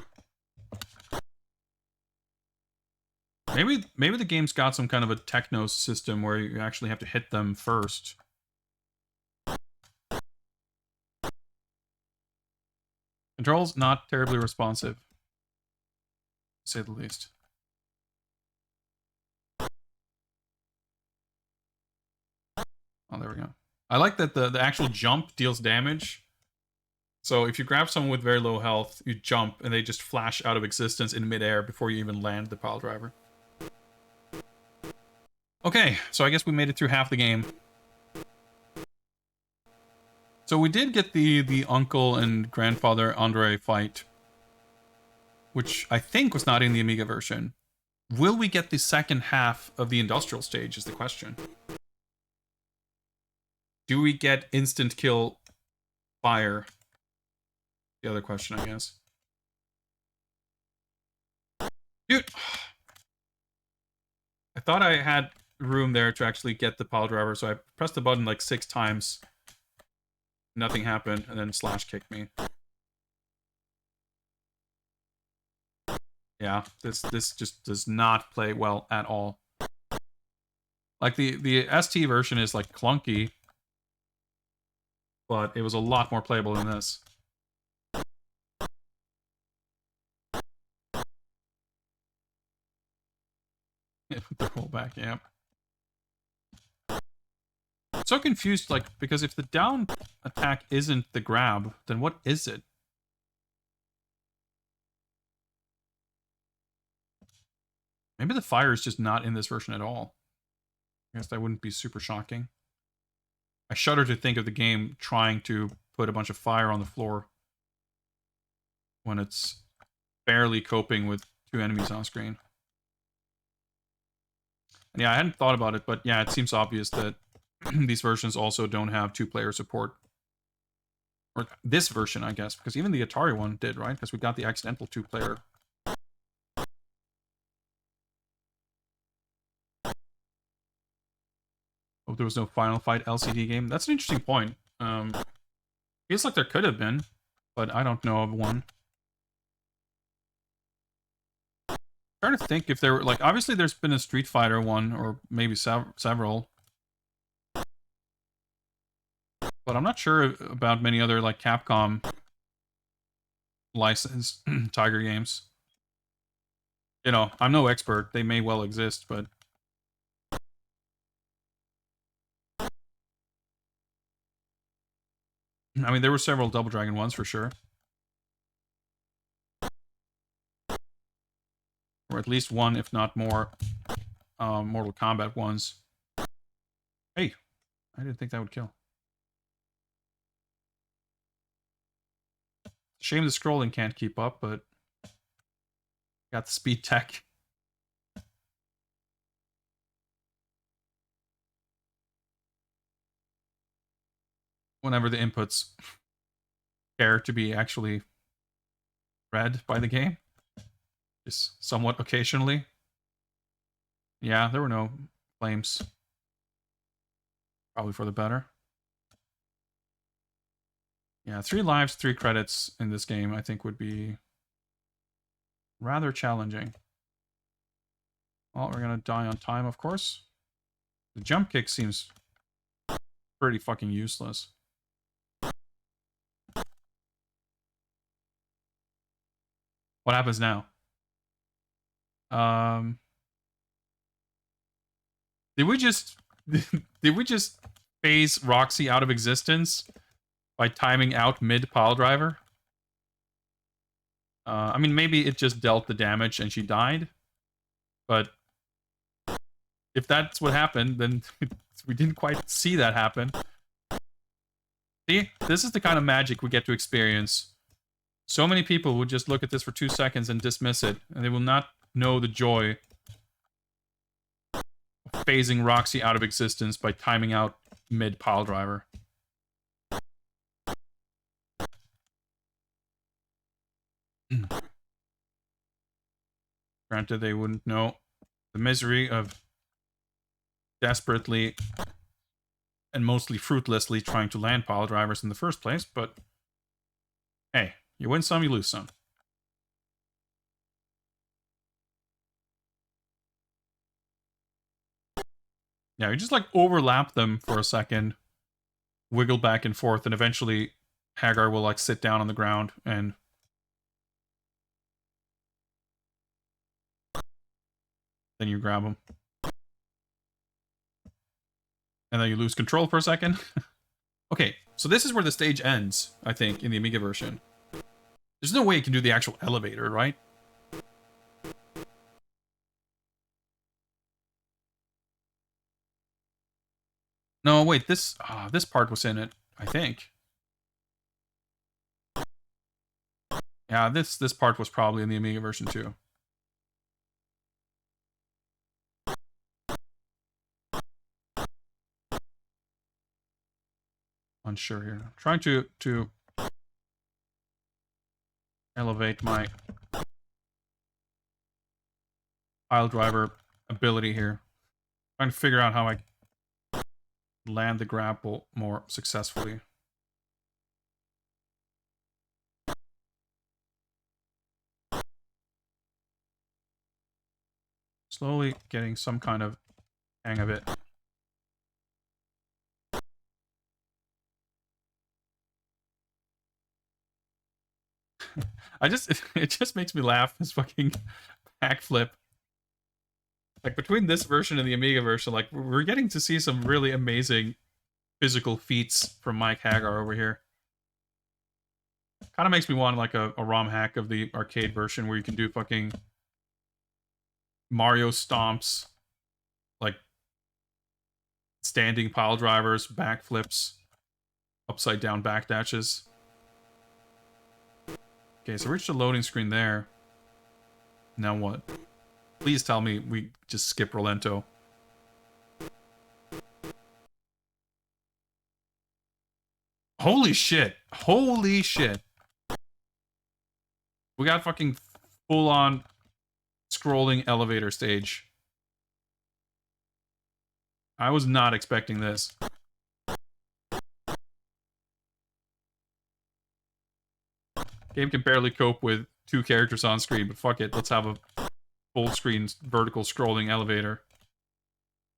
Maybe the game's got some kind of a techno system where you actually have to hit them first. Controls not terribly responsive, to say the least. Oh, there we go. I like that the actual jump deals damage. So if you grab someone with very low health, you jump and they just flash out of existence in midair before you even land the pile driver. Okay, so I guess we made it through half the game. So we did get the uncle and grandfather Andre fight, which I think was not in the Amiga version. Will we get the second half of the industrial stage is the question. Do we get instant kill fire? The other question, I guess. Dude! I thought I had room there to actually get the pile driver, so I pressed the button like 6 times. Nothing happened, and then slash kicked me. Yeah, this just does not play well at all. Like, the ST version is, like, clunky, but it was a lot more playable than this. The rollback, yeah. So confused, like, because if the down attack isn't the grab, then what is it? Maybe the fire is just not in this version at all. I guess that wouldn't be super shocking. I shudder to think of the game trying to put a bunch of fire on the floor when it's barely coping with 2 enemies on screen. And yeah, I hadn't thought about it, but yeah, it seems obvious that these versions also don't have 2-player support. Or this version, I guess, because even the Atari one did, right? Because we got the accidental 2-player. Oh, there was no Final Fight LCD game. That's an interesting point. Feels like there could have been, but I don't know of one. I'm trying to think if there were, like, obviously there's been a Street Fighter one, or maybe several. But I'm not sure about many other, like, Capcom licensed Tiger games. You know, I'm no expert. They may well exist, but... I mean, there were several Double Dragon ones, for sure. Or at least one, if not more, Mortal Kombat ones. Hey, I didn't think that would kill. Shame the scrolling can't keep up, but got the speed tech. Whenever the inputs care to be actually read by the game. Just somewhat occasionally. Yeah, there were no flames. Probably for the better. Yeah, 3 lives, 3 credits in this game, I think, would be rather challenging. Well, we're gonna die on time, of course. The jump kick seems pretty fucking useless. What happens now? Did we just phase Roxy out of existence by timing out mid pile driver? I mean, maybe it just dealt the damage and she died, but if that's what happened, then we didn't quite see that happen. See, this is the kind of magic we get to experience. So many people would just look at this for 2 seconds and dismiss it, and they will not know the joy of phasing Roxy out of existence by timing out mid-pile driver. Granted, they wouldn't know the misery of desperately and mostly fruitlessly trying to land pile drivers in the first place, but hey, you win some, you lose some. Yeah, you just like overlap them for a second, wiggle back and forth, and eventually Hagar will like sit down on the ground and then you grab him. And then you lose control for a second. Okay, so this is where the stage ends, I think, in the Amiga version. There's no way you can do the actual elevator, right? No, wait, this part was in it, I think. Yeah, this part was probably in the Amiga version too. Unsure here. I'm trying to elevate my pile driver ability here. Trying to figure out how I land the grapple more successfully. Slowly getting some kind of hang of it. It just makes me laugh, this fucking backflip. Like, between this version and the Amiga version, like, we're getting to see some really amazing physical feats from Mike Hagar over here. Kind of makes me want, like, a ROM hack of the arcade version where you can do fucking Mario stomps, like, standing pile drivers, backflips, upside down backdashes. Okay, so we reached the loading screen there. Now what? Please tell me we just skip Rolento. Holy shit. Holy shit. We got fucking full-on scrolling elevator stage. I was not expecting this. Game can barely cope with 2 characters on screen, but fuck it, let's have a full screen vertical scrolling elevator.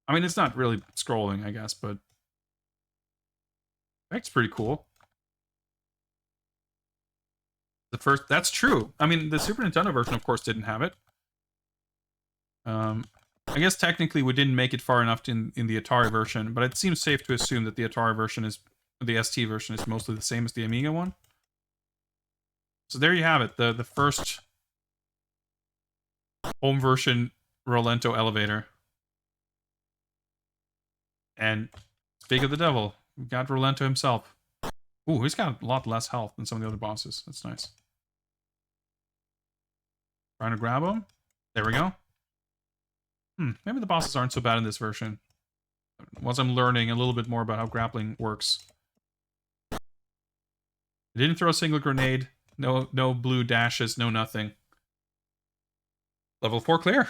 I mean, it's not really scrolling, I guess, but that's pretty cool. That's true. I mean, the Super Nintendo version, of course, didn't have it. I guess technically we didn't make it far enough in the Atari version, but it seems safe to assume that the Atari version the ST version is mostly the same as the Amiga one. So there you have it, the first home version Rolento elevator. And speak of the devil, we got Rolento himself. Ooh, he's got a lot less health than some of the other bosses. That's nice. Trying to grab him. There we go. Maybe the bosses aren't so bad in this version. Once I'm learning a little bit more about how grappling works. I didn't throw a single grenade. No blue dashes, no nothing. Level 4 clear.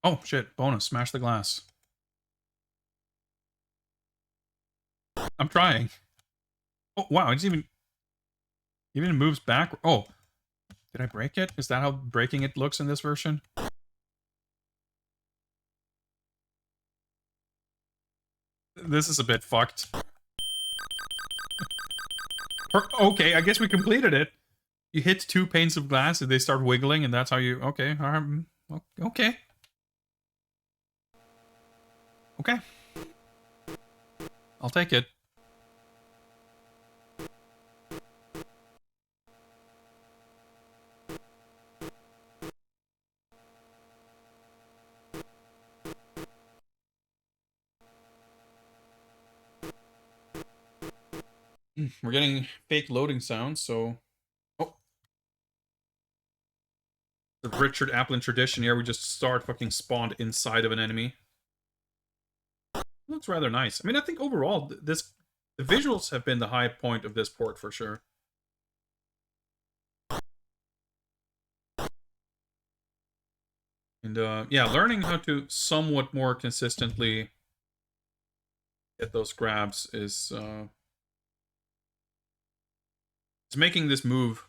Oh, shit. Bonus. Smash the glass. I'm trying. Oh, wow. It's even moves back. Oh. Did I break it? Is that how breaking it looks in this version? This is a bit fucked. Okay, I guess we completed it. You hit 2 panes of glass and they start wiggling, and that's how you... Okay, okay. Okay. I'll take it. We're getting fake loading sounds, so... Oh. The Richard Applin tradition here, we just start fucking spawned inside of an enemy. Looks rather nice. I mean, I think overall, the visuals have been the high point of this port for sure. And yeah, learning how to somewhat more consistently get those grabs is it's making this move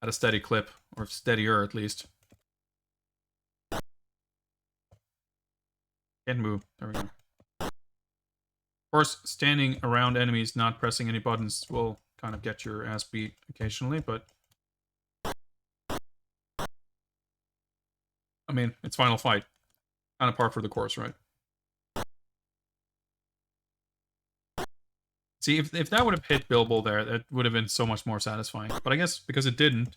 at a steady clip, or steadier at least. Can't move. There we go. Of course, standing around enemies, not pressing any buttons, will kind of get your ass beat occasionally, but... I mean, it's Final Fight. Kind of par for the course, right? See, if that would have hit Bilbo there, that would have been so much more satisfying. But I guess because it didn't,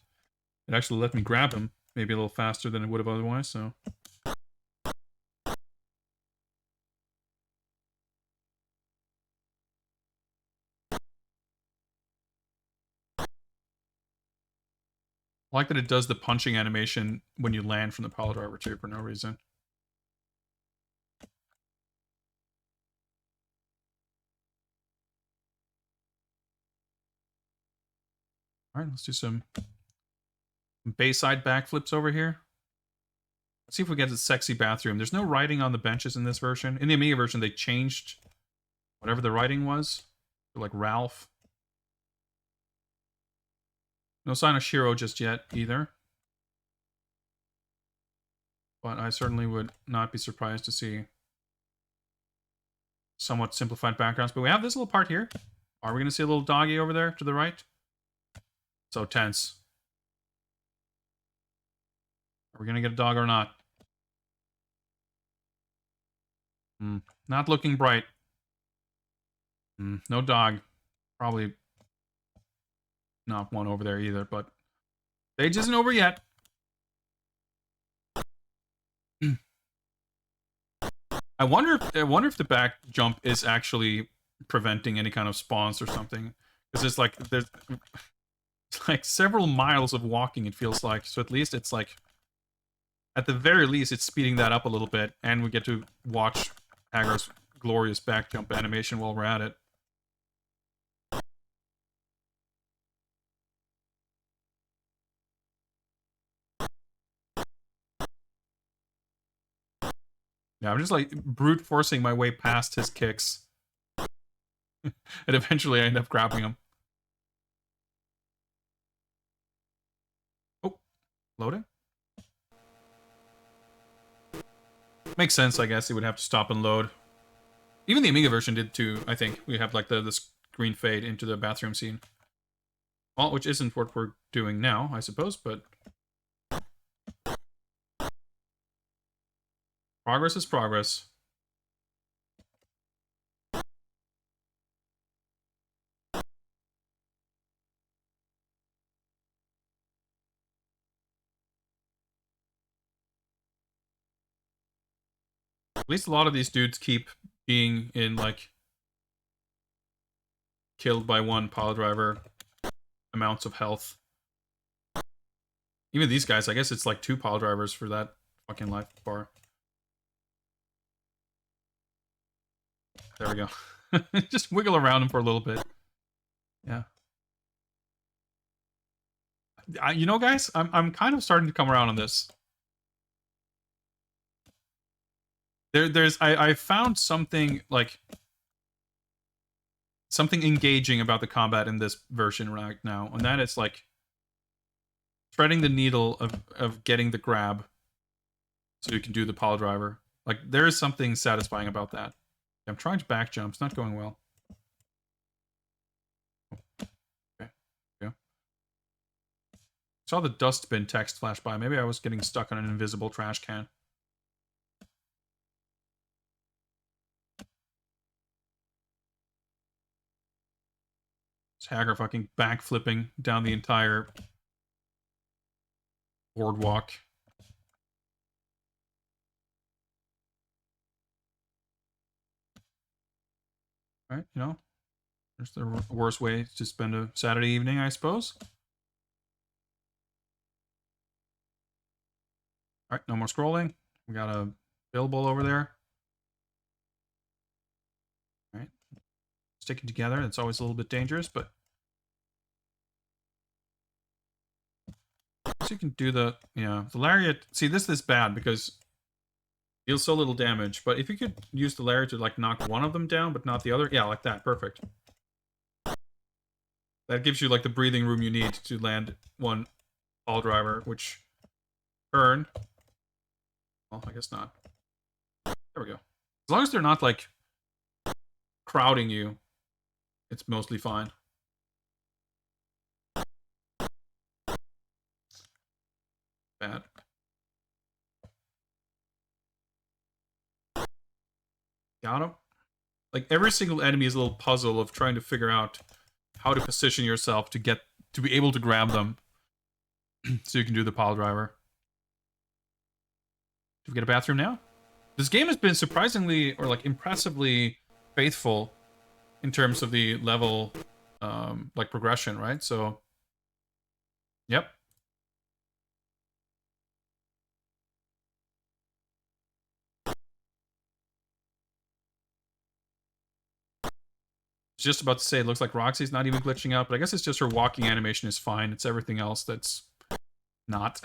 it actually let me grab him maybe a little faster than it would have otherwise, so... I like that it does the punching animation when you land from the pile driver too for no reason. Alright, let's do some Bayside backflips over here. Let's see if we get a sexy bathroom. There's no writing on the benches in this version. In the Amiga version, they changed whatever the writing was. Like Ralph. No sign of Shiro just yet, either. But I certainly would not be surprised to see somewhat simplified backgrounds. But we have this little part here. Are we going to see a little doggy over there to the right? So tense. Are we going to get a dog or not? Not looking bright. No dog. Probably not one over there either, but stage isn't over yet. I wonder if the back jump is actually preventing any kind of spawns or something. Because it's like there's like several miles of walking, it feels like. So at least it's like, at the very least, it's speeding that up a little bit, and we get to watch Hagar's glorious back jump animation while we're at it. Yeah, I'm just like brute forcing my way past his kicks. And eventually I end up grabbing him. Oh, loading? Makes sense, I guess. It would have to stop and load. Even the Amiga version did too, I think. We have like the screen fade into the bathroom scene. Well, which isn't what we're doing now, I suppose, but... Progress is progress. At least a lot of these dudes keep being in, like, killed by one pile driver amounts of health. Even these guys, I guess it's like 2 pile drivers for that fucking life bar. There we go. Just wiggle around him for a little bit. Yeah. You know, guys, I'm kind of starting to come around on this. I found something like something engaging about the combat in this version right now, and that is like threading the needle of getting the grab so you can do the pile driver. Like there is something satisfying about that. I'm trying to back jump. It's not going well. Okay. Yeah. Saw the dustbin text flash by. Maybe I was getting stuck on an invisible trash can. It's Hagar fucking backflipping down the entire boardwalk. Right, you know, There's the worst way to spend a Saturday evening, I suppose. All right, no more scrolling. We got a billable over there. All right, sticking together. That's always a little bit dangerous, but so you can do the the lariat. See, this is bad because it deals so little damage. But if you could use the lariat to like knock one of them down, but not the other, yeah, like that, perfect. That gives you like the breathing room you need to land one ball driver, which turn. Well, I guess not. There we go. As long as they're not like crowding you, it's mostly fine. Bad. Got him. Like every single enemy is a little puzzle of trying to figure out how to position yourself to be able to grab them, so you can do the pile driver. Do we get a bathroom now? This game has been surprisingly or like impressively faithful in terms of the level like progression, right? So, yep. Just about to say, it looks like Roxy's not even glitching out, but I guess it's just her walking animation is fine. It's everything else that's not.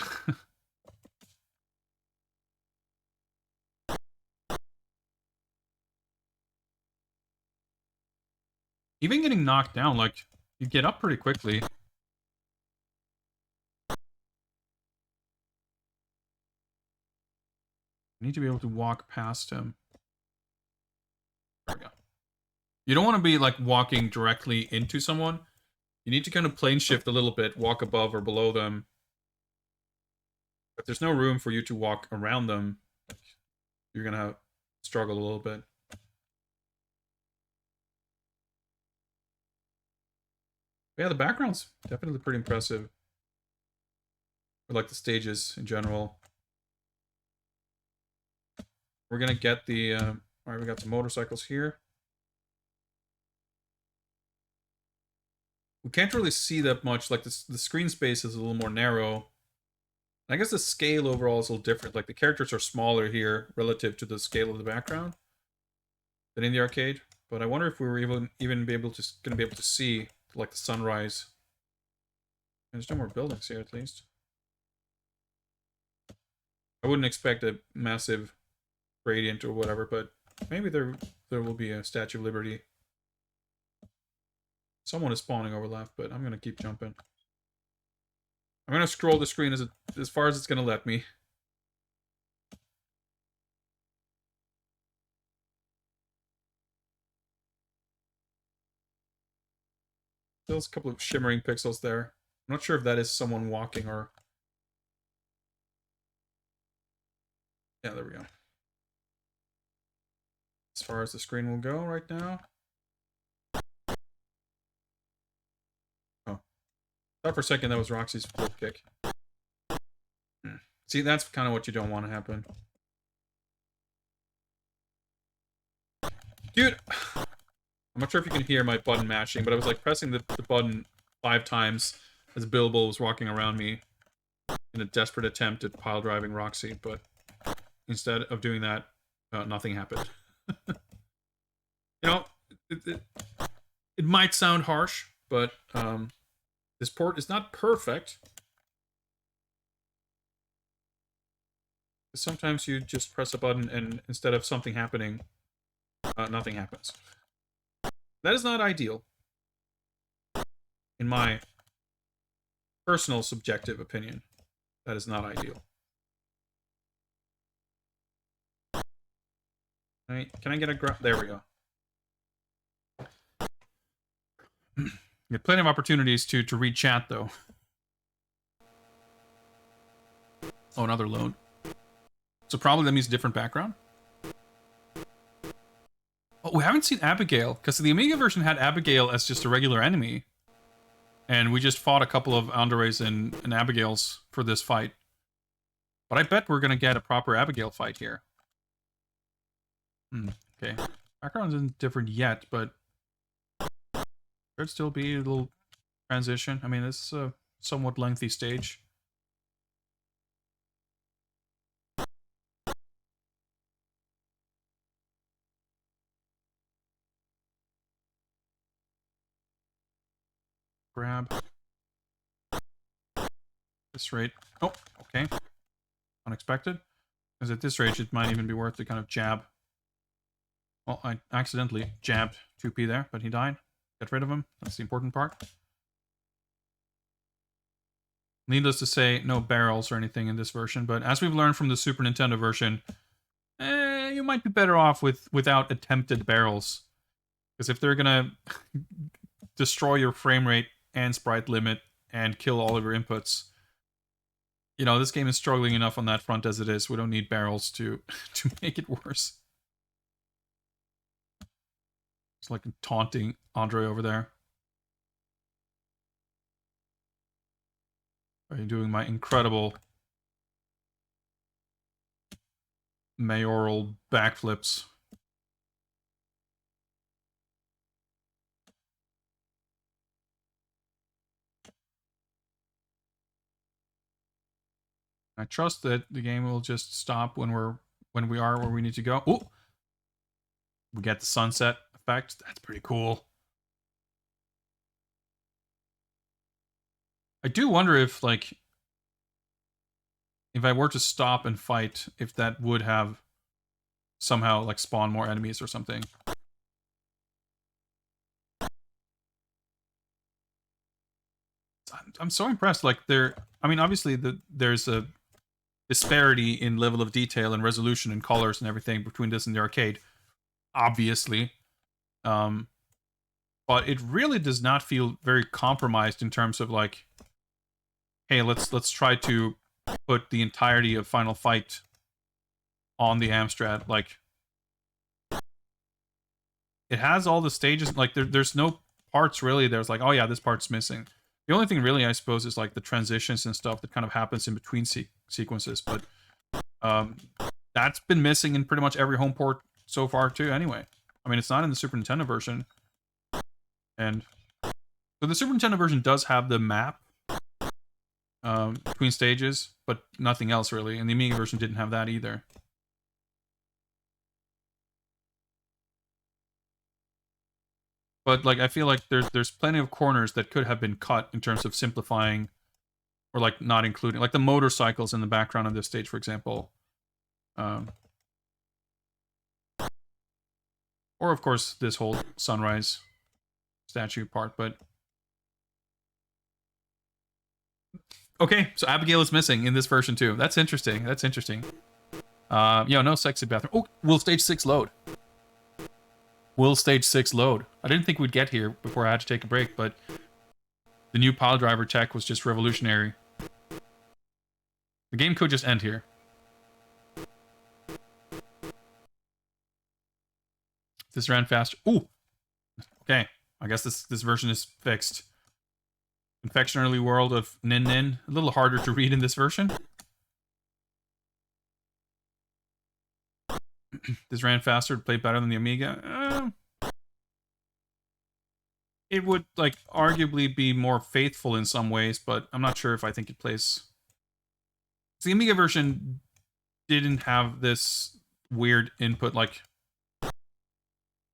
Even getting knocked down, like, you get up pretty quickly. You need to be able to walk past him. There we go. You don't want to be, like, walking directly into someone. You need to kind of plane shift a little bit, walk above or below them. If there's no room for you to walk around them, you're going to struggle a little bit. But yeah, the background's definitely pretty impressive. I like the stages in general. We're going to get the... Alright, we got some motorcycles here. We can't really see that much. Like, the screen space is a little more narrow. I guess the scale overall is a little different. Like, the characters are smaller here relative to the scale of the background than in the arcade. But I wonder if we were even going to be able to see, like, the sunrise. There's no more buildings here, at least. I wouldn't expect a massive gradient or whatever, but maybe there will be a Statue of Liberty. Someone is spawning over left, but I'm going to keep jumping. I'm going to scroll the screen as far as it's going to let me. There's a couple of shimmering pixels there. I'm not sure if that is someone walking or... Yeah, there we go. As far as the screen will go right now. Oh. Thought for a second that was Roxy's flip kick. See, that's kind of what you don't want to happen. Dude! I'm not sure if you can hear my button mashing, but I was like pressing the button 5 times as Bilbo was walking around me in a desperate attempt at pile driving Roxy, but instead of doing that, nothing happened. You know, it might sound harsh, but this port is not perfect. Sometimes you just press a button and instead of something happening, nothing happens. That is not ideal, in my personal subjective opinion. That is not ideal. Alright, can I get a there we go. You have plenty of opportunities to read chat, though. Oh, another load. So probably that means a different background. Oh, we haven't seen Abigail, because the Amiga version had Abigail as just a regular enemy. And we just fought a couple of Andres and Abigails for this fight. But I bet we're going to get a proper Abigail fight here. Okay. Background isn't different yet, but... There'd still be a little transition. I mean, it's a somewhat lengthy stage. Grab. This rate. Oh, okay. Unexpected. Because at this rate, it might even be worth to kind of jab. Well, I accidentally jabbed 2P there, but he died. Get rid of him. That's the important part. Needless to say, no barrels or anything in this version, but as we've learned from the Super Nintendo version, you might be better off without attempted barrels. Because if they're gonna destroy your frame rate and sprite limit and kill all of your inputs, you know, this game is struggling enough on that front as it is. We don't need barrels to make it worse. It's like taunting Andre over there. I'm doing my incredible mayoral backflips. I trust that the game will just stop when we are where we need to go. Ooh! We get the sunset effect. That's pretty cool. I do wonder if, like, if I were to stop and fight, if that would have somehow, like, spawn more enemies or something. I'm so impressed. Like, I mean, obviously, there's a disparity in level of detail and resolution and colors and everything between this and the arcade. Obviously. But it really does not feel very compromised in terms of, like, hey, let's try to put the entirety of Final Fight on the Amstrad. Like, it has all the stages. Like, there's no parts really. There's like, oh yeah, this part's missing. The only thing really, I suppose, is like the transitions and stuff that kind of happens in between sequences. But that's been missing in pretty much every home port so far too. Anyway, I mean, it's not in the Super Nintendo version, and so the Super Nintendo version does have the map between stages, but nothing else really. And the Amiga version didn't have that either. But like, I feel like there's plenty of corners that could have been cut in terms of simplifying, or like not including, like the motorcycles in the background of this stage, for example. Or of course this whole sunrise statue part, but okay, so Abigail is missing in this version too. That's interesting. That's interesting. No sexy bathroom. Oh, will stage 6 load? Will stage 6 load? I didn't think we'd get here before I had to take a break, but the new pile driver tech was just revolutionary. The game could just end here. This ran faster. Ooh! Okay, I guess this version is fixed. Confectionery world of Nin Nin. A little harder to read in this version. This ran faster, played better than the Amiga. It would, like, arguably be more faithful in some ways, but I'm not sure if I think it plays. The Amiga version didn't have this weird input, like,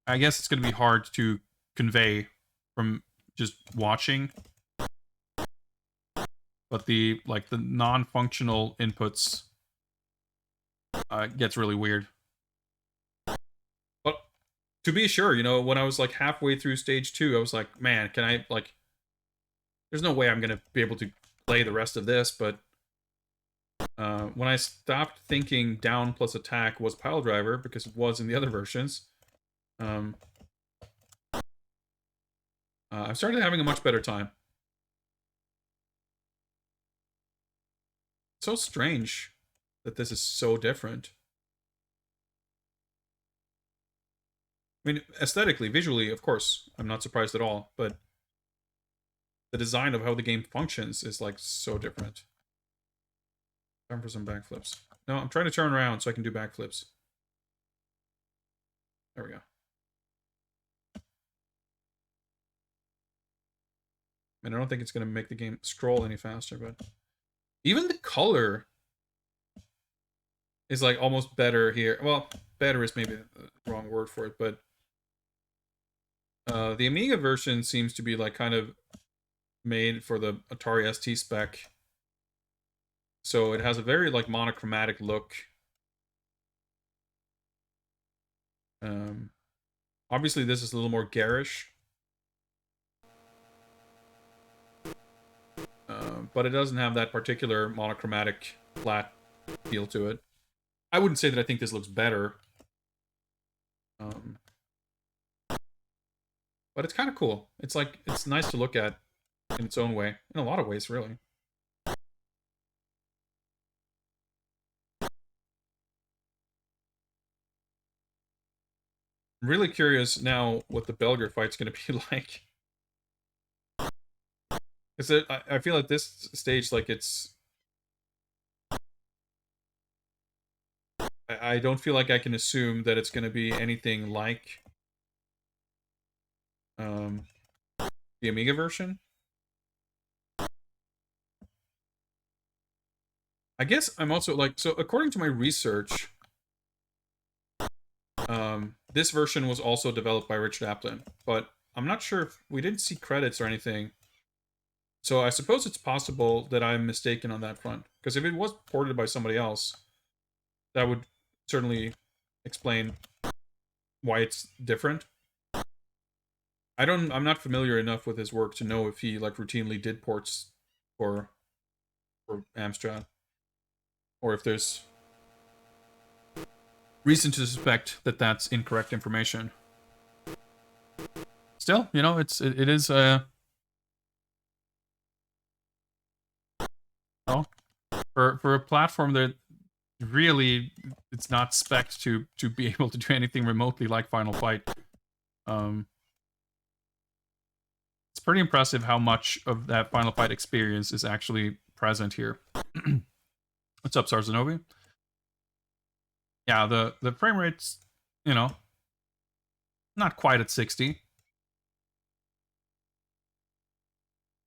I guess it's going to be hard to convey from just watching. But the non-functional inputs gets really weird. But to be sure, you know, when I was like halfway through stage 2, I was like, man, can I, like, there's no way I'm going to be able to play the rest of this, but when I stopped thinking down plus attack was pile driver, because it was in the other versions, I started having a much better time. It's so strange that this is so different. I mean, aesthetically, visually, of course, I'm not surprised at all, but the design of how the game functions is, like, so different. Time for some backflips. No, I'm trying to turn around so I can do backflips. There we go. And I don't think it's going to make the game scroll any faster, but even the color is like almost better here. Well, better is maybe the wrong word for it, but the Amiga version seems to be like kind of made for the Atari ST spec. So it has a very like monochromatic look. Obviously this is a little more garish. But it doesn't have that particular monochromatic flat feel to it. I wouldn't say that I think this looks better. But it's kind of cool. It's like, it's nice to look at in its own way. In a lot of ways, really. I'm really curious now what the Belger fight's going to be like. Because I feel at this stage like it's... I don't feel like I can assume that it's going to be anything like the Amiga version. I guess I'm also like... So according to my research, this version was also developed by Richard Applin, but I'm not sure if... We didn't see credits or anything. So I suppose it's possible that I'm mistaken on that front. Because if it was ported by somebody else, that would certainly explain why it's different. I'm not familiar enough with his work to know if he like routinely did ports for Amstrad, or if there's reason to suspect that that's incorrect information. Still, you know, it is well, for a platform that really it's not spec'd to be able to do anything remotely like Final Fight. It's pretty impressive how much of that Final Fight experience is actually present here. What's up, Sarzanovi? Yeah, the frame rate's, you know, not quite at 60.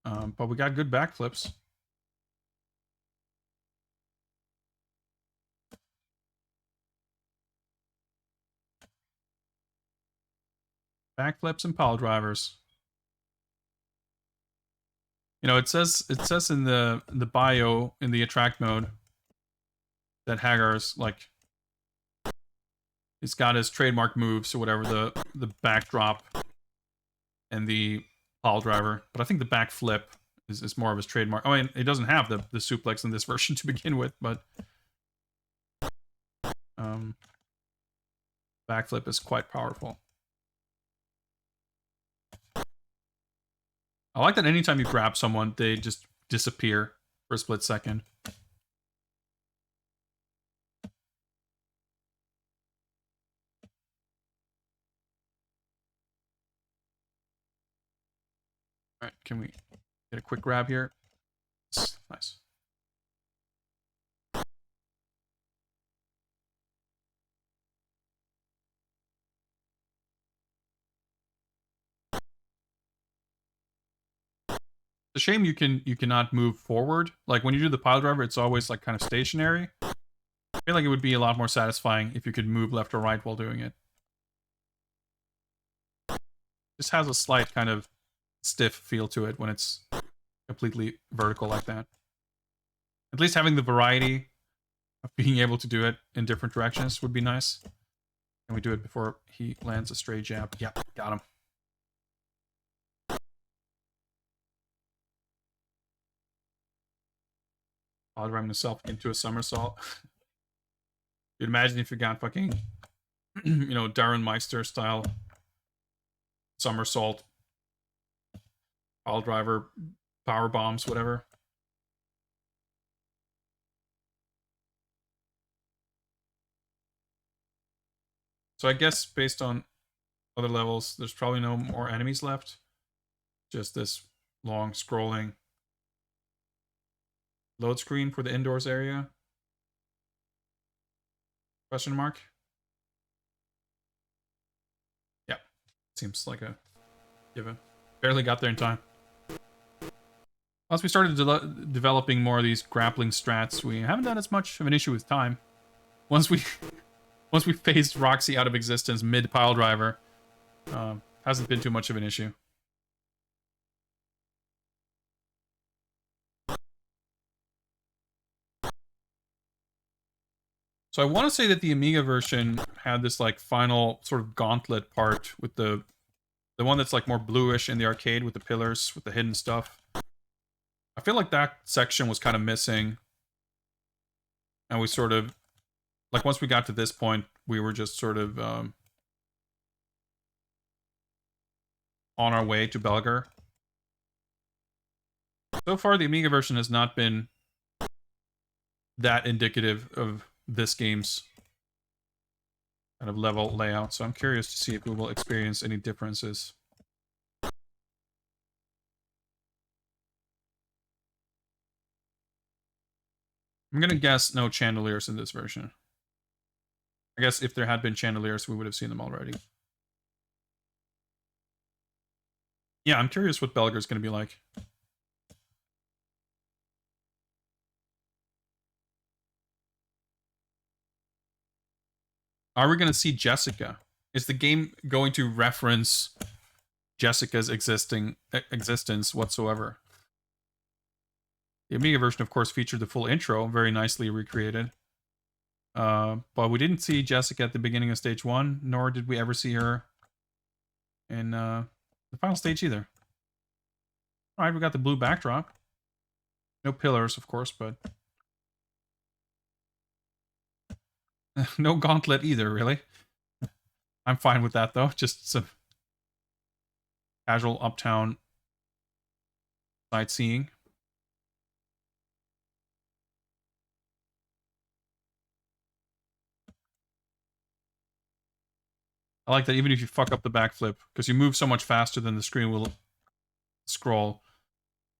But we got good backflips. Backflips and pile drivers. You know, it says in the bio in the attract mode that Hagar's like, he's got his trademark moves or whatever, the backdrop and the pile driver, but I think the backflip is more of his trademark. I mean, he doesn't have the suplex in this version to begin with, but backflip is quite powerful. I like that anytime you grab someone, they just disappear for a split second. Alright, can we get a quick grab here? Nice. It's a shame you cannot move forward. Like when you do the pile driver, it's always like kind of stationary. I feel like it would be a lot more satisfying if you could move left or right while doing it. This has a slight kind of stiff feel to it when it's completely vertical like that. At least having the variety of being able to do it in different directions would be nice. Can we do it before he lands a stray jab? Yeah, got him. I'll ram himself into a somersault. You'd imagine if you got fucking, you know, Darren Meister style somersault, pile driver, power bombs, whatever. So I guess based on other levels, there's probably no more enemies left. Just this long scrolling load screen for the indoors area. Question mark? Yeah, seems like a given. Barely got there in time. Once we started developing more of these grappling strats, we haven't had as much of an issue with time. Once we phased Roxy out of existence mid-pile driver, hasn't been too much of an issue. So I want to say that the Amiga version had this like final sort of gauntlet part with the one that's like more bluish in the arcade with the pillars, with the hidden stuff. I feel like that section was kind of missing. And we sort of, like once we got to this point, we were just sort of on our way to Belger. So far, the Amiga version has not been that indicative of this game's kind of level layout, so I'm curious to see if we will experience any differences. I'm gonna guess no chandeliers in this version. I guess if there had been chandeliers, we would have seen them already. Yeah, I'm curious what Belger's gonna be like. Are we going to see Jessica? Is the game going to reference Jessica's existence whatsoever? The Amiga version, of course, featured the full intro, very nicely recreated. But we didn't see Jessica at the beginning of stage 1, nor did we ever see her in the final stage either. Alright, we got the blue backdrop. No pillars, of course, but... no gauntlet either, really. I'm fine with that, though. Just some casual uptown sightseeing. I like that even if you fuck up the backflip, because you move so much faster than the screen will scroll,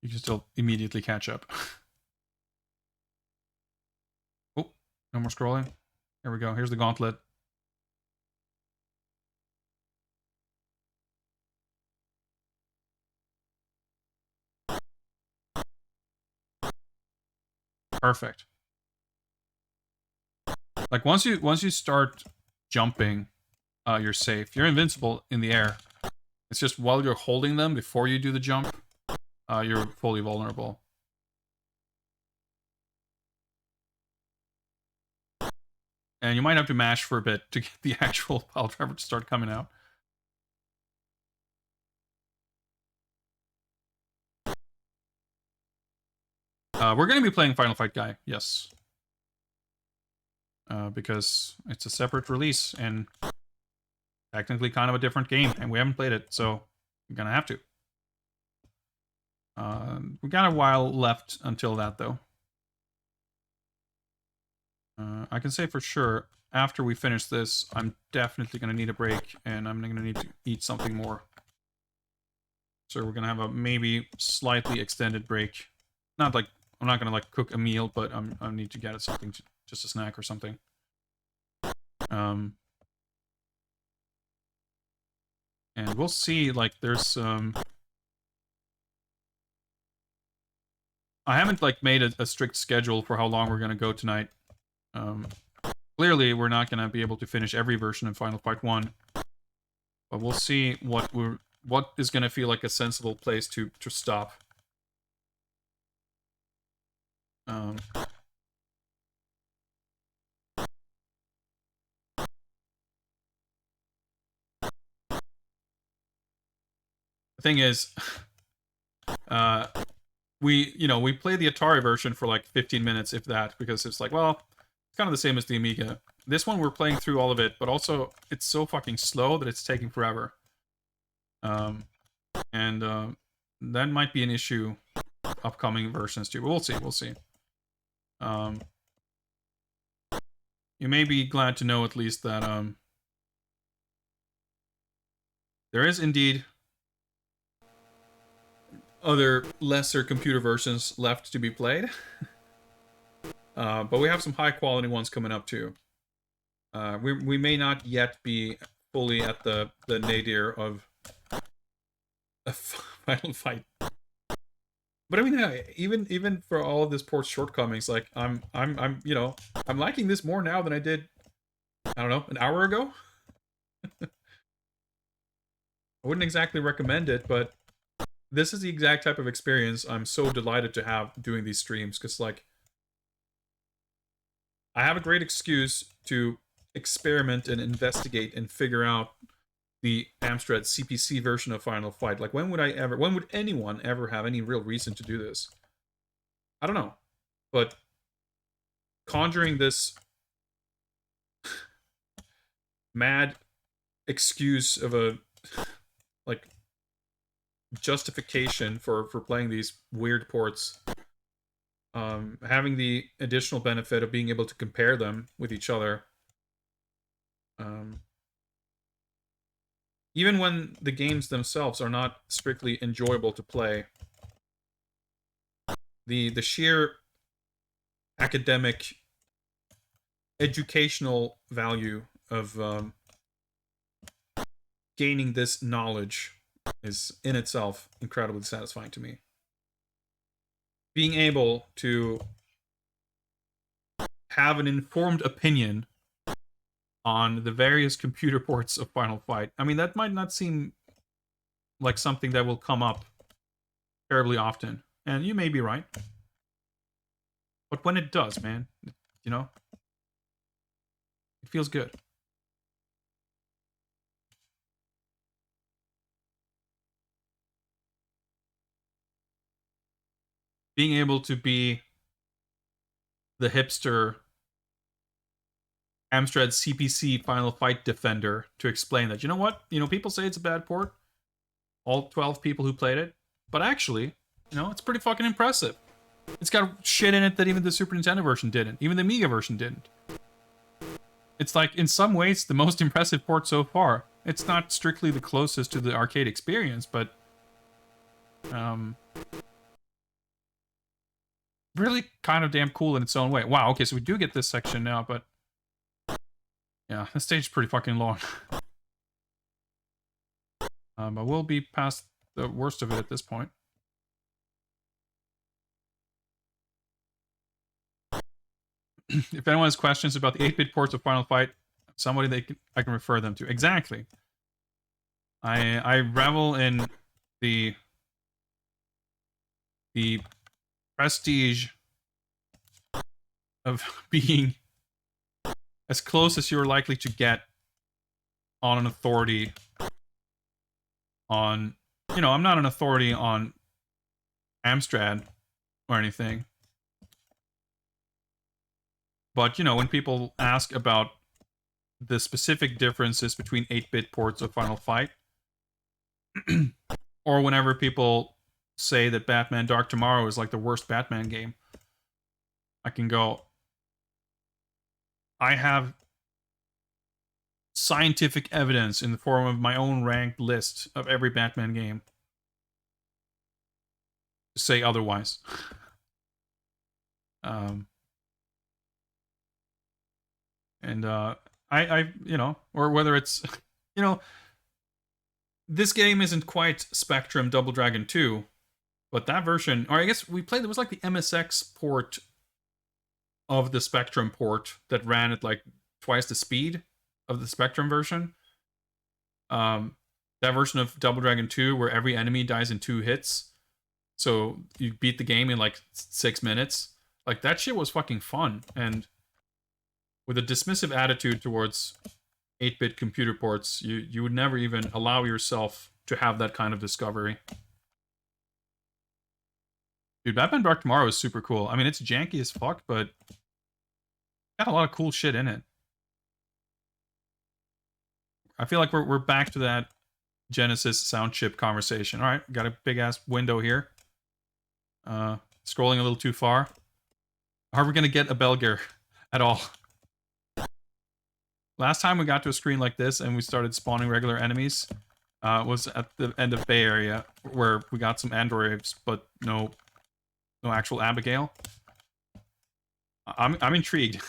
you can still immediately catch up. Oh, no more scrolling. Here we go. Here's the gauntlet. Perfect. Like once you start jumping, you're safe. You're invincible in the air. It's just while you're holding them before you do the jump, you're fully vulnerable. And you might have to mash for a bit to get the actual pile driver to start coming out. We're going to be playing Final Fight Guy, yes. Because it's a separate release and technically kind of a different game, and we haven't played it, so we're going to have to. We got a while left until that, though. I can say for sure, after we finish this, I'm definitely going to need a break, and I'm going to need to eat something more. So we're going to have a maybe slightly extended break. Not like, I'm not going to like cook a meal, but I need to get something, just a snack or something. And we'll see, like, there's, I haven't, like, made a strict schedule for how long we're going to go tonight. Clearly, we're not going to be able to finish every version of Final Fight 1. But we'll see what is going to feel like a sensible place to stop. The thing is, we play the Atari version for like 15 minutes, if that, because it's like, well, it's kind of the same as the Amiga. This one, we're playing through all of it, but also, it's so fucking slow that it's taking forever. And that might be an issue upcoming versions too, but we'll see, we'll see. You may be glad to know, at least, that, there is indeed other lesser computer versions left to be played. But we have some high quality ones coming up too. We may not yet be fully at the nadir of a Final Fight But I mean, even for all of this port's shortcomings, like I'm I'm liking this more now than I did, I don't know, an hour ago. I wouldn't exactly recommend it, but this is the exact type of experience I'm so delighted to have doing these streams, because like I have a great excuse to experiment and investigate and figure out the Amstrad CPC version of Final Fight. Like, when would anyone ever have any real reason to do this? I don't know. But conjuring this mad excuse of a, like, justification for playing these weird ports, having the additional benefit of being able to compare them with each other, even when the games themselves are not strictly enjoyable to play, the sheer academic, educational value of gaining this knowledge is in itself incredibly satisfying to me. Being able to have an informed opinion on the various computer ports of Final Fight. I mean, that might not seem like something that will come up terribly often, and you may be right. But when it does, man, you know, it feels good. Being able to be the hipster Amstrad CPC Final Fight defender to explain that, you know what? You know, people say it's a bad port, all 12 people who played it, but actually, you know, it's pretty fucking impressive. It's got shit in it that even the Super Nintendo version didn't. Even the Amiga version didn't. It's like, in some ways, the most impressive port so far. It's not strictly the closest to the arcade experience, but really kind of damn cool in its own way. Wow, okay, so we do get this section now, but yeah, this stage is pretty fucking long. But we'll be past the worst of it at this point. If anyone has questions about the 8-bit ports of Final Fight, somebody I can refer them to. Exactly. I revel in the prestige of being as close as you're likely to get on an authority on, you know, I'm not an authority on Amstrad or anything. But, you know, when people ask about the specific differences between 8-bit ports of Final Fight, or whenever people say that Batman Dark Tomorrow is like the worst Batman game, I can go, I have scientific evidence in the form of my own ranked list of every Batman game to say otherwise. I you know, or whether it's, you know, this game isn't quite Spectrum Double Dragon 2, but that version, or I guess we played, it was like the MSX port of the Spectrum port that ran at like twice the speed of the Spectrum version. That version of Double Dragon 2 where every enemy dies in 2 hits, so you beat the game in like 6 minutes. Like, that shit was fucking fun, and with a dismissive attitude towards 8-bit computer ports, you would never even allow yourself to have that kind of discovery. Dude, Batman Dark Tomorrow is super cool. I mean, it's janky as fuck, but got a lot of cool shit in it. I feel like we're back to that Genesis sound chip conversation. All right, got a big ass window here. Scrolling a little too far. Are we gonna get a Belger at all? Last time we got to a screen like this and we started spawning regular enemies was at the end of Bay Area, where we got some androids, but no actual Abigail. I'm intrigued.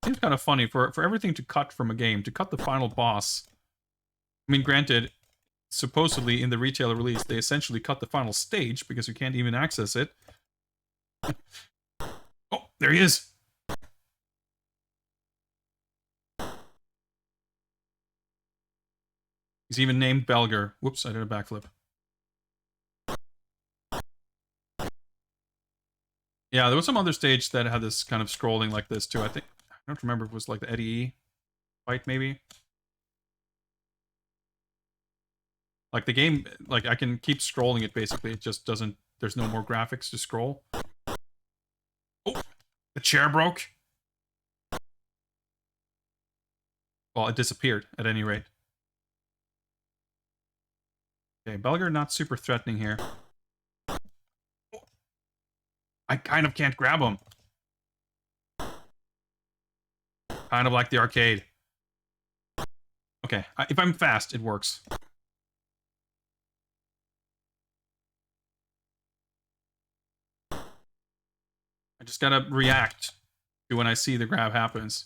Seems kind of funny for everything to cut from a game, to cut the final boss. I mean, granted, supposedly in the retailer release, they essentially cut the final stage because you can't even access it. Oh, there he is. He's even named Belger. Whoops, I did a backflip. Yeah, there was some other stage that had this kind of scrolling like this too. I don't remember if it was like the Eddie E fight maybe. Like the game, like I can keep scrolling it basically. It just doesn't, there's no more graphics to scroll. Oh, the chair broke. Well, it disappeared at any rate. Okay, Belger not super threatening here. I kind of can't grab him. Kind of like the arcade. Okay, if I'm fast, it works. I just gotta react to when I see the grab happens.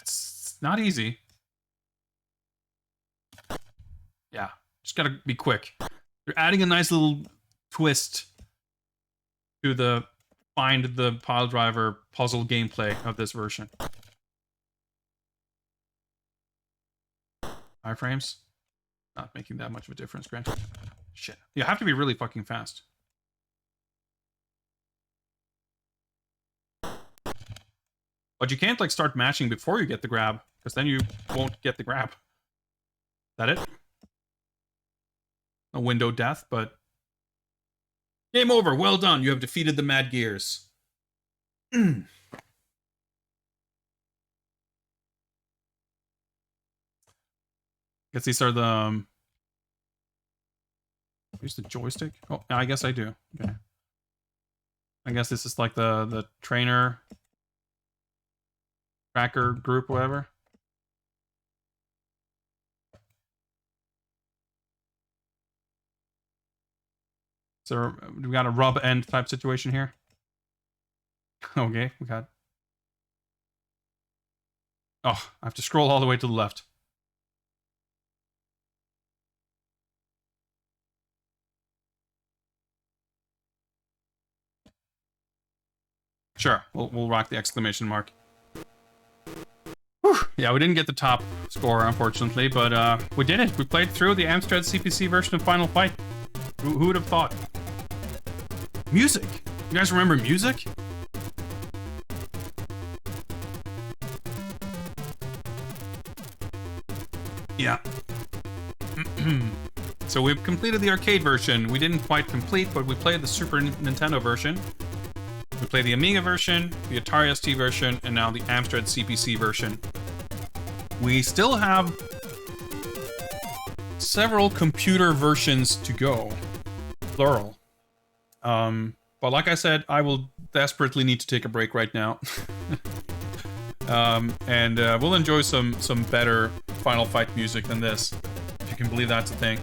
It's not easy. Yeah, just gotta be quick. You're adding a nice little twist to the find the pile driver puzzle gameplay of this version. Iframes? Not making that much of a difference, granted. Shit. You have to be really fucking fast. But you can't, like, start matching before you get the grab, because then you won't get the grab. Is that it? No window death, but... Game over! Well done! You have defeated the Mad Gears. Guess these are the... Here's the joystick? Oh, I guess I do. Okay. I guess this is like the trainer... tracker group, whatever. So we got a rub end type situation here. Okay, we got... Oh, I have to scroll all the way to the left. Sure, we'll rock the exclamation mark. Whew. Yeah, we didn't get the top score, unfortunately, but we did it. We played through the Amstrad CPC version of Final Fight. Who would have thought? Music! You guys remember music? Yeah. So we've completed the arcade version. We didn't quite complete, but we played the Super Nintendo version. We played the Amiga version, the Atari ST version, and now the Amstrad CPC version. We still have several computer versions to go. Plural. But like I said, I will desperately need to take a break right now. And we'll enjoy some better Final Fight music than this, if you can believe that's a thing.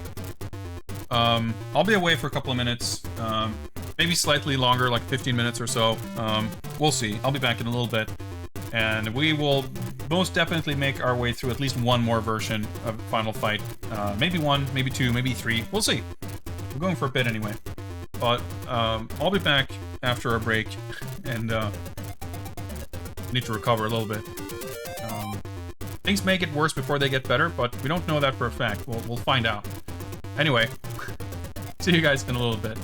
I'll be away for a couple of minutes, maybe slightly longer, like 15 minutes or so. We'll see. I'll be back in a little bit, and we will most definitely make our way through at least one more version of Final Fight. Maybe one, maybe two, maybe three. We'll see. We're going for a bit anyway. But I'll be back after a break, and need to recover a little bit. Things may get worse before they get better, but we don't know that for a fact. We'll find out. Anyway, see you guys in a little bit.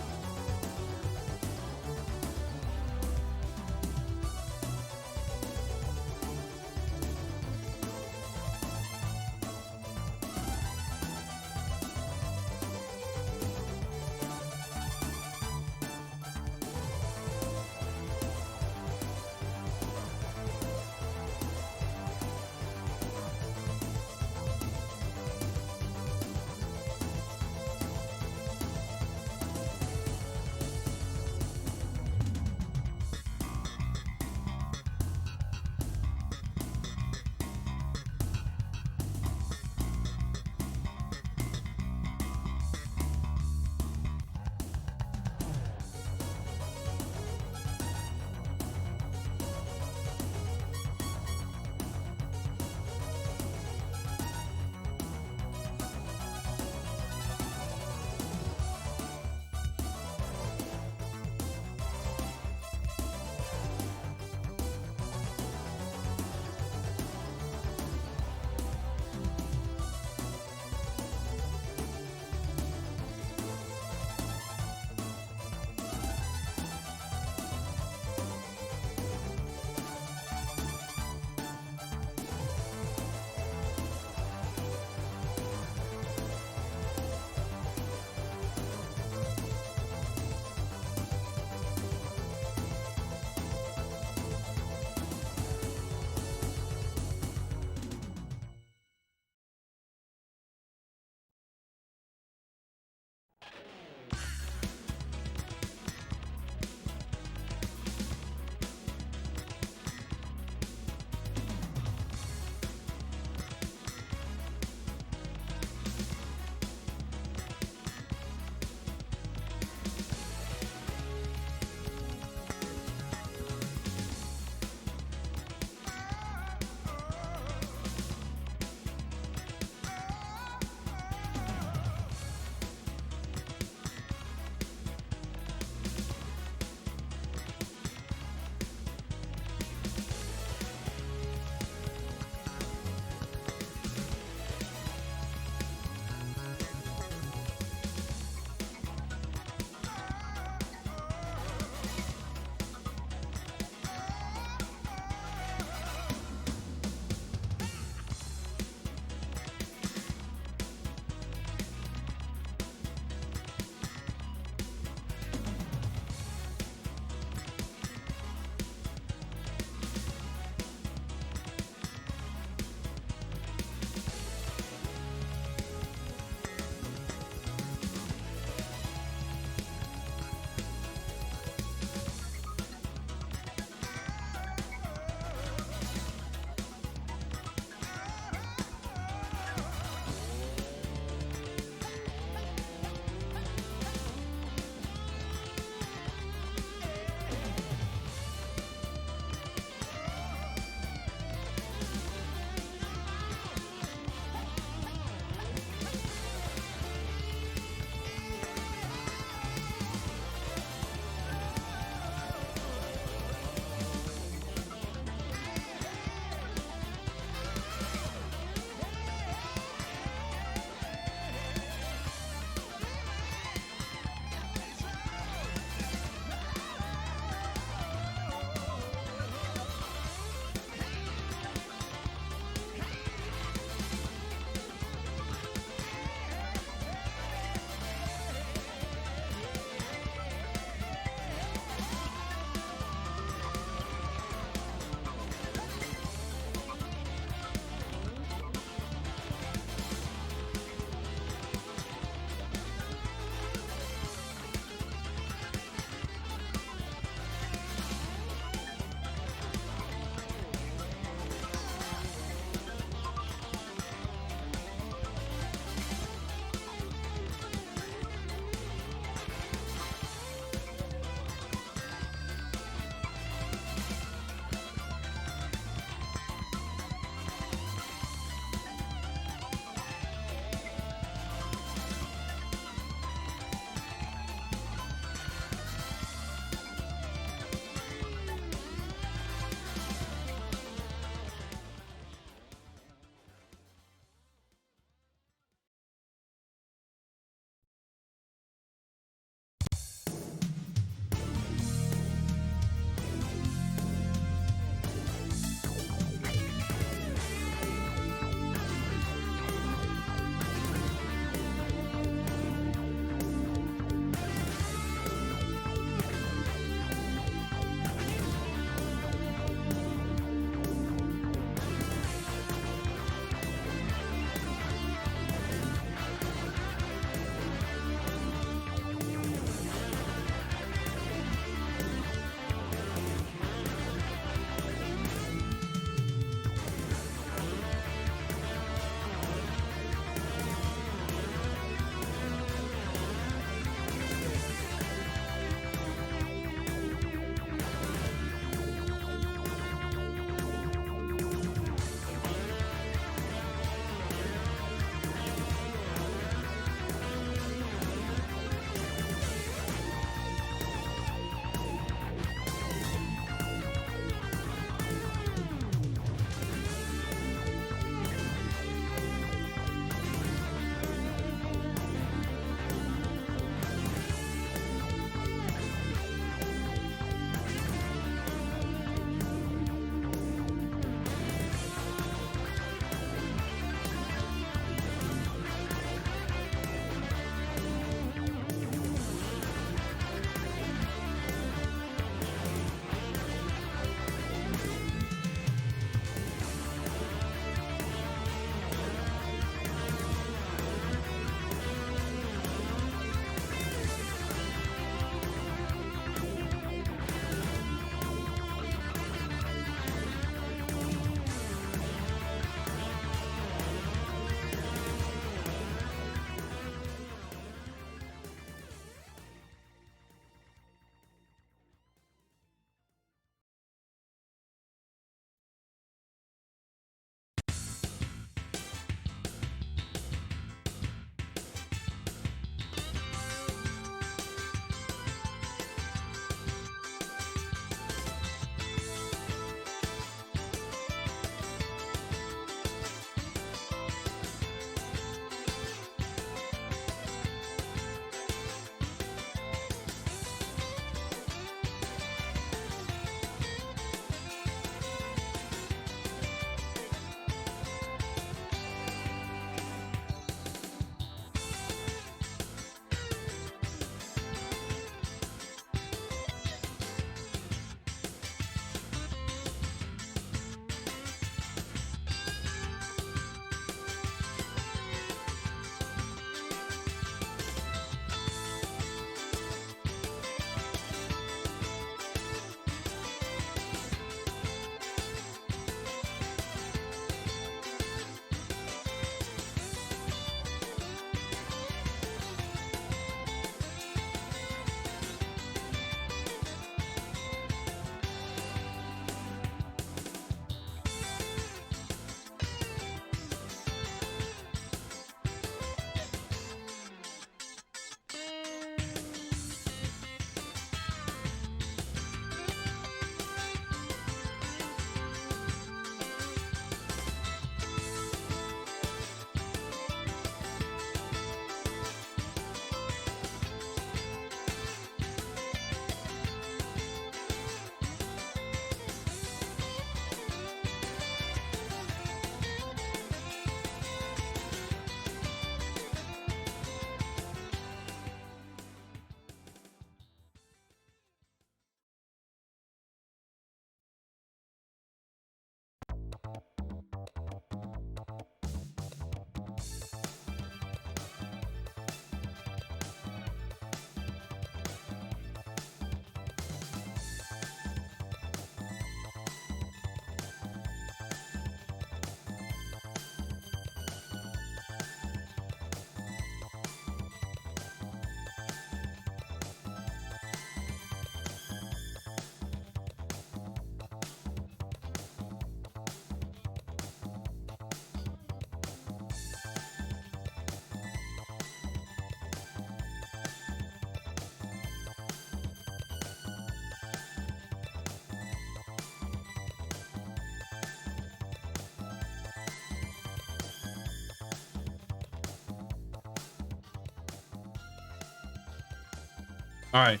Alright.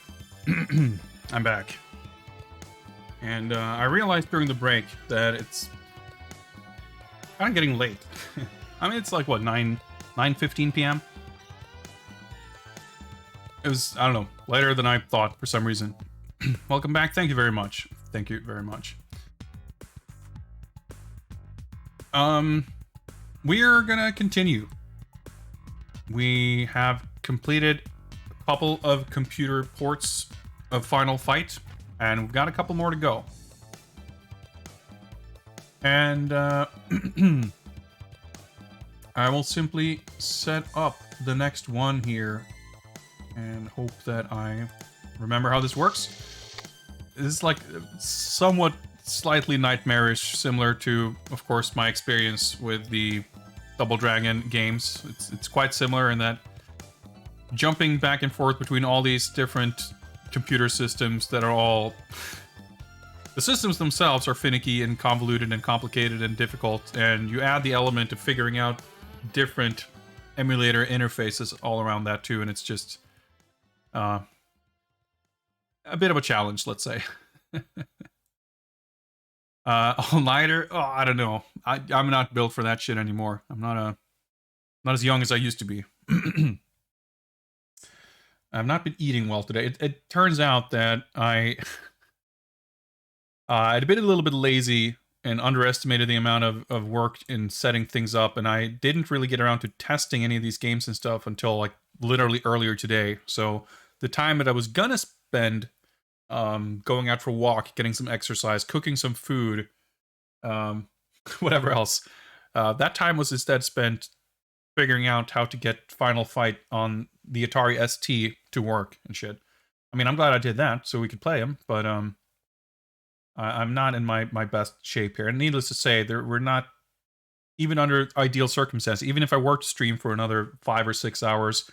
I'm back. And I realized during the break that it's kind of getting late. I mean, it's like, what, 9:15 p.m.? It was, I don't know, later than I thought for some reason. Welcome back. Thank you very much. Thank you very much. We're gonna continue. We have completed a couple of computer ports of Final Fight, and we've got a couple more to go. And I will simply set up the next one here and hope that I remember how this works. This is like somewhat slightly nightmarish, similar to, of course, my experience with the Double Dragon games. It's quite similar in that jumping back and forth between all these different computer systems that are all... The systems themselves are finicky and convoluted and complicated and difficult, and you add the element of figuring out different emulator interfaces all around that too, and it's just a bit of a challenge, let's say. All-nighter? Oh, I don't know. I'm not built for that shit anymore. I'm not as young as I used to be. I've not been eating well today. It turns out that I'd been a little bit lazy and underestimated the amount of work in setting things up, and I didn't really get around to testing any of these games and stuff until like literally earlier today. So the time that I was gonna spend going out for a walk, getting some exercise, cooking some food, whatever else, that time was instead spent figuring out how to get Final Fight on the Atari ST to work and shit. I mean, I'm glad I did that so we could play them, but I'm not in my best shape here. And needless to say, we're not, even under ideal circumstances, even if I were to stream for another 5 or 6 hours,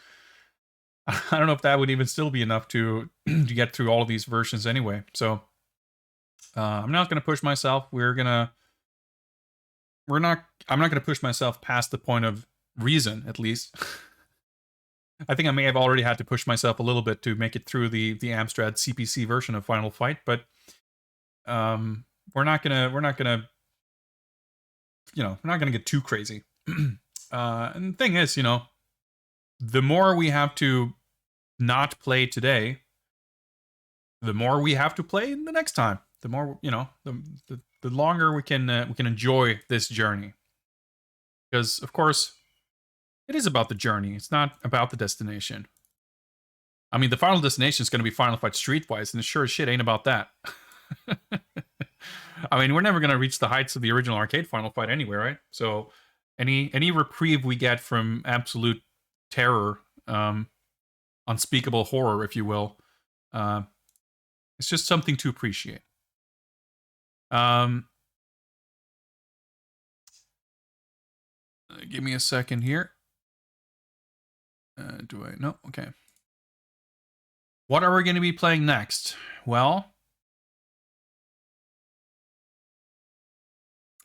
I don't know if that would even still be enough to get through all of these versions anyway. So I'm not going to push myself. I'm not going to push myself past the point of reason, at least. I think I may have already had to push myself a little bit to make it through the Amstrad CPC version of Final Fight, but we're not gonna get too crazy. And the thing is, the more we have to not play today, the more we have to play the next time. The more, the longer we can enjoy this journey. Because, of course, it is about the journey. It's not about the destination. I mean, the final destination is going to be Final Fight Streetwise, and it sure as shit ain't about that. I mean, we're never going to reach the heights of the original arcade Final Fight anyway, right? So any reprieve we get from absolute terror, unspeakable horror, if you will, it's just something to appreciate. Give me a second here. Do I? No? Okay. What are we going to be playing next? Well,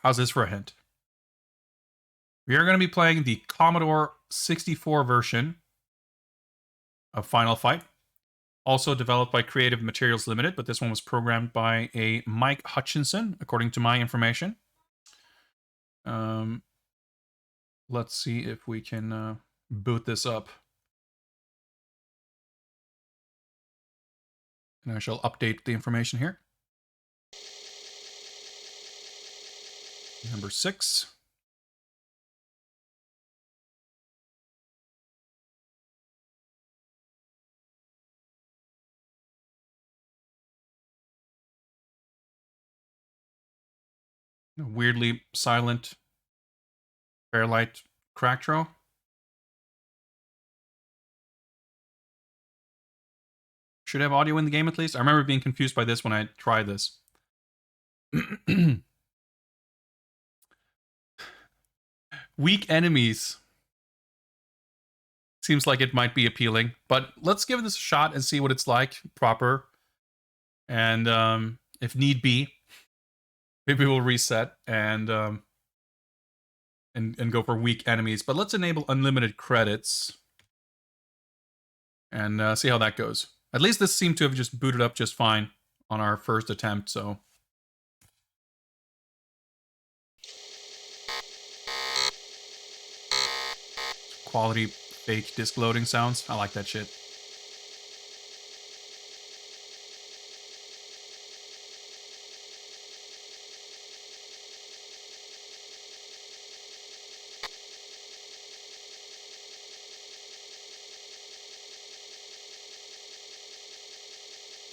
how's this for a hint? We are going to be playing the Commodore 64 version of Final Fight. Also developed by Creative Materials Limited, but this one was programmed by a Mike Hutchinson, according to my information. Let's see if we can boot this up. And I shall update the information here. Number 6. Weirdly silent Fairlight Cracktro. Should have audio in the game at least. I remember being confused by this when I tried this. Weak enemies. Seems like it might be appealing, but let's give this a shot and see what it's like proper. And if need be, maybe we'll reset and go for weak enemies. But let's enable unlimited credits and see how that goes. At least this seemed to have just booted up just fine on our first attempt, so... Quality fake disk loading sounds. I like that shit.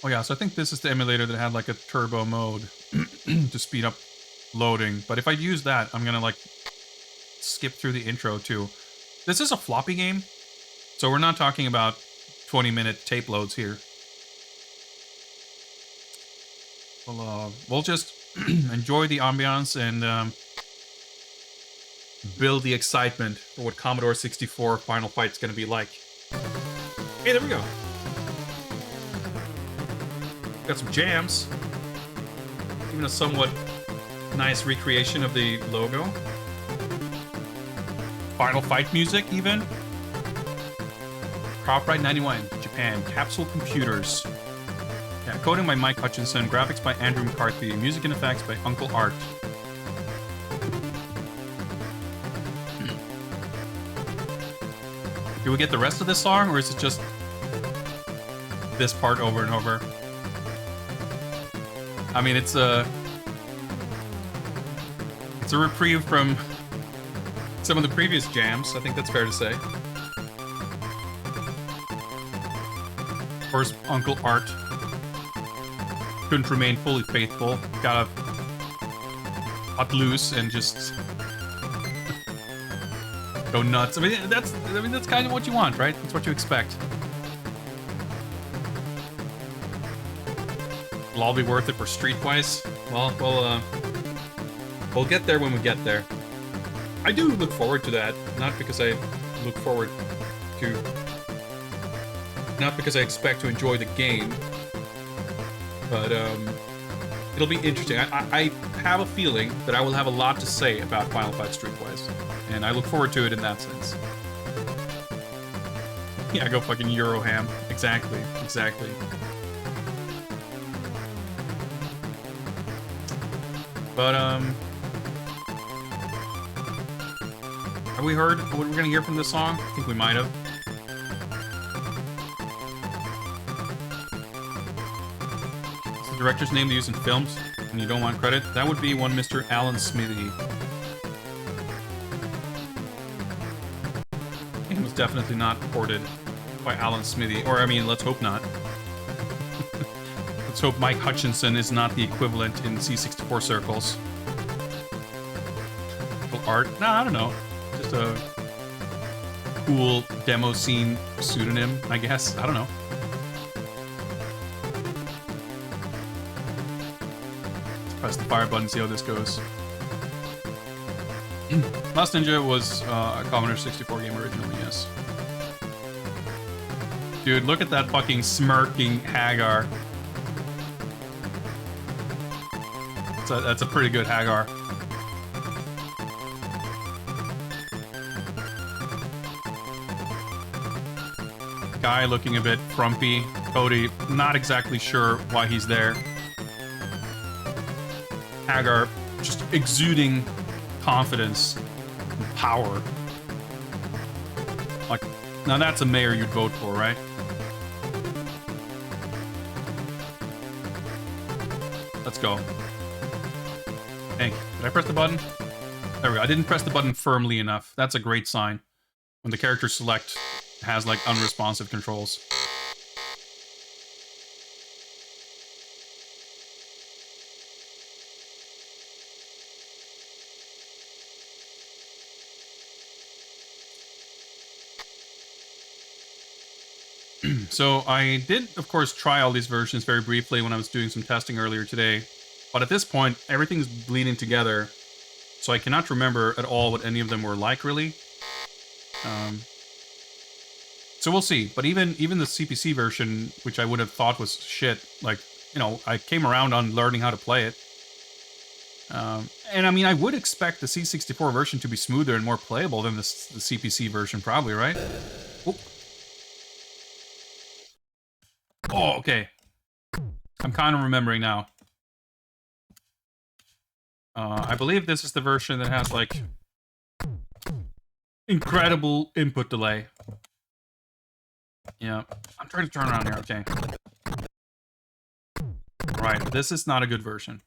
Oh yeah, so I think this is the emulator that had like a turbo mode to speed up loading. But if I use that, I'm gonna like skip through the intro too. This is a floppy game, so we're not talking about 20-minute tape loads here. We'll just enjoy the ambiance and build the excitement for what Commodore 64 Final Fight's gonna be like. Hey, there we go. Got some jams. Even a somewhat nice recreation of the logo. Final Fight music, even. Copyright 91, Japan. Capsule Computers. Yeah, coding by Mike Hutchinson. Graphics by Andrew McCarthy. Music and effects by Uncle Art. Do we get the rest of this song, or is it just this part over and over? I mean, it's a reprieve from some of the previous jams. I think that's fair to say. Of course, Uncle Art couldn't remain fully faithful. Gotta cut loose and just go nuts. I mean, that's kind of what you want, right? That's what you expect. It'll all be worth it for Streetwise. Well, we'll get there when we get there. I do look forward to that, not because I look forward to... Not because I expect to enjoy the game, but it'll be interesting. I have a feeling that I will have a lot to say about Final Fight Streetwise, and I look forward to it in that sense. Yeah, go fucking Euroham. Exactly. But, have we heard what we're gonna hear from this song? I think we might have. Is the director's name to use in films and you don't want credit? That would be one Mr. Alan Smithy. It was definitely not ported by Alan Smithy. Or, I mean, let's hope not. Let's hope Mike Hutchinson is not the equivalent in C64 circles. Art? No, I don't know. Just a cool demo scene pseudonym, I guess. I don't know. Let's press the fire button, see how this goes. Last Ninja was a Commodore 64 game originally, yes. Dude, look at that fucking smirking Hagar. That's a pretty good Hagar. Guy looking a bit frumpy. Cody, not exactly sure why he's there. Hagar just exuding confidence and power. Like, now that's a mayor you'd vote for, right? Let's go. Thank you. Did I press the button? There we go. I didn't press the button firmly enough. That's a great sign. When the character select has, like, unresponsive controls. So I did, of course, try all these versions very briefly when I was doing some testing earlier today. But at this point, everything's bleeding together. So I cannot remember at all what any of them were like, really. So we'll see. But even the CPC version, which I would have thought was shit, like, you know, I came around on learning how to play it. And I mean, I would expect the C64 version to be smoother and more playable than the CPC version, probably, right? Oop. Oh, okay. I'm kind of remembering now. I believe this is the version that has, like, incredible input delay. Yeah. I'm trying to turn around here, okay. Right, this is not a good version.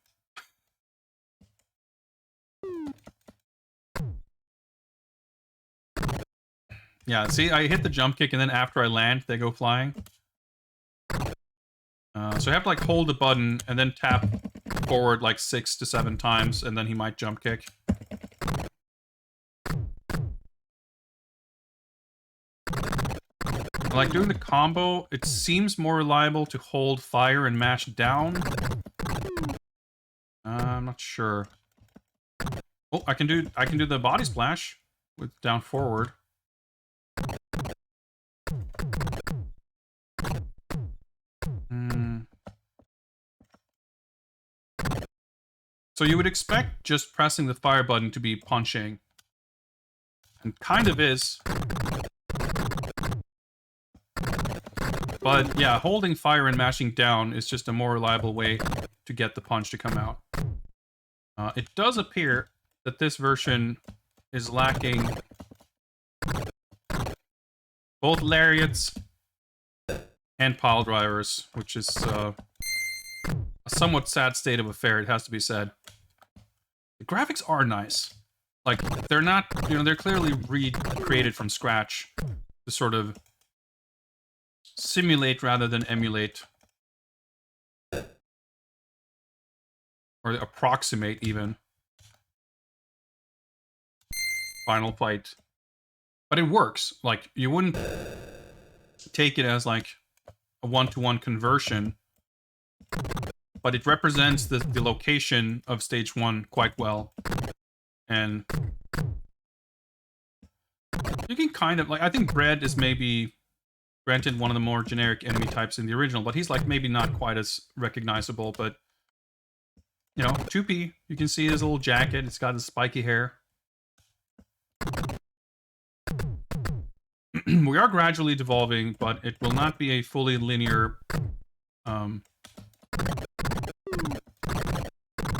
Yeah, see, I hit the jump kick, and then after I land, they go flying. So I have to, like, hold the button, and then tap forward, like, 6 to 7 times, and then he might jump kick. Like, doing the combo, it seems more reliable to hold fire and mash down. I'm not sure. Oh, I can do the body splash with down forward. So you would expect just pressing the fire button to be punching. And kind of is. But yeah, holding fire and mashing down is just a more reliable way to get the punch to come out. It does appear that this version is lacking both lariats and pile drivers, which is a somewhat sad state of affair, it has to be said. The graphics are nice. Like, they're not, you know, they're clearly recreated from scratch to sort of simulate rather than emulate. Or approximate, even. Final Fight. But it works. Like, you wouldn't take it as, like, a one-to-one conversion. But it represents the location of Stage 1 quite well. And you can kind of, like, I think Bread is maybe, granted, one of the more generic enemy types in the original, but he's, like, maybe not quite as recognizable, but, you know, 2P, you can see his little jacket, it's got his spiky hair. We are gradually devolving, but it will not be a fully linear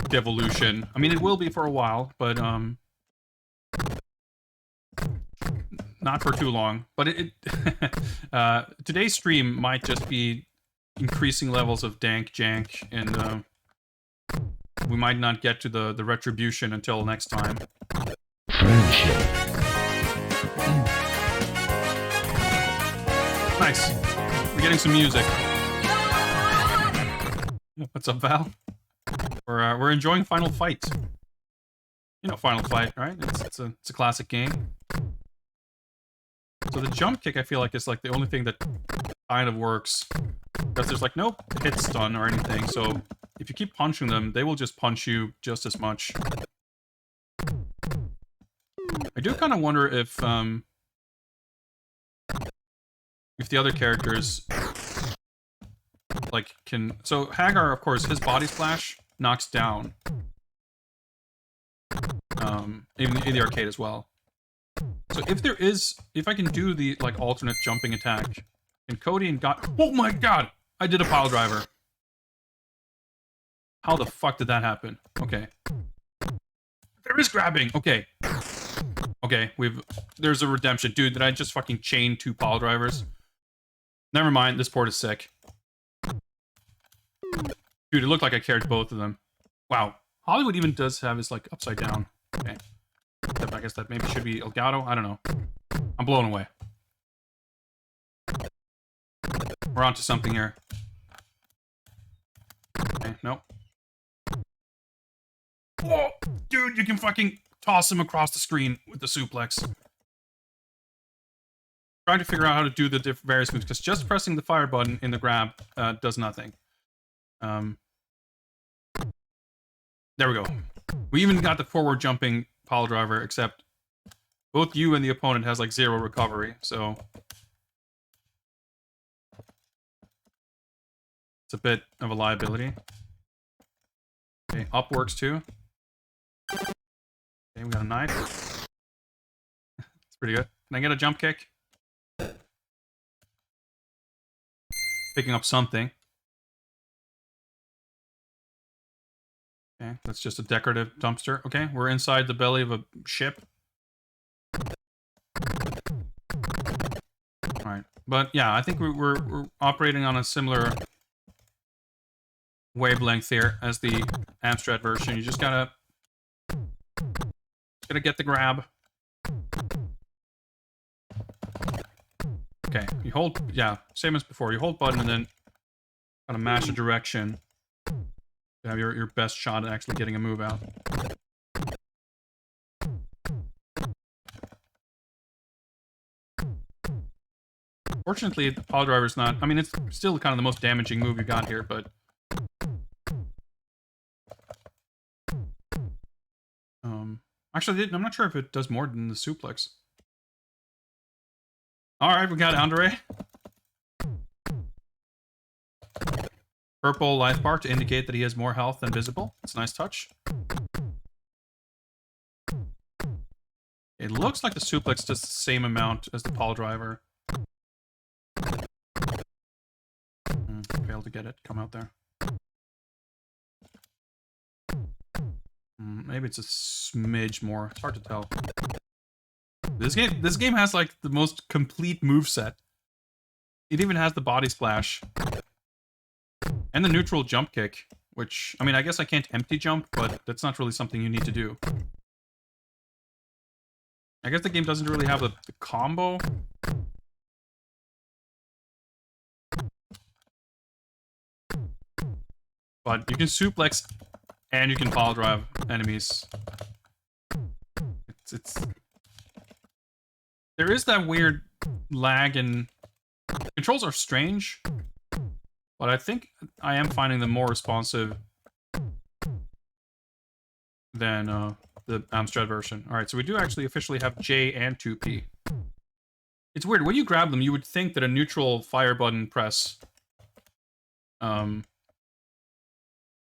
devolution. I mean, it will be for a while, but not for too long. But today's stream might just be increasing levels of dank jank, and we might not get to the retribution until next time. Nice. We're getting some music. What's up, Val? We're enjoying Final Fight. You know Final Fight, right? It's a classic game. So the jump kick, I feel like, is like the only thing that kind of works, because there's like no hit stun or anything. So if you keep punching them, they will just punch you just as much. I do kind of wonder if the other characters like can. So Hagar, of course, his body splash knocks down. Even in the arcade as well. So if I can do the like alternate jumping attack, and Cody and oh my god, I did a pile driver. How the fuck did that happen? Okay. There is grabbing. Okay. Okay, there's a redemption. Dude, did I just fucking chain 2 pile drivers? Never mind, this port is sick. Dude, it looked like I carried both of them. Wow. Hollywood even does have his, like, upside down. Okay. I guess that maybe should be Elgato? I don't know. I'm blown away. We're onto something here. Okay, nope. Whoa! Dude, you can fucking toss him across the screen with the suplex. Trying to figure out how to do the various moves, because just pressing the fire button in the grab does nothing. There we go. We even got the forward jumping pile driver, except both you and the opponent has like 0 recovery, so it's a bit of a liability. Okay, up works too. Okay, we got a knife. It's pretty good. Can I get a jump kick? picking up something. Okay, that's just a decorative dumpster. Okay, we're inside the belly of a ship. Alright, but yeah, I think we're operating on a similar wavelength here as the Amstrad version. You just gotta get the grab. Okay, you hold, yeah, same as before. You hold button and then kind of mash a direction to have your best shot at actually getting a move out. Fortunately, the pile driver's not... I mean, it's still kind of the most damaging move you got here, but... Actually, I'm not sure if it does more than the suplex. Alright, we got Andre. Purple life bar to indicate that he has more health than visible. It's a nice touch. It looks like the suplex does the same amount as the pile driver. Failed to get it. Come out there. Maybe it's a smidge more. It's hard to tell. This game has like the most complete moveset. It even has the body splash. And the neutral jump kick, which, I mean, I guess I can't empty jump, but that's not really something you need to do. I guess the game doesn't really have the combo. But you can suplex and you can pile drive enemies. There is that weird lag and controls are strange, but I think I am finding them more responsive than the Amstrad version. Alright, so we do actually officially have J and 2P. It's weird, when you grab them, you would think that a neutral fire button press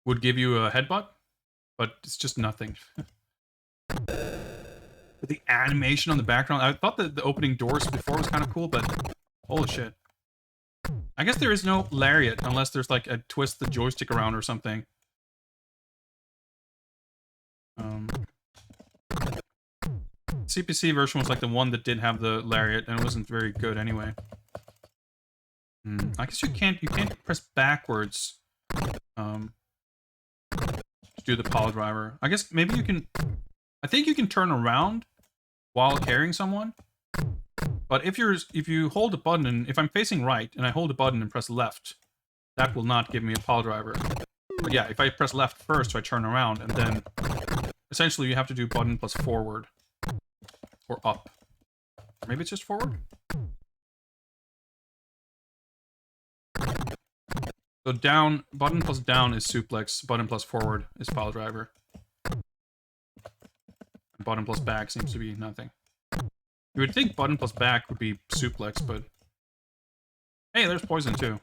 would give you a headbutt, but it's just nothing. With the animation on the background, I thought that the opening doors before was kind of cool, but holy shit. I guess there is no lariat unless there's like a twist the joystick around or something. CPC version was like the one that did have the lariat, and it wasn't very good anyway. I guess you can't press backwards to do the pile driver. I guess maybe you can... I think you can turn around while carrying someone. But if you hold a button, and if I'm facing right, and I hold a button and press left, that will not give me a pile driver. But yeah, if I press left first, so I turn around, and then... Essentially, you have to do button plus forward. Or up. Or maybe it's just forward? So down, button plus down is suplex, button plus forward is pile driver. And button plus back seems to be nothing. You would think button plus back would be suplex, but... Hey, there's poison too.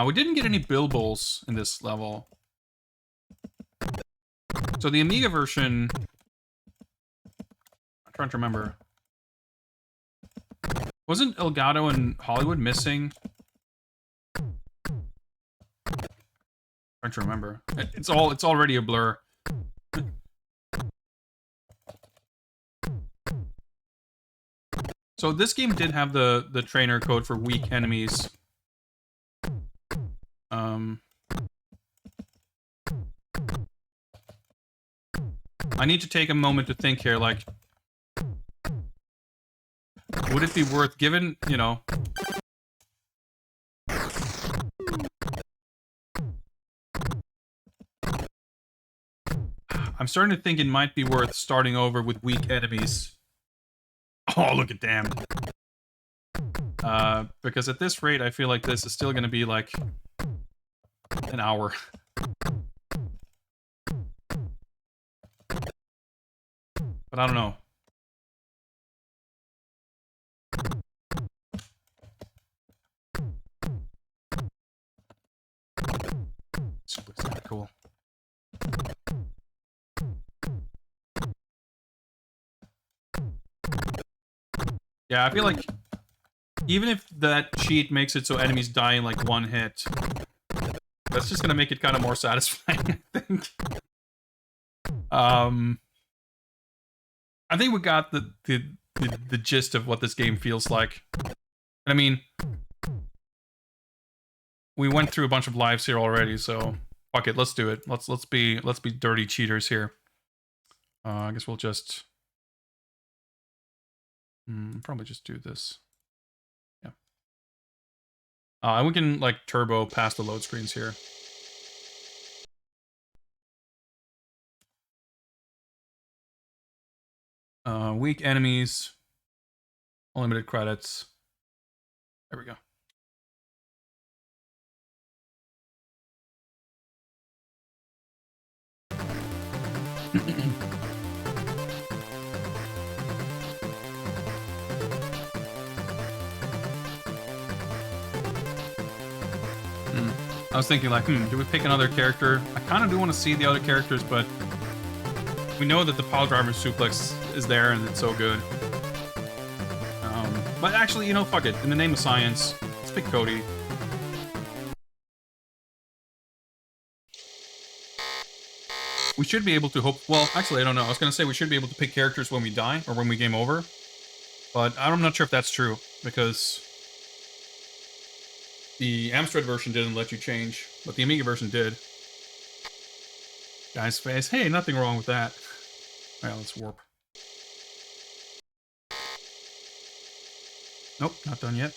We didn't get any bilboes in this level. So the Amiga version... I'm trying to remember. Wasn't Elgato and Hollywood missing? I'm trying to remember. It's already a blur. So this game did have the trainer code for weak enemies. I need to take a moment to think here, like... Would it be worth, given, you know... I'm starting to think it might be worth starting over with weak enemies. Oh, look at damned. Because at this rate, I feel like this is still going to be like an hour. But I don't know. This looks kind of cool. Yeah, I feel like even if that cheat makes it so enemies die in like one hit, that's just gonna make it kind of more satisfying, I think. I think we got the gist of what this game feels like. I mean, we went through a bunch of lives here already, so fuck it, let's do it. Let's be dirty cheaters here. I guess we'll just probably just do this. Yeah. And we can like turbo past the load screens here. Weak enemies. Unlimited credits. There we go. I was thinking like, do we pick another character? I kind of do want to see the other characters, but we know that the pile driver suplex is there and it's so good. But actually, you know, fuck it. In the name of science, let's pick Cody. We should be able to hope... Well, actually, I don't know. I was going to say we should be able to pick characters when we die or when we game over. But I'm not sure if that's true, because the Amstrad version didn't let you change, but the Amiga version did. Guy's face. Hey, nothing wrong with that. Alright, let's warp. Nope, not done yet.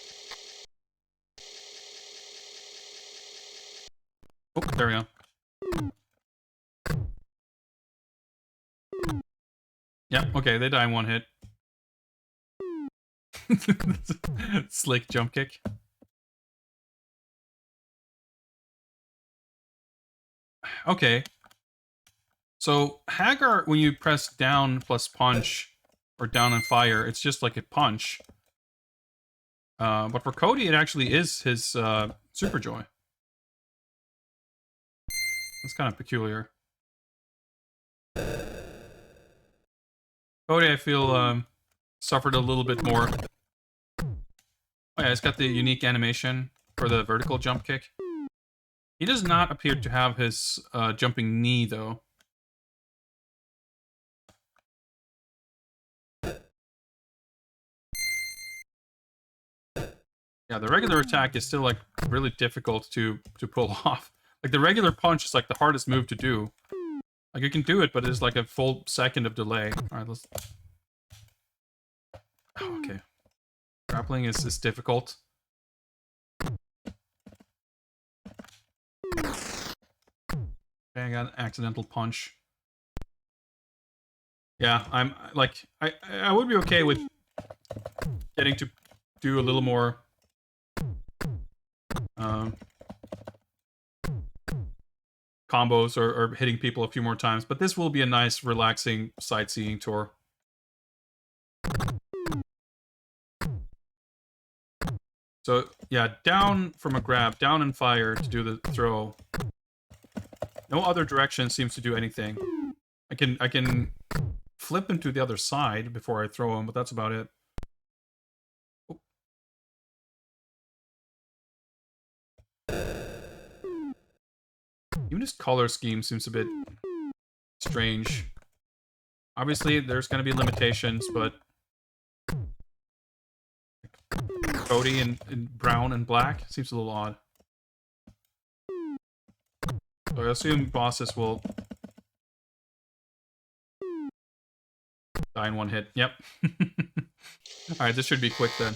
Oh, there we go. Yeah, okay, they die in one hit. Slick jump kick. Okay. So, Hagar, when you press down plus punch, or down and fire, it's just like a punch. But for Cody, it actually is his Super Joy. That's kind of peculiar. Cody, I feel, suffered a little bit more. Oh yeah, it's got the unique animation for the vertical jump kick. He does not appear to have his jumping knee, though. Yeah, the regular attack is still, like, really difficult to pull off. Like, the regular punch is, like, the hardest move to do. Like, you can do it, but it's, like, a full second of delay. Alright, let's... Oh, okay. Grappling is difficult. Okay, I got an accidental punch. Yeah, I'm, like... I would be okay with getting to do a little more... combos or hitting people a few more times, but this will be a nice, relaxing sightseeing tour. So, yeah, down from a grab, down and fire to do the throw. No other direction seems to do anything. I can flip him to the other side before I throw him, but that's about it. Oh. Even his color scheme seems a bit strange. Obviously, there's going to be limitations, but Cody in brown and black seems a little odd. So I assume bosses will die in one hit. Yep. Alright, this should be quick then.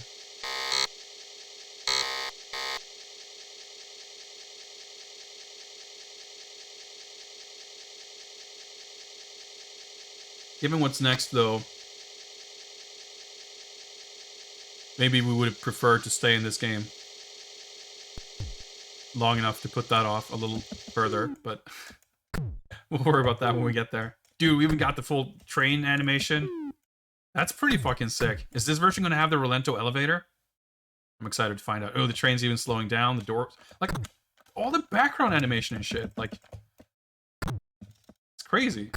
Given what's next, though, maybe we would have preferred to stay in this game long enough to put that off a little further, but we'll worry about that when we get there. Dude, we even got the full train animation. That's pretty fucking sick. Is this version going to have the Relento elevator? I'm excited to find out. Oh, the train's even slowing down, the door... Like, all the background animation and shit. Like, it's crazy.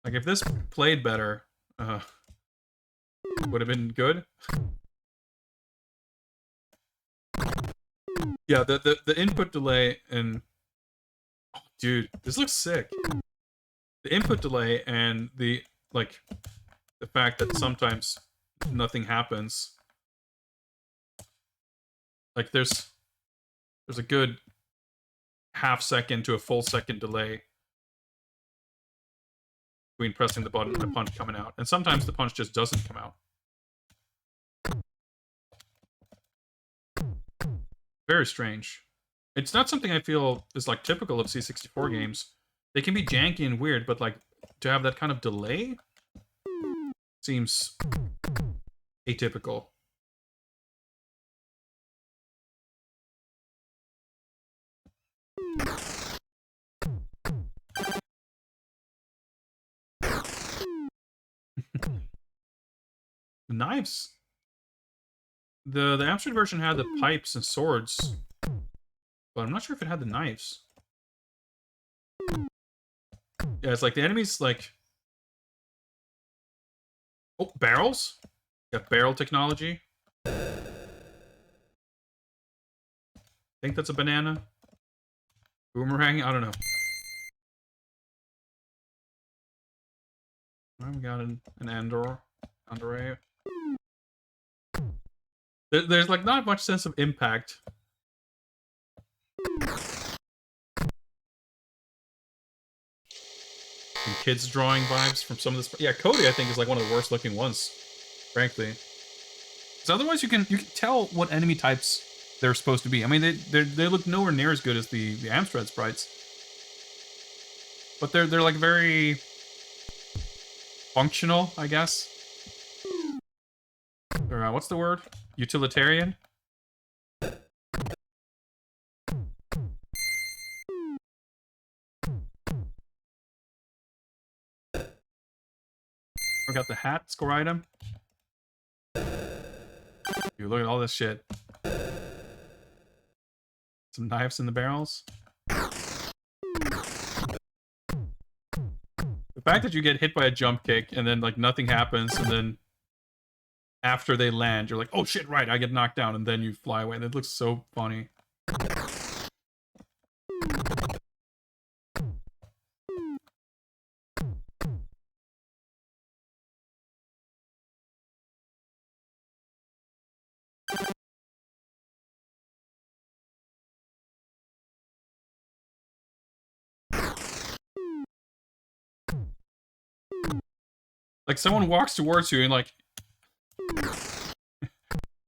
Like, if this played better, would have been good. Yeah, the input delay and... Oh, dude, this looks sick. The input delay and the, like, the fact that sometimes nothing happens. Like, there's a good half second to a full second delay between pressing the button and the punch coming out. And sometimes the punch just doesn't come out. Very strange. It's not something I feel is, like, typical of C64 games. They can be janky and weird, but, like, to have that kind of delay seems atypical. The knives. The Amstrad version had the pipes and swords, but I'm not sure if it had the knives. Yeah, it's like the enemies, like... Oh, barrels? Got barrel technology. Think that's a banana? Boomerang? I don't know. We got an Andor. Andorre. There's, like, not much sense of impact. And kids drawing vibes from some of this. Yeah, Cody, I think, is, like, one of the worst looking ones, frankly. Because otherwise you can tell what enemy types they're supposed to be. I mean, they look nowhere near as good as the Amstrad sprites. But they're like very functional, I guess. Or what's the word? Utilitarian? We got the hat, score item. Dude, look at all this shit. Some knives in the barrels. The fact that you get hit by a jump kick and then, like, nothing happens, and then after they land, you're like, oh shit, right, I get knocked down, and then you fly away. That looks so funny. Like, someone walks towards you and, like,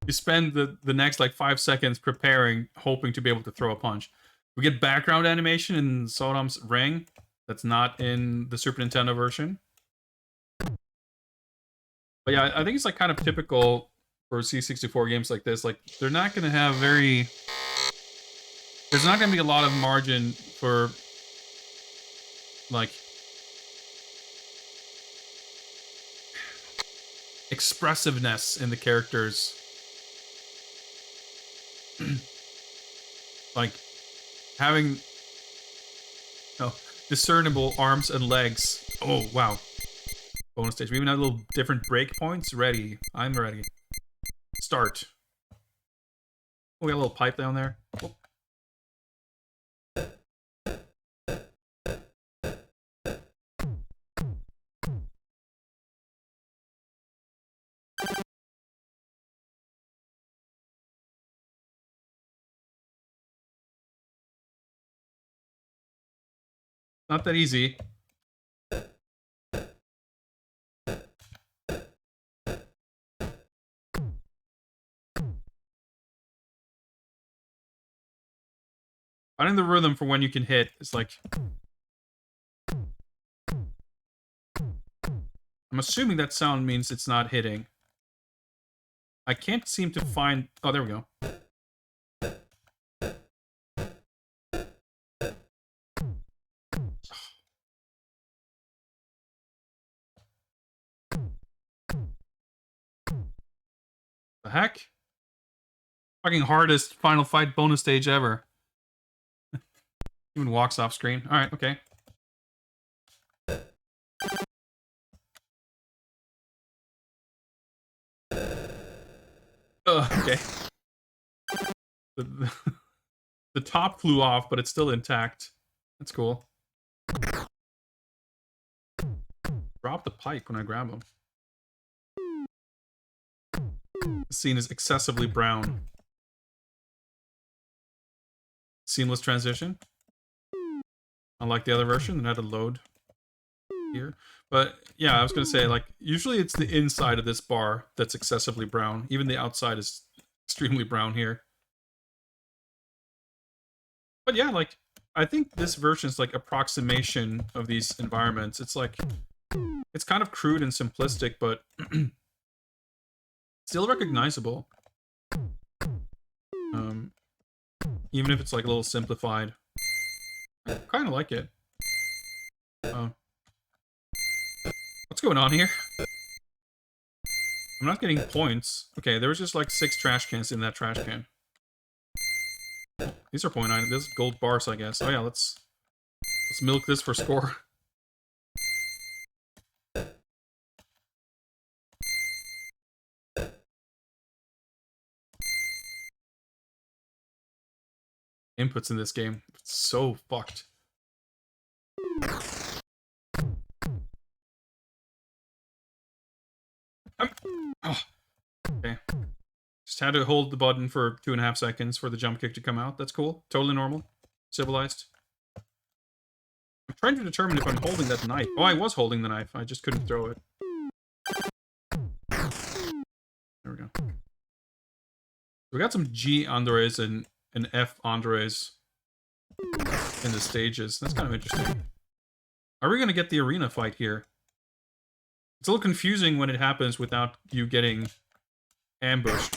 you spend the next, like, 5 seconds preparing, hoping to be able to throw a punch. We get background animation in Sodom's Ring. That's not in the Super Nintendo version. But yeah, I think it's, like, kind of typical for C64 games like this. Like, they're not going to have very... There's not going to be a lot of margin for, like... expressiveness in the characters. Like having discernible arms and legs. Oh wow. Bonus stage. We even have little different breakpoints. Ready. I'm ready. Start. Oh, we got a little pipe down there. Oh. Not that easy. Finding the rhythm for when you can hit is like... I'm assuming that sound means it's not hitting. I can't seem to find... Oh, there we go. The heck? Fucking hardest Final Fight bonus stage ever. Even walks off screen. Alright, okay. Okay. The, the top flew off, but it's still intact. That's cool. Drop the pipe when I grab him. The scene is excessively brown. Seamless transition. Unlike the other version, it had to load here. But yeah, I was gonna say, like, usually it's the inside of this bar that's excessively brown. Even the outside is extremely brown here. But yeah, like, I think this version is like approximation of these environments. It's like, it's kind of crude and simplistic, but still recognizable. Even if it's like a little simplified. I kind of like it. What's going on here? I'm not getting points. Okay, there was just like 6 trash cans in that trash can. These are point items. This is gold bars, I guess. Oh yeah, let's milk this for score. Inputs in this game, it's so fucked. Oh, okay. Just had to hold the button for 2.5 seconds for the jump kick to come out. That's cool. Totally normal. Civilized. I'm trying to determine if I'm holding that knife. Oh, I was holding the knife. I just couldn't throw it. There we go. We got some G Andres and F Andres in the stages. That's kind of interesting. Are we going to get the arena fight here? It's a little confusing when it happens without you getting ambushed.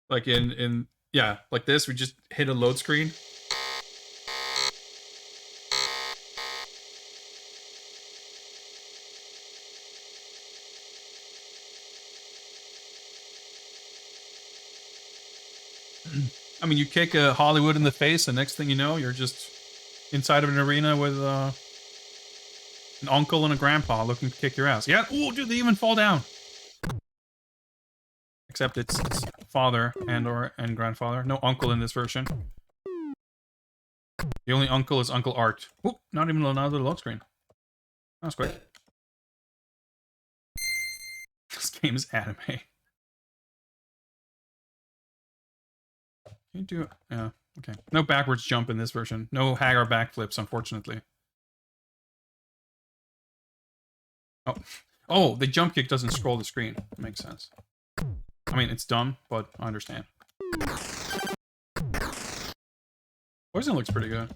Like yeah, like this, we just hit a load screen. I mean, you kick a Hollywood in the face, and next thing you know, you're just inside of an arena with an uncle and a grandpa looking to kick your ass. Yeah, oh, dude, they even fall down. Except it's father and grandfather. No uncle in this version. The only uncle is Uncle Art. Oop, not even another load screen. That was quick. This game is anime. Can you do it? Yeah, okay. No backwards jump in this version. No Hagar backflips, unfortunately. Oh, the jump kick doesn't scroll the screen. Makes sense. I mean, it's dumb, but I understand. Poison looks pretty good.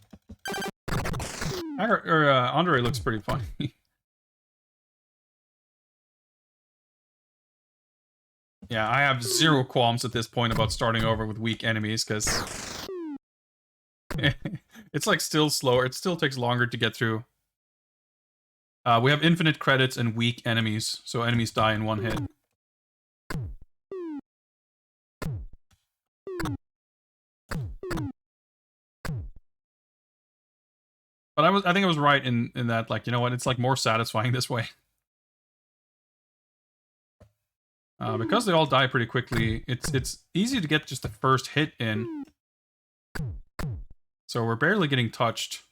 Andre looks pretty funny. Yeah, I have zero qualms at this point about starting over with weak enemies, because it's like still slower. It still takes longer to get through. We have infinite credits and weak enemies, so enemies die in one hit. But I think I was right in that, like, you know what, it's like more satisfying this way. Because they all die pretty quickly, it's easy to get just the first hit in. So we're barely getting touched.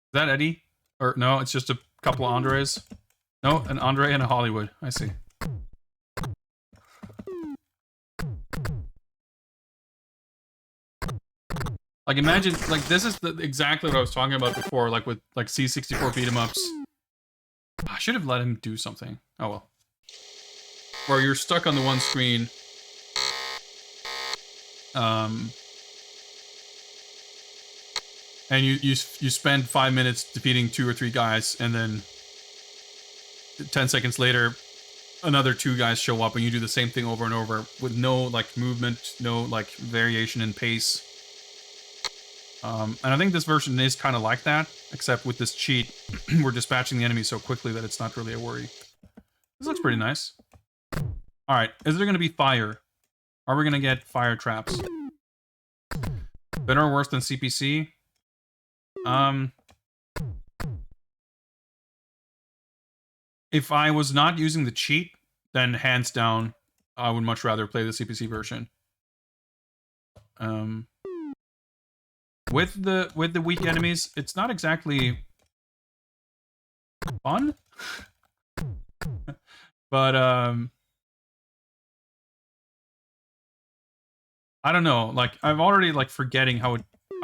Is that Eddie? Or no, it's just a couple of Andres. No, an Andre and a Hollywood. I see. Like, imagine, like, this is exactly what I was talking about before, like with like C64 beat 'em ups. I should have let him do something. Oh well. Where you're stuck on the one screen. And you spend 5 minutes defeating 2 or 3 guys, and then 10 seconds later, another 2 guys show up, and you do the same thing over and over with no like movement, no like variation in pace. And I think this version is kind of like that, except with this cheat, we're dispatching the enemy so quickly that it's not really a worry. This looks pretty nice. Alright, is there going to be fire? Are we going to get fire traps? Better or worse than CPC? If I was not using the cheat, then hands down, I would much rather play the CPC version. With the weak enemies, it's not exactly fun, but I don't know. Like, I'm already like forgetting how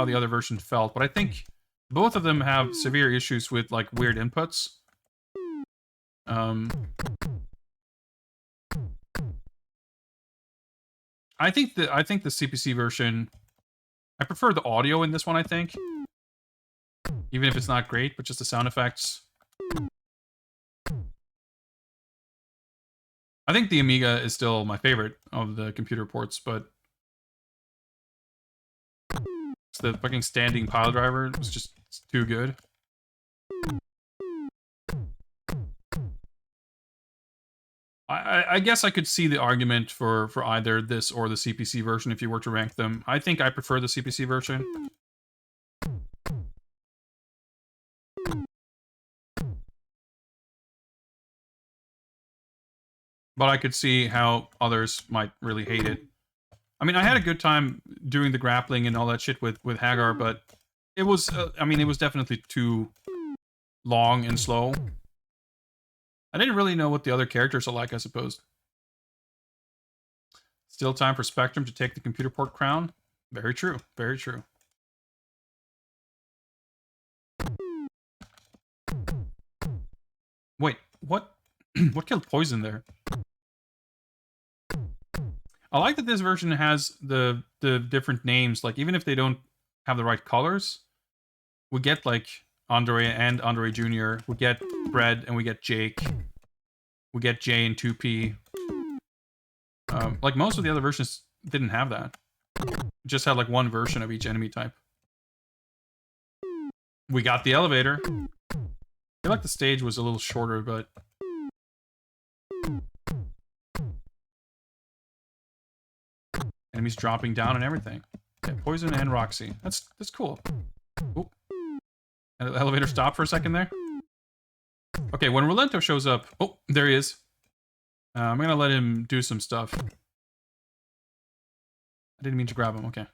the other version felt, but I think both of them have severe issues with like weird inputs. I think the CPC version, I prefer the audio in this one, I think. Even if it's not great, but just the sound effects. I think the Amiga is still my favorite of the computer ports, but it's the fucking standing pile driver. It's just too good. I guess I could see the argument for either this or the CPC version if you were to rank them. I think I prefer the CPC version. But I could see how others might really hate it. I mean, I had a good time doing the grappling and all that shit with Hagar, but it was, I mean, it was definitely too long and slow. I didn't really know what the other characters are like, I suppose. Still time for Spectrum to take the computer port crown? Very true, very true. Wait, what? What killed Poison there? I like that this version has the different names. Like, even if they don't have the right colors, we get, like, Andre and Andre Jr. We get Fred and we get Jake. We get J and 2P. Like, most of the other versions didn't have that. It just had, like, one version of each enemy type. We got the elevator. I feel like the stage was a little shorter, but... enemies dropping down and everything. Yeah, Poison and Roxy. That's cool. Oop. And the elevator stopped for a second there. Okay, when Rolento shows up... oh, there he is. I'm gonna let him do some stuff. I didn't mean to grab him, okay.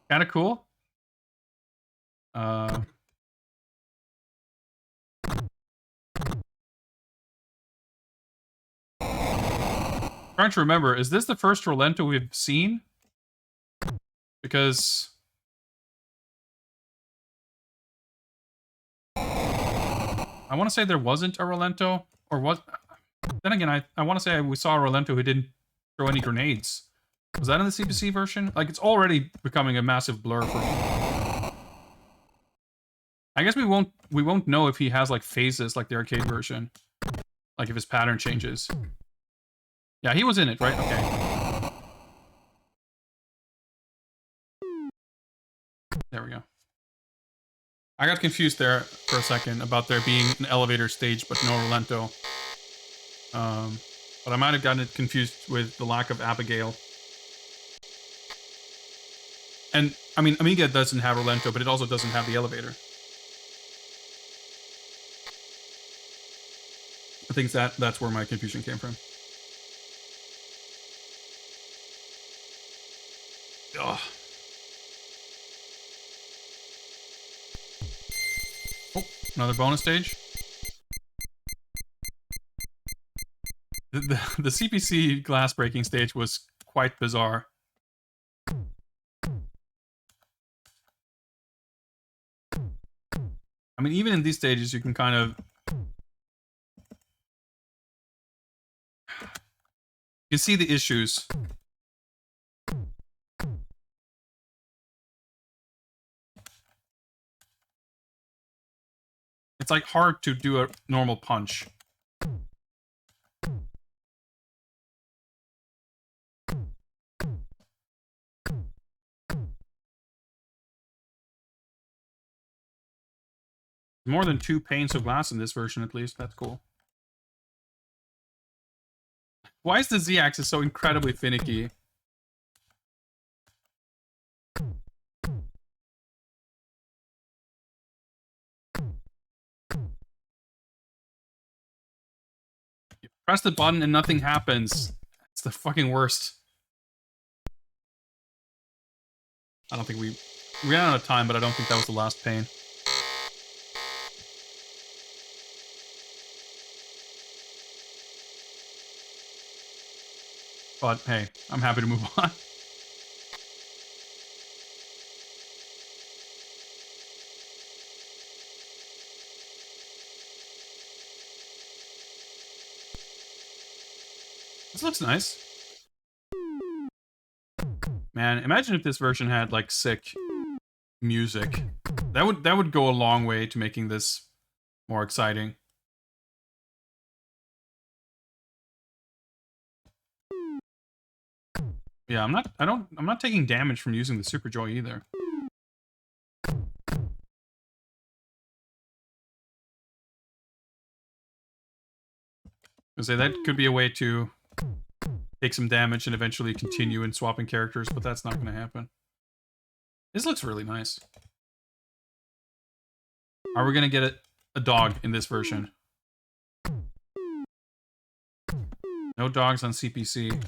Kinda cool. Trying to remember, is this the first Rolento we've seen? Because... I want to say there wasn't a Rolento, or was... then again, I want to say we saw a Rolento who didn't throw any grenades. Was that in the CPC version? Like, it's already becoming a massive blur for me. I guess we won't know if he has, like, phases like the arcade version. Like, if his pattern changes. Yeah, he was in it, right? Okay. There we go. I got confused there for a second about there being an elevator stage, but no Rolento. But I might have gotten it confused with the lack of Abigail. And, I mean, Amiga doesn't have Rolento, but it also doesn't have the elevator. I think that's where my confusion came from. Ugh. Oh, another bonus stage. The CPC glass breaking stage was quite bizarre. I mean, even in these stages, you can kind of... you see the issues. It's like hard to do a normal punch. More than 2 panes of glass in this version, at least. That's cool. Why is the Z-axis so incredibly finicky? Press the button and nothing happens. It's the fucking worst. I don't think we ran out of time, but I don't think that was the last pain. But hey, I'm happy to move on. This looks nice. Man, imagine if this version had like sick music. That would go a long way to making this more exciting. Yeah, I'm not taking damage from using the Super Joy either. I say that could be a way to take some damage and eventually continue in swapping characters, but that's not going to happen. This looks really nice. Are we going to get a dog in this version? No dogs on CPC.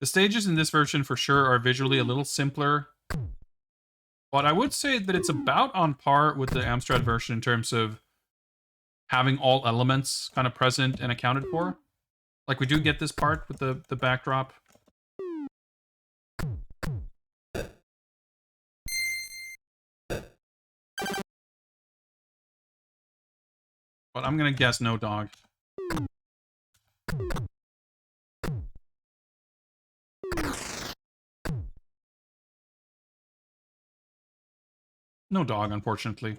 The stages in this version for sure are visually a little simpler, but I would say that it's about on par with the Amstrad version in terms of having all elements kind of present and accounted for. Like, we do get this part with the backdrop. But I'm gonna guess no dog. No dog, unfortunately.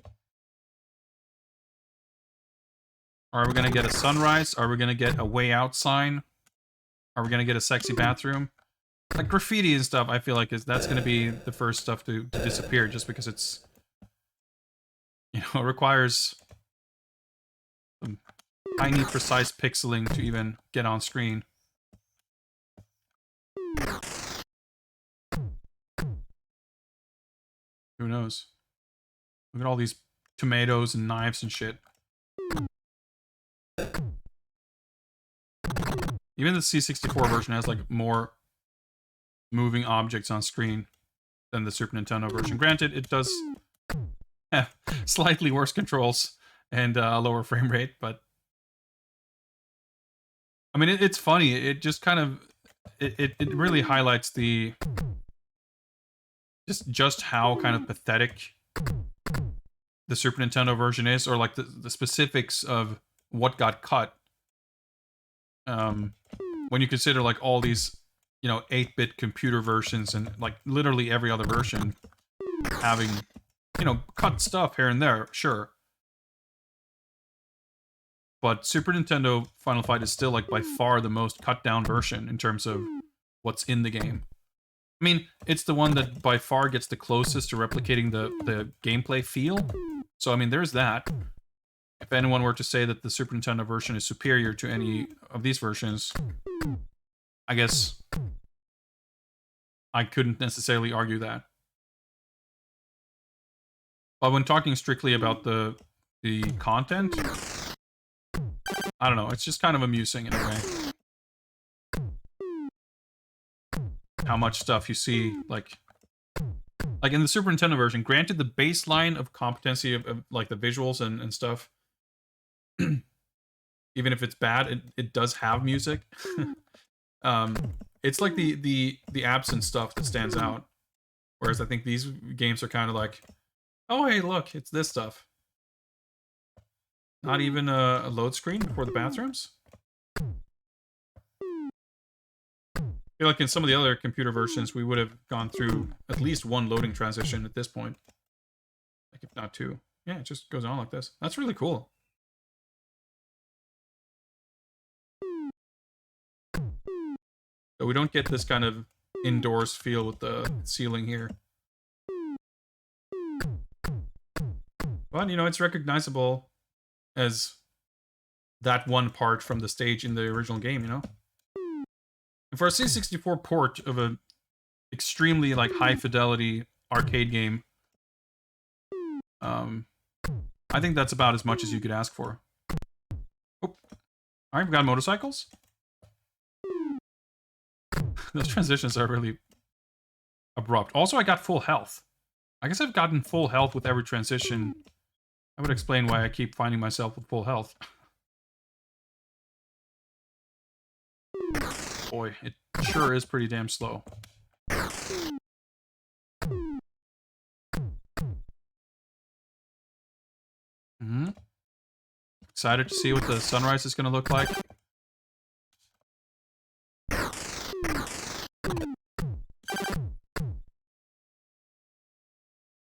Are we gonna get a sunrise? Are we gonna get a way out sign? Are we gonna get a sexy bathroom? Like graffiti and stuff, I feel like that's gonna be the first stuff to disappear, just because it's, you know, it requires some tiny, precise pixeling to even get on screen. Who knows? Look at all these tomatoes and knives and shit. Even the C64 version has like more moving objects on screen than the Super Nintendo version. Granted, it does have slightly worse controls and a lower frame rate, but I mean, it's funny. It just kind of it really highlights the just how kind of pathetic the Super Nintendo version is, or like the specifics of what got cut. When you consider like all these, you know, 8-bit computer versions and like literally every other version having, you know, cut stuff here and there, sure. But Super Nintendo Final Fight is still like by far the most cut down version in terms of what's in the game. I mean, it's the one that by far gets the closest to replicating the gameplay feel. So I mean, there's that. If anyone were to say that the Super Nintendo version is superior to any of these versions, I guess I couldn't necessarily argue that. But when talking strictly about the content, I don't know, it's just kind of amusing in a way. How much stuff you see, like in the Super Nintendo version, granted the baseline of competency of like the visuals and stuff, even if it's bad, it does have music. It's like the absent stuff that stands out. Whereas I think these games are kind of like, oh hey, look, it's this stuff. Not even a load screen for the bathrooms? I feel like in some of the other computer versions, we would have gone through at least one loading transition at this point. Like, if not two. Yeah, it just goes on like this. That's really cool. So we don't get this kind of indoors feel with the ceiling here. But, you know, it's recognizable as that one part from the stage in the original game, you know? And for a C64 port of a extremely, like, high-fidelity arcade game, I think that's about as much as you could ask for. Oh, alright, we got motorcycles. Those transitions are really abrupt. Also, I got full health. I guess I've gotten full health with every transition. That would explain why I keep finding myself with full health. Boy, it sure is pretty damn slow. Excited to see what the sunrise is going to look like.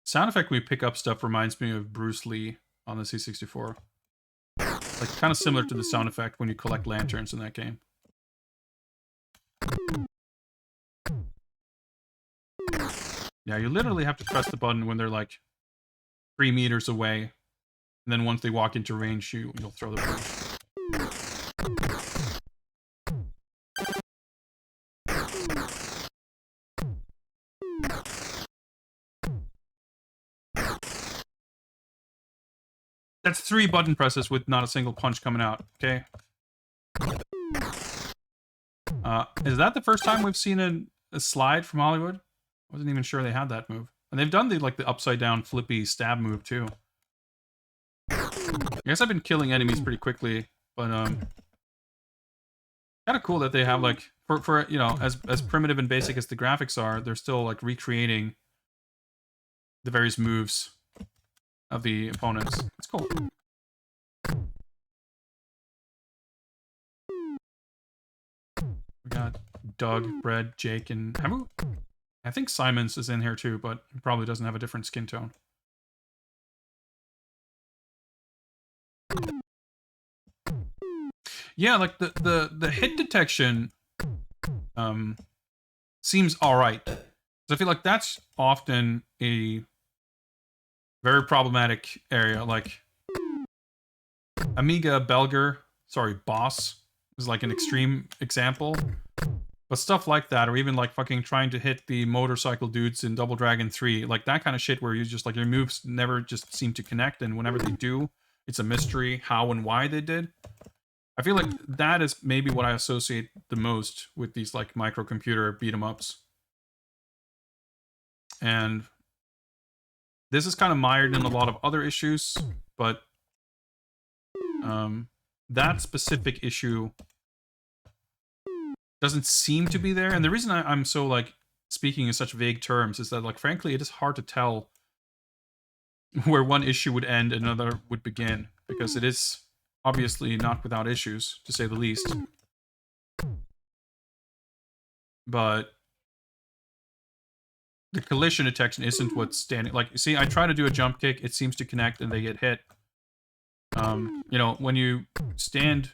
Sound effect we pick up stuff reminds me of Bruce Lee on the C64. Like, kind of similar to the sound effect when you collect lanterns in that game. Yeah, you literally have to press the button when they're like 3 meters away. And then once they walk into range, you'll throw the punch. That's 3 button presses with not a single punch coming out, okay? Is that the first time we've seen a slide from Hollywood? I wasn't even sure they had that move. And they've done the upside down flippy stab move too. I guess I've been killing enemies pretty quickly, but kind of cool that they have like for you know, as primitive and basic as the graphics are, they're still like recreating the various moves of the opponents. It's cool. We got Doug, Brad, Jake, and I think Simons is in here too, but he probably doesn't have a different skin tone. Yeah, like the hit detection seems alright. So I feel like that's often a very problematic area. Like Amiga Boss is like an extreme example. But stuff like that, or even like fucking trying to hit the motorcycle dudes in Double Dragon 3, like that kind of shit where you just like your moves never just seem to connect, and whenever they do, it's a mystery how and why they did. I feel like that is maybe what I associate the most with these like microcomputer beat 'em ups. And this is kind of mired in a lot of other issues, but that specific issue doesn't seem to be there. And the reason I'm so like speaking in such vague terms is that like frankly it is hard to tell where one issue would end and another would begin, because it is obviously not without issues, to say the least. But the collision detection isn't what's standing. Like, you see, I try to do a jump kick, it seems to connect, and they get hit. You know, when you stand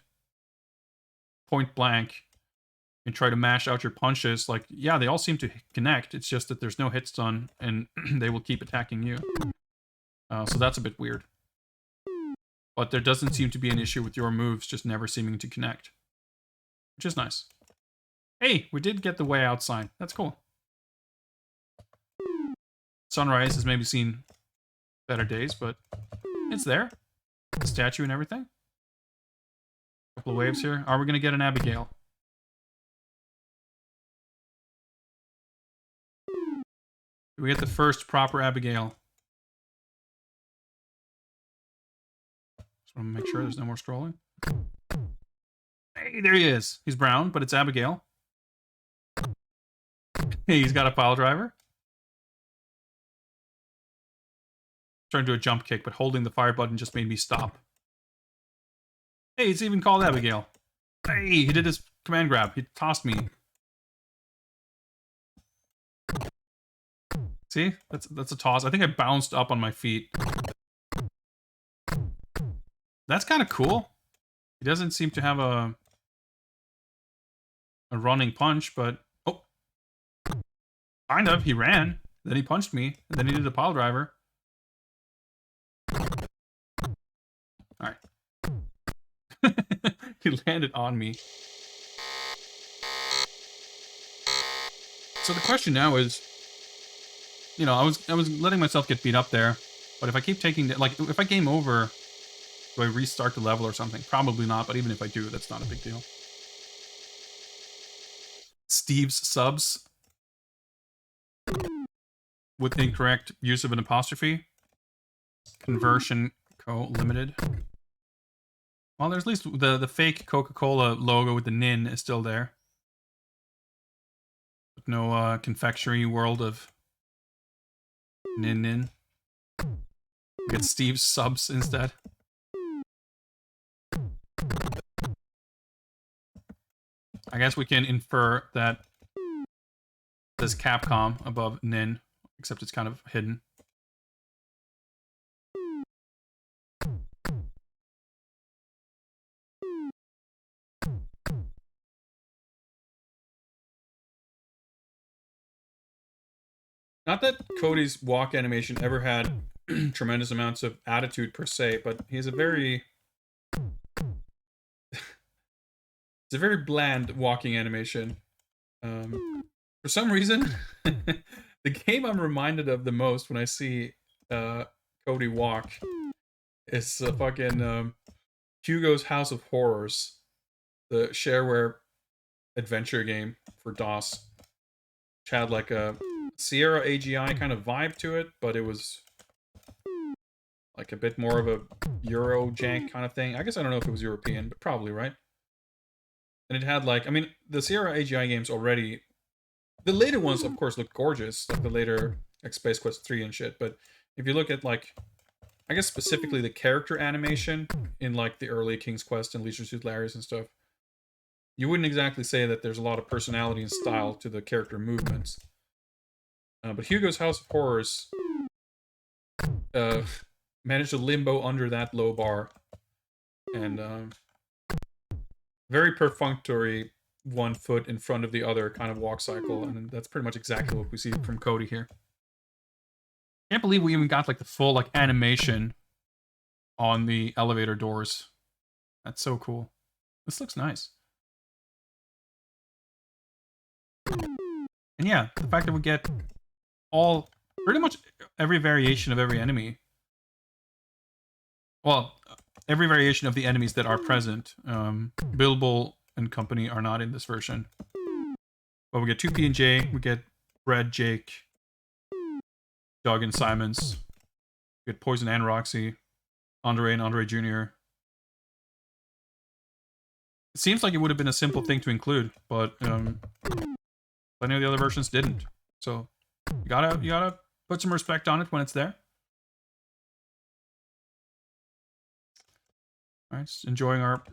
point blank and try to mash out your punches, like, yeah, they all seem to connect. It's just that there's no hit stun, and they will keep attacking you. So that's a bit weird. But there doesn't seem to be an issue with your moves just never seeming to connect. Which is nice. Hey, we did get the way out sign. That's cool. Sunrise has maybe seen better days, but it's there. The statue and everything. Couple of waves here. Are we going to get an Abigail? We get the first proper Abigail. Just want to make sure there's no more scrolling. Hey, there he is. He's brown, but it's Abigail. Hey, he's got a pile driver. Trying to do a jump kick, but holding the fire button just made me stop. Hey, it's even called Abigail. Hey, he did his command grab. He tossed me. See? That's a toss. I think I bounced up on my feet. That's kind of cool. He doesn't seem to have a running punch, but... Oh. Kind of. He ran. Then he punched me. And then he did a pile driver. Alright. He landed on me. So the question now is... You know, I was letting myself get beat up there, But if I keep taking, like, if I game over, do I restart the level or something? Probably not, but even if I do, that's not a big deal. Steve's subs with incorrect use of an apostrophe. Conversion Co. Limited. Well, there's at least the fake Coca-Cola logo with the nin is still there. But no confectionery world of nin. Get Steve's subs instead. I guess we can infer that there's Capcom above nin, except it's kind of hidden. Not that Cody's walk animation ever had tremendous amounts of attitude per se, but he has a very... it's a very bland walking animation. For some reason, the game I'm reminded of the most when I see Cody walk is fucking Hugo's House of Horrors, the shareware adventure game for DOS, which had like a Sierra AGI kind of vibe to it, but it was like a bit more of a Euro jank kind of thing. I guess I don't know if it was European, but probably, right? And it had like, I mean, the Sierra AGI games already, the later ones, of course, look gorgeous, like the later like Space Quest 3 and shit, but if you look at like, I guess specifically the character animation in like the early King's Quest and Leisure Suit Larry's and stuff, you wouldn't exactly say that there's a lot of personality and style to the character movements. But Hugo's House of Horrors managed to limbo under that low bar. And very perfunctory, one foot in front of the other kind of walk cycle. And that's pretty much exactly what we see from Cody here. Can't believe we even got like the full like animation on the elevator doors. That's so cool. This looks nice. And yeah, the fact that we get pretty much every variation of every enemy. Well, every variation of the enemies that are present. Bilbo and company are not in this version. But we get 2P and J, we get Brad, Jake, Doug and Simons. We get Poison and Roxy, Andre and Andre Jr. It seems like it would have been a simple thing to include, but plenty of the other versions didn't. So you gotta put some respect on it when it's there. All right, just enjoying our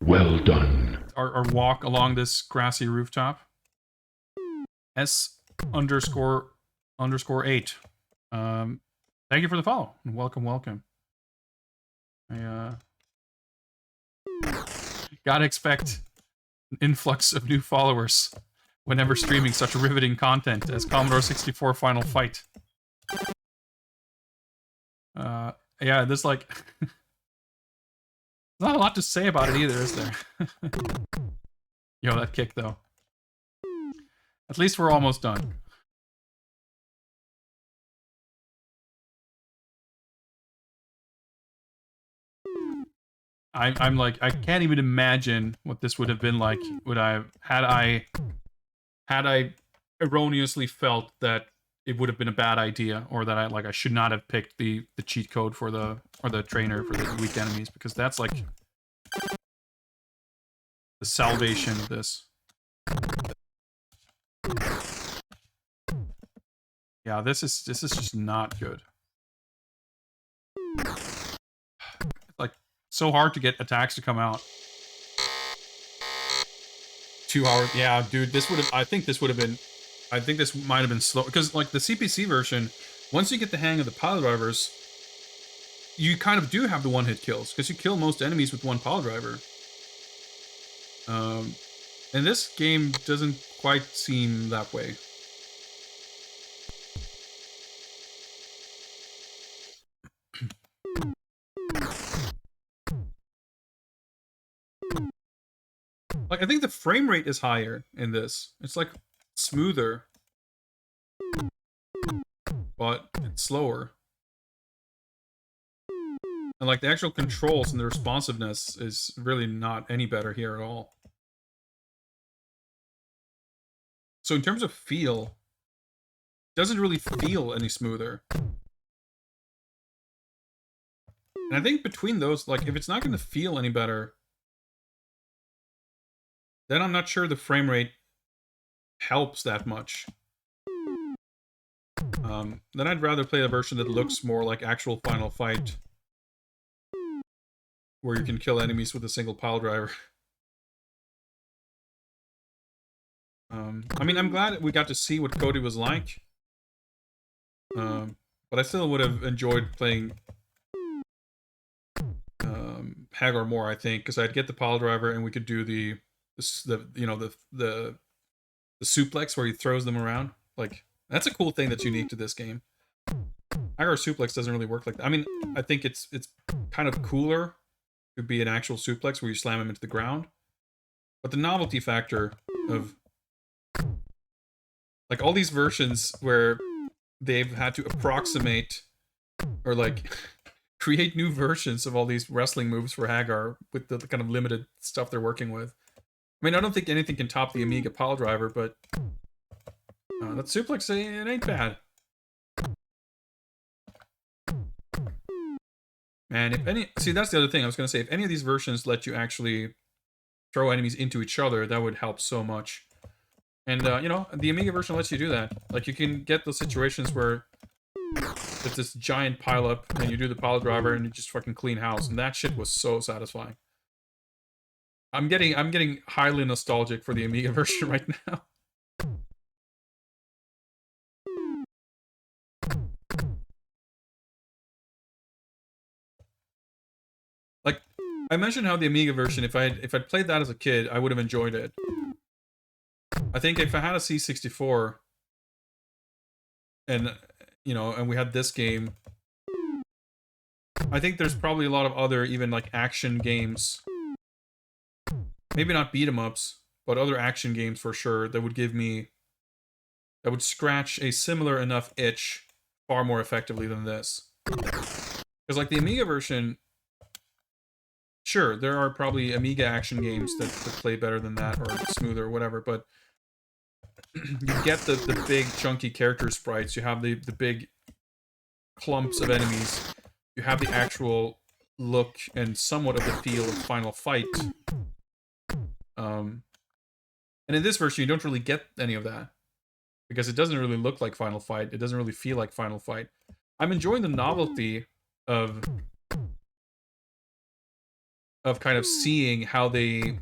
Well done. our walk along this grassy rooftop. S__8. Thank you for the follow and welcome. I gotta expect an influx of new followers whenever streaming such riveting content as Commodore 64 Final Fight. Yeah, there's like not a lot to say about it either, is there? Yo, that kick though. At least we're almost done. I'm like, I can't even imagine what this would have been like had I erroneously felt that it would have been a bad idea, or that I should not have picked the cheat code for the trainer for the weak enemies, because that's like the salvation of this. Yeah, this is just not good. Like, so hard to get attacks to come out. 2 hours. Yeah, dude, this would have. I think this might have been slow, because like the CPC version, once you get the hang of the pile drivers, you kind of do have the one-hit kills, because you kill most enemies with one pile driver. And this game doesn't quite seem that way. Like, I think the frame rate is higher in this. It's like smoother, but it's slower. And like the actual controls and the responsiveness is really not any better here at all. So in terms of feel, it doesn't really feel any smoother. And I think between those, like, if it's not going to feel any better, then I'm not sure the frame rate helps that much. Then I'd rather play a version that looks more like actual Final Fight, where you can kill enemies with a single pile driver. I mean, I'm glad we got to see what Cody was like. But I still would have enjoyed playing Hagar more, I think, because I'd get the pile driver and we could do the suplex where he throws them around. Like, that's a cool thing that's unique to this game. Hagar suplex doesn't really work like that. I mean, I think it's kind of cooler to be an actual suplex where you slam him into the ground. But the novelty factor of like all these versions where they've had to approximate or like create new versions of all these wrestling moves for Hagar with the kind of limited stuff they're working with. I mean, I don't think anything can top the Amiga pile driver, but that suplex, it ain't bad. And if any, see, that's the other thing I was gonna say. If any of these versions let you actually throw enemies into each other, that would help so much. And you know, the Amiga version lets you do that. Like, you can get those situations where it's this giant pileup, and you do the pile driver, and you just fucking clean house, and that shit was so satisfying. I'm getting highly nostalgic for the Amiga version right now. Like, I mentioned how the Amiga version, if I'd played that as a kid, I would have enjoyed it. I think if I had a C64, and you know, and we had this game, I think there's probably a lot of other even like action games, maybe not beat 'em ups, but other action games for sure that would give me, that would scratch a similar enough itch far more effectively than this. Because like the Amiga version, sure, there are probably Amiga action games that play better than that, or smoother, or whatever, but you get the big chunky character sprites, you have the big clumps of enemies, you have the actual look and somewhat of the feel of Final Fight. And in this version, you don't really get any of that, because it doesn't really look like Final Fight, it doesn't really feel like Final Fight. I'm enjoying the novelty of kind of seeing how they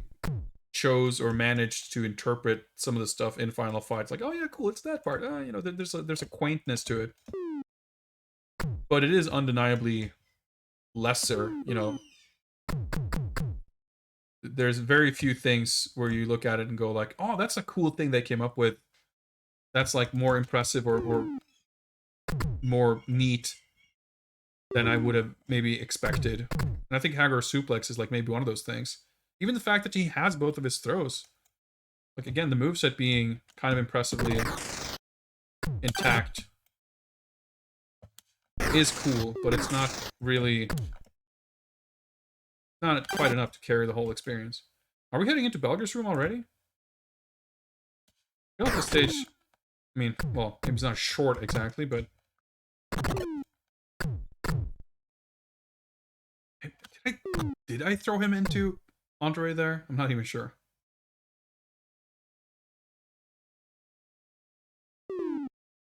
chose or managed to interpret some of the stuff in Final Fight. It's like, oh yeah, cool, it's that part. You know, there's a quaintness to it, but it is undeniably lesser. You know, there's very few things where you look at it and go like, oh, that's a cool thing they came up with. That's like more impressive or more neat than I would have maybe expected. And I think Hagar Suplex is like maybe one of those things. Even the fact that he has both of his throws. Like, again, the moveset being kind of impressively intact is cool, but it's not really, not quite enough to carry the whole experience. Are we heading into Belger's room already? I feel like the stage, I mean, well, maybe it's not short exactly, but did I throw him into Andre there? I'm not even sure.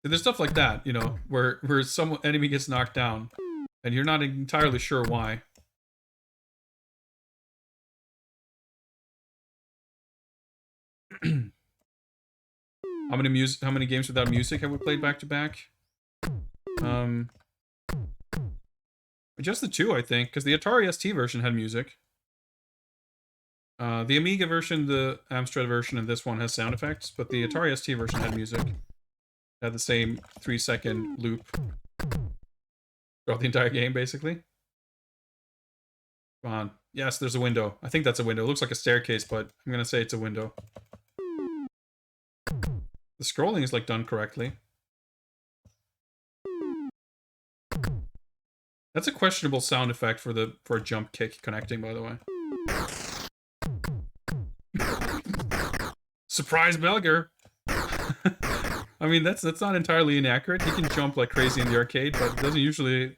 There's stuff like that, you know, where some enemy gets knocked down, and you're not entirely sure why. How many games without music have we played back to back? Just the two, I think, because the Atari ST version had music. The Amiga version, the Amstrad version, and this one has sound effects, but the Atari ST version had music. It had the same 3-second loop throughout the entire game, basically. Come on. Yes, there's a window. I think that's a window. It looks like a staircase, but I'm gonna say it's a window. The scrolling is, like, done correctly. That's a questionable sound effect for a jump kick connecting, by the way. Surprise Belger! I mean, that's not entirely inaccurate. He can jump like crazy in the arcade, but it doesn't usually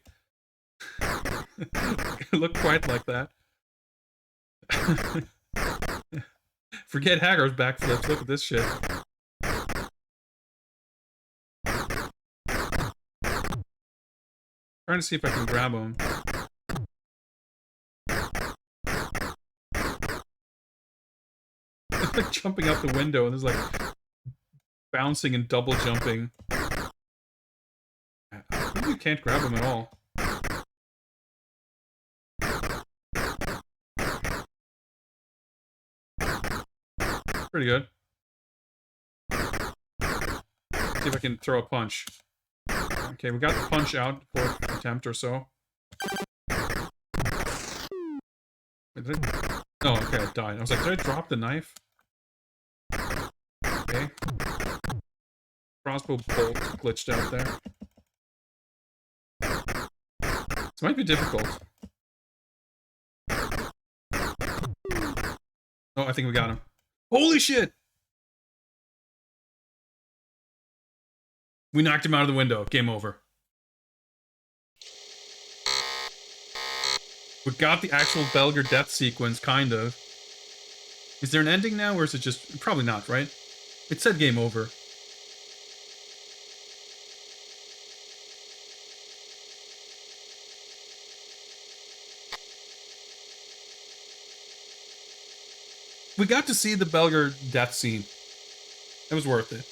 look quite like that. Forget Hagar's backflips, look at this shit. Trying to see if I can grab him. Like jumping out the window and there's like bouncing and double jumping. I think you can't grab him at all. Pretty good. See if I can throw a punch. Okay, we got the punch out for attempt or so. Wait, oh, okay, I died. I was like, did I drop the knife? Okay. Crossbow bolt glitched out there. This might be difficult. Oh, I think we got him. Holy shit! We knocked him out of the window. Game over. We got the actual Belger death sequence, kind of. Is there an ending now, or is it just... Probably not, right? It said game over. We got to see the Belger death scene. It was worth it.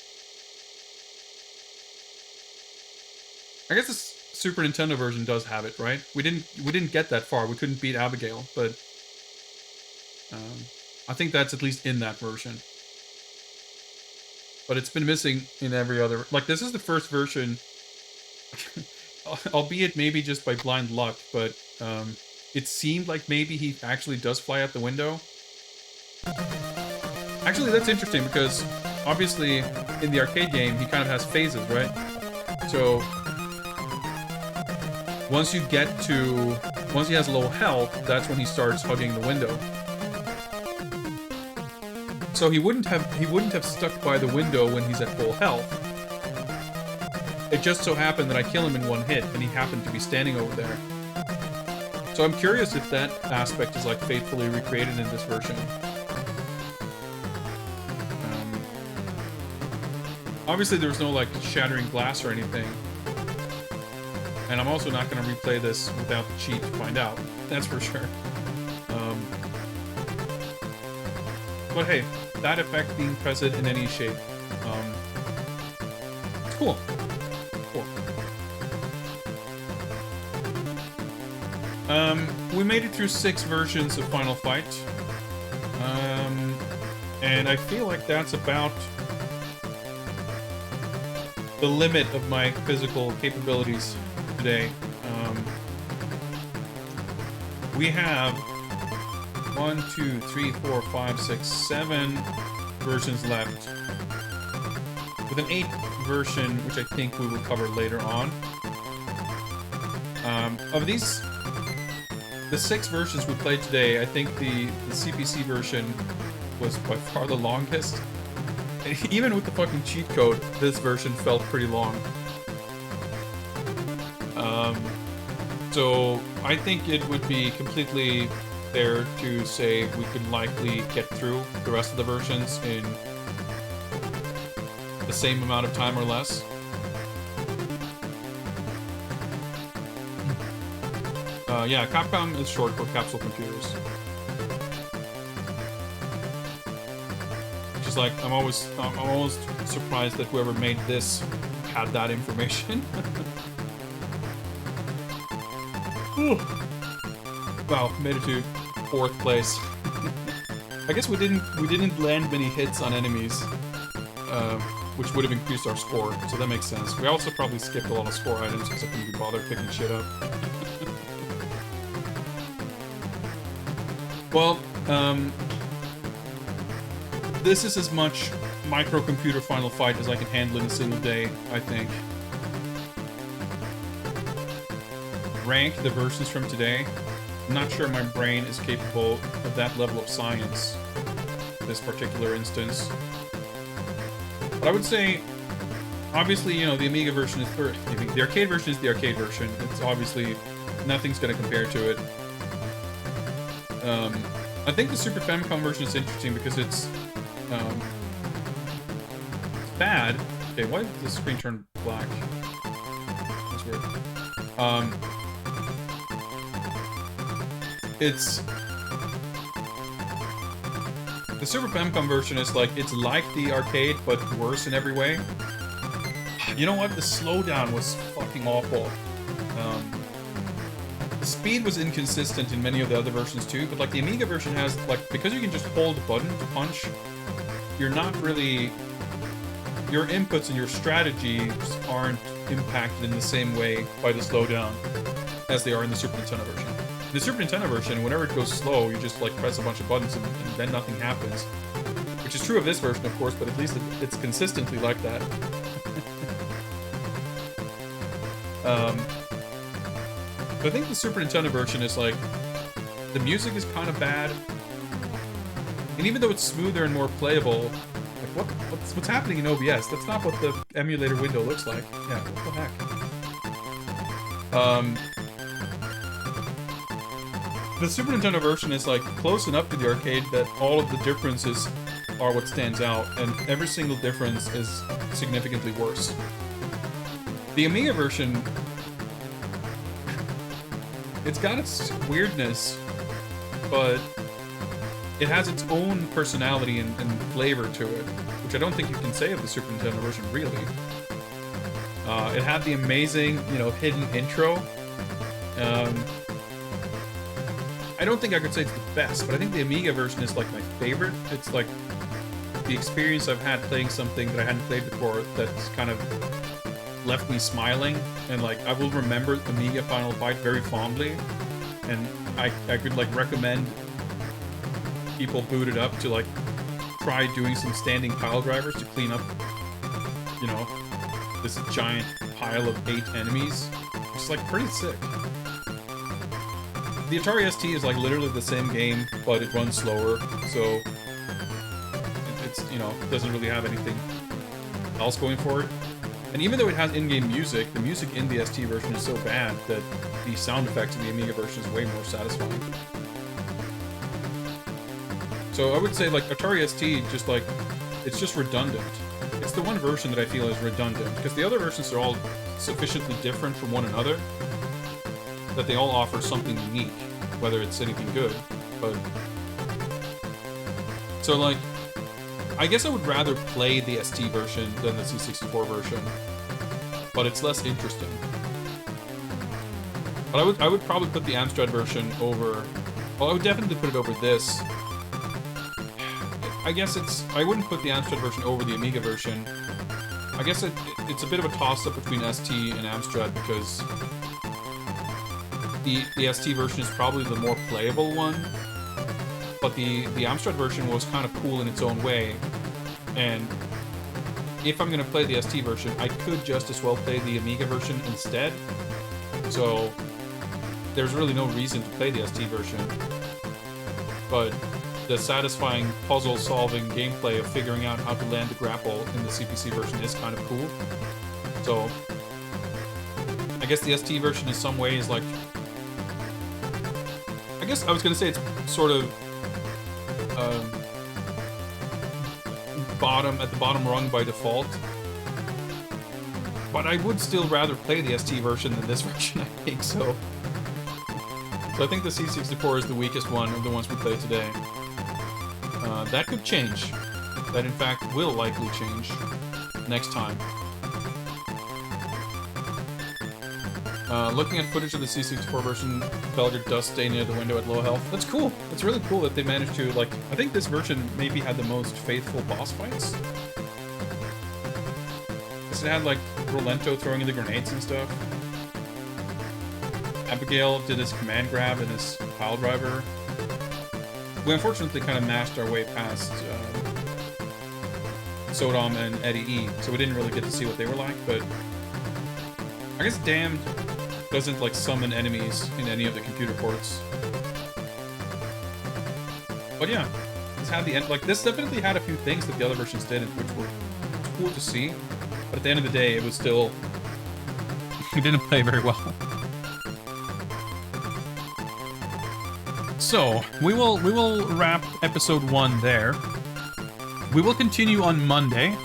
I guess this Super Nintendo version does have it, right? We didn't get that far. We couldn't beat Abigail, but I think that's at least in that version. But it's been missing in every other... Like, this is the first version, albeit maybe just by blind luck, but it seemed like maybe he actually does fly out the window. Actually, that's interesting, because obviously in the arcade game, he kind of has phases, right? So... Once he has low health, that's when he starts hugging the window. So he wouldn't have stuck by the window when he's at full health. It just so happened that I kill him in one hit, and he happened to be standing over there. So I'm curious if that aspect is like faithfully recreated in this version. Obviously there's no like shattering glass or anything. And I'm also not going to replay this without the cheat to find out. That's for sure. But hey, that effect being present in any shape. It's cool. Cool. We made it through 6 versions of Final Fight. And I feel like that's about the limit of my physical capabilities today. We have 1, 2, 3, 4, 5, 6, 7 versions left, with an 8th version, which I think we will cover later on. Of these, the 6 versions we played today, I think the CPC version was by far the longest. And even with the fucking cheat code, this version felt pretty long. So I think it would be completely fair to say we could likely get through the rest of the versions in the same amount of time or less. Yeah, Capcom is short for capsule computers. Which is like, I'm always surprised that whoever made this had that information. Wow, made it to 4th place. I guess we didn't land many hits on enemies, which would have increased our score, so that makes sense. We also probably skipped a lot of score items because I couldn't be bothered picking shit up. Well, this is as much microcomputer Final Fight as I can handle in a single day, I think. rank the versions from today, I'm not sure my brain is capable of that level of science in this particular instance. But I would say, obviously, you know, the Amiga version is first. The arcade version is the arcade version. It's obviously, nothing's going to compare to it. I think the Super Famicom version is interesting because it's bad. Okay, why did the screen turn black? That's weird. It's... The Super Famicom version is like, it's like the arcade, but worse in every way. You know what? The slowdown was fucking awful. The speed was inconsistent in many of the other versions too, but like the Amiga version has, like, because you can just hold the button to punch, you're not really... Your inputs and your strategies aren't impacted in the same way by the slowdown as they are in the Super Nintendo version. In the Super Nintendo version, whenever it goes slow, you just like press a bunch of buttons and then nothing happens. Which is true of this version, of course, but at least it's consistently like that. But I think the Super Nintendo version is like, the music is kind of bad, and even though it's smoother and more playable, like what's happening in OBS? That's not what the emulator window looks like. Yeah, what the heck? The Super Nintendo version is like close enough to the arcade that all of the differences are what stands out, and every single difference is significantly worse. The Amiga version, it's got its weirdness, but it has its own personality and flavor to it, which I don't think you can say of the Super Nintendo version, really. It had the amazing, you know, hidden intro. I don't think I could say it's the best, but I think the Amiga version is like my favorite. It's like the experience I've had playing something that I hadn't played before that's kind of left me smiling, and like I will remember Amiga Final Fight very fondly, and I could like recommend people boot it up to like try doing some standing pile drivers to clean up, you know, this giant pile of 8 enemies. It's like pretty sick. The Atari ST is like literally the same game, but it runs slower, so it's, you know, doesn't really have anything else going for it. And even though it has in-game music, the music in the ST version is so bad that the sound effects in the Amiga version is way more satisfying. So I would say, like, Atari ST, just like, it's just redundant. It's the one version that I feel is redundant, because the other versions are all sufficiently different from one another that they all offer something unique, whether it's anything good, but... So, like, I guess I would rather play the ST version than the C64 version, but it's less interesting. But I would probably put the Amstrad version over... Well, I would definitely put it over this. I guess I wouldn't put the Amstrad version over the Amiga version. I guess it's a bit of a toss-up between ST and Amstrad, because the ST version is probably the more playable one, but the Amstrad version was kind of cool in its own way, and if I'm going to play the ST version, I could just as well play the Amiga version instead, so there's really no reason to play the ST version. But the satisfying puzzle-solving gameplay of figuring out how to land the grapple in the CPC version is kind of cool. So I guess the ST version in some ways, like, I guess I was going to say it's sort of at the bottom rung by default, but I would still rather play the ST version than this version, I think. So I think the C64 is the weakest one of the ones we play today. That could change. That, in fact, will likely change next time. Looking at footage of the C64 version, Belger does stay near the window at low health. That's cool. It's really cool that they managed to, like, I think this version maybe had the most faithful boss fights. Because it had, like, Rolento throwing in the grenades and stuff. Abigail did his command grab and his pile driver. We unfortunately kind of mashed our way past Sodom and Eddie E, so we didn't really get to see what they were like, but I guess Damned doesn't like summon enemies in any of the computer ports. But yeah, this had the end. Like this definitely had a few things that the other versions didn't, which were cool to see. But at the end of the day, it was still it didn't play very well. So we will wrap episode 1 there. We will continue on Monday,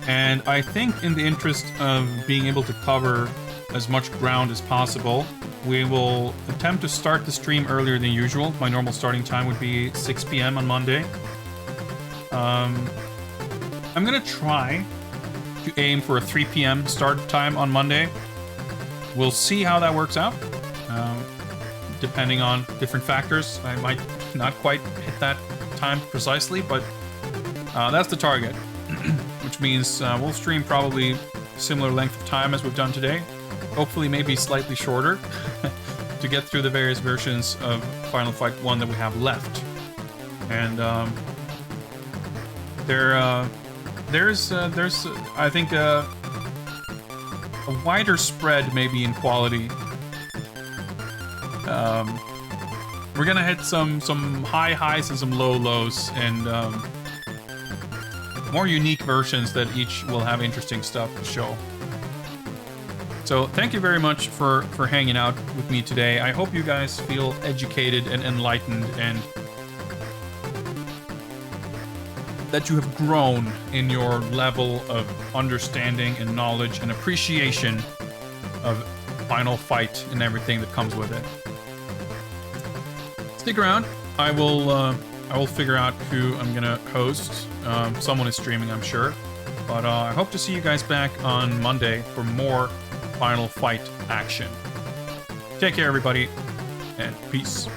and I think in the interest of being able to cover as much ground as possible, we will attempt to start the stream earlier than usual. My normal starting time would be 6 p.m. on Monday. I'm gonna try to aim for a 3 p.m. start time on Monday. We'll see how that works out. Depending on different factors, I might not quite hit that time precisely, but that's the target. Which means we'll stream probably similar length of time as we've done today. Hopefully maybe slightly shorter to get through the various versions of Final Fight 1 that we have left. And there's I think a wider spread maybe in quality. We're gonna hit some high highs and some low lows, and more unique versions that each will have interesting stuff to show. So thank you very much for hanging out with me today. I hope you guys feel educated and enlightened, and that you have grown in your level of understanding and knowledge and appreciation of Final Fight and everything that comes with it. Stick around. I will figure out who I'm gonna host. Someone is streaming, I'm sure. But I hope to see you guys back on Monday for more Final Fight action. Take care, everybody, and peace.